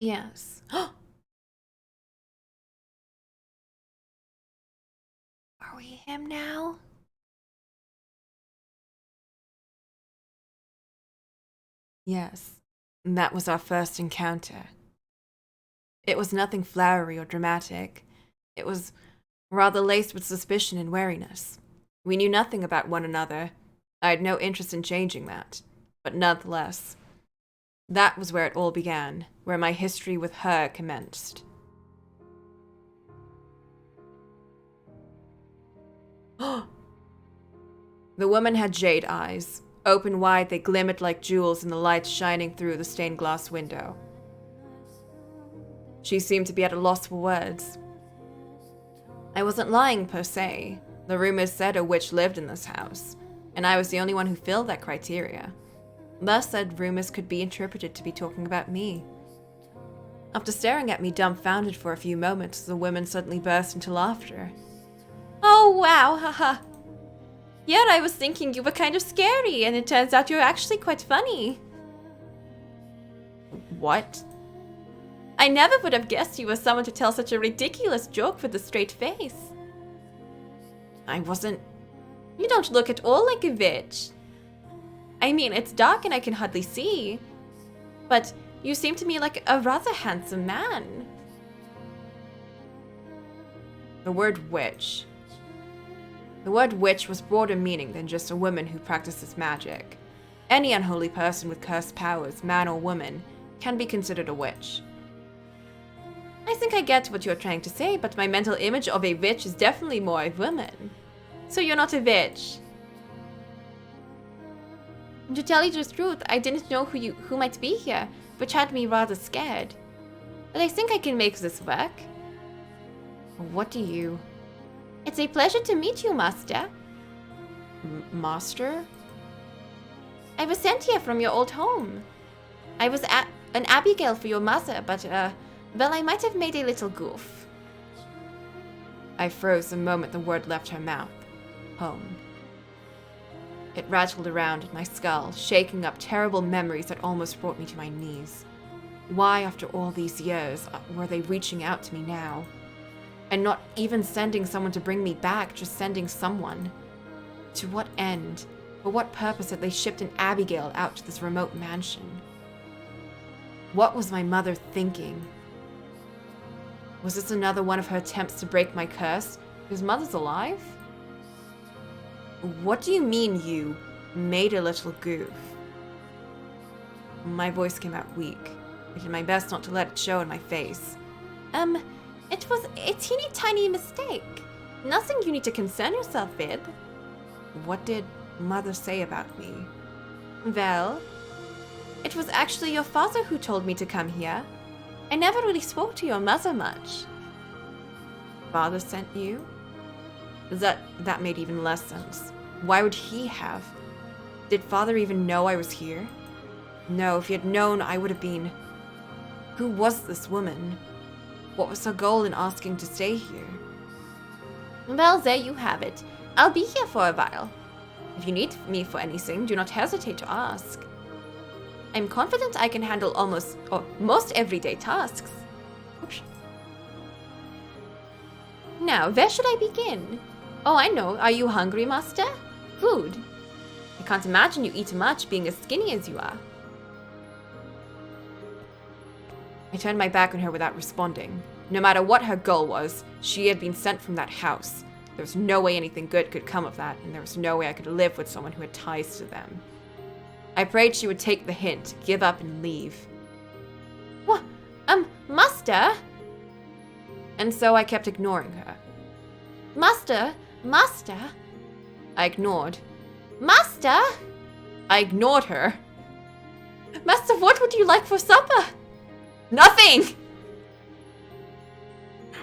Yes.
Are we him now?
Yes. That was our first encounter. It was nothing flowery or dramatic. It was rather laced with suspicion and wariness. We knew nothing about one another. I had no interest in changing that. But nonetheless, that was where it all began, where my history with her commenced. The woman had jade eyes. Open wide, they glimmered like jewels in the light shining through the stained glass window. She seemed to be at a loss for words. I wasn't lying, per se. The rumors said a witch lived in this house, and I was the only one who filled that criteria. Thus, said rumors could be interpreted to be talking about me. After staring at me dumbfounded for a few moments, the woman suddenly burst into laughter.
Oh, wow, haha. Yet I was thinking you were kind of scary, and it turns out you're actually quite funny.
What?
I never would have guessed you were someone to tell such a ridiculous joke with a straight face.
I wasn't...
You don't look at all like a witch. I mean, it's dark and I can hardly see. But you seem to me like a rather handsome man.
The word witch. The word witch was broader meaning than just a woman who practices magic. Any unholy person with cursed powers, man or woman, can be considered a witch.
I think I get what you're trying to say, but my mental image of a witch is definitely more a woman. So you're not a witch. To tell you the truth, I didn't know who might be here, which had me rather scared. But I think I can make this work.
What do you...
It's a pleasure to meet you, Master.
Master?
I was sent here from your old home. I was an Abigail for your mother, but, well, I might have made a little goof.
I froze the moment the word left her mouth. Home. It rattled around in my skull, shaking up terrible memories that almost brought me to my knees. Why, after all these years, were they reaching out to me now? And not even sending someone to bring me back, just sending someone. To what end? For what purpose had they shipped an Abigail out to this remote mansion? What was my mother thinking? Was this another one of her attempts to break my curse? His mother's alive? What do you mean you made a little goof? My voice came out weak. I did my best not to let it show in my face.
It was a teeny tiny mistake. Nothing you need to concern yourself with.
What did Mother say about me?
Well, it was actually your father who told me to come here. I never really spoke to your mother much.
Father sent you? That made even less sense. Why would he have? Did Father even know I was here? No, if he had known, I would have been... Who was this woman? What was her goal in asking to stay here?
Well, there you have it. I'll be here for a while. If you need me for anything, do not hesitate to ask. I'm confident I can handle most everyday tasks. Oops. Now, where should I begin? Oh, I know. Are you hungry, Master? Food. I can't imagine you eat much, being as skinny as you are.
I turned my back on her without responding. No matter what her goal was, she had been sent from that house. There was no way anything good could come of that, and there was no way I could live with someone who had ties to them. I prayed she would take the hint, give up, and leave.
What? Master?
And so I kept ignoring her.
Master?
I ignored.
Master?
I ignored her.
Master, what would you like for supper?
Nothing!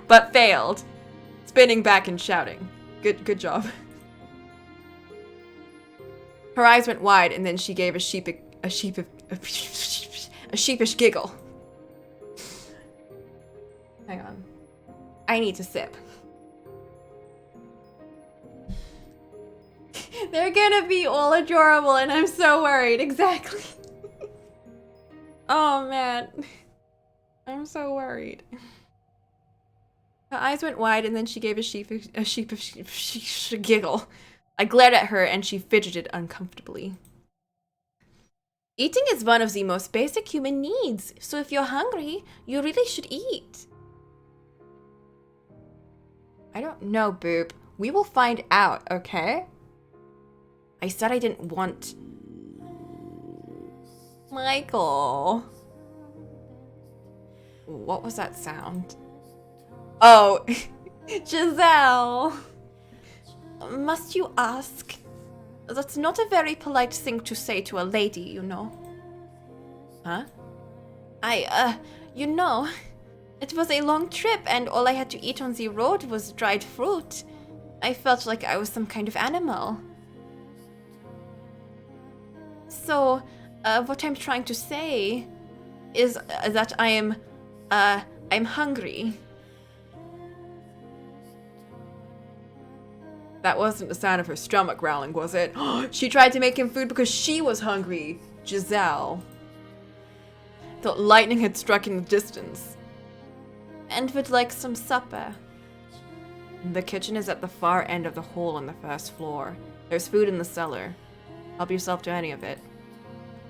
But failed. Spinning back and shouting. Good job. Her eyes went wide, and then she gave a sheepish giggle. Hang on. I need to sip.
They're gonna be all adorable, and I'm so worried. Exactly. Oh, man.
I'm so worried. Her eyes went wide, and then she gave a sheepish giggle. I glared at her, and she fidgeted uncomfortably. Eating is one of the most basic human needs, so if you're hungry, you really should eat. I don't know, Boop. We will find out, okay? I said I didn't want... Michael. What was that sound? Oh, Giselle. Must you ask? That's not a very polite thing to say to a lady, you know. Huh? You know, it was a long trip and all I had to eat on the road was dried fruit. I felt like I was some kind of animal. So, what I'm trying to say is that I'm hungry. That wasn't the sound of her stomach growling, was it? She tried to make him food because she was hungry. Giselle. Thought lightning had struck in the distance. And would like some supper. The kitchen is at the far end of the hole on the first floor. There's food in the cellar. Help yourself to any of it.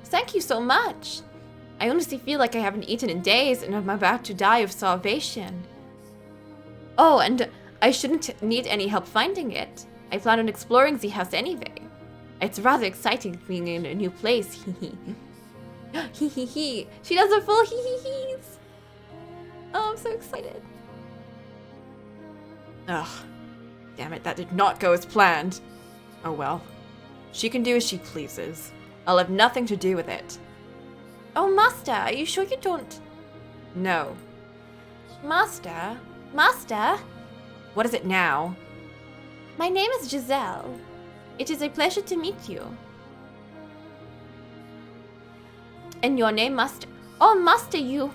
Thank you so much. I honestly feel like I haven't eaten in days and I'm about to die of starvation. Oh, and I shouldn't need any help finding it. I plan on exploring the house anyway. It's rather exciting being in a new place, hee hee. Hee hee. She does a full hee hee hees. Oh, I'm so excited. Ugh. Damn it, that did not go as planned. Oh well. She can do as she pleases. I'll have nothing to do with it. Oh, Master, are you sure you don't? No. Master? Master? What is it now? My name is Giselle. It is a pleasure to meet you. And your name, Master? Oh, Master, you...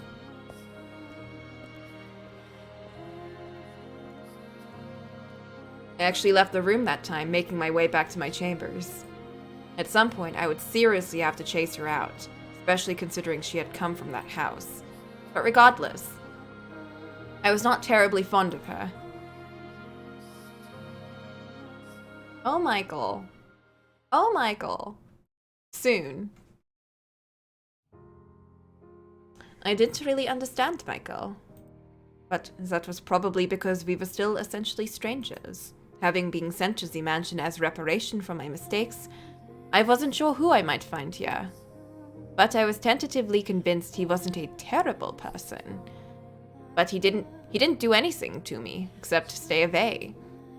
I actually left the room that time, making my way back to my chambers. At some point, I would seriously have to chase her out, especially considering she had come from that house. But regardless, I was not terribly fond of her. Oh, Michael. Oh, Michael. Soon. I didn't really understand Michael. But that was probably because we were still essentially strangers. Having been sent to the mansion as reparation for my mistakes, I wasn't sure who I might find here. But I was tentatively convinced he wasn't a terrible person. But he didn't do anything to me, except stay away.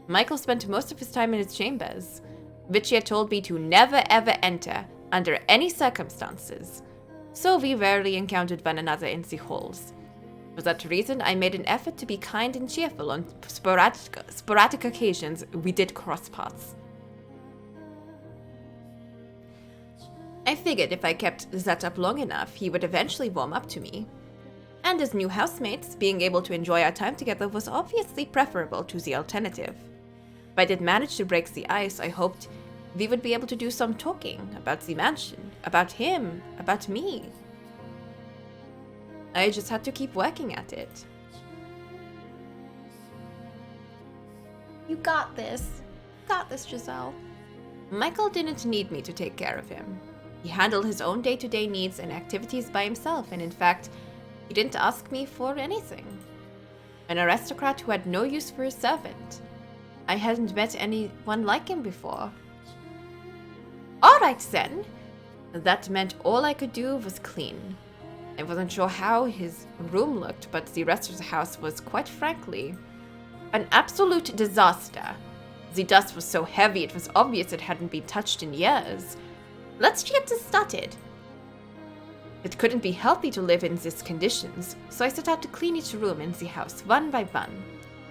Michael spent most of his time in his chambers, which he had told me to never ever enter under any circumstances. So we rarely encountered one another in the halls. For that reason, I made an effort to be kind and cheerful on sporadic occasions we did cross paths. I figured if I kept that up long enough, he would eventually warm up to me. And as new housemates, being able to enjoy our time together was obviously preferable to the alternative. If I did manage to break the ice, I hoped we would be able to do some talking about the mansion, about him, about me. I just had to keep working at it. You got this. Got this, Giselle. Michael didn't need me to take care of him. He handled his own day-to-day needs and activities by himself, and in fact, he didn't ask me for anything. An aristocrat who had no use for a servant. I hadn't met anyone like him before. Alright then. That meant all I could do was clean. I wasn't sure how his room looked, but the rest of the house was, quite frankly, an absolute disaster. The dust was so heavy it was obvious it hadn't been touched in years. Let's get this started. It couldn't be healthy to live in these conditions, so I set out to clean each room in the house one by one.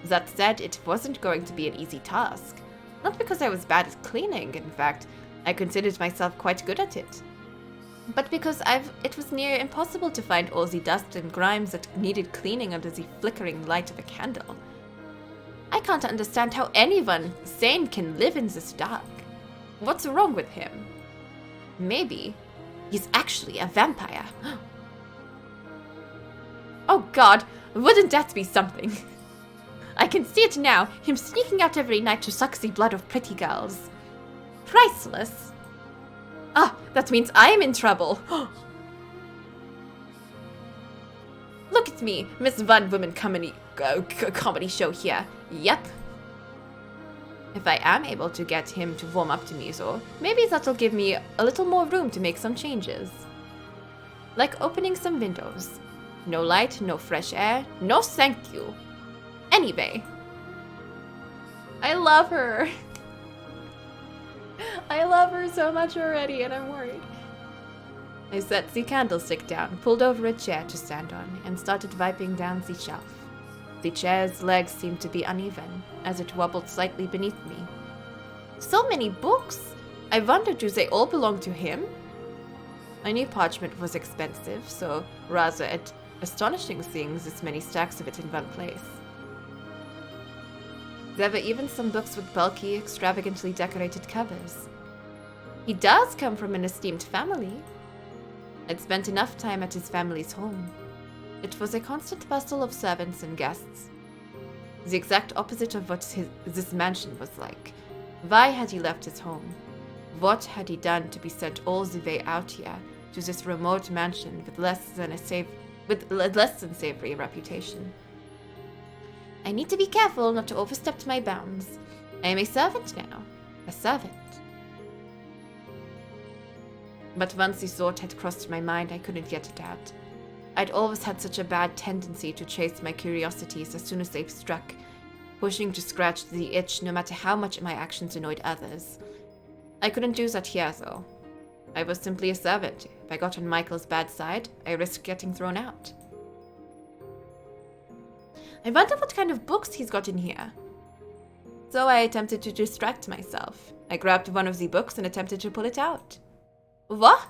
That said, it wasn't going to be an easy task. Not because I was bad at cleaning, in fact, I considered myself quite good at it. But because it was near impossible to find all the dust and grimes that needed cleaning under the flickering light of a candle. I can't understand how anyone sane can live in this dark. What's wrong with him? Maybe he's actually a vampire. Oh
God, wouldn't that be something? I can see it now, him sneaking out every night to suck the blood of pretty girls. Priceless. Ah, that means I am in trouble. Look at me, Miss One Woman Comedy Show here. Yep. If I am able to get him to warm up to me, so maybe that'll give me a little more room to make some changes. Like opening some windows. No light, no fresh air, no thank you. Anyway. I love her. I love her so much already, and I'm worried. I set the candlestick down, pulled over a chair to stand on, and started wiping down the shelf. The chair's legs seemed to be uneven, as it wobbled slightly beneath me. So many books! I wondered, do they all belong to him? I knew parchment was expensive, so rather astonishing seeing this many stacks of it in one place. There were even some books with bulky, extravagantly decorated covers. He does come from an esteemed family. I'd spent enough time at his family's home. It was a constant bustle of servants and guests. The exact opposite of what this mansion was like. Why had he left his home? What had he done to be sent all the way out here to this remote mansion with less than savory reputation? I need to be careful not to overstep my bounds. I am a servant now. A servant. But once the thought had crossed my mind, I couldn't get it out. I'd always had such a bad tendency to chase my curiosities as soon as they struck, pushing to scratch the itch no matter how much my actions annoyed others. I couldn't do that here, though. I was simply a servant. If I got on Michael's bad side, I risked getting thrown out. I wonder what kind of books he's got in here. So I attempted to distract myself. I grabbed one of the books and attempted to pull it out. What?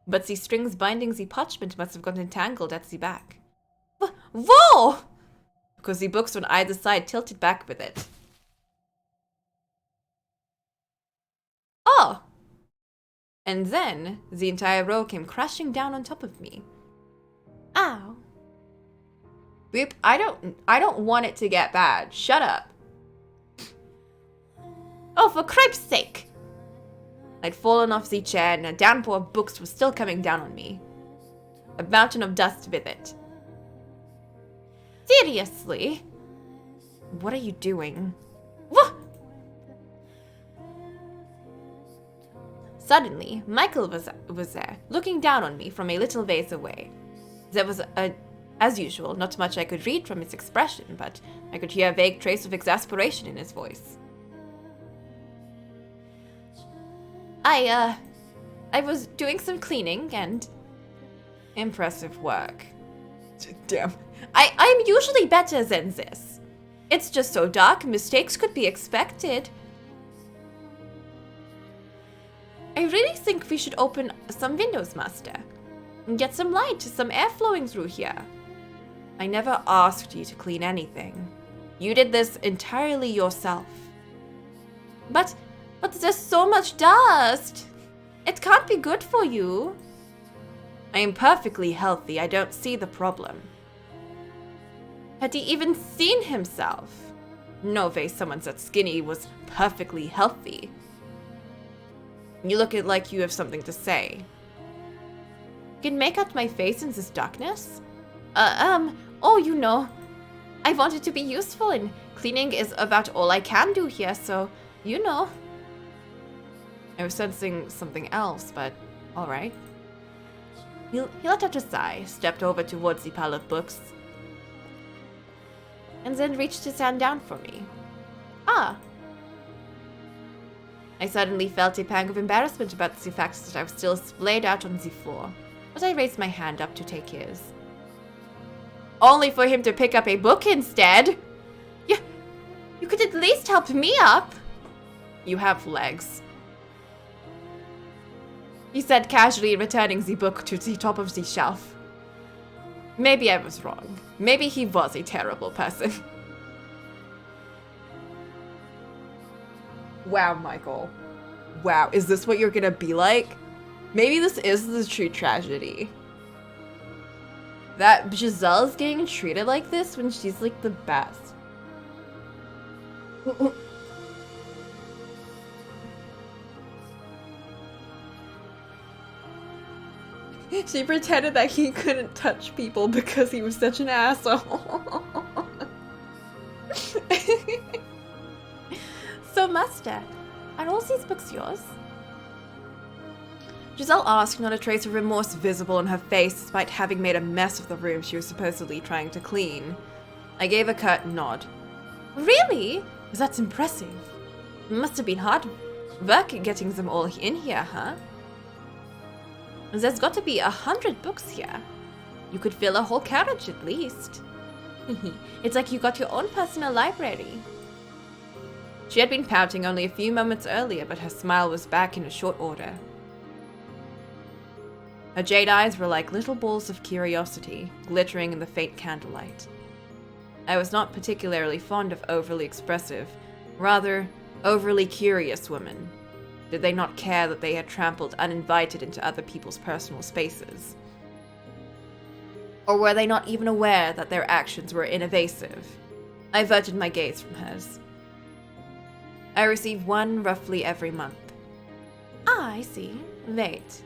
But the strings binding the parchment must have gotten entangled at the back. Whoa! Because the books on either side tilted back with it. Oh! And then the entire row came crashing down on top of me. Ow. Boop, I don't want it to get bad. Shut up. Oh, for cripe's sake! I'd fallen off the chair and a downpour of books was still coming down on me. A mountain of dust with it. Seriously? What are you doing? Wah! Suddenly, Michael was there, looking down on me from a little ways away. There was as usual, not much I could read from his expression, but I could hear a vague trace of exasperation in his voice. I was doing some cleaning and... Impressive work. Damn. I'm usually better than this. It's just so dark, mistakes could be expected. I really think we should open some windows, Master. And get some light, some air flowing through here. I never asked you to clean anything. You did this entirely yourself. But there's so much dust. It can't be good for you. I am perfectly healthy. I don't see the problem. Had he even seen himself? No way someone that skinny was perfectly healthy. You look like you have something to say. You can make out my face in this darkness? Oh, you know. I wanted to be useful and cleaning is about all I can do here, so, you know. I was sensing something else, but alright. He let out a sigh, stepped over towards the pile of books, and then reached his hand down for me. Ah. I suddenly felt a pang of embarrassment about the fact that I was still splayed out on the floor, but I raised my hand up to take his. Only for him to pick up a book instead! You could at least help me up! You have legs. He said, casually returning the book to the top of the shelf. Maybe I was wrong. Maybe he was a terrible person. Wow, Michael. Wow, is this what you're gonna be like? Maybe this is the true tragedy.
That Giselle's getting treated like this when she's like the best. She pretended that he couldn't touch people because he was such an asshole.
So, Master, are all these books yours?
Giselle asked, not a trace of remorse visible on her face despite having made a mess of the room she was supposedly trying to clean. I gave a curt nod.
Really? That's impressive.
Must have been hard work getting them all in here, huh? There's got to be 100 books here. You could fill a whole carriage at least.
It's like you got your own personal library.
She had been pouting only a few moments earlier, but her smile was back in a short order. Her jade eyes were like little balls of curiosity, glittering in the faint candlelight. I was not particularly fond of overly expressive, rather, overly curious women. Did they not care that they had trampled uninvited into other people's personal spaces? Or were they not even aware that their actions were invasive? I averted my gaze from hers. I receive one roughly every month.
Ah, I see.
Wait.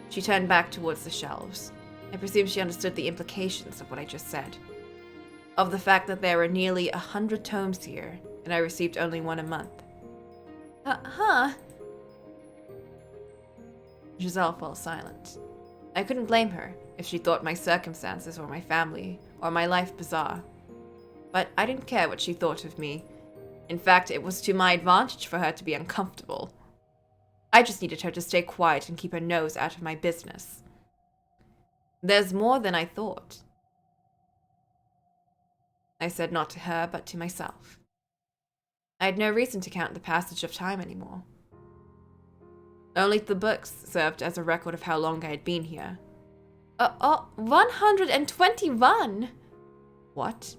She turned back towards the shelves. I presume she understood the implications of what I just said. Of the fact that there were nearly 100 tomes here, and I received only one a month. Giselle fell silent. I couldn't blame her if she thought my circumstances or my family or my life bizarre. But I didn't care what she thought of me. In fact, it was to my advantage for her to be uncomfortable. I just needed her to stay quiet and keep her nose out of my business. There's more than I thought. I said not to her, but to myself. I had no reason to count the passage of time anymore. Only the books served as a record of how long I had been here.
121!
What?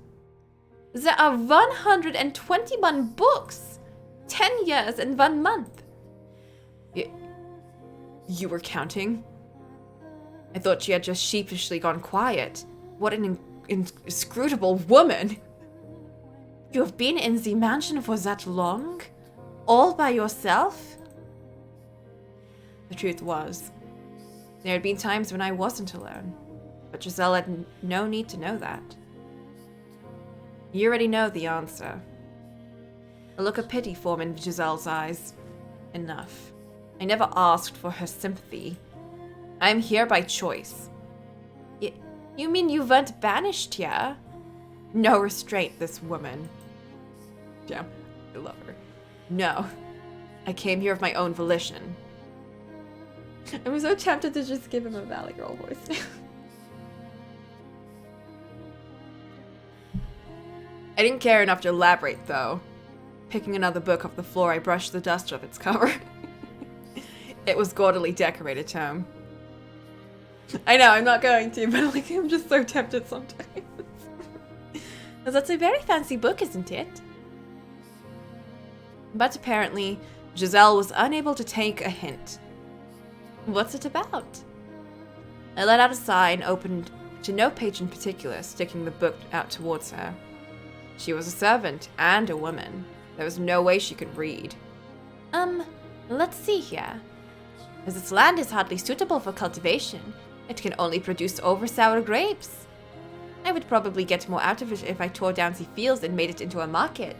There are 121 books! 10 years and 1 month.
You were counting? I thought she had just sheepishly gone quiet. What an inscrutable woman!
You have been in the mansion for that long? All by yourself?
The truth was, there had been times when I wasn't alone, but Giselle had no need to know that. You already know the answer. A look of pity formed in Giselle's eyes. Enough. I never asked for her sympathy. I am here by choice.
You mean you weren't banished here?
No restraint, this woman. Damn, I love her. No. I came here of my own volition. I'm so tempted to just give him a Valley Girl voice. I didn't care enough to elaborate, though. Picking another book off the floor, I brushed the dust off its cover. It was gaudily decorated tome. I know, I'm not going to, but like, I'm just so tempted sometimes.
That's a very fancy book, isn't it?
But apparently, Giselle was unable to take a hint.
What's it about?
I let out a sigh and opened to no page in particular, sticking the book out towards her. She was a servant and a woman. There was no way she could read.
Let's see here. As this land is hardly suitable for cultivation, it can only produce over-sour grapes. I would probably get more out of it if I tore down the fields and made it into a market.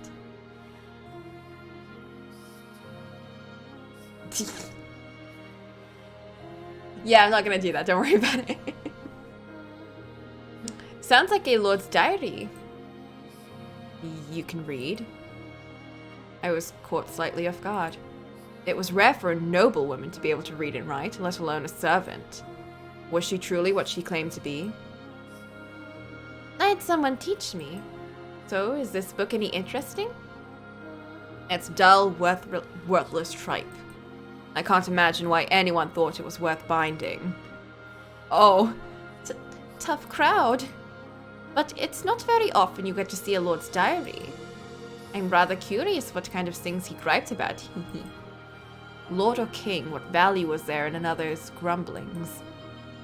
Yeah, I'm not gonna do that. Don't worry about it.
Sounds like a lord's diary.
You can read? I was caught slightly off guard. It was rare for a noble woman to be able to read and write, let alone a servant. Was she truly what she claimed to be?
I had someone teach me. So, is this book any interesting?
It's dull, worthless tripe. I can't imagine why anyone thought it was worth binding.
Oh, tough crowd. But it's not very often you get to see a lord's diary. I'm rather curious what kind of things he griped about.
Lord or king, what value was there in another's grumblings?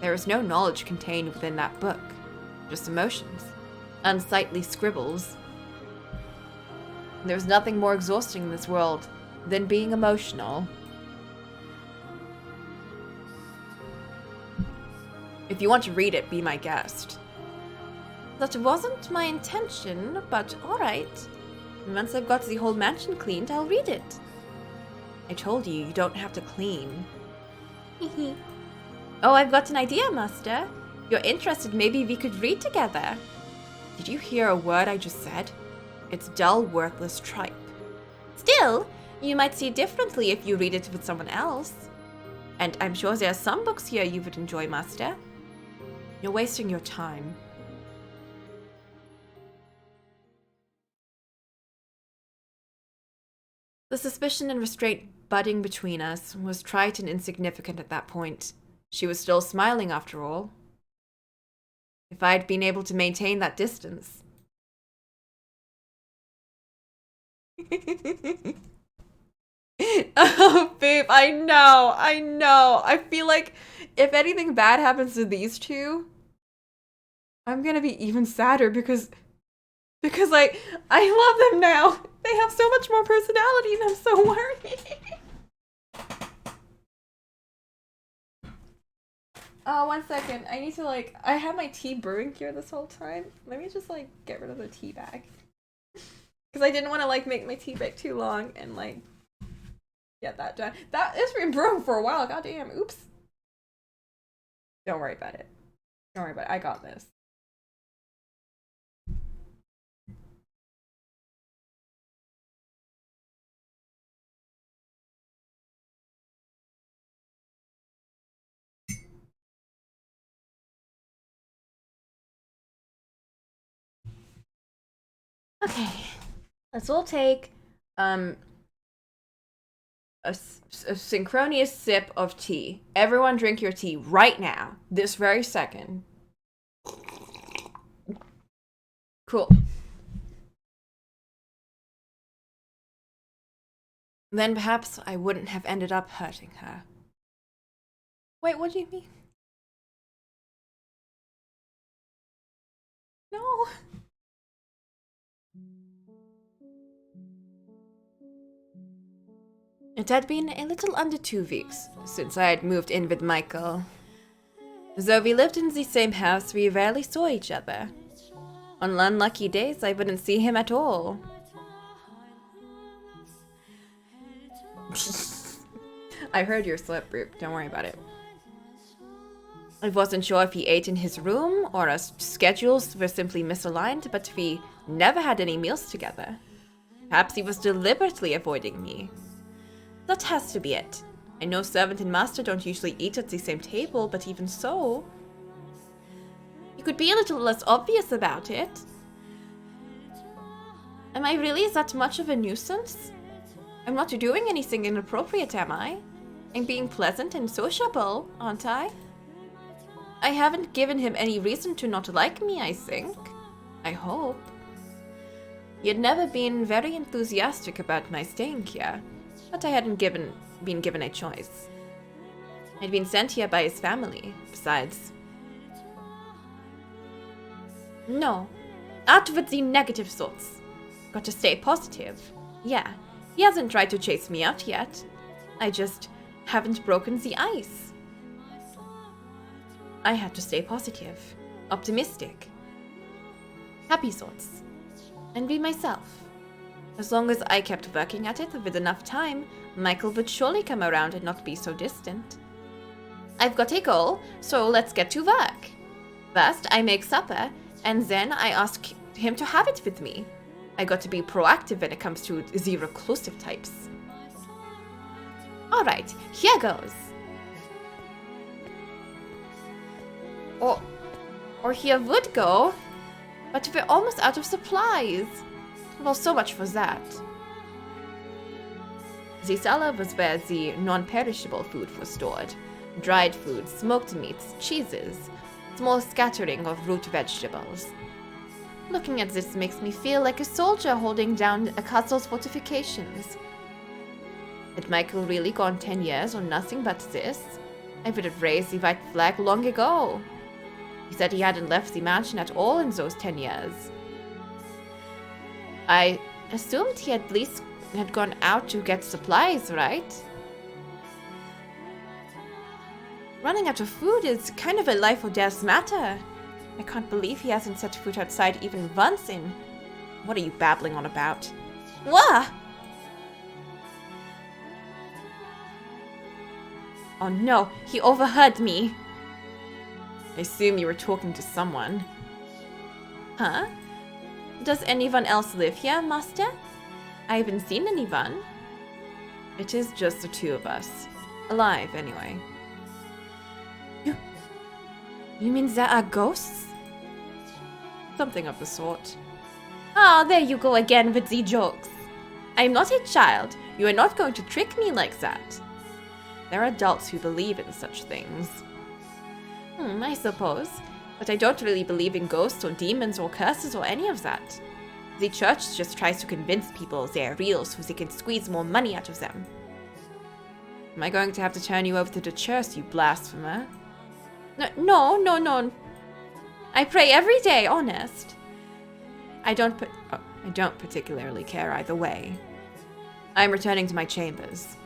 There is no knowledge contained within that book, just emotions, unsightly scribbles. There's nothing more exhausting in this world than being emotional. If you want to read it, be my guest.
That wasn't my intention, but alright. Once I've got the whole mansion cleaned, I'll read it.
I told you, you don't have to clean.
Oh, I've got an idea, Master. You're interested, maybe we could read together.
Did you hear a word I just said? It's dull, worthless tripe.
Still, you might see it differently if you read it with someone else. And I'm sure there are some books here you would enjoy, Master.
You're wasting your time. The suspicion and restraint budding between us was trite and insignificant at that point. She was still smiling after all. If I had been able to maintain that distance. Oh, babe, I know. I feel like if anything bad happens to these two, I'm gonna be even sadder because I love them now. They have so much more personality and I'm so worried. Oh, 1 second. I need to I had my tea brewing here this whole time. Let me just get rid of the tea bag. Because I didn't want to make my tea bag too long and get that done. That has been brewing for a while. Goddamn. Oops. Don't worry about it. Don't worry about it. I got this.
Okay, let's all take
a synchronous sip of tea. Everyone drink your tea right now. This very second. Cool. Then perhaps I wouldn't have ended up hurting her. Wait, what do you mean? No. It had been a little under 2 weeks since I had moved in with Michael. Though we lived in the same house, we rarely saw each other. On unlucky days, I wouldn't see him at all. I heard your slip, Roop. Don't worry about it. I wasn't sure if he ate in his room or our schedules were simply misaligned, but we never had any meals together. Perhaps he was deliberately avoiding me. That has to be it. I know servant and master don't usually eat at the same table, but even so... You could be a little less obvious about it. Am I really that much of a nuisance? I'm not doing anything inappropriate, am I? I'm being pleasant and sociable, aren't I? I haven't given him any reason to not like me, I think. I hope. He had never been very enthusiastic about my staying here, but I hadn't been given a choice. I'd been sent here by his family, besides. No, out with the negative thoughts. Got to stay positive. Yeah, he hasn't tried to chase me out yet. I just haven't broken the ice. I had to stay positive, optimistic, happy thoughts, and be myself. As long as I kept working at it with enough time, Michael would surely come around and not be so distant. I've got a goal, so let's get to work. First, I make supper, and then I ask him to have it with me. I got to be proactive when it comes to the reclusive types. Alright, here goes. Or here would go, but we're almost out of supplies. Well, so much for that. The cellar was where the non-perishable food was stored. Dried food, smoked meats, cheeses, small scattering of root vegetables. Looking at this makes me feel like a soldier holding down a castle's fortifications. Had Michael really gone 10 years on nothing but this? I would have raised the white flag long ago. He said he hadn't left the mansion at all in those 10 years. I assumed he at least had gone out to get supplies, right? Running out of food is kind of a life or death matter. I can't believe he hasn't set foot outside even once in... What are you babbling on about? What? Oh no, he overheard me. I assume you were talking to someone. Huh? Does anyone else live here, Master? I haven't seen anyone. It is just the two of us. Alive, anyway. You mean there are ghosts? Something of the sort. Ah, there you go again with the jokes. I am not a child. You are not going to trick me like that. There are adults who believe in such things. I suppose. But I don't really believe in ghosts or demons or curses or any of that. The church just tries to convince people they're real so they can squeeze more money out of them. Am I going to have to turn you over to the church, you blasphemer? No. I pray every day, honest. I don't particularly care either way. I'm returning to my chambers.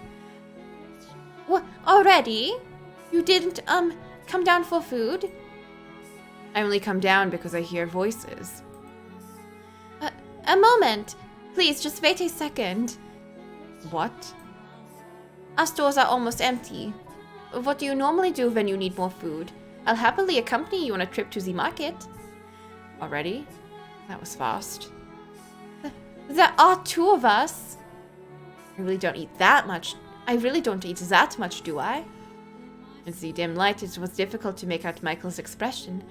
What? Already? You didn't, come down for food? I only come down because I hear voices. A moment. Please, just wait a second. What? Our stores are almost empty. What do you normally do when you need more food? I'll happily accompany you on a trip to the market. Already? That was fast. There are two of us. I really don't eat that much. Do I? In the dim light, it was difficult to make out Michael's expression,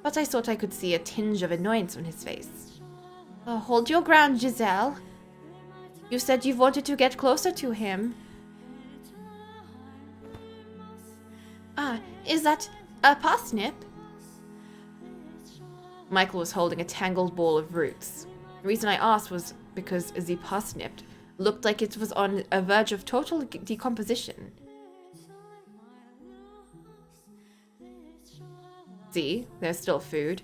but I thought I could see a tinge of annoyance on his face. Oh, hold your ground, Giselle. You said you wanted to get closer to him. Is that a parsnip? Michael was holding a tangled ball of roots. The reason I asked was because the parsnip looked like it was on a verge of total decomposition. See, there's still food.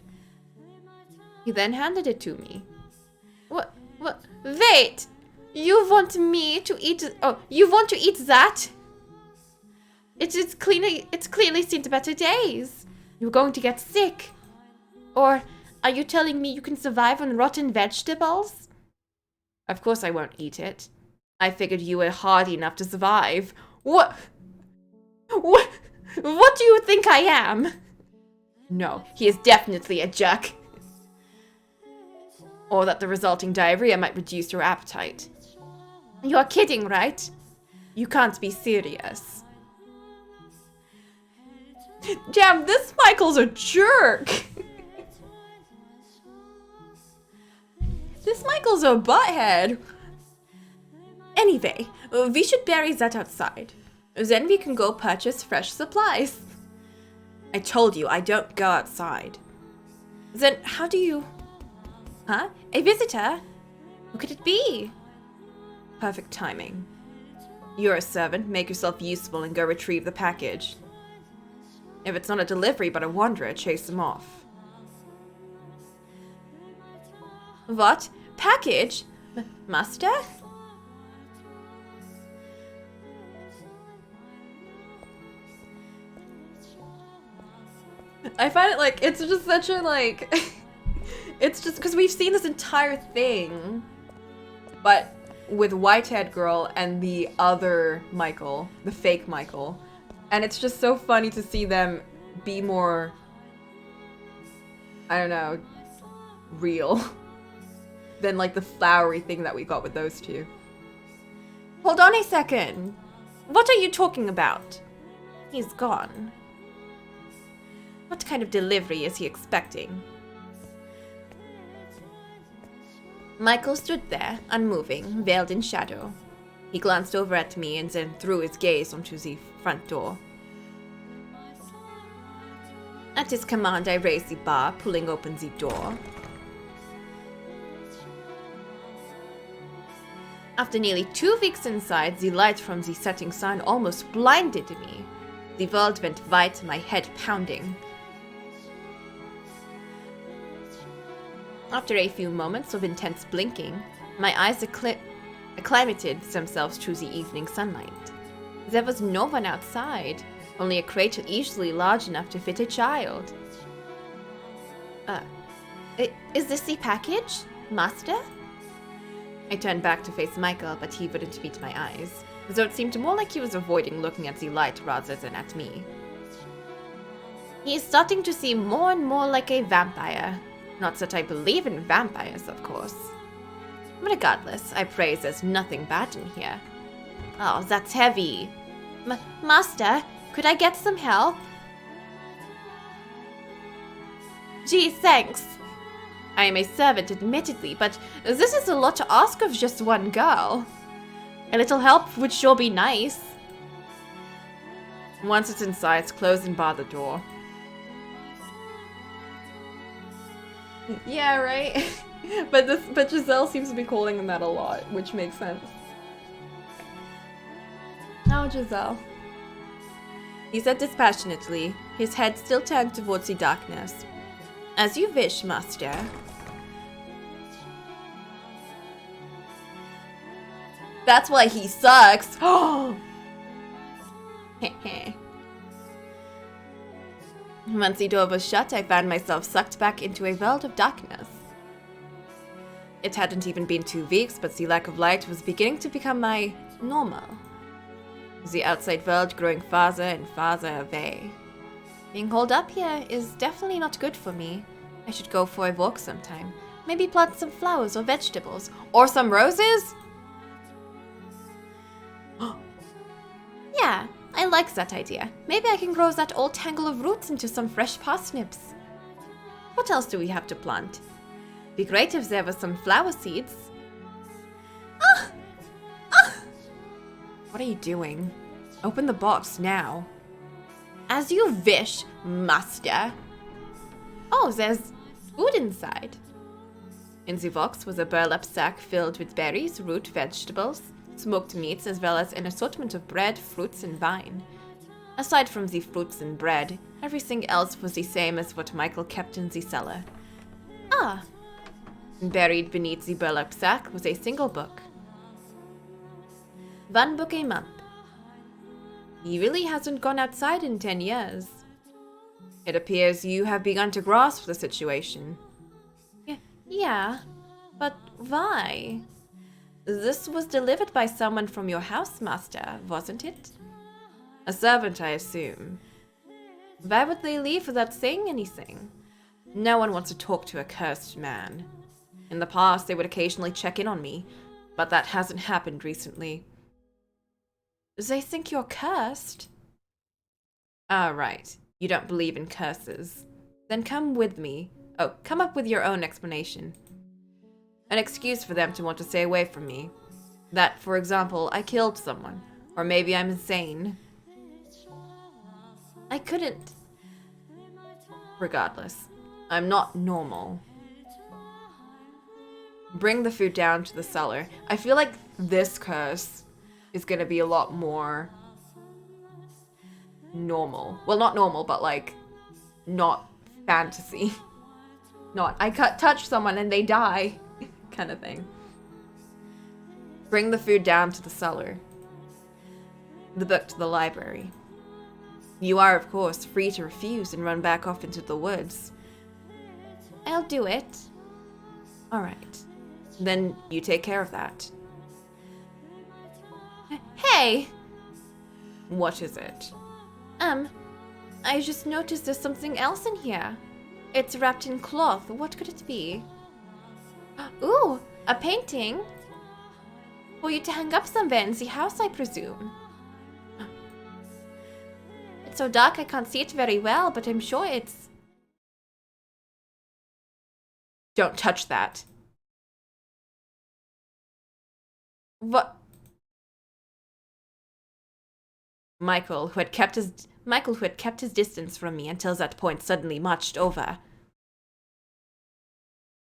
He then handed it to me. What? Wait! You want me to eat... Oh, you want to eat that? It's clearly seen to better days. You're going to get sick. Or are you telling me you can survive on rotten vegetables? Of course I won't eat it. I figured you were hardy enough to survive. What do you think I am? No, he is definitely a jerk. Or that the resulting diarrhea might reduce your appetite. You're kidding, right? You can't be serious. Damn, this Michael's a jerk! This Michael's a butthead. Anyway, we should bury that outside. Then we can go purchase fresh supplies. I told you, I don't go outside. Then how do you... Huh? A visitor? Who could it be? Perfect timing. You're a servant, make yourself useful and go retrieve the package. If it's not a delivery but a wanderer, chase them off. What? Package? Master? I find it like, it's just such a like, it's just because we've seen this entire thing, but with white-haired girl and the other Michael, the fake Michael. And it's just so funny to see them be more, I don't know, real than like the flowery thing that we got with those two. Hold on a second. What are you talking about? He's gone. What kind of delivery is he expecting? Michael stood there, unmoving, veiled in shadow. He glanced over at me and then threw his gaze onto the front door. At his command, I raised the bar, pulling open the door. After nearly 2 weeks inside, the light from the setting sun almost blinded me. The world went white, my head pounding. After a few moments of intense blinking, my eyes acclimated themselves to the evening sunlight. There was no one outside, only a crate easily large enough to fit a child. Is this the package, Master? I turned back to face Michael, but he wouldn't meet my eyes, though it seemed more like he was avoiding looking at the light rather than at me. He is starting to seem more and more like a vampire. Not that I believe in vampires, of course. Regardless, I pray there's nothing bad in here. Oh, that's heavy. Master, could I get some help? Gee, thanks. I am a servant, admittedly, but this is a lot to ask of just one girl. A little help would sure be nice. Once it's inside, close and bar the door. Yeah, right? but Giselle seems to be calling him that a lot, which makes sense. Oh, Giselle. He said dispassionately, his head still turned towards the darkness. As you wish, Master. That's why he sucks. Oh. Once the door was shut, I found myself sucked back into a world of darkness. It hadn't even been 2 weeks, but the lack of light was beginning to become my normal. The outside world growing farther and farther away. Being holed up here is definitely not good for me. I should go for a walk sometime. Maybe plant some flowers or vegetables. Or some roses? Yeah, I like that idea. Maybe I can grow that old tangle of roots into some fresh parsnips. What else do we have to plant? Be great if there were some flower seeds. What are you doing? Open the box now. As you wish, Master. Oh, there's food inside. In the box was a burlap sack filled with berries, root vegetables, smoked meats, as well as an assortment of bread, fruits, and wine. Aside from the fruits and bread, everything else was the same as what Michael kept in the cellar. Ah. Buried beneath the burlap sack was a single book. 1 book a month. He really hasn't gone outside in 10 years. It appears you have begun to grasp the situation. Yeah, but why? This was delivered by someone from your house, Master, wasn't it? A servant, I assume. Why would they leave without saying anything? No one wants to talk to a cursed man. In the past, they would occasionally check in on me, but that hasn't happened recently. They think you're cursed? Ah, right. You don't believe in curses. Then come with me. Oh, come up with your own explanation. An excuse for them to want to stay away from me. That, for example, I killed someone. Or maybe I'm insane. I couldn't. Regardless, I'm not normal. Bring the food down to the cellar. I feel like this curse is gonna be a lot more normal. Well, not normal, but like, not fantasy. Not, I touch someone and they die, kind of thing. Bring the food down to the cellar. The book to the library. You are, of course, free to refuse and run back off into the woods. I'll do it. Alright. Then you take care of that. Hey! What is it? I just noticed there's something else in here. It's wrapped in cloth. What could it be? Ooh, a painting? For you to hang up somewhere in the house, I presume. It's so dark I can't see it very well, but I'm sure it's... Don't touch that. What? Michael, who had kept his distance from me until that point, suddenly marched over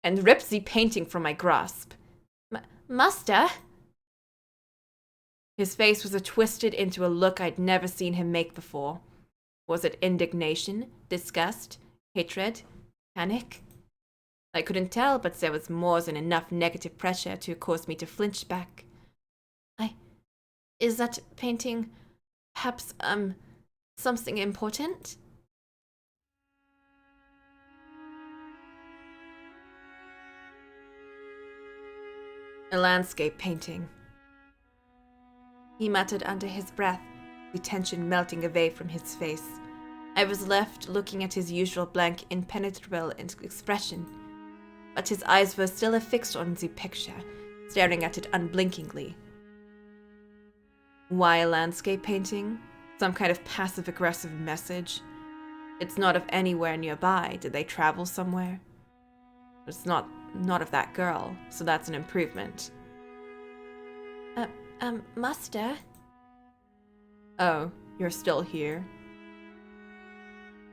and ripped the painting from my grasp. Master? His face was twisted into a look I'd never seen him make before. Was it indignation, disgust, hatred, panic? I couldn't tell, but there was more than enough negative pressure to cause me to flinch back.
Is that painting perhaps, something important?
A landscape painting. He muttered under his breath, the tension melting away from his face. I was left looking at his usual blank, impenetrable expression, but his eyes were still affixed on the picture, staring at it unblinkingly. Why a landscape painting? Some kind of passive-aggressive message? It's not of anywhere nearby. Did they travel somewhere? It's not of that girl, so that's an improvement.
Master?
Oh, you're still here?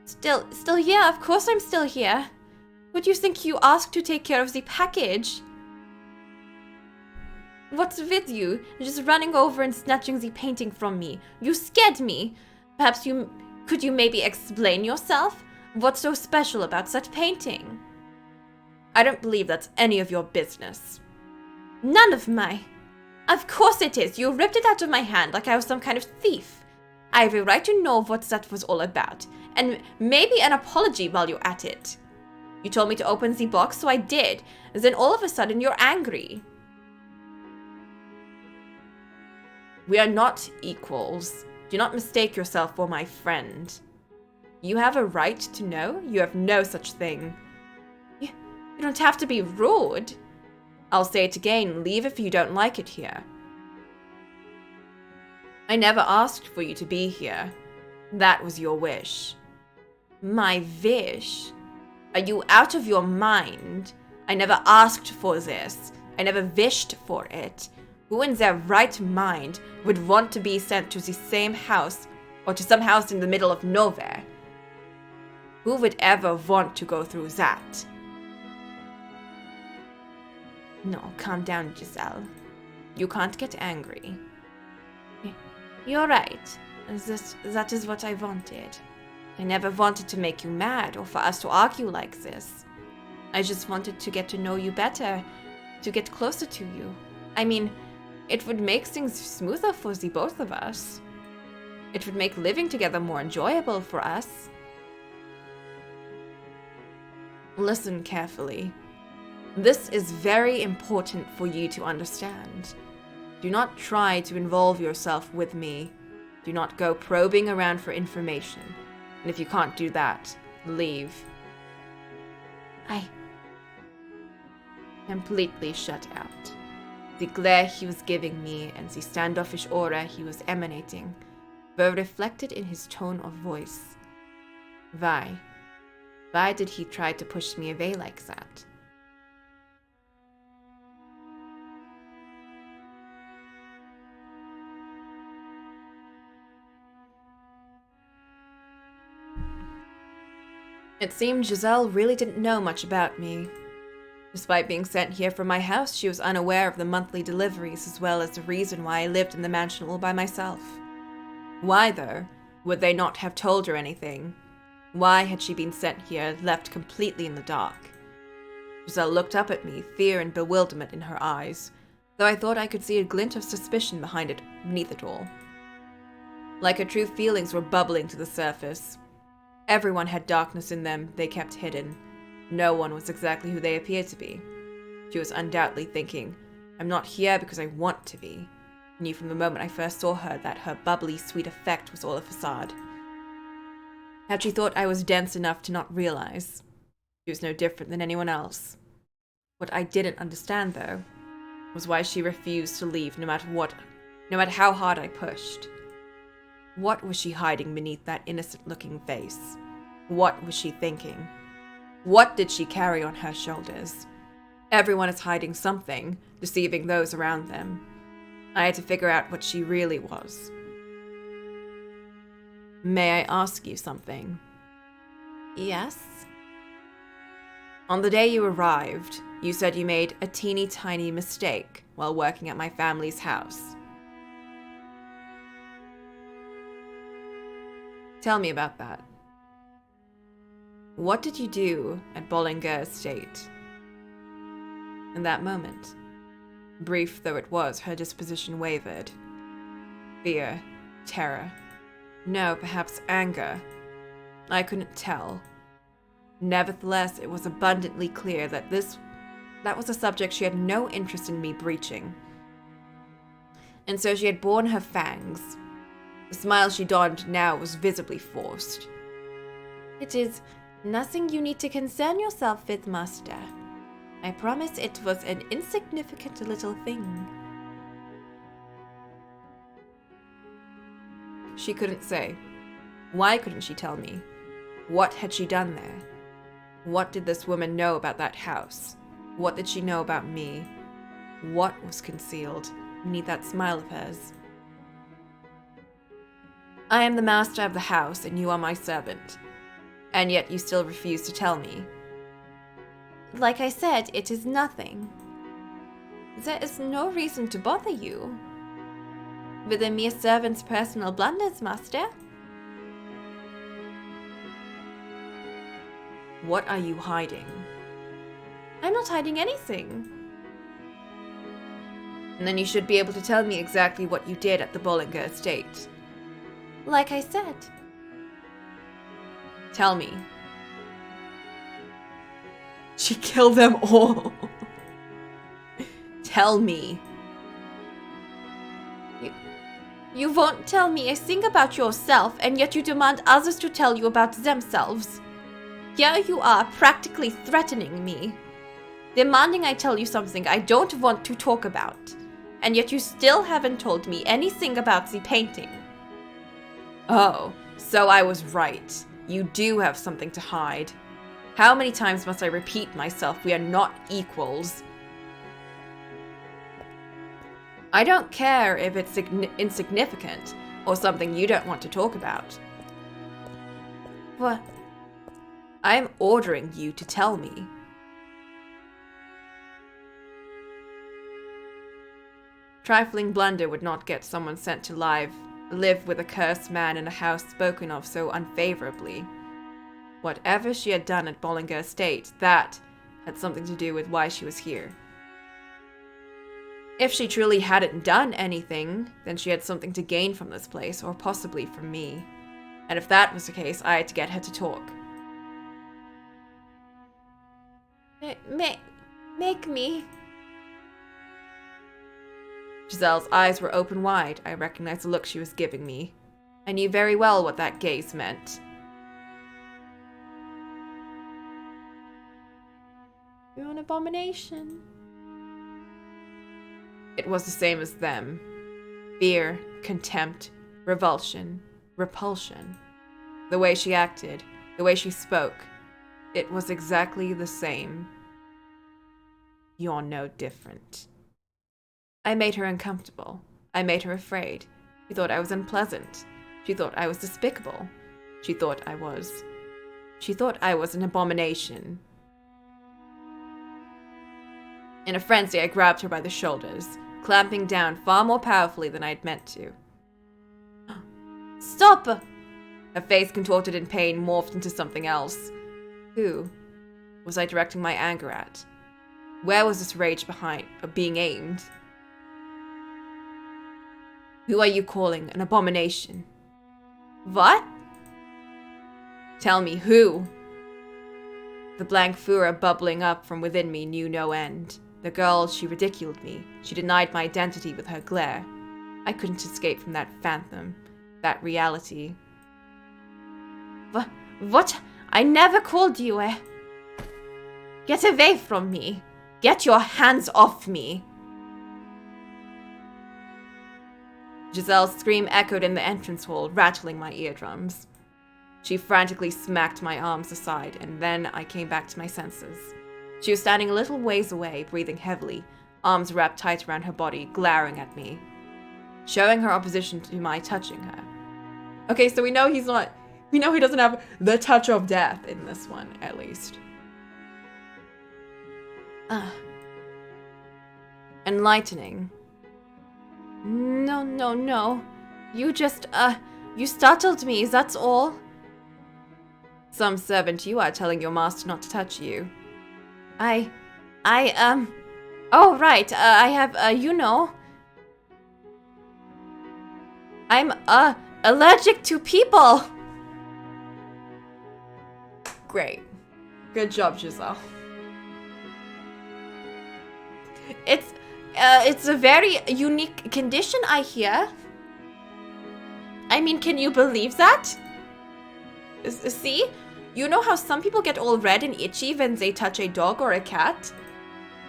Still here? Of course I'm still here. Who do you think you asked to take care of the package? What's with you? Just running over and snatching the painting from me. You scared me. Perhaps could you maybe explain yourself? What's so special about that painting?
I don't believe that's any of your business.
None of my... Of course it is. You ripped it out of my hand like I was some kind of thief. I have a right to know what that was all about. And maybe an apology while you're at it. You told me to open the box, so I did. Then all of a sudden you're angry.
We are not equals. Do not mistake yourself for my friend. You have a right to know. You have no such thing.
You don't have to be rude.
I'll say it again. Leave if you don't like it here. I never asked for you to be here. That was your wish.
My wish?
Are you out of your mind? I never asked for this. I never wished for it. Who in their right mind would want to be sent to the same house or to some house in the middle of nowhere? Who would ever want to go through that?
No, calm down, Giselle.
You can't get angry.
You're right. That is what I wanted. I never wanted to make you mad or for us to argue like this. I just wanted to get to know you better, to get closer to you. I mean, it would make things smoother for the both of us. It would make living together more enjoyable for us.
Listen carefully. This is very important for you to understand. Do not try to involve yourself with me. Do not go probing around for information. And if you can't do that, leave.
I
completely shut out. The glare he was giving me and the standoffish aura he was emanating were reflected in his tone of voice. Why? Why did he try to push me away like that? It seemed Giselle really didn't know much about me. Despite being sent here from my house, she was unaware of the monthly deliveries as well as the reason why I lived in the mansion all by myself. Why, though? Would they not have told her anything? Why had she been sent here, left completely in the dark? Giselle looked up at me, fear and bewilderment in her eyes, though I thought I could see a glint of suspicion beneath it all. Like her true feelings were bubbling to the surface. Everyone had darkness in them they kept hidden. No one was exactly who they appeared to be. She was undoubtedly thinking, I'm not here because I want to be. I knew from the moment I first saw her that her bubbly, sweet effect was all a facade. Had she thought I was dense enough to not realize? She was no different than anyone else. What I didn't understand, though, was why she refused to leave no matter how hard I pushed. What was she hiding beneath that innocent-looking face? What was she thinking? What did she carry on her shoulders? Everyone is hiding something, deceiving those around them. I had to figure out what she really was. May I ask you something?
Yes?
On the day you arrived, you said you made a teeny tiny mistake while working at my family's house. Tell me about that. What did you do at Bollinger Estate? In that moment, brief though it was, her disposition wavered. Fear, terror, no, perhaps anger. I couldn't tell. Nevertheless, it was abundantly clear that that was a subject she had no interest in me breaching. And so she had borne her fangs. The smile she donned now was visibly forced.
It is nothing you need to concern yourself with, master. I promise it was an insignificant little thing.
She couldn't say. Why couldn't she tell me? What had she done there? What did this woman know about that house? What did she know about me? What was concealed beneath that smile of hers? I am the master of the house, and you are my servant. And yet you still refuse to tell me.
Like I said, it is nothing. There is no reason to bother you. With a mere servant's personal blunders, master.
What are you hiding?
I'm not hiding anything.
And then you should be able to tell me exactly what you did at the Bollinger Estate.
Like I said.
Tell me. She killed them all. Tell me.
You won't tell me a thing about yourself, and yet you demand others to tell you about themselves. Here you are, practically threatening me. Demanding I tell you something I don't want to talk about. And yet you still haven't told me anything about the painting.
Oh, so I was right. You do have something to hide. How many times must I repeat myself? We are not equals. I don't care if it's insignificant or something you don't want to talk about.
What?
I'm ordering you to tell me. Trifling blunder would not get someone sent to live with a cursed man in a house spoken of so unfavorably. Whatever she had done at Bollinger Estate, that had something to do with why she was here. If she truly hadn't done anything, then she had something to gain from this place, or possibly from me. And if that was the case, I had to get her to talk.
Make me.
Giselle's eyes were open wide. I recognized the look she was giving me. I knew very well what that gaze meant.
You're an abomination.
It was the same as them. Fear, contempt, revulsion, repulsion. The way she acted, the way she spoke, it was exactly the same. You're no different. I made her uncomfortable. I made her afraid. She thought I was unpleasant. She thought I was despicable. She thought I was an abomination. In a frenzy, I grabbed her by the shoulders, clamping down far more powerfully than I had meant to.
Stop!
Her face, contorted in pain, morphed into something else. Who was I directing my anger at? Where was this rage being aimed? Who are you calling an abomination?
What?
Tell me, who? The blank furor bubbling up from within me knew no end. The girl, she ridiculed me. She denied my identity with her glare. I couldn't escape from that phantom, that reality.
What? I never called you a... Get away from me. Get your hands off me.
Giselle's scream echoed in the entrance hall, rattling my eardrums. She frantically smacked my arms aside, and then I came back to my senses. She was standing a little ways away, breathing heavily, arms wrapped tight around her body, glaring at me, showing her opposition to my touching her. Okay, so we know he doesn't have the touch of death in this one, at least. Enlightening.
No. You just, You startled me, that's all.
Some servant you are telling your master not to touch you.
Oh, right, I have, I'm, allergic to people.
Great. Good job, Giselle.
It's a very unique condition, I hear. I mean, can you believe that? See? You know how some people get all red and itchy when they touch a dog or a cat?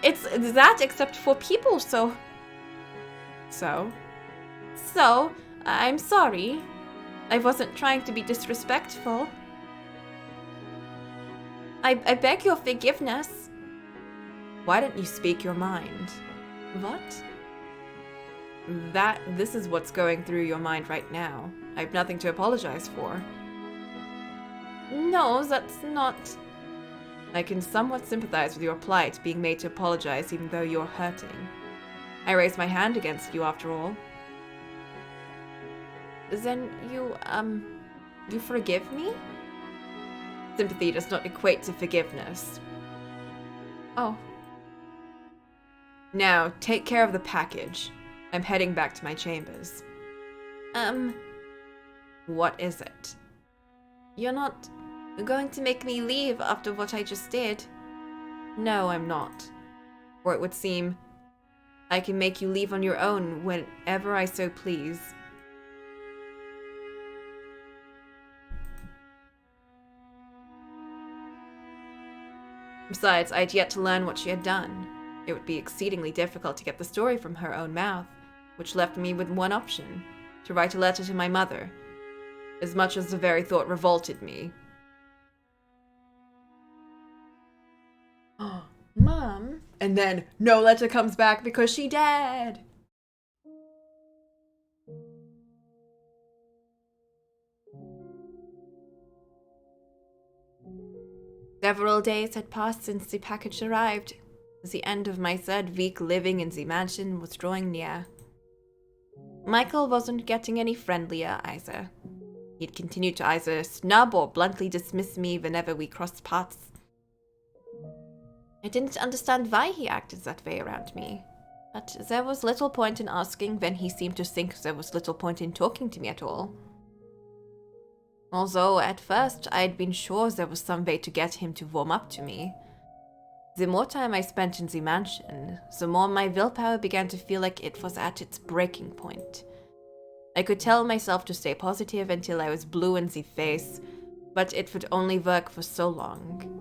It's that except for people, so...
So?
So, I'm sorry. I wasn't trying to be disrespectful. I beg your forgiveness.
Why don't you speak your mind?
What?
This is what's going through your mind right now. I have nothing to apologize for.
No, that's not...
I can somewhat sympathize with your plight, being made to apologize even though you're hurting. I raise my hand against you after all.
Then you forgive me?
Sympathy does not equate to forgiveness.
Oh.
Now, take care of the package. I'm heading back to my chambers. What is it?
You're not going to make me leave after what I just did?
No, I'm not. Or it would seem I can make you leave on your own whenever I so please. Besides, I had yet to learn what she had done. It would be exceedingly difficult to get the story from her own mouth, which left me with one option, to write a letter to my mother, as much as the very thought revolted me.
Mom?
And then, no letter comes back because she dead!
Several days had passed since the package arrived, as the end of my third week living in the mansion was drawing near. Michael wasn't getting any friendlier either. He'd continued to either snub or bluntly dismiss me whenever we crossed paths. I didn't understand why he acted that way around me, but there was little point in asking when he seemed to think there was little point in talking to me at all. Although, at first, I had been sure there was some way to get him to warm up to me. The more time I spent in the mansion, the more my willpower began to feel like it was at its breaking point. I could tell myself to stay positive until I was blue in the face, but it would only work for so long.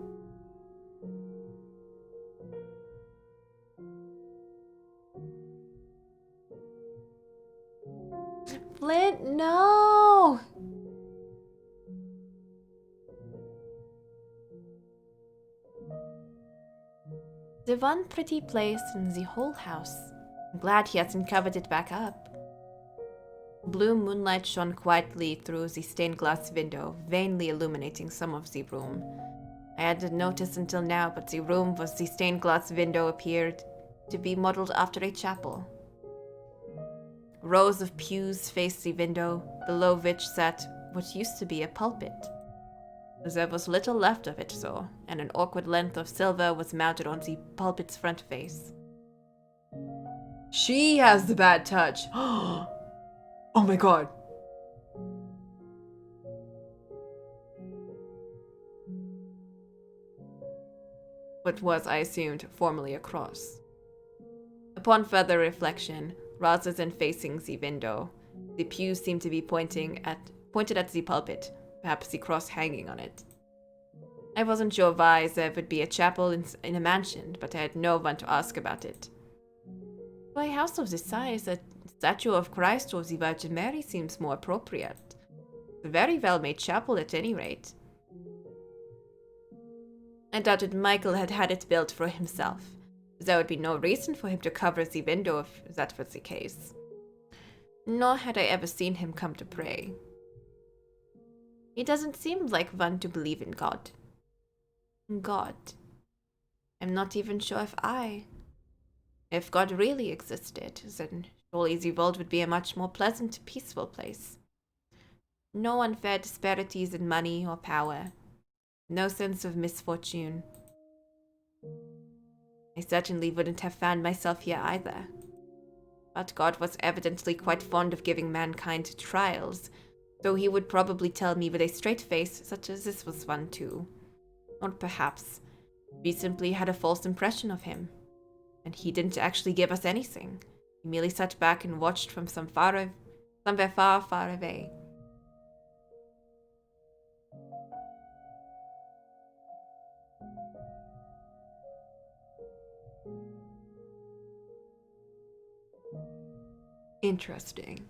Flint, no! The one pretty place in the whole house. I'm glad he hasn't covered it back up. Blue moonlight shone quietly through the stained glass window, vainly illuminating some of the room. I hadn't noticed until now, but the room was the stained glass window appeared to be modeled after a chapel. Rows of pews faced the window, below which sat what used to be a pulpit. There was little left of it, though, and an awkward length of silver was mounted on the pulpit's front face.
She has the bad touch. Oh my god. What was, I assumed, formerly a cross. Upon further reflection, rather than facing the window, the pews seemed to be pointed at the pulpit, perhaps the cross hanging on it. I wasn't sure why there would be a chapel in a mansion, but I had no one to ask about it. For a house of this size, a statue of Christ or the Virgin Mary seems more appropriate. A very well-made chapel at any rate. I doubted Michael had had it built for himself. There would be no reason for him to cover the window if that was the case. Nor had I ever seen him come to pray. He doesn't seem like one to believe in God. God. I'm not even sure if God really existed, then surely the world would be a much more pleasant, peaceful place.
No unfair disparities in money or power. No sense of misfortune. I certainly wouldn't have found myself here either. But God was evidently quite fond of giving mankind trials, so he would probably tell me with a straight face, such as this was one too. Or perhaps we simply had a false impression of him, and he didn't actually give us anything. He merely sat back and watched from somewhere far, far away.
Interesting.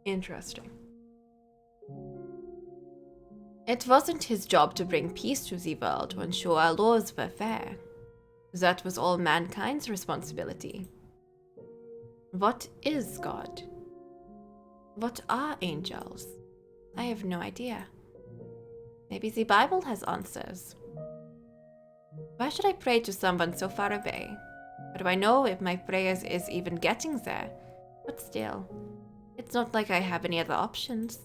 Interesting.
It wasn't his job to bring peace to the world or ensure our laws were fair. That was all mankind's responsibility. What is God? What are angels? I have no idea. Maybe the Bible has answers. Why should I pray to someone so far away? How do I know if my prayers is even getting there? But still, it's not like I have any other options.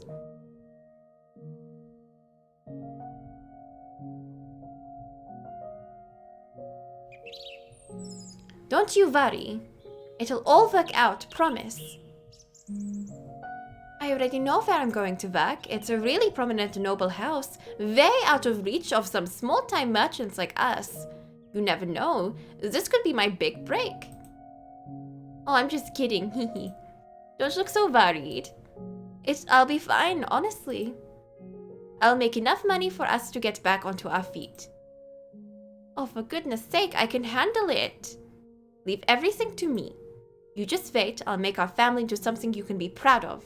Don't you worry. It'll all work out, promise. I already know where I'm going to work. It's a really prominent noble house, way out of reach of some small-time merchants like us. You never know. This could be my big break. Oh, I'm just kidding. Hee. Don't look so worried. I'll be fine, honestly. I'll make enough money for us to get back onto our feet. Oh, for goodness sake, I can handle it. Leave everything to me. You just wait, I'll make our family into something you can be proud of.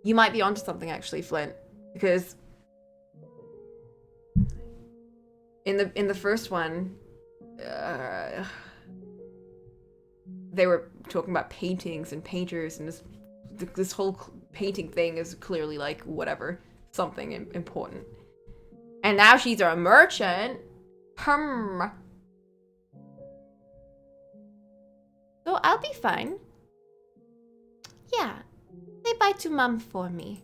You might be onto something actually, Flint, because in the first one, they were talking about paintings and painters, and this whole painting thing is clearly like whatever, something important. And now she's a merchant.
So I'll be fine. Yeah, say bye to Mum for me.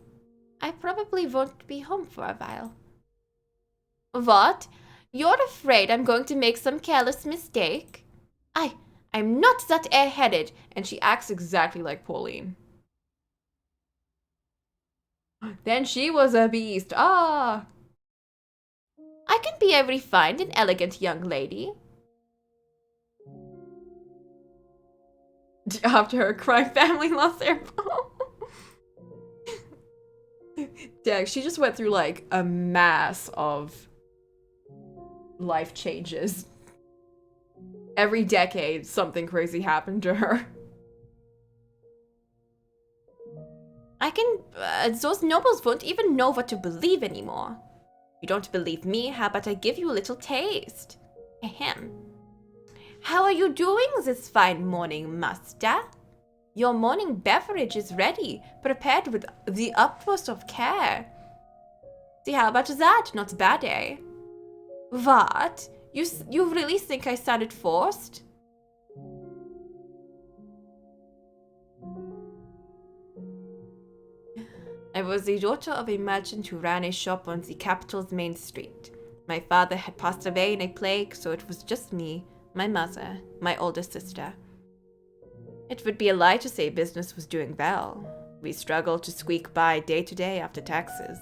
I probably won't be home for a while. What? You're afraid I'm going to make some careless mistake? I'm not that airheaded.
And she acts exactly like Pauline. Then she was a beast. Ah!
I can be a refined and elegant young lady.
After her crime family lost their phone. Dang, she just went through like a mass of life changes. Every decade, something crazy happened to her.
Those nobles won't even know what to believe anymore. You don't believe me? How about I give you a little taste? Ahem. How are you doing this fine morning, master? Your morning beverage is ready, prepared with the utmost of care. See, how about that? Not bad, eh? What? You really think I sounded forced? I was the daughter of a merchant who ran a shop on the capital's main street. My father had passed away in a plague, so it was just me, my mother, my older sister. It would be a lie to say business was doing well. We struggled to squeak by day to day after taxes.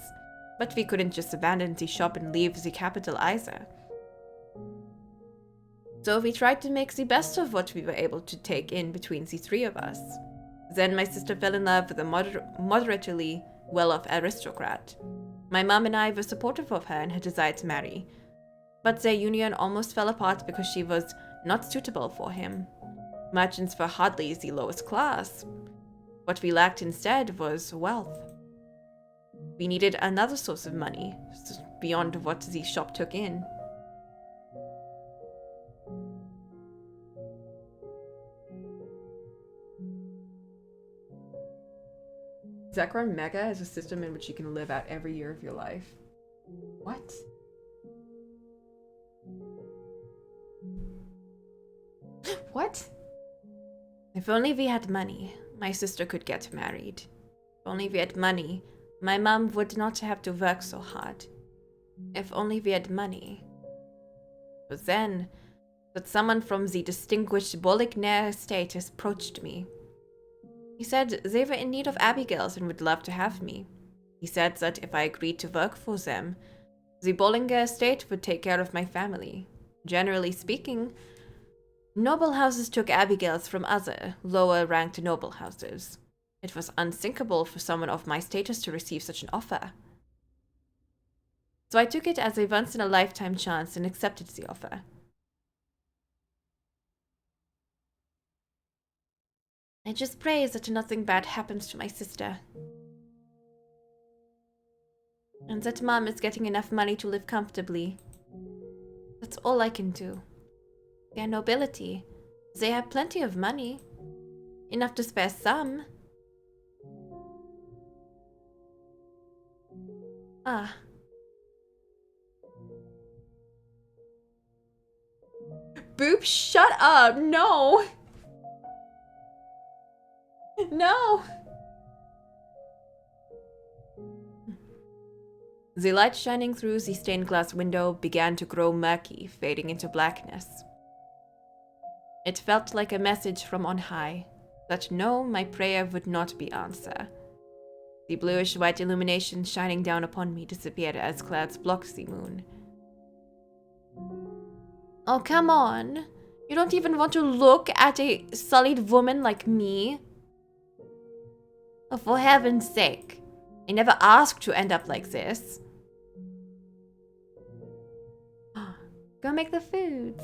But we couldn't just abandon the shop and leave the capital either. So we tried to make the best of what we were able to take in between the three of us. Then my sister fell in love with a moderately well-off aristocrat. My mom and I were supportive of her and her desire to marry. But their union almost fell apart because she was not suitable for him. Merchants were hardly the lowest class. What we lacked instead was wealth. We needed another source of money, beyond what the shop took in.
Zekron Mega is a system in which you can live out every year of your life. What? What?
If only we had money, my sister could get married. If only we had money, my mom would not have to work so hard. If only we had money. But then, that someone from the distinguished Bollignaire estate approached me. He said they were in need of Abigails and would love to have me. He said that if I agreed to work for them, the Bollinger estate would take care of my family. Generally speaking, noble houses took Abigails from other, lower-ranked noble houses. It was unthinkable for someone of my status to receive such an offer. So I took it as a once-in-a-lifetime chance and accepted the offer. I just pray that nothing bad happens to my sister. And that Mom is getting enough money to live comfortably. That's all I can do. They are nobility. They have plenty of money. Enough to spare some. Ah.
Boop, shut up! No! No!
The light shining through the stained glass window began to grow murky, fading into blackness. It felt like a message from on high, that no, my prayer would not be answered. The bluish-white illumination shining down upon me disappeared as clouds blocked the moon. Oh, come on! You don't even want to look at a sullied woman like me? Oh, for heaven's sake. I never asked to end up like this. Go make the foods.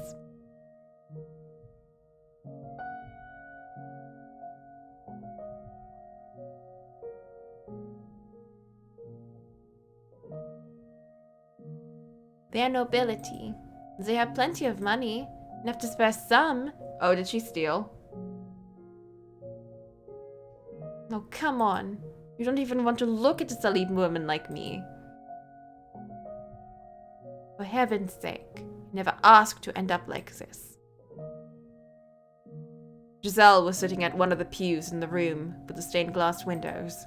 They are nobility. They have plenty of money. Enough to spare some.
Oh, did she steal?
Oh, come on. You don't even want to look at a sullied woman like me. For heaven's sake, I never asked to end up like this.
Giselle was sitting at one of the pews in the room with the stained glass windows.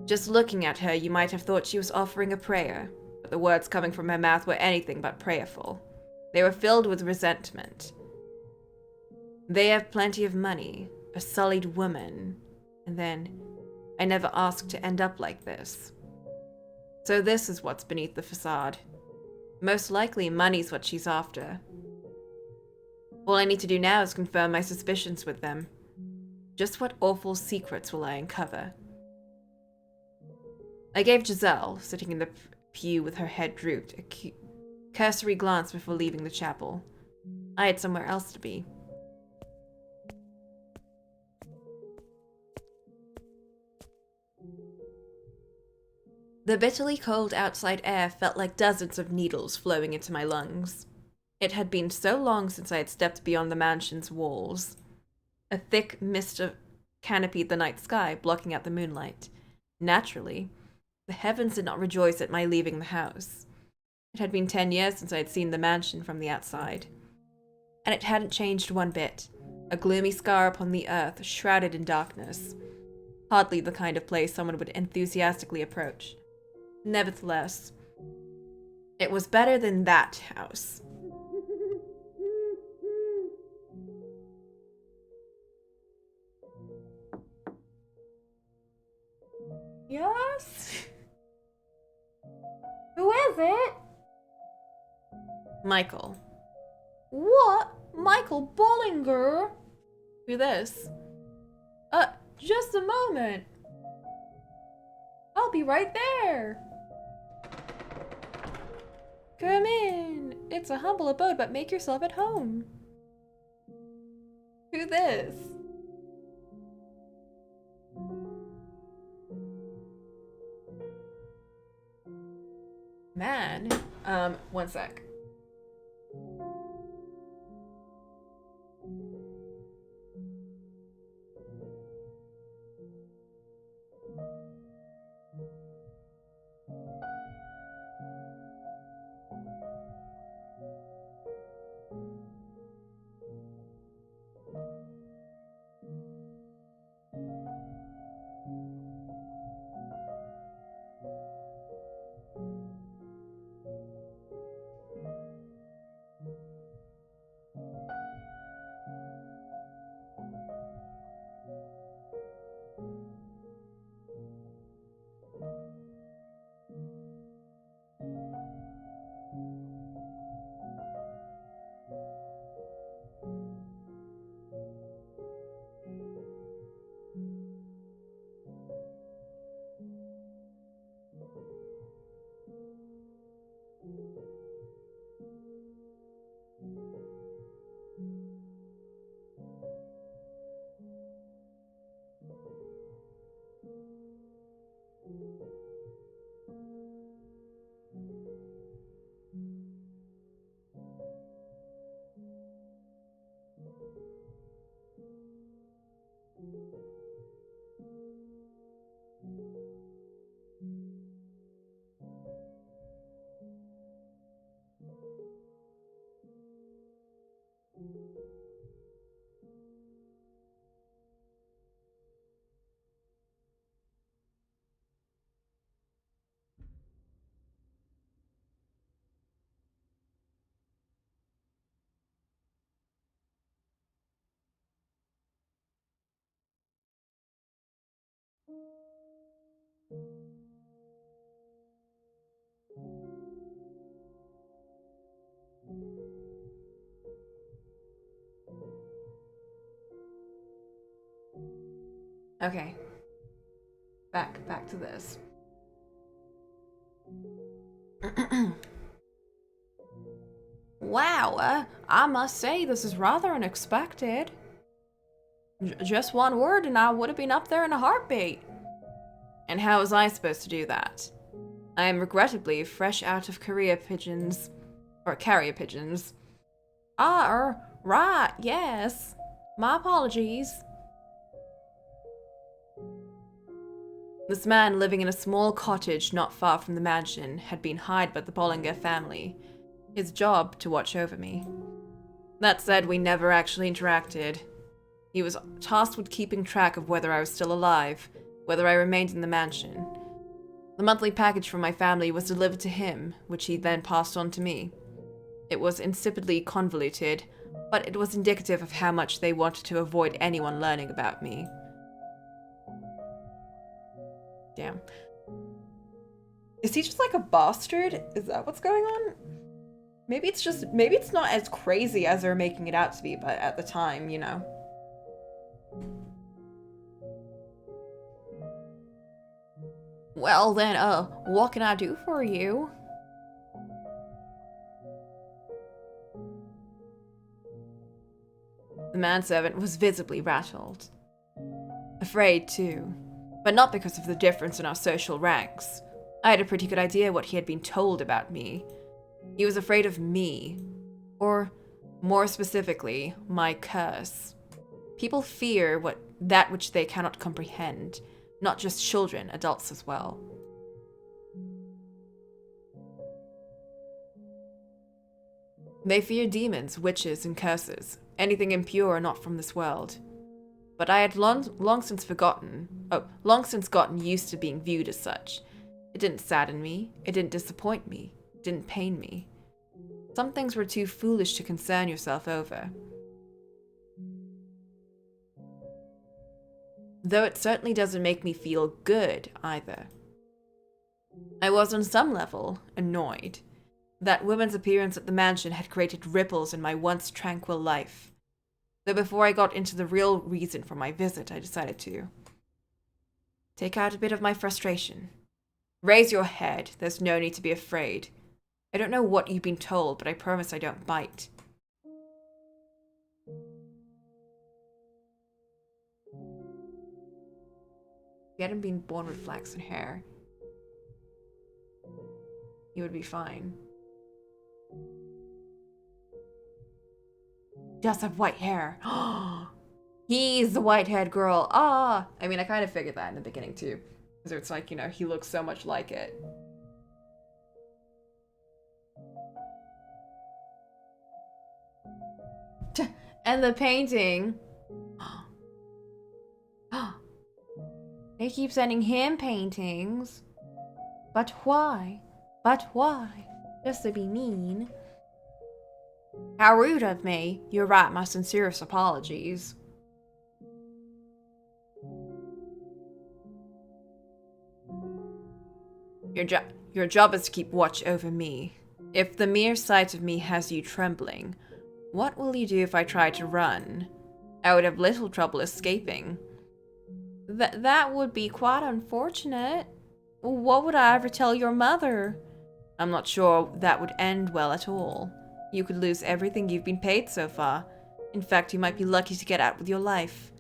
Just looking at her, you might have thought she was offering a prayer, but the words coming from her mouth were anything but prayerful. They were filled with resentment. They have plenty of money, a sullied woman, and then, I never asked to end up like this. So this is what's beneath the facade. Most likely, money's what she's after. All I need to do now is confirm my suspicions with them. Just what awful secrets will I uncover? I gave Giselle, sitting in the pew with her head drooped, a cursory glance before leaving the chapel. I had somewhere else to be. The bitterly cold outside air felt like dozens of needles flowing into my lungs. It had been so long since I had stepped beyond the mansion's walls. A thick mist canopied the night sky, blocking out the moonlight. Naturally, the heavens did not rejoice at my leaving the house. It had been 10 years since I had seen the mansion from the outside. And it hadn't changed one bit. A gloomy scar upon the earth, shrouded in darkness. Hardly the kind of place someone would enthusiastically approach. Nevertheless, it was better than that house.
Yes? Who is it?
Michael.
What? Michael Bollinger?
Who this?
Just a moment. I'll be right there. Come in. It's a humble abode, but make yourself at home.
Who this? Man. One sec. Okay. Back to this. Wow, I must say this is rather unexpected. Just one word and I would have been up there in a heartbeat. And how was I supposed to do that? I am regrettably fresh out of carrier pigeons. Or carrier pigeons. Right, yes. My apologies. This man living in a small cottage not far from the mansion had been hired by the Bollinger family. His job to watch over me. That said, we never actually interacted. He was tasked with keeping track of whether I was still alive, whether I remained in the mansion. The monthly package from my family was delivered to him, which he then passed on to me. It was insipidly convoluted, but it was indicative of how much they wanted to avoid anyone learning about me. Damn. Is he just like a bastard? Is that what's going on? Maybe it's not as crazy as they're making it out to be, but at the time, you know. Well then, what can I do for you? The manservant was visibly rattled. Afraid, too. But not because of the difference in our social ranks. I had a pretty good idea what he had been told about me. He was afraid of me. Or, more specifically, my curse. People fear that which they cannot comprehend. Not just children, adults as well. They fear demons, witches, and curses. Anything impure not from this world. But I had long since gotten used to being viewed as such. It didn't sadden me. It didn't disappoint me. It didn't pain me. Some things were too foolish to concern yourself over. Though it certainly doesn't make me feel good, either. I was on some level annoyed. That woman's appearance at the mansion had created ripples in my once tranquil life. Though before I got into the real reason for my visit, I decided to take out a bit of my frustration. Raise your head, there's no need to be afraid. I don't know what you've been told, but I promise I don't bite. If you hadn't been born with flaxen hair, you would be fine. Just have white hair. He's the white-haired girl. Ah! I mean, I kind of figured that in the beginning, too. Because it's like, you know, he looks so much like it. And the painting. They keep sending him paintings. But why? But why? Just to be mean. How rude of me. You're right, my sincerest apologies. Your job is to keep watch over me. If the mere sight of me has you trembling, what will you do if I try to run? I would have little trouble escaping. That would be quite unfortunate. What would I ever tell your mother? I'm not sure that would end well at all. You could lose everything you've been paid so far. In fact, you might be lucky to get out with your life.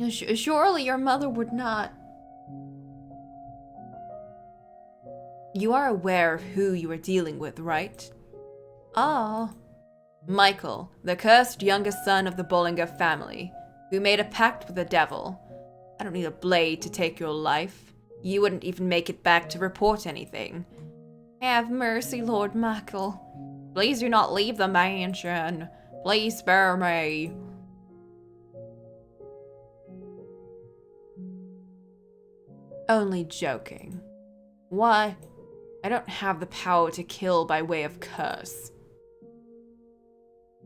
Surely your mother would not... You are aware of who you are dealing with, right?
Oh,
Michael, the cursed youngest son of the Bollinger family, who made a pact with the devil. I don't need a blade to take your life. You wouldn't even make it back to report anything.
have mercy, Lord Michael.
Please do not leave the mansion. Please spare me. Only joking. Why? I don't have the power to kill by way of curse.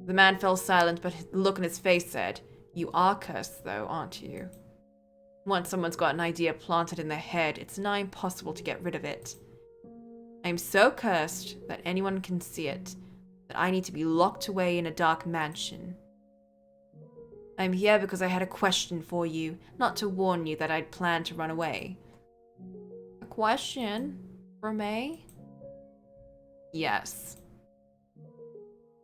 The man fell silent, but the look on his face said, "You are cursed, though, aren't you? Once someone's got an idea planted in their head, it's nigh impossible to get rid of it. I'm so cursed that anyone can see it, that I need to be locked away in a dark mansion. I'm here because I had a question for you, not to warn you that I'd planned to run away."
A question for me?
Yes.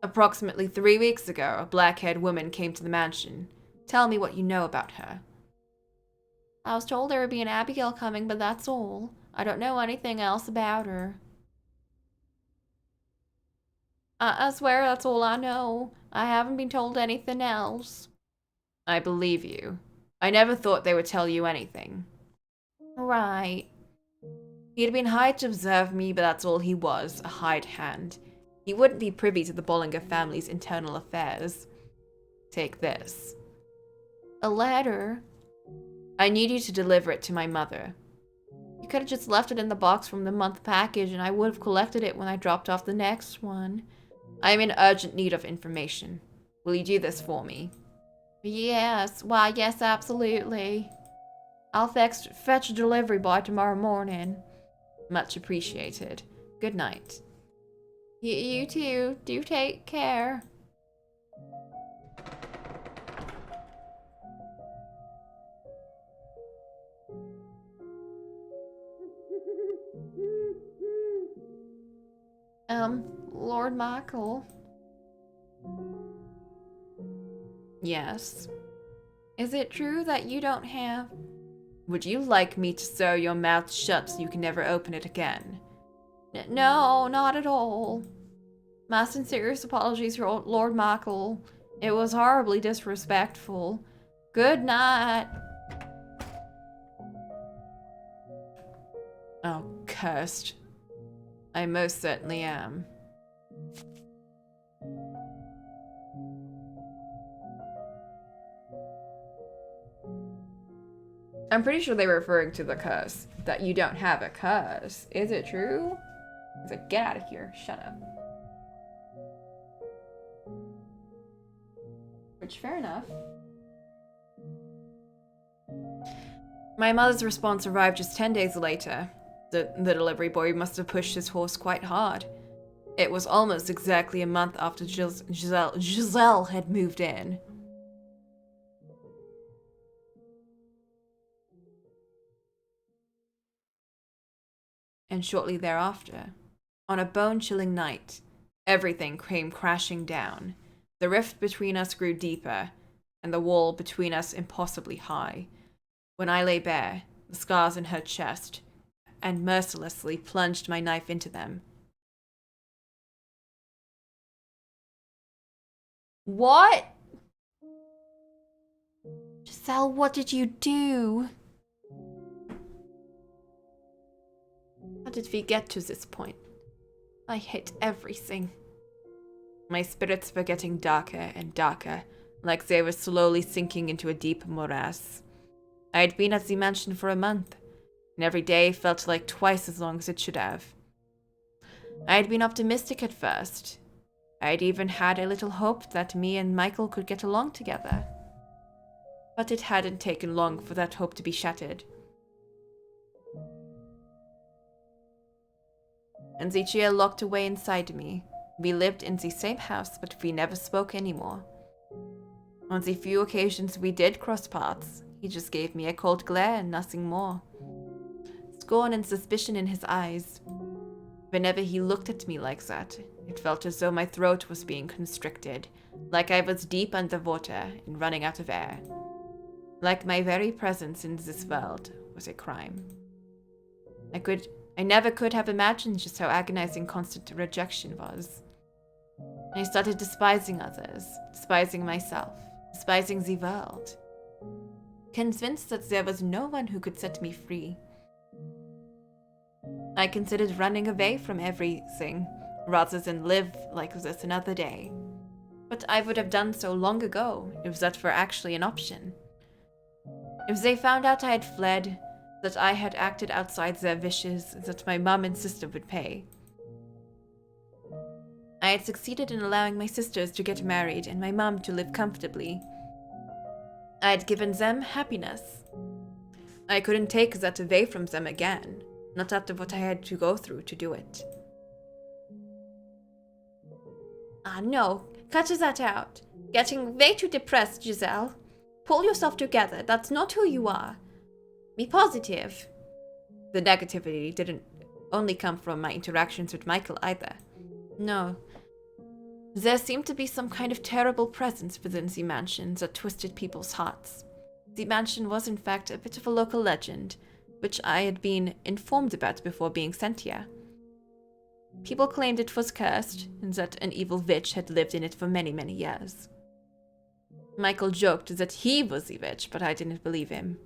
Approximately 3 weeks ago, a black-haired woman came to the mansion. Tell me what you know about her.
I was told there would be an Abigail coming, but that's all. I don't know anything else about her. I swear that's all I know. I haven't been told anything else.
I believe you. I never thought they would tell you anything.
Right.
He had been hired to observe me, but that's all he was, a hired hand. He wouldn't be privy to the Bollinger family's internal affairs. Take this.
A letter?
I need you to deliver it to my mother.
You could have just left it in the box from the month package and I would have collected it when I dropped off the next one.
I am in urgent need of information. Will you do this for me?
Yes. Why, yes, absolutely. I'll fetch a delivery boy tomorrow morning.
Much appreciated. Good night.
You too. Do take care. Lord Michael.
Yes.
Is it true that you don't have...
Would you like me to sew your mouth shut so you can never open it again?
No, not at all. My sincerest apologies, Lord Michael. It was horribly disrespectful. Good night.
Oh, cursed. I most certainly am. I'm pretty sure they were referring to the curse. That you don't have a curse. Is it true? He's like, get out of here. Shut up. Which, fair enough. My mother's response arrived just 10 days later. The delivery boy must have pushed his horse quite hard. It was almost exactly a month after Giselle had moved in. And shortly thereafter, on a bone-chilling night, everything came crashing down. The rift between us grew deeper, and the wall between us impossibly high. When I lay bare, the scars in her chest, and mercilessly plunged my knife into them.
What? Giselle, what did you do?
How did we get to this point? I hate everything. My spirits were getting darker and darker, like they were slowly sinking into a deep morass. I had been at the mansion for a month, and every day felt like twice as long as it should have. I had been optimistic at first. I had even had a little hope that me and Michael could get along together. But it hadn't taken long for that hope to be shattered. And Zichia locked away inside me. We lived in the same house, but we never spoke anymore. On the few occasions we did cross paths, he just gave me a cold glare and nothing more. Scorn and suspicion in his eyes. Whenever he looked at me like that, it felt as though my throat was being constricted, like I was deep underwater and running out of air. Like my very presence in this world was a crime. I never could have imagined just how agonizing constant rejection was. I started despising others, despising myself, despising the world. Convinced that there was no one who could set me free. I considered running away from everything, rather than live like this another day. But I would have done so long ago, if that were actually an option. If they found out I had fled, that I had acted outside their wishes, that my mum and sister would pay. I had succeeded in allowing my sisters to get married and my mum to live comfortably. I had given them happiness. I couldn't take that away from them again, not after what I had to go through to do it. Ah, no, cut that out. Getting way too depressed, Giselle. Pull yourself together, that's not who you are. Be positive. The negativity didn't only come from my interactions with Michael either. No. There seemed to be some kind of terrible presence within the mansion that twisted people's hearts. The mansion was in fact a bit of a local legend, which I had been informed about before being sent here. People claimed it was cursed, and that an evil witch had lived in it for many, many years. Michael joked that he was the witch, but I didn't believe him.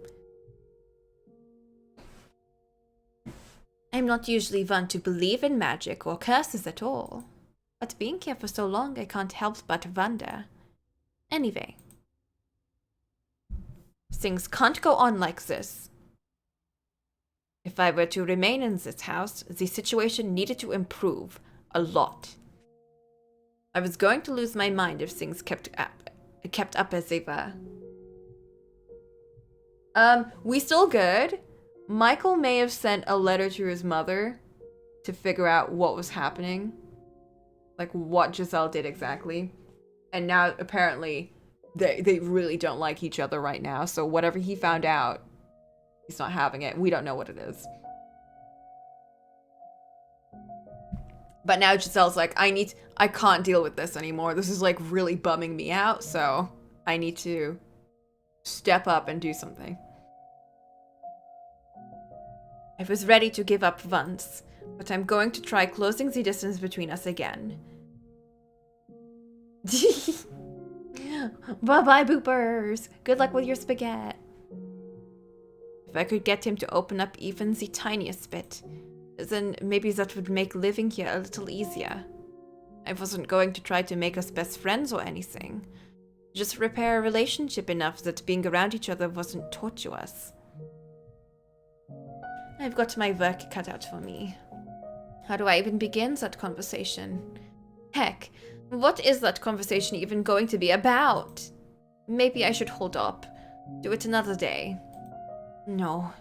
I'm not usually one to believe in magic or curses at all, but being here for so long I can't help but wonder. Anyway, things can't go on like this. If I were to remain in this house, the situation needed to improve a lot. I was going to lose my mind if things kept up as they were. We still good? Michael may have sent a letter to his mother to figure out what was happening. Like, what Giselle did exactly. And now, apparently, they really don't like each other right now. So whatever he found out, he's not having it. We don't know what it is. But now Giselle's like, I can't deal with this anymore. This is, like, really bumming me out. So I need to step up and do something. I was ready to give up once, but I'm going to try closing the distance between us again. Bye-bye, boopers. Good luck with your spaghetti. If I could get him to open up even the tiniest bit, then maybe that would make living here a little easier. I wasn't going to try to make us best friends or anything. Just repair a relationship enough that being around each other wasn't tortuous. I've got my work cut out for me. How do I even begin that conversation? Heck, what is that conversation even going to be about? Maybe I should hold up. Do it another day. No.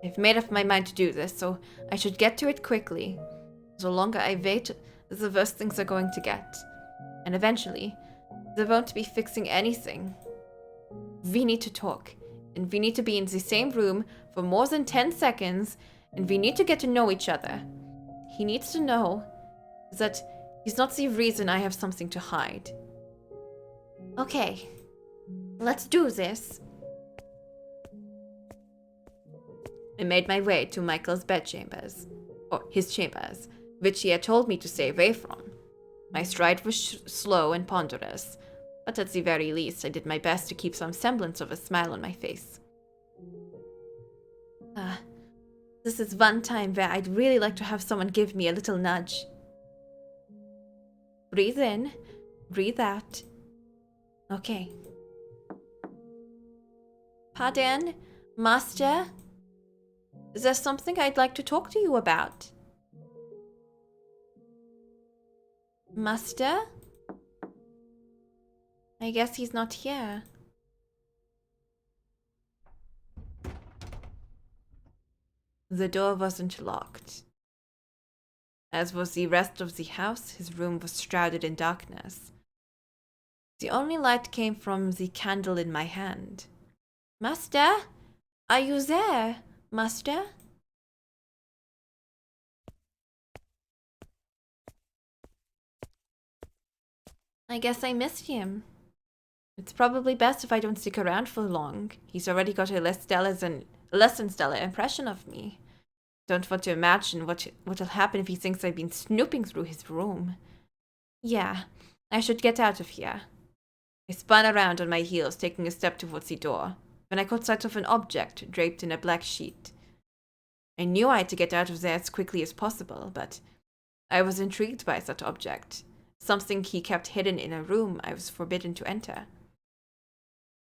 I've made up my mind to do this, so I should get to it quickly. The longer I wait, the worse things are going to get. And eventually, there won't be fixing anything. We need to talk. And we need to be in the same room for more than 10 seconds, and we need to get to know each other. He needs to know that he's not the reason I have something to hide. Okay, let's do this. I made my way to Michael's bedchambers, or his chambers, which he had told me to stay away from. My stride was slow and ponderous, but at the very least I did my best to keep some semblance of a smile on my face. This is one time where I'd really like to have someone give me a little nudge. Breathe in, breathe out. Okay. Pardon, Master? There's something I'd like to talk to you about. Master? I guess he's not here. The door wasn't locked. As was the rest of the house, his room was shrouded in darkness. The only light came from the candle in my hand. Master? Are you there, Master? I guess I missed him. It's probably best if I don't stick around for long. He's already got a
a less than stellar impression of me. Don't want to imagine what'll happen if he thinks I've been snooping through his room. Yeah, I should get out of here. I spun around on my heels, taking a step towards the door, when I caught sight of an object draped in a black sheet. I knew I had to get out of there as quickly as possible, but I was intrigued by such object, something he kept hidden in a room I was forbidden to enter.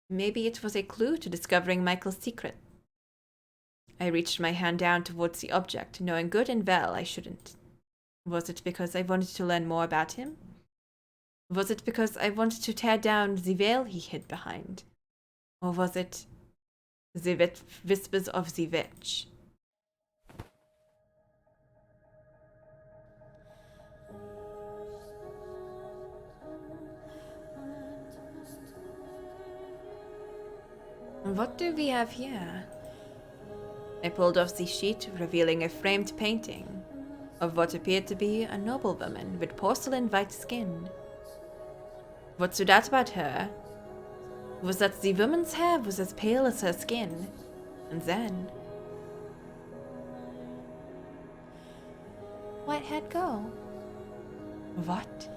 Maybe it was a clue to discovering Michael's secret. I reached my hand down towards the object, knowing good and well I shouldn't. Was it because I wanted to learn more about him? Was it because I wanted to tear down the veil he hid behind? Or was it the whispers of the witch? What do we have here? I pulled off the sheet, revealing a framed painting of what appeared to be a noblewoman with porcelain white skin. What stood out about her was that the woman's hair was as pale as her skin, and then...
White head go?
What?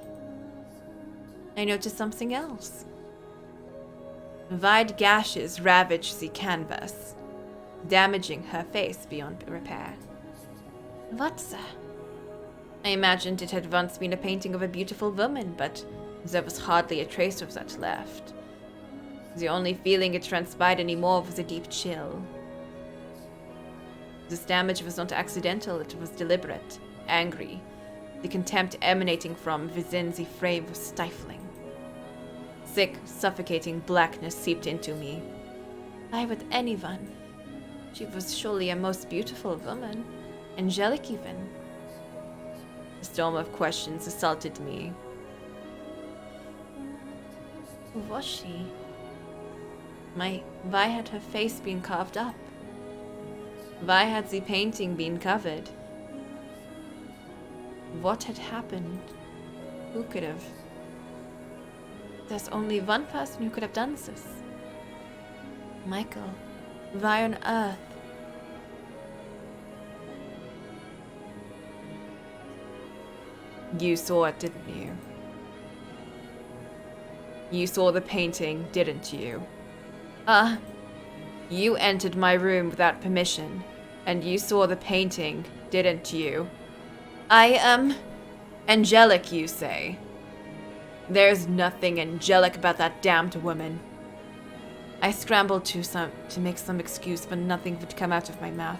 I noticed something else. Wide gashes ravaged the canvas, damaging her face beyond repair.
What's that?
I imagined it had once been a painting of a beautiful woman, but there was hardly a trace of that left. The only feeling it transpired anymore was a deep chill. This damage was not accidental, it was deliberate, angry. The contempt emanating from within the frame was stifling. Thick, suffocating blackness seeped into me.
Why would anyone?
She was surely a most beautiful woman, angelic even. A storm of questions assaulted me.
Who was she?
Why had her face been carved up? Why had the painting been covered? What had happened? Who could have?
There's only one person who could have done this.
Michael. Why on earth? You saw it, didn't you? You saw the painting, didn't you? You entered my room without permission, and you saw the painting, didn't you? Angelic, you say? There's nothing angelic about that damned woman. I scrambled to make some excuse, but nothing would come out of my mouth.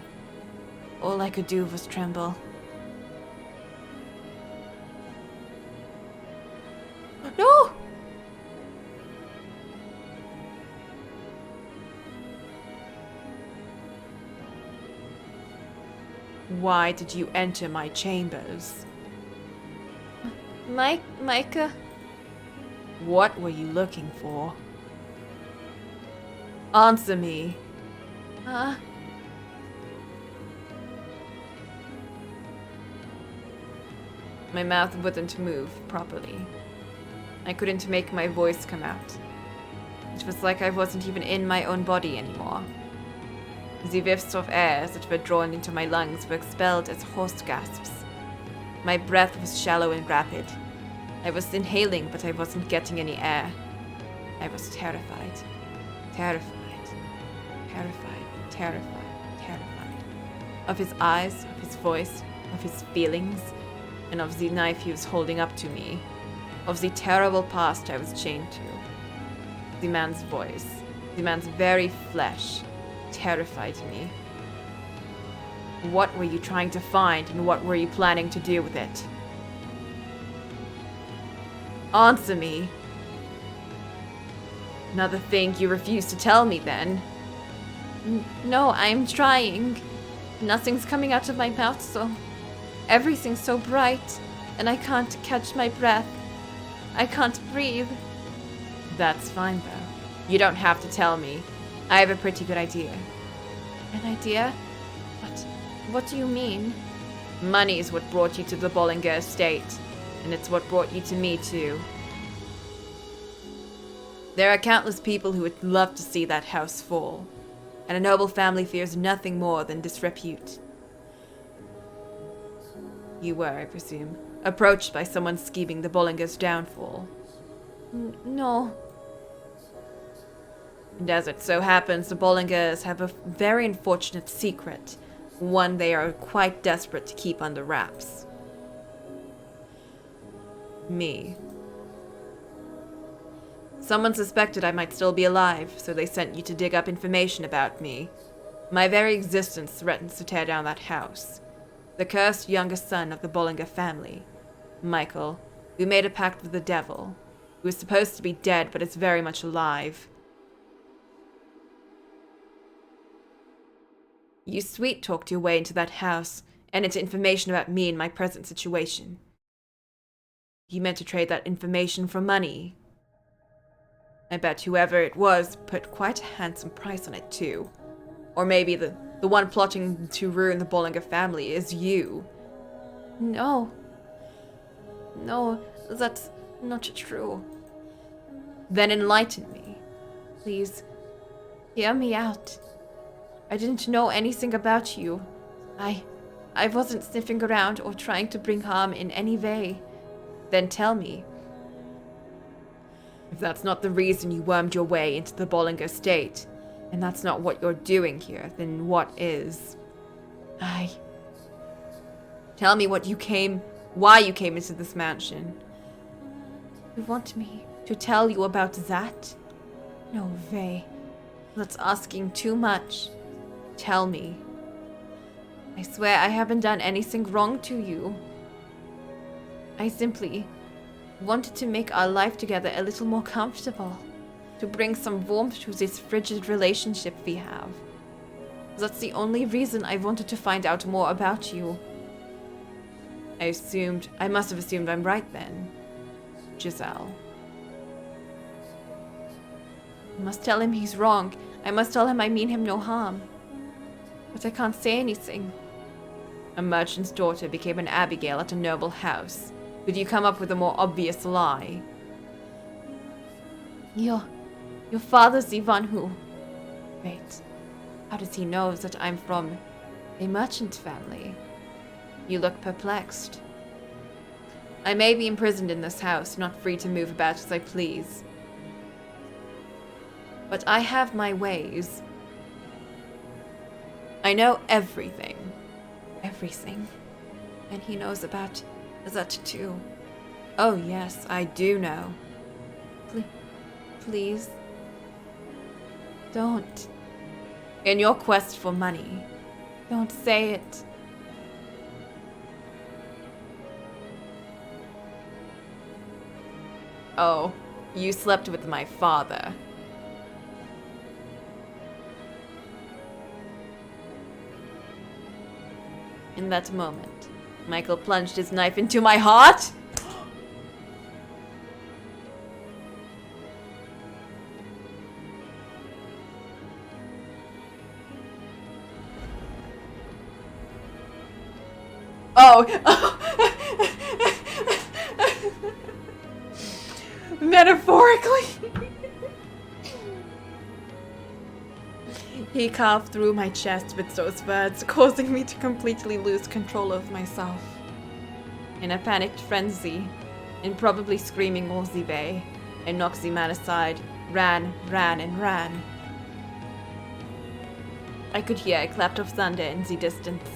All I could do was tremble. No! Why did you enter my chambers?
Micah?
What were you looking for? Answer me. My mouth wouldn't move properly. I couldn't make my voice come out. It was like I wasn't even in my own body anymore. The whiffs of air that were drawn into my lungs were expelled as hoarse gasps. My breath was shallow and rapid. I was inhaling, but I wasn't getting any air. I was terrified. Terrified. Terrified. Terrified. Terrified. Of his eyes, of his voice, of his feelings, and of the knife he was holding up to me. Of the terrible past I was chained to. The man's voice, the man's very flesh, terrified me. What were you trying to find, and what were you planning to do with it? Answer me. Another thing you refuse to tell me, then?
No, I'm trying. Nothing's coming out of my mouth, so... Everything's so bright, and I can't catch my breath. I can't breathe.
That's fine, though. You don't have to tell me. I have a pretty good idea.
An idea? What do you mean?
Money is what brought you to the Bollinger estate, and it's what brought you to me, too. There are countless people who would love to see that house fall.
and a noble family fears nothing more than disrepute. You were, I presume, approached by someone scheming the Bollinger's downfall.
No.
And as it so happens, the Bollingers have a very unfortunate secret, one they are quite desperate to keep under wraps. Me. Someone suspected I might still be alive, so they sent you to dig up information about me. My very existence threatens to tear down that house. The cursed youngest son of the Bollinger family, Michael, who made a pact with the devil, who is supposed to be dead but is very much alive. You sweet-talked your way into that house and into information about me and my present situation. You meant to trade that information for money. I bet whoever it was put quite a handsome price on it too. Or maybe the one plotting to ruin the Bollinger family is you.
No. No, that's not true.
Then enlighten me.
Please, hear me out. I didn't know anything about you. I wasn't sniffing around or trying to bring harm in any way.
Then tell me. If that's not the reason you wormed your way into the Bollinger estate, and that's not what you're doing here, then what is? Tell me why you came into this mansion.
You want me to tell you about that? No way. That's asking too much.
Tell me.
I swear I haven't done anything wrong to you. I simply wanted to make our life together a little more comfortable, to bring some warmth to this frigid relationship we have. That's the only reason I wanted to find out more about you.
I must have assumed I'm right then. Giselle.
I must tell him he's wrong. I must tell him I mean him no harm. But I can't say anything.
A merchant's daughter became an Abigail at a noble house. Could you come up with a more obvious lie?
Your father's the one who... Wait, how does he know that I'm from a merchant family? You look perplexed.
I may be imprisoned in this house, not free to move about as I please. But I have my ways. I know everything.
Everything. And he knows about that too.
Oh yes, I do know.
Please. Don't.
In your quest for money.
Don't say it.
Oh, you slept with my father. In that moment, Michael plunged his knife into my heart. Oh! Metaphorically! He carved through my chest with those words, causing me to completely lose control of myself. In a panicked frenzy, and probably screaming Ozive, I knocked the man aside, ran. I could hear a clap of thunder in the distance.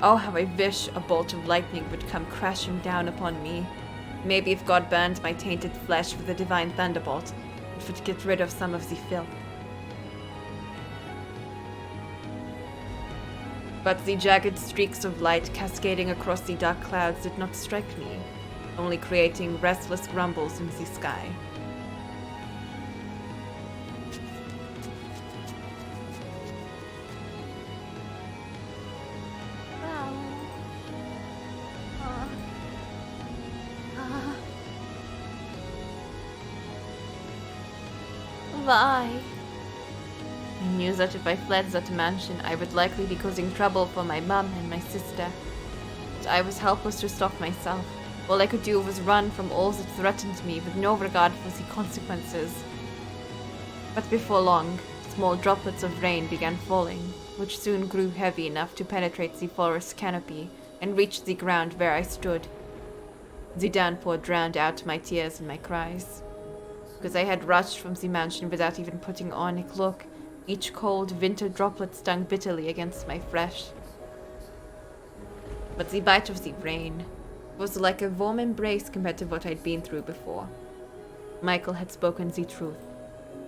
Oh, how I wish a bolt of lightning would come crashing down upon me. Maybe if God burned my tainted flesh with a divine thunderbolt, it would get rid of some of the filth. But the jagged streaks of light cascading across the dark clouds did not strike me, only creating restless grumbles in the sky.
Why?
I knew that if I fled that mansion, I would likely be causing trouble for my mum and my sister. But I was helpless to stop myself. All I could do was run from all that threatened me with no regard for the consequences. But before long,
Small droplets of rain began falling, which soon grew heavy enough to penetrate the forest canopy and reach the ground where I stood. The downpour drowned out my tears and my cries. Because I had rushed from the mansion without even putting on a cloak, each cold winter droplet stung bitterly against my flesh. But the bite of the rain was like a warm embrace compared to what I'd been through before. Michael had spoken the truth.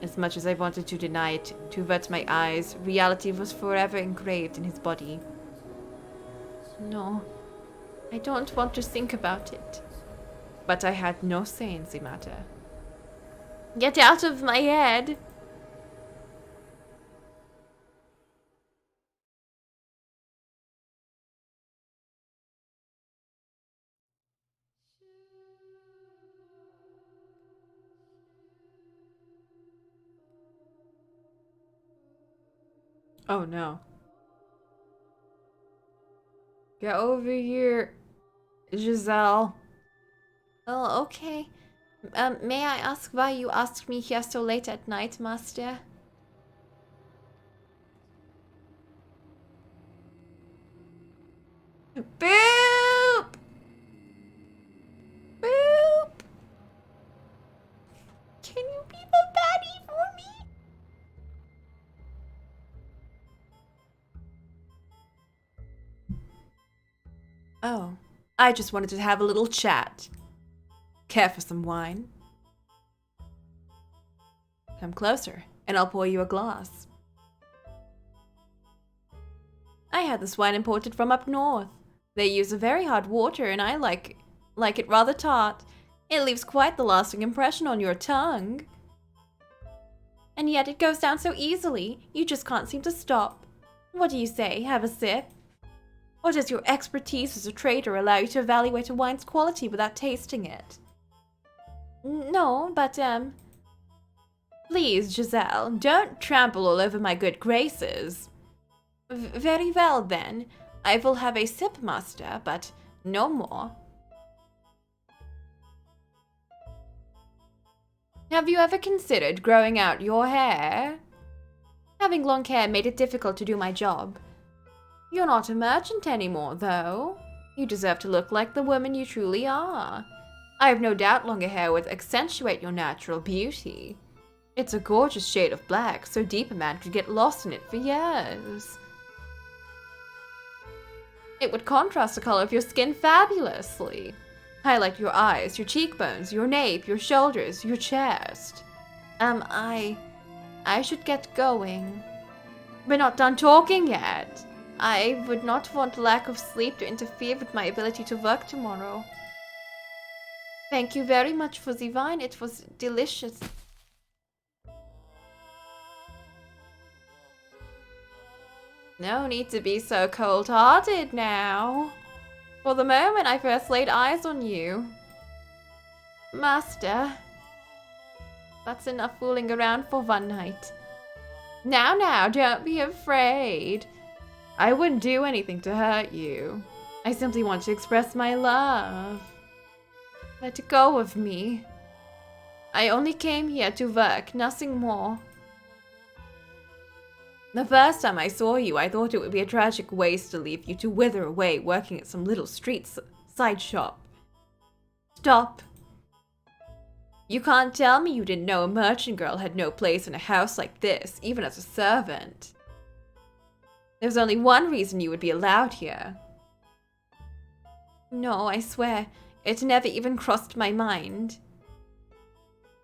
As much as I wanted to deny it, to avert my eyes, reality was forever engraved in his body. No, I don't want to think about it. But I had no say in the matter. Get out of my head!
Oh no. Get over here, Giselle.
Oh, okay. May I ask why you asked me here so late at night, Master?
Boop! Boop! Can you be the baddie for me? Oh, I just wanted to have a little chat. Care for some wine? Come closer, and I'll pour you a glass. I had this wine imported from up north. They use a very hard water, and I like it rather tart. It leaves quite the lasting impression on your tongue.
And yet it goes down so easily, you just can't seem to stop. What do you say? Have a sip? Or does your expertise as a trader allow you to evaluate a wine's quality without tasting it? No, but, please, Giselle, don't trample all over my good graces. Very well, then. I will have a sip, Master, but no more. Have you ever considered growing out your hair? Having long hair made it difficult to do my job. You're not a merchant anymore, though. You deserve to look like the woman you truly are. I have no doubt longer hair would accentuate your natural beauty. It's a gorgeous shade of black, so deep a man could get lost in it for years. It would contrast the color of your skin fabulously. Highlight your eyes, your cheekbones, your nape, your shoulders, your chest. I should get going. We're not done talking yet. I would not want lack of sleep to interfere with my ability to work tomorrow. Thank you very much for the wine. It was delicious. No need to be so cold-hearted now. For the moment I first laid eyes on you. Master. That's enough fooling around for one night. Now, don't be afraid. I wouldn't do anything to hurt you. I simply want to express my love. Let go of me. I only came here to work, nothing more. The first time I saw you, I thought it would be a tragic waste to leave you to wither away working at some little street side shop. Stop. You can't tell me you didn't know a merchant girl had no place in a house like this, even as a servant. There's only one reason you would be allowed here. No, I swear, it never even crossed my mind.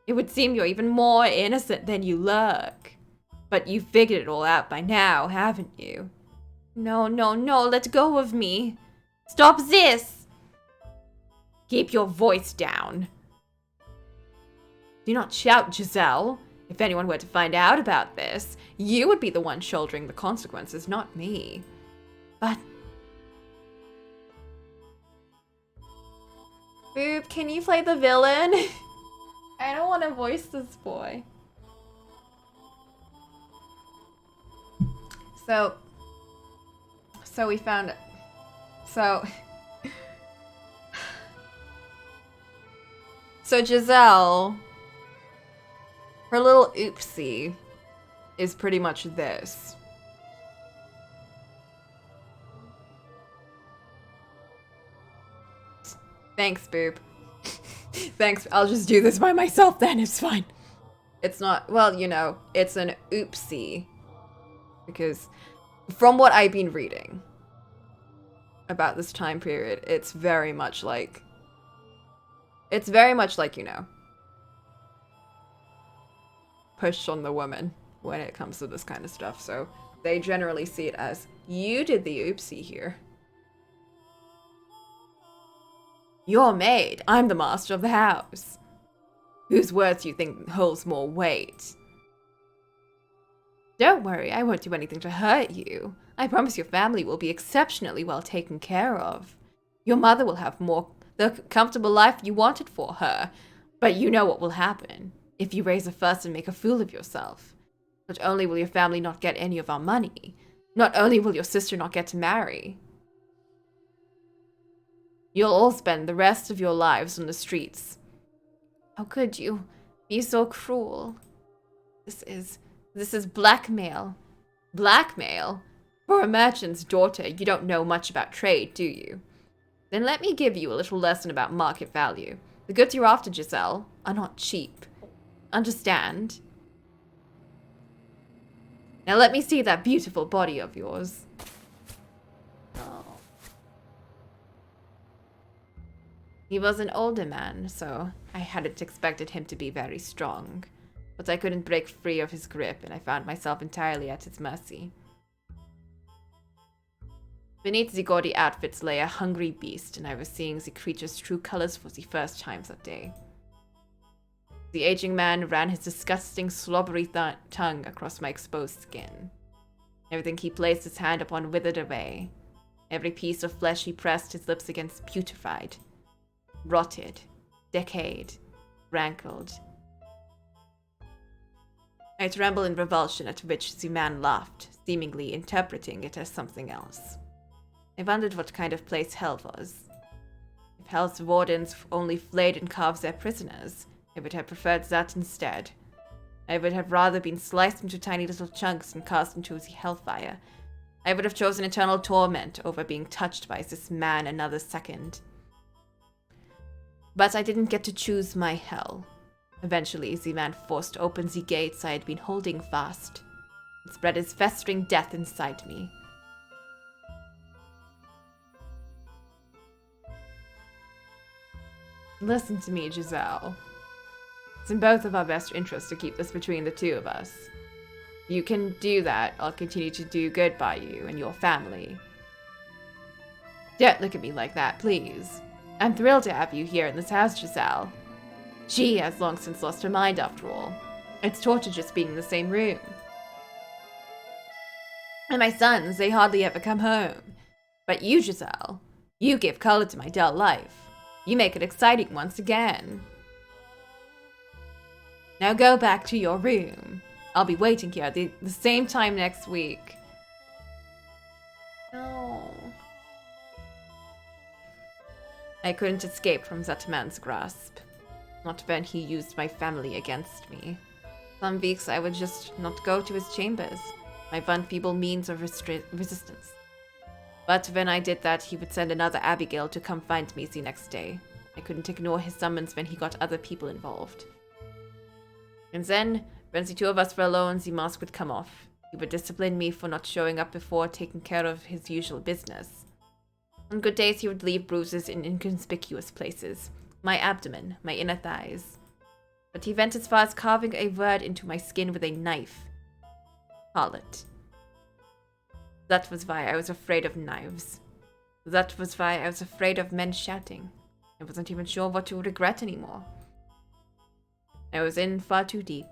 It would seem you're even more innocent than you look. But you've figured it all out by now, haven't you? No, let go of me. Stop this! Keep your voice down. Do not shout, Giselle. If anyone were to find out about this, you would be the one shouldering the consequences, not me. But... Boop, can you play the villain? I don't want to voice this boy. So we found it. So Giselle, her little oopsie
is pretty much this. Thanks, boob. Thanks, I'll just do this by myself then, it's fine. It's not, well, you know, it's an oopsie. Because from what I've been reading about this time period, it's very much like, you know, push on the woman when it comes to this kind of stuff. So they generally see it as, you did the oopsie here. You're maid. I'm the master of the house. Whose words do you think holds more weight? Don't worry, I won't do anything to hurt you. I promise your family will be exceptionally well taken care of. Your mother will have the comfortable life you wanted for her. But you know what will happen if you raise a fuss and make a fool of yourself. Not only will your family not get any of our money, not only will your sister not get to marry, you'll all spend the rest of your lives on the streets. How could you be so cruel? This is blackmail. Blackmail? For a merchant's daughter, you don't know much about trade, do you? Then let me give you a little lesson about market value. The goods you're after, Giselle, are not cheap. Understand? Now let me see that beautiful body of yours. Oh. He was an older man, so I hadn't expected him to be very strong. But I couldn't break free of his grip, and I found myself entirely at his mercy. Beneath the gaudy outfits lay a hungry beast, and I was seeing the creature's true colors for the first time that day. The aging man ran his disgusting, slobbery tongue across my exposed skin. Everything he placed his hand upon withered away. Every piece of flesh he pressed his lips against putrefied, rotted, decayed, rankled. I trembled in revulsion, at which the man laughed, seemingly interpreting it as something else. I wondered what kind of place hell was. If hell's wardens only flayed and carved their prisoners, I would have preferred that instead. I would have rather been sliced into tiny little chunks and cast into the hellfire. I would have chosen eternal torment over being touched by this man another second. But I didn't get to choose my hell. Eventually, the man forced open the gates I had been holding fast, and spread his festering death inside me. Listen to me, Giselle. It's in both of our best interests to keep this between the two of us. If you can do that, I'll continue to do good by you and your family. Don't look at me like that, please. I'm thrilled to have you here in this house, Giselle. She has long since lost her mind, after all. It's torture just being in the same room. And my sons, they hardly ever come home. But you, Giselle, you give color to my dull life. You make it exciting once again. Now go back to your room. I'll be waiting here at the same time next week. No. I couldn't escape from that man's grasp. Not when he used my family against me. Some weeks I would just not go to his chambers, my one feeble means of resistance. But when I did that, he would send another Abigail to come find me the next day. I couldn't ignore his summons when he got other people involved. And then, when the two of us were alone, the mask would come off. He would discipline me for not showing up before taking care of his usual business. On good days, he would leave bruises in inconspicuous places. My abdomen, my inner thighs. But he went as far as carving a word into my skin with a knife. Harlot. That was why I was afraid of knives. That was why I was afraid of men shouting. I wasn't even sure what to regret anymore. I was in far too deep.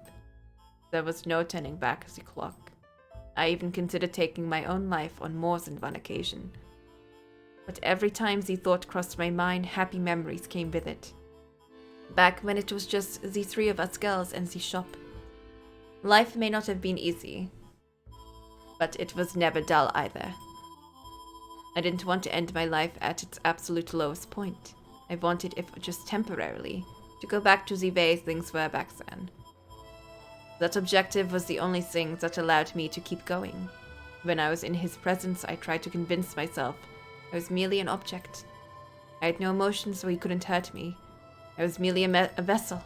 There was no turning back as the clock. I even considered taking my own life on more than one occasion. But every time the thought crossed my mind, happy memories came with it. Back when it was just the three of us girls and the shop. Life may not have been easy, but it was never dull either. I didn't want to end my life at its absolute lowest point. I wanted, if just temporarily, to go back to the way things were back then. That objective was the only thing that allowed me to keep going. When I was in his presence, I tried to convince myself I was merely an object. I had no emotion, so he couldn't hurt me. I was merely a vessel.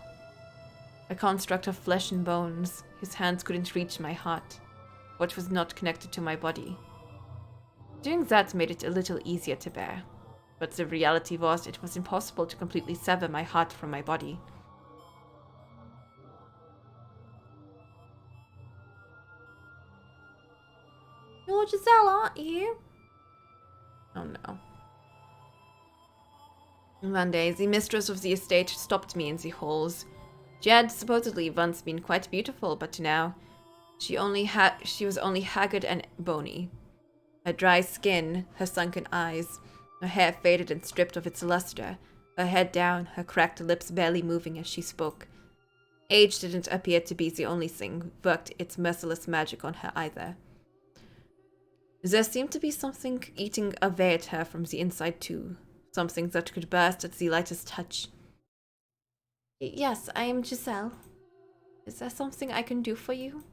A construct of flesh and bones. His hands couldn't reach my heart, what was not connected to my body. Doing that made it a little easier to bear. But the reality was it was impossible to completely sever my heart from my body.
You're Giselle, aren't you?
Oh no. One day, the mistress of the estate stopped me in the halls. She had supposedly once been quite beautiful, but now she was only haggard and bony. Her dry skin, her sunken eyes, her hair faded and stripped of its luster, her head down, her cracked lips barely moving as she spoke. Age didn't appear to be the only thing worked its merciless magic on her either. There seemed to be something eating away at her from the inside too, something that could burst at the lightest touch.
Yes, I am Giselle. Is there something I can do for you?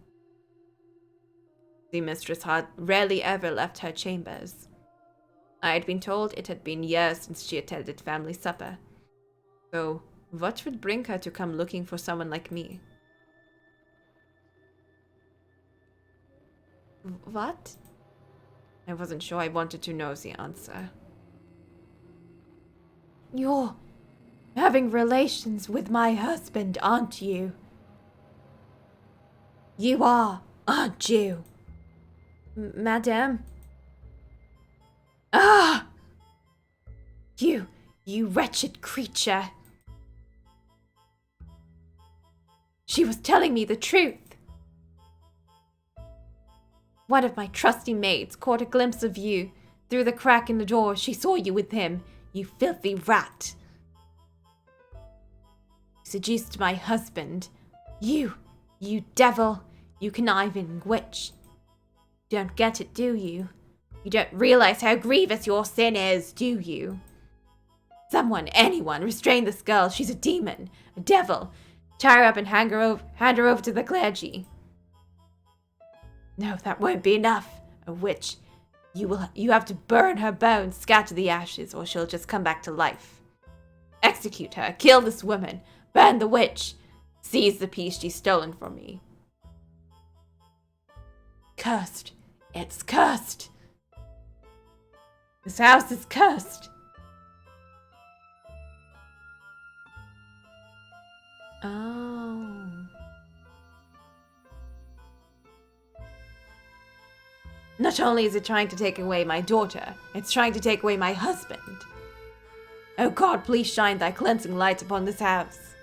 The mistress had rarely ever left her chambers. I had been told it had been years since she attended family supper. So, what would bring her to come looking for someone like me?
What?
I wasn't sure I wanted to know the answer.
You're having relations with my husband, aren't you? You are, aren't you?
Madame?
Ah! You wretched creature. She was telling me the truth. One of my trusty maids caught a glimpse of you. Through the crack in the door, she saw you with him, you filthy rat. Seduced my husband. You devil, you conniving witch. Don't get it, do you? You don't realize how grievous your sin is, do you? Someone, anyone, restrain this girl. She's a demon, a devil. Tie her up and hand her over to the clergy. No, that won't be enough. A witch. You have to burn her bones, scatter the ashes, or she'll just come back to life. Execute her, kill this woman, burn the witch, seize the piece she's stolen from me. Cursed. It's cursed. This house is cursed.
Oh.
Not only is it trying to take away my daughter, it's trying to take away my husband. Oh God, please shine thy cleansing light upon this house.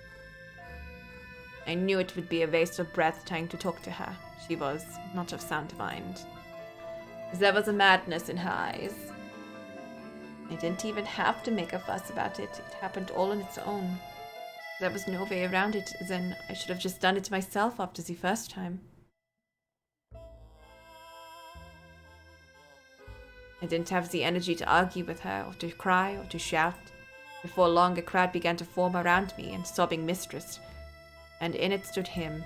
I knew it would be a waste of breath trying to talk to her. She was not of sound mind. There was a madness in her eyes. I didn't even have to make a fuss about it. It happened all on its own. There was no way around it. Then I should have just done it myself after the first time. I didn't have the energy to argue with her, or to cry, or to shout. Before long, a crowd began to form around me and sobbing mistress, and in it stood him.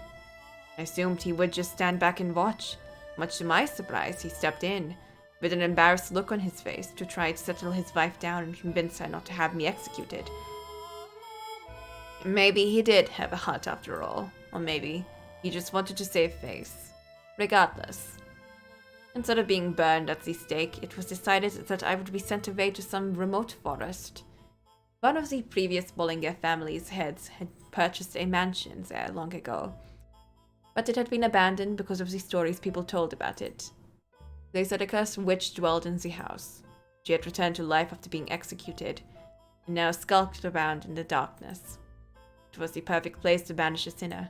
I assumed he would just stand back and watch. Much to my surprise, he stepped in, with an embarrassed look on his face, to try to settle his wife down and convince her not to have me executed. Maybe he did have a heart after all, or maybe he just wanted to save face. Regardless, instead of being burned at the stake, it was decided that I would be sent away to some remote forest. One of the previous Bollinger family's heads had purchased a mansion there long ago, but it had been abandoned because of the stories people told about it. They said a cursed witch dwelled in the house. She had returned to life after being executed, and now skulked around in the darkness. It was the perfect place to banish a sinner.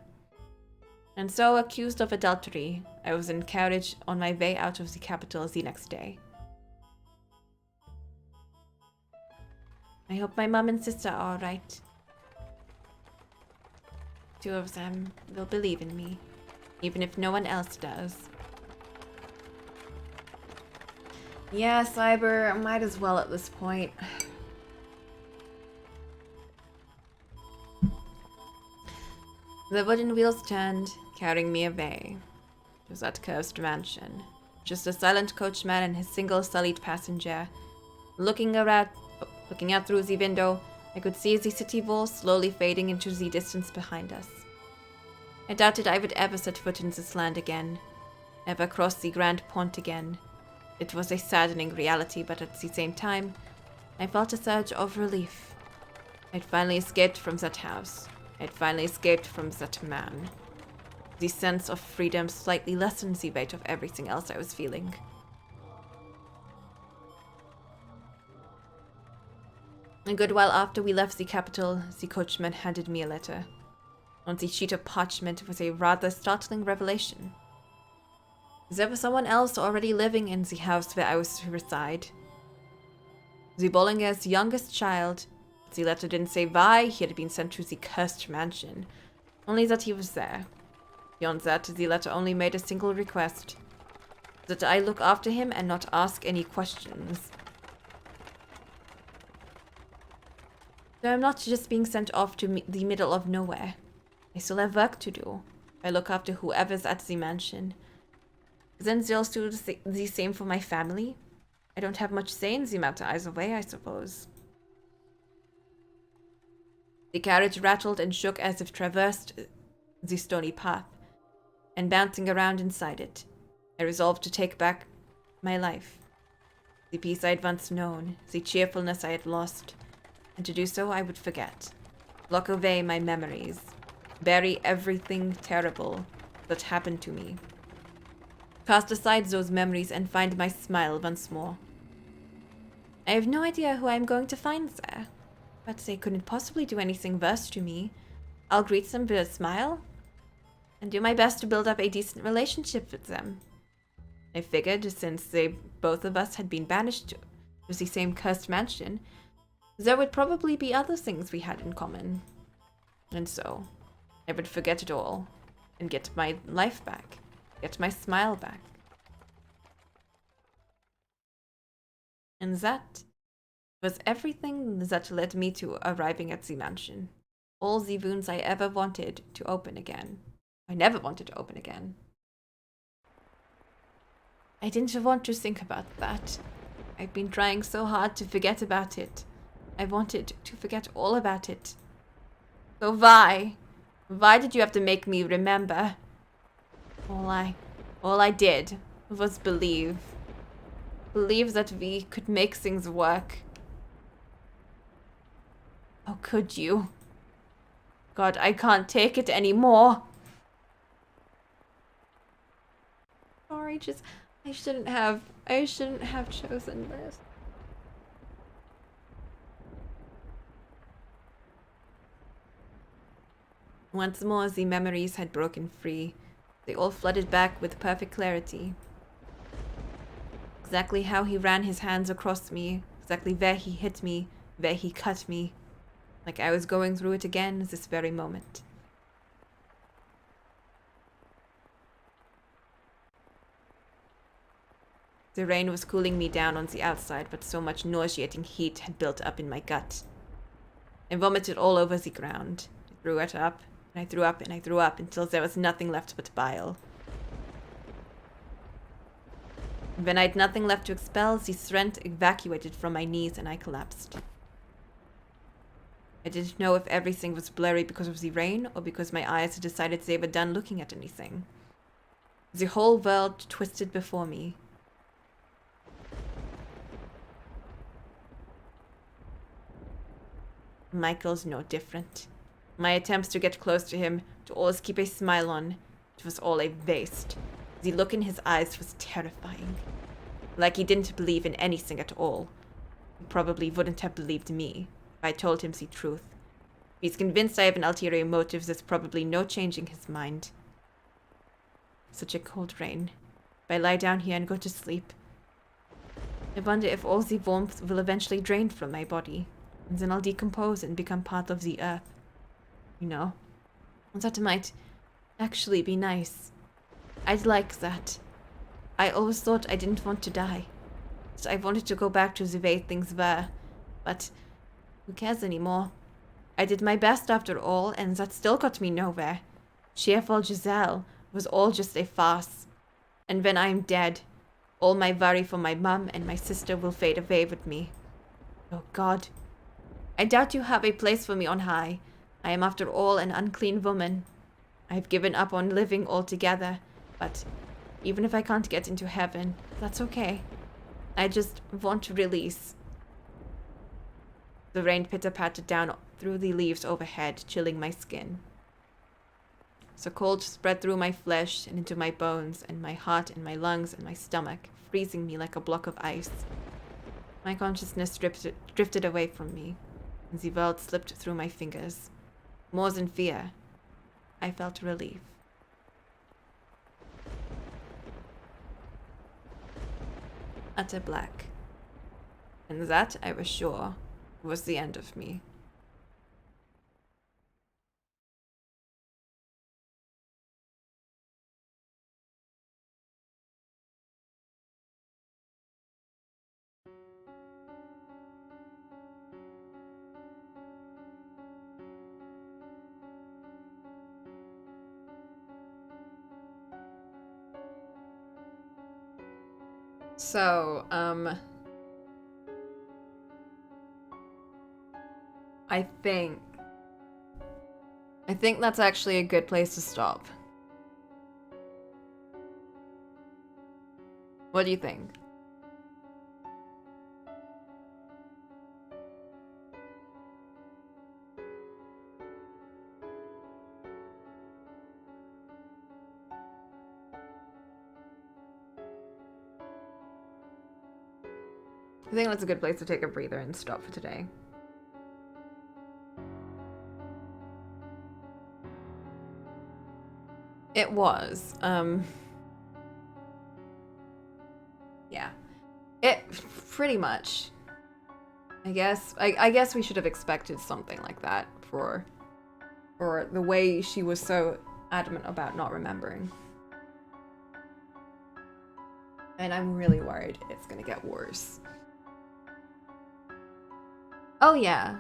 And so, accused of adultery, I was in carriage on my way out of the capital the next day. I hope my mum and sister are all right. Two of them will believe in me, even if no one else does. Yeah, Cyber, I might as well at this point. The wooden wheels turned, carrying me away. It was that cursed mansion. Just a silent coachman and his single sullied passenger. Looking out through the window, I could see the city wall slowly fading into the distance behind us. I doubted I would ever set foot in this land again, ever cross the Grand Pont again. It was a saddening reality, but at the same time, I felt a surge of relief. I'd finally escaped from that house. I'd finally escaped from that man. The sense of freedom slightly lessened the weight of everything else I was feeling. A good while after we left the capital, the coachman handed me a letter. On the sheet of parchment was a rather startling revelation. There was someone else already living in the house where I was to reside. The Bollinger's youngest child. The letter didn't say why he had been sent to the cursed mansion, only that he was there. Beyond that, the letter only made a single request: that I look after him and not ask any questions. So I'm not just being sent off to the middle of nowhere. I still have work to do. I look after whoever's at the mansion. Then they'll do the same for my family. I don't have much say in the matter either way, I suppose. The carriage rattled and shook as if traversed the stony path, and bouncing around inside it, I resolved to take back my life. The peace I'd once known, the cheerfulness I had lost, and to do so I would forget. Lock away my memories. Bury everything terrible that happened to me. Cast aside those memories and find my smile once more. I have no idea who I'm going to find there, but they couldn't possibly do anything worse to me. I'll greet them with a smile and do my best to build up a decent relationship with them. I figured since both of us had been banished to the same cursed mansion, there would probably be other things we had in common. And so, I would forget it all and get my life back, get my smile back. And that was everything that led me to arriving at the mansion. All the wounds I ever wanted to open again. I never wanted to open again. I didn't want to think about that. I've been trying so hard to forget about it. I wanted to forget all about it. So why? Why did you have to make me remember? All I did was believe. Believe that we could make things work. How could you? God, I can't take it anymore. Sorry, I shouldn't have chosen this. Once more, the memories had broken free. They all flooded back with perfect clarity. Exactly how he ran his hands across me, exactly where he hit me, where he cut me. Like I was going through it again this very moment. The rain was cooling me down on the outside, but so much nauseating heat had built up in my gut. I vomited all over the ground. I threw it up, and I threw up, and I threw up until there was nothing left but bile. When I had nothing left to expel, the strength evacuated from my knees and I collapsed. I didn't know if everything was blurry because of the rain or because my eyes had decided they were done looking at anything. The whole world twisted before me. Michael's no different. My attempts to get close to him, to always keep a smile on, it was all a waste. The look in his eyes was terrifying. Like he didn't believe in anything at all. He probably wouldn't have believed me if I told him the truth. If he's convinced I have an ulterior motive, there's probably no changing his mind. Such a cold rain. If I lie down here and go to sleep, I wonder if all the warmth will eventually drain from my body, and then I'll decompose and become part of the earth. You know, that might actually be nice. I'd like that. I always thought I didn't want to die. So I wanted to go back to the way things were. But who cares anymore? I did my best after all, and that still got me nowhere.
cheerful Giselle was all just a farce. And when I'm dead, all my worry for my mum and my sister will fade away with me. Oh God. I doubt you have a place for me on high. I am after all an unclean woman. I have given up on living altogether, but even if I can't get into heaven, that's okay. I just want to release. The rain pitter-pattered down through the leaves overhead, chilling my skin. So cold spread through my flesh and into my bones and my heart and my lungs and my stomach, freezing me like a block of ice. My consciousness drifted away from me, and the world slipped through my fingers. More than fear, I felt relief. Utter black. And that, I was sure, was the end of me.
So, I think that's actually a good place to stop. What do you think? I think that's a good place to take a breather and stop for today. It was. Yeah. It pretty much. I guess we should have expected something like that for the way she was so adamant about not remembering. And I'm really worried it's gonna get worse. Oh yeah.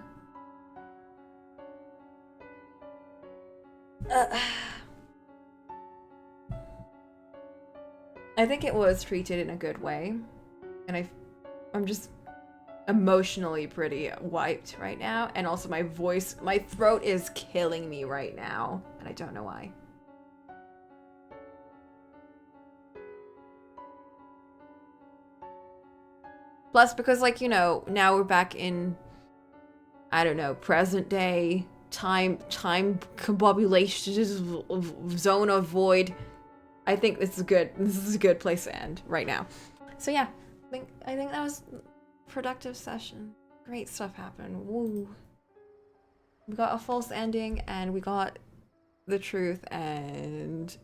I think it was treated in a good way, and I'm just emotionally pretty wiped right now, and also my throat is killing me right now, and I don't know why. Plus, because like, you know, now we're back in, I don't know, present day time combobulation zone of void. I think this is a good place to end right now. So yeah, I think that was a productive session. Great stuff happened. Woo. We got a false ending and we got the truth, and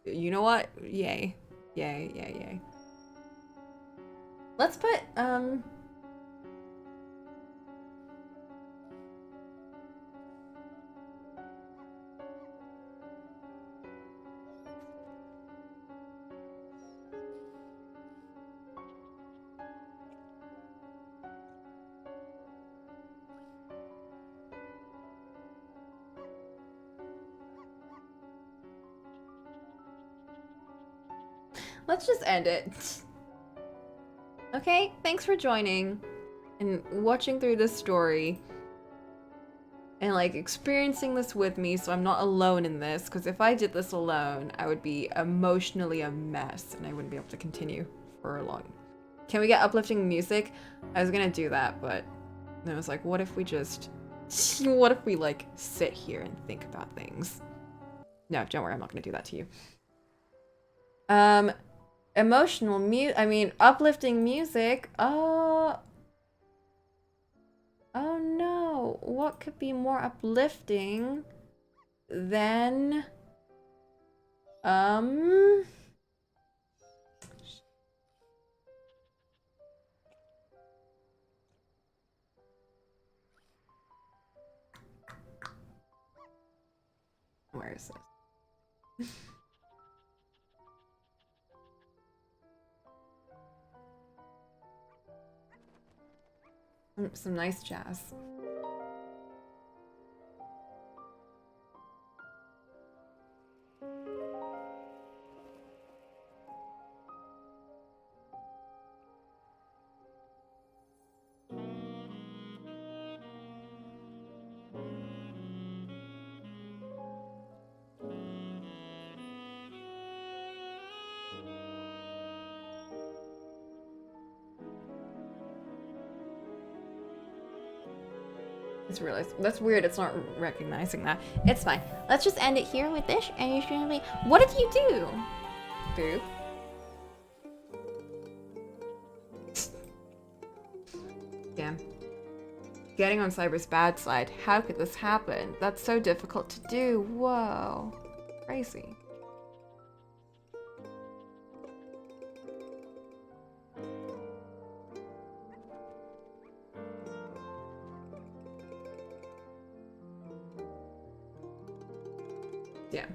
you know what? Yay. Yay, yay, yay. Let's put let's just end it. Okay, thanks for joining and watching through this story and like experiencing this with me, so I'm not alone in this, because if I did this alone, I would be emotionally a mess and I wouldn't be able to continue for long. Can we get uplifting music? I was gonna do that, but I was like, what if we like sit here and think about things? No, don't worry, I'm not gonna do that to you. Uplifting music. Oh no, what could be more uplifting than where is this? Some nice jazz. Just realized that's weird. It's not recognizing that. It's fine. Let's just end it here with this. And you're gonna be. What did you do, boo? Damn. Getting on Cyber's bad side. How could this happen? That's so difficult to do. Whoa. Crazy. Yeah.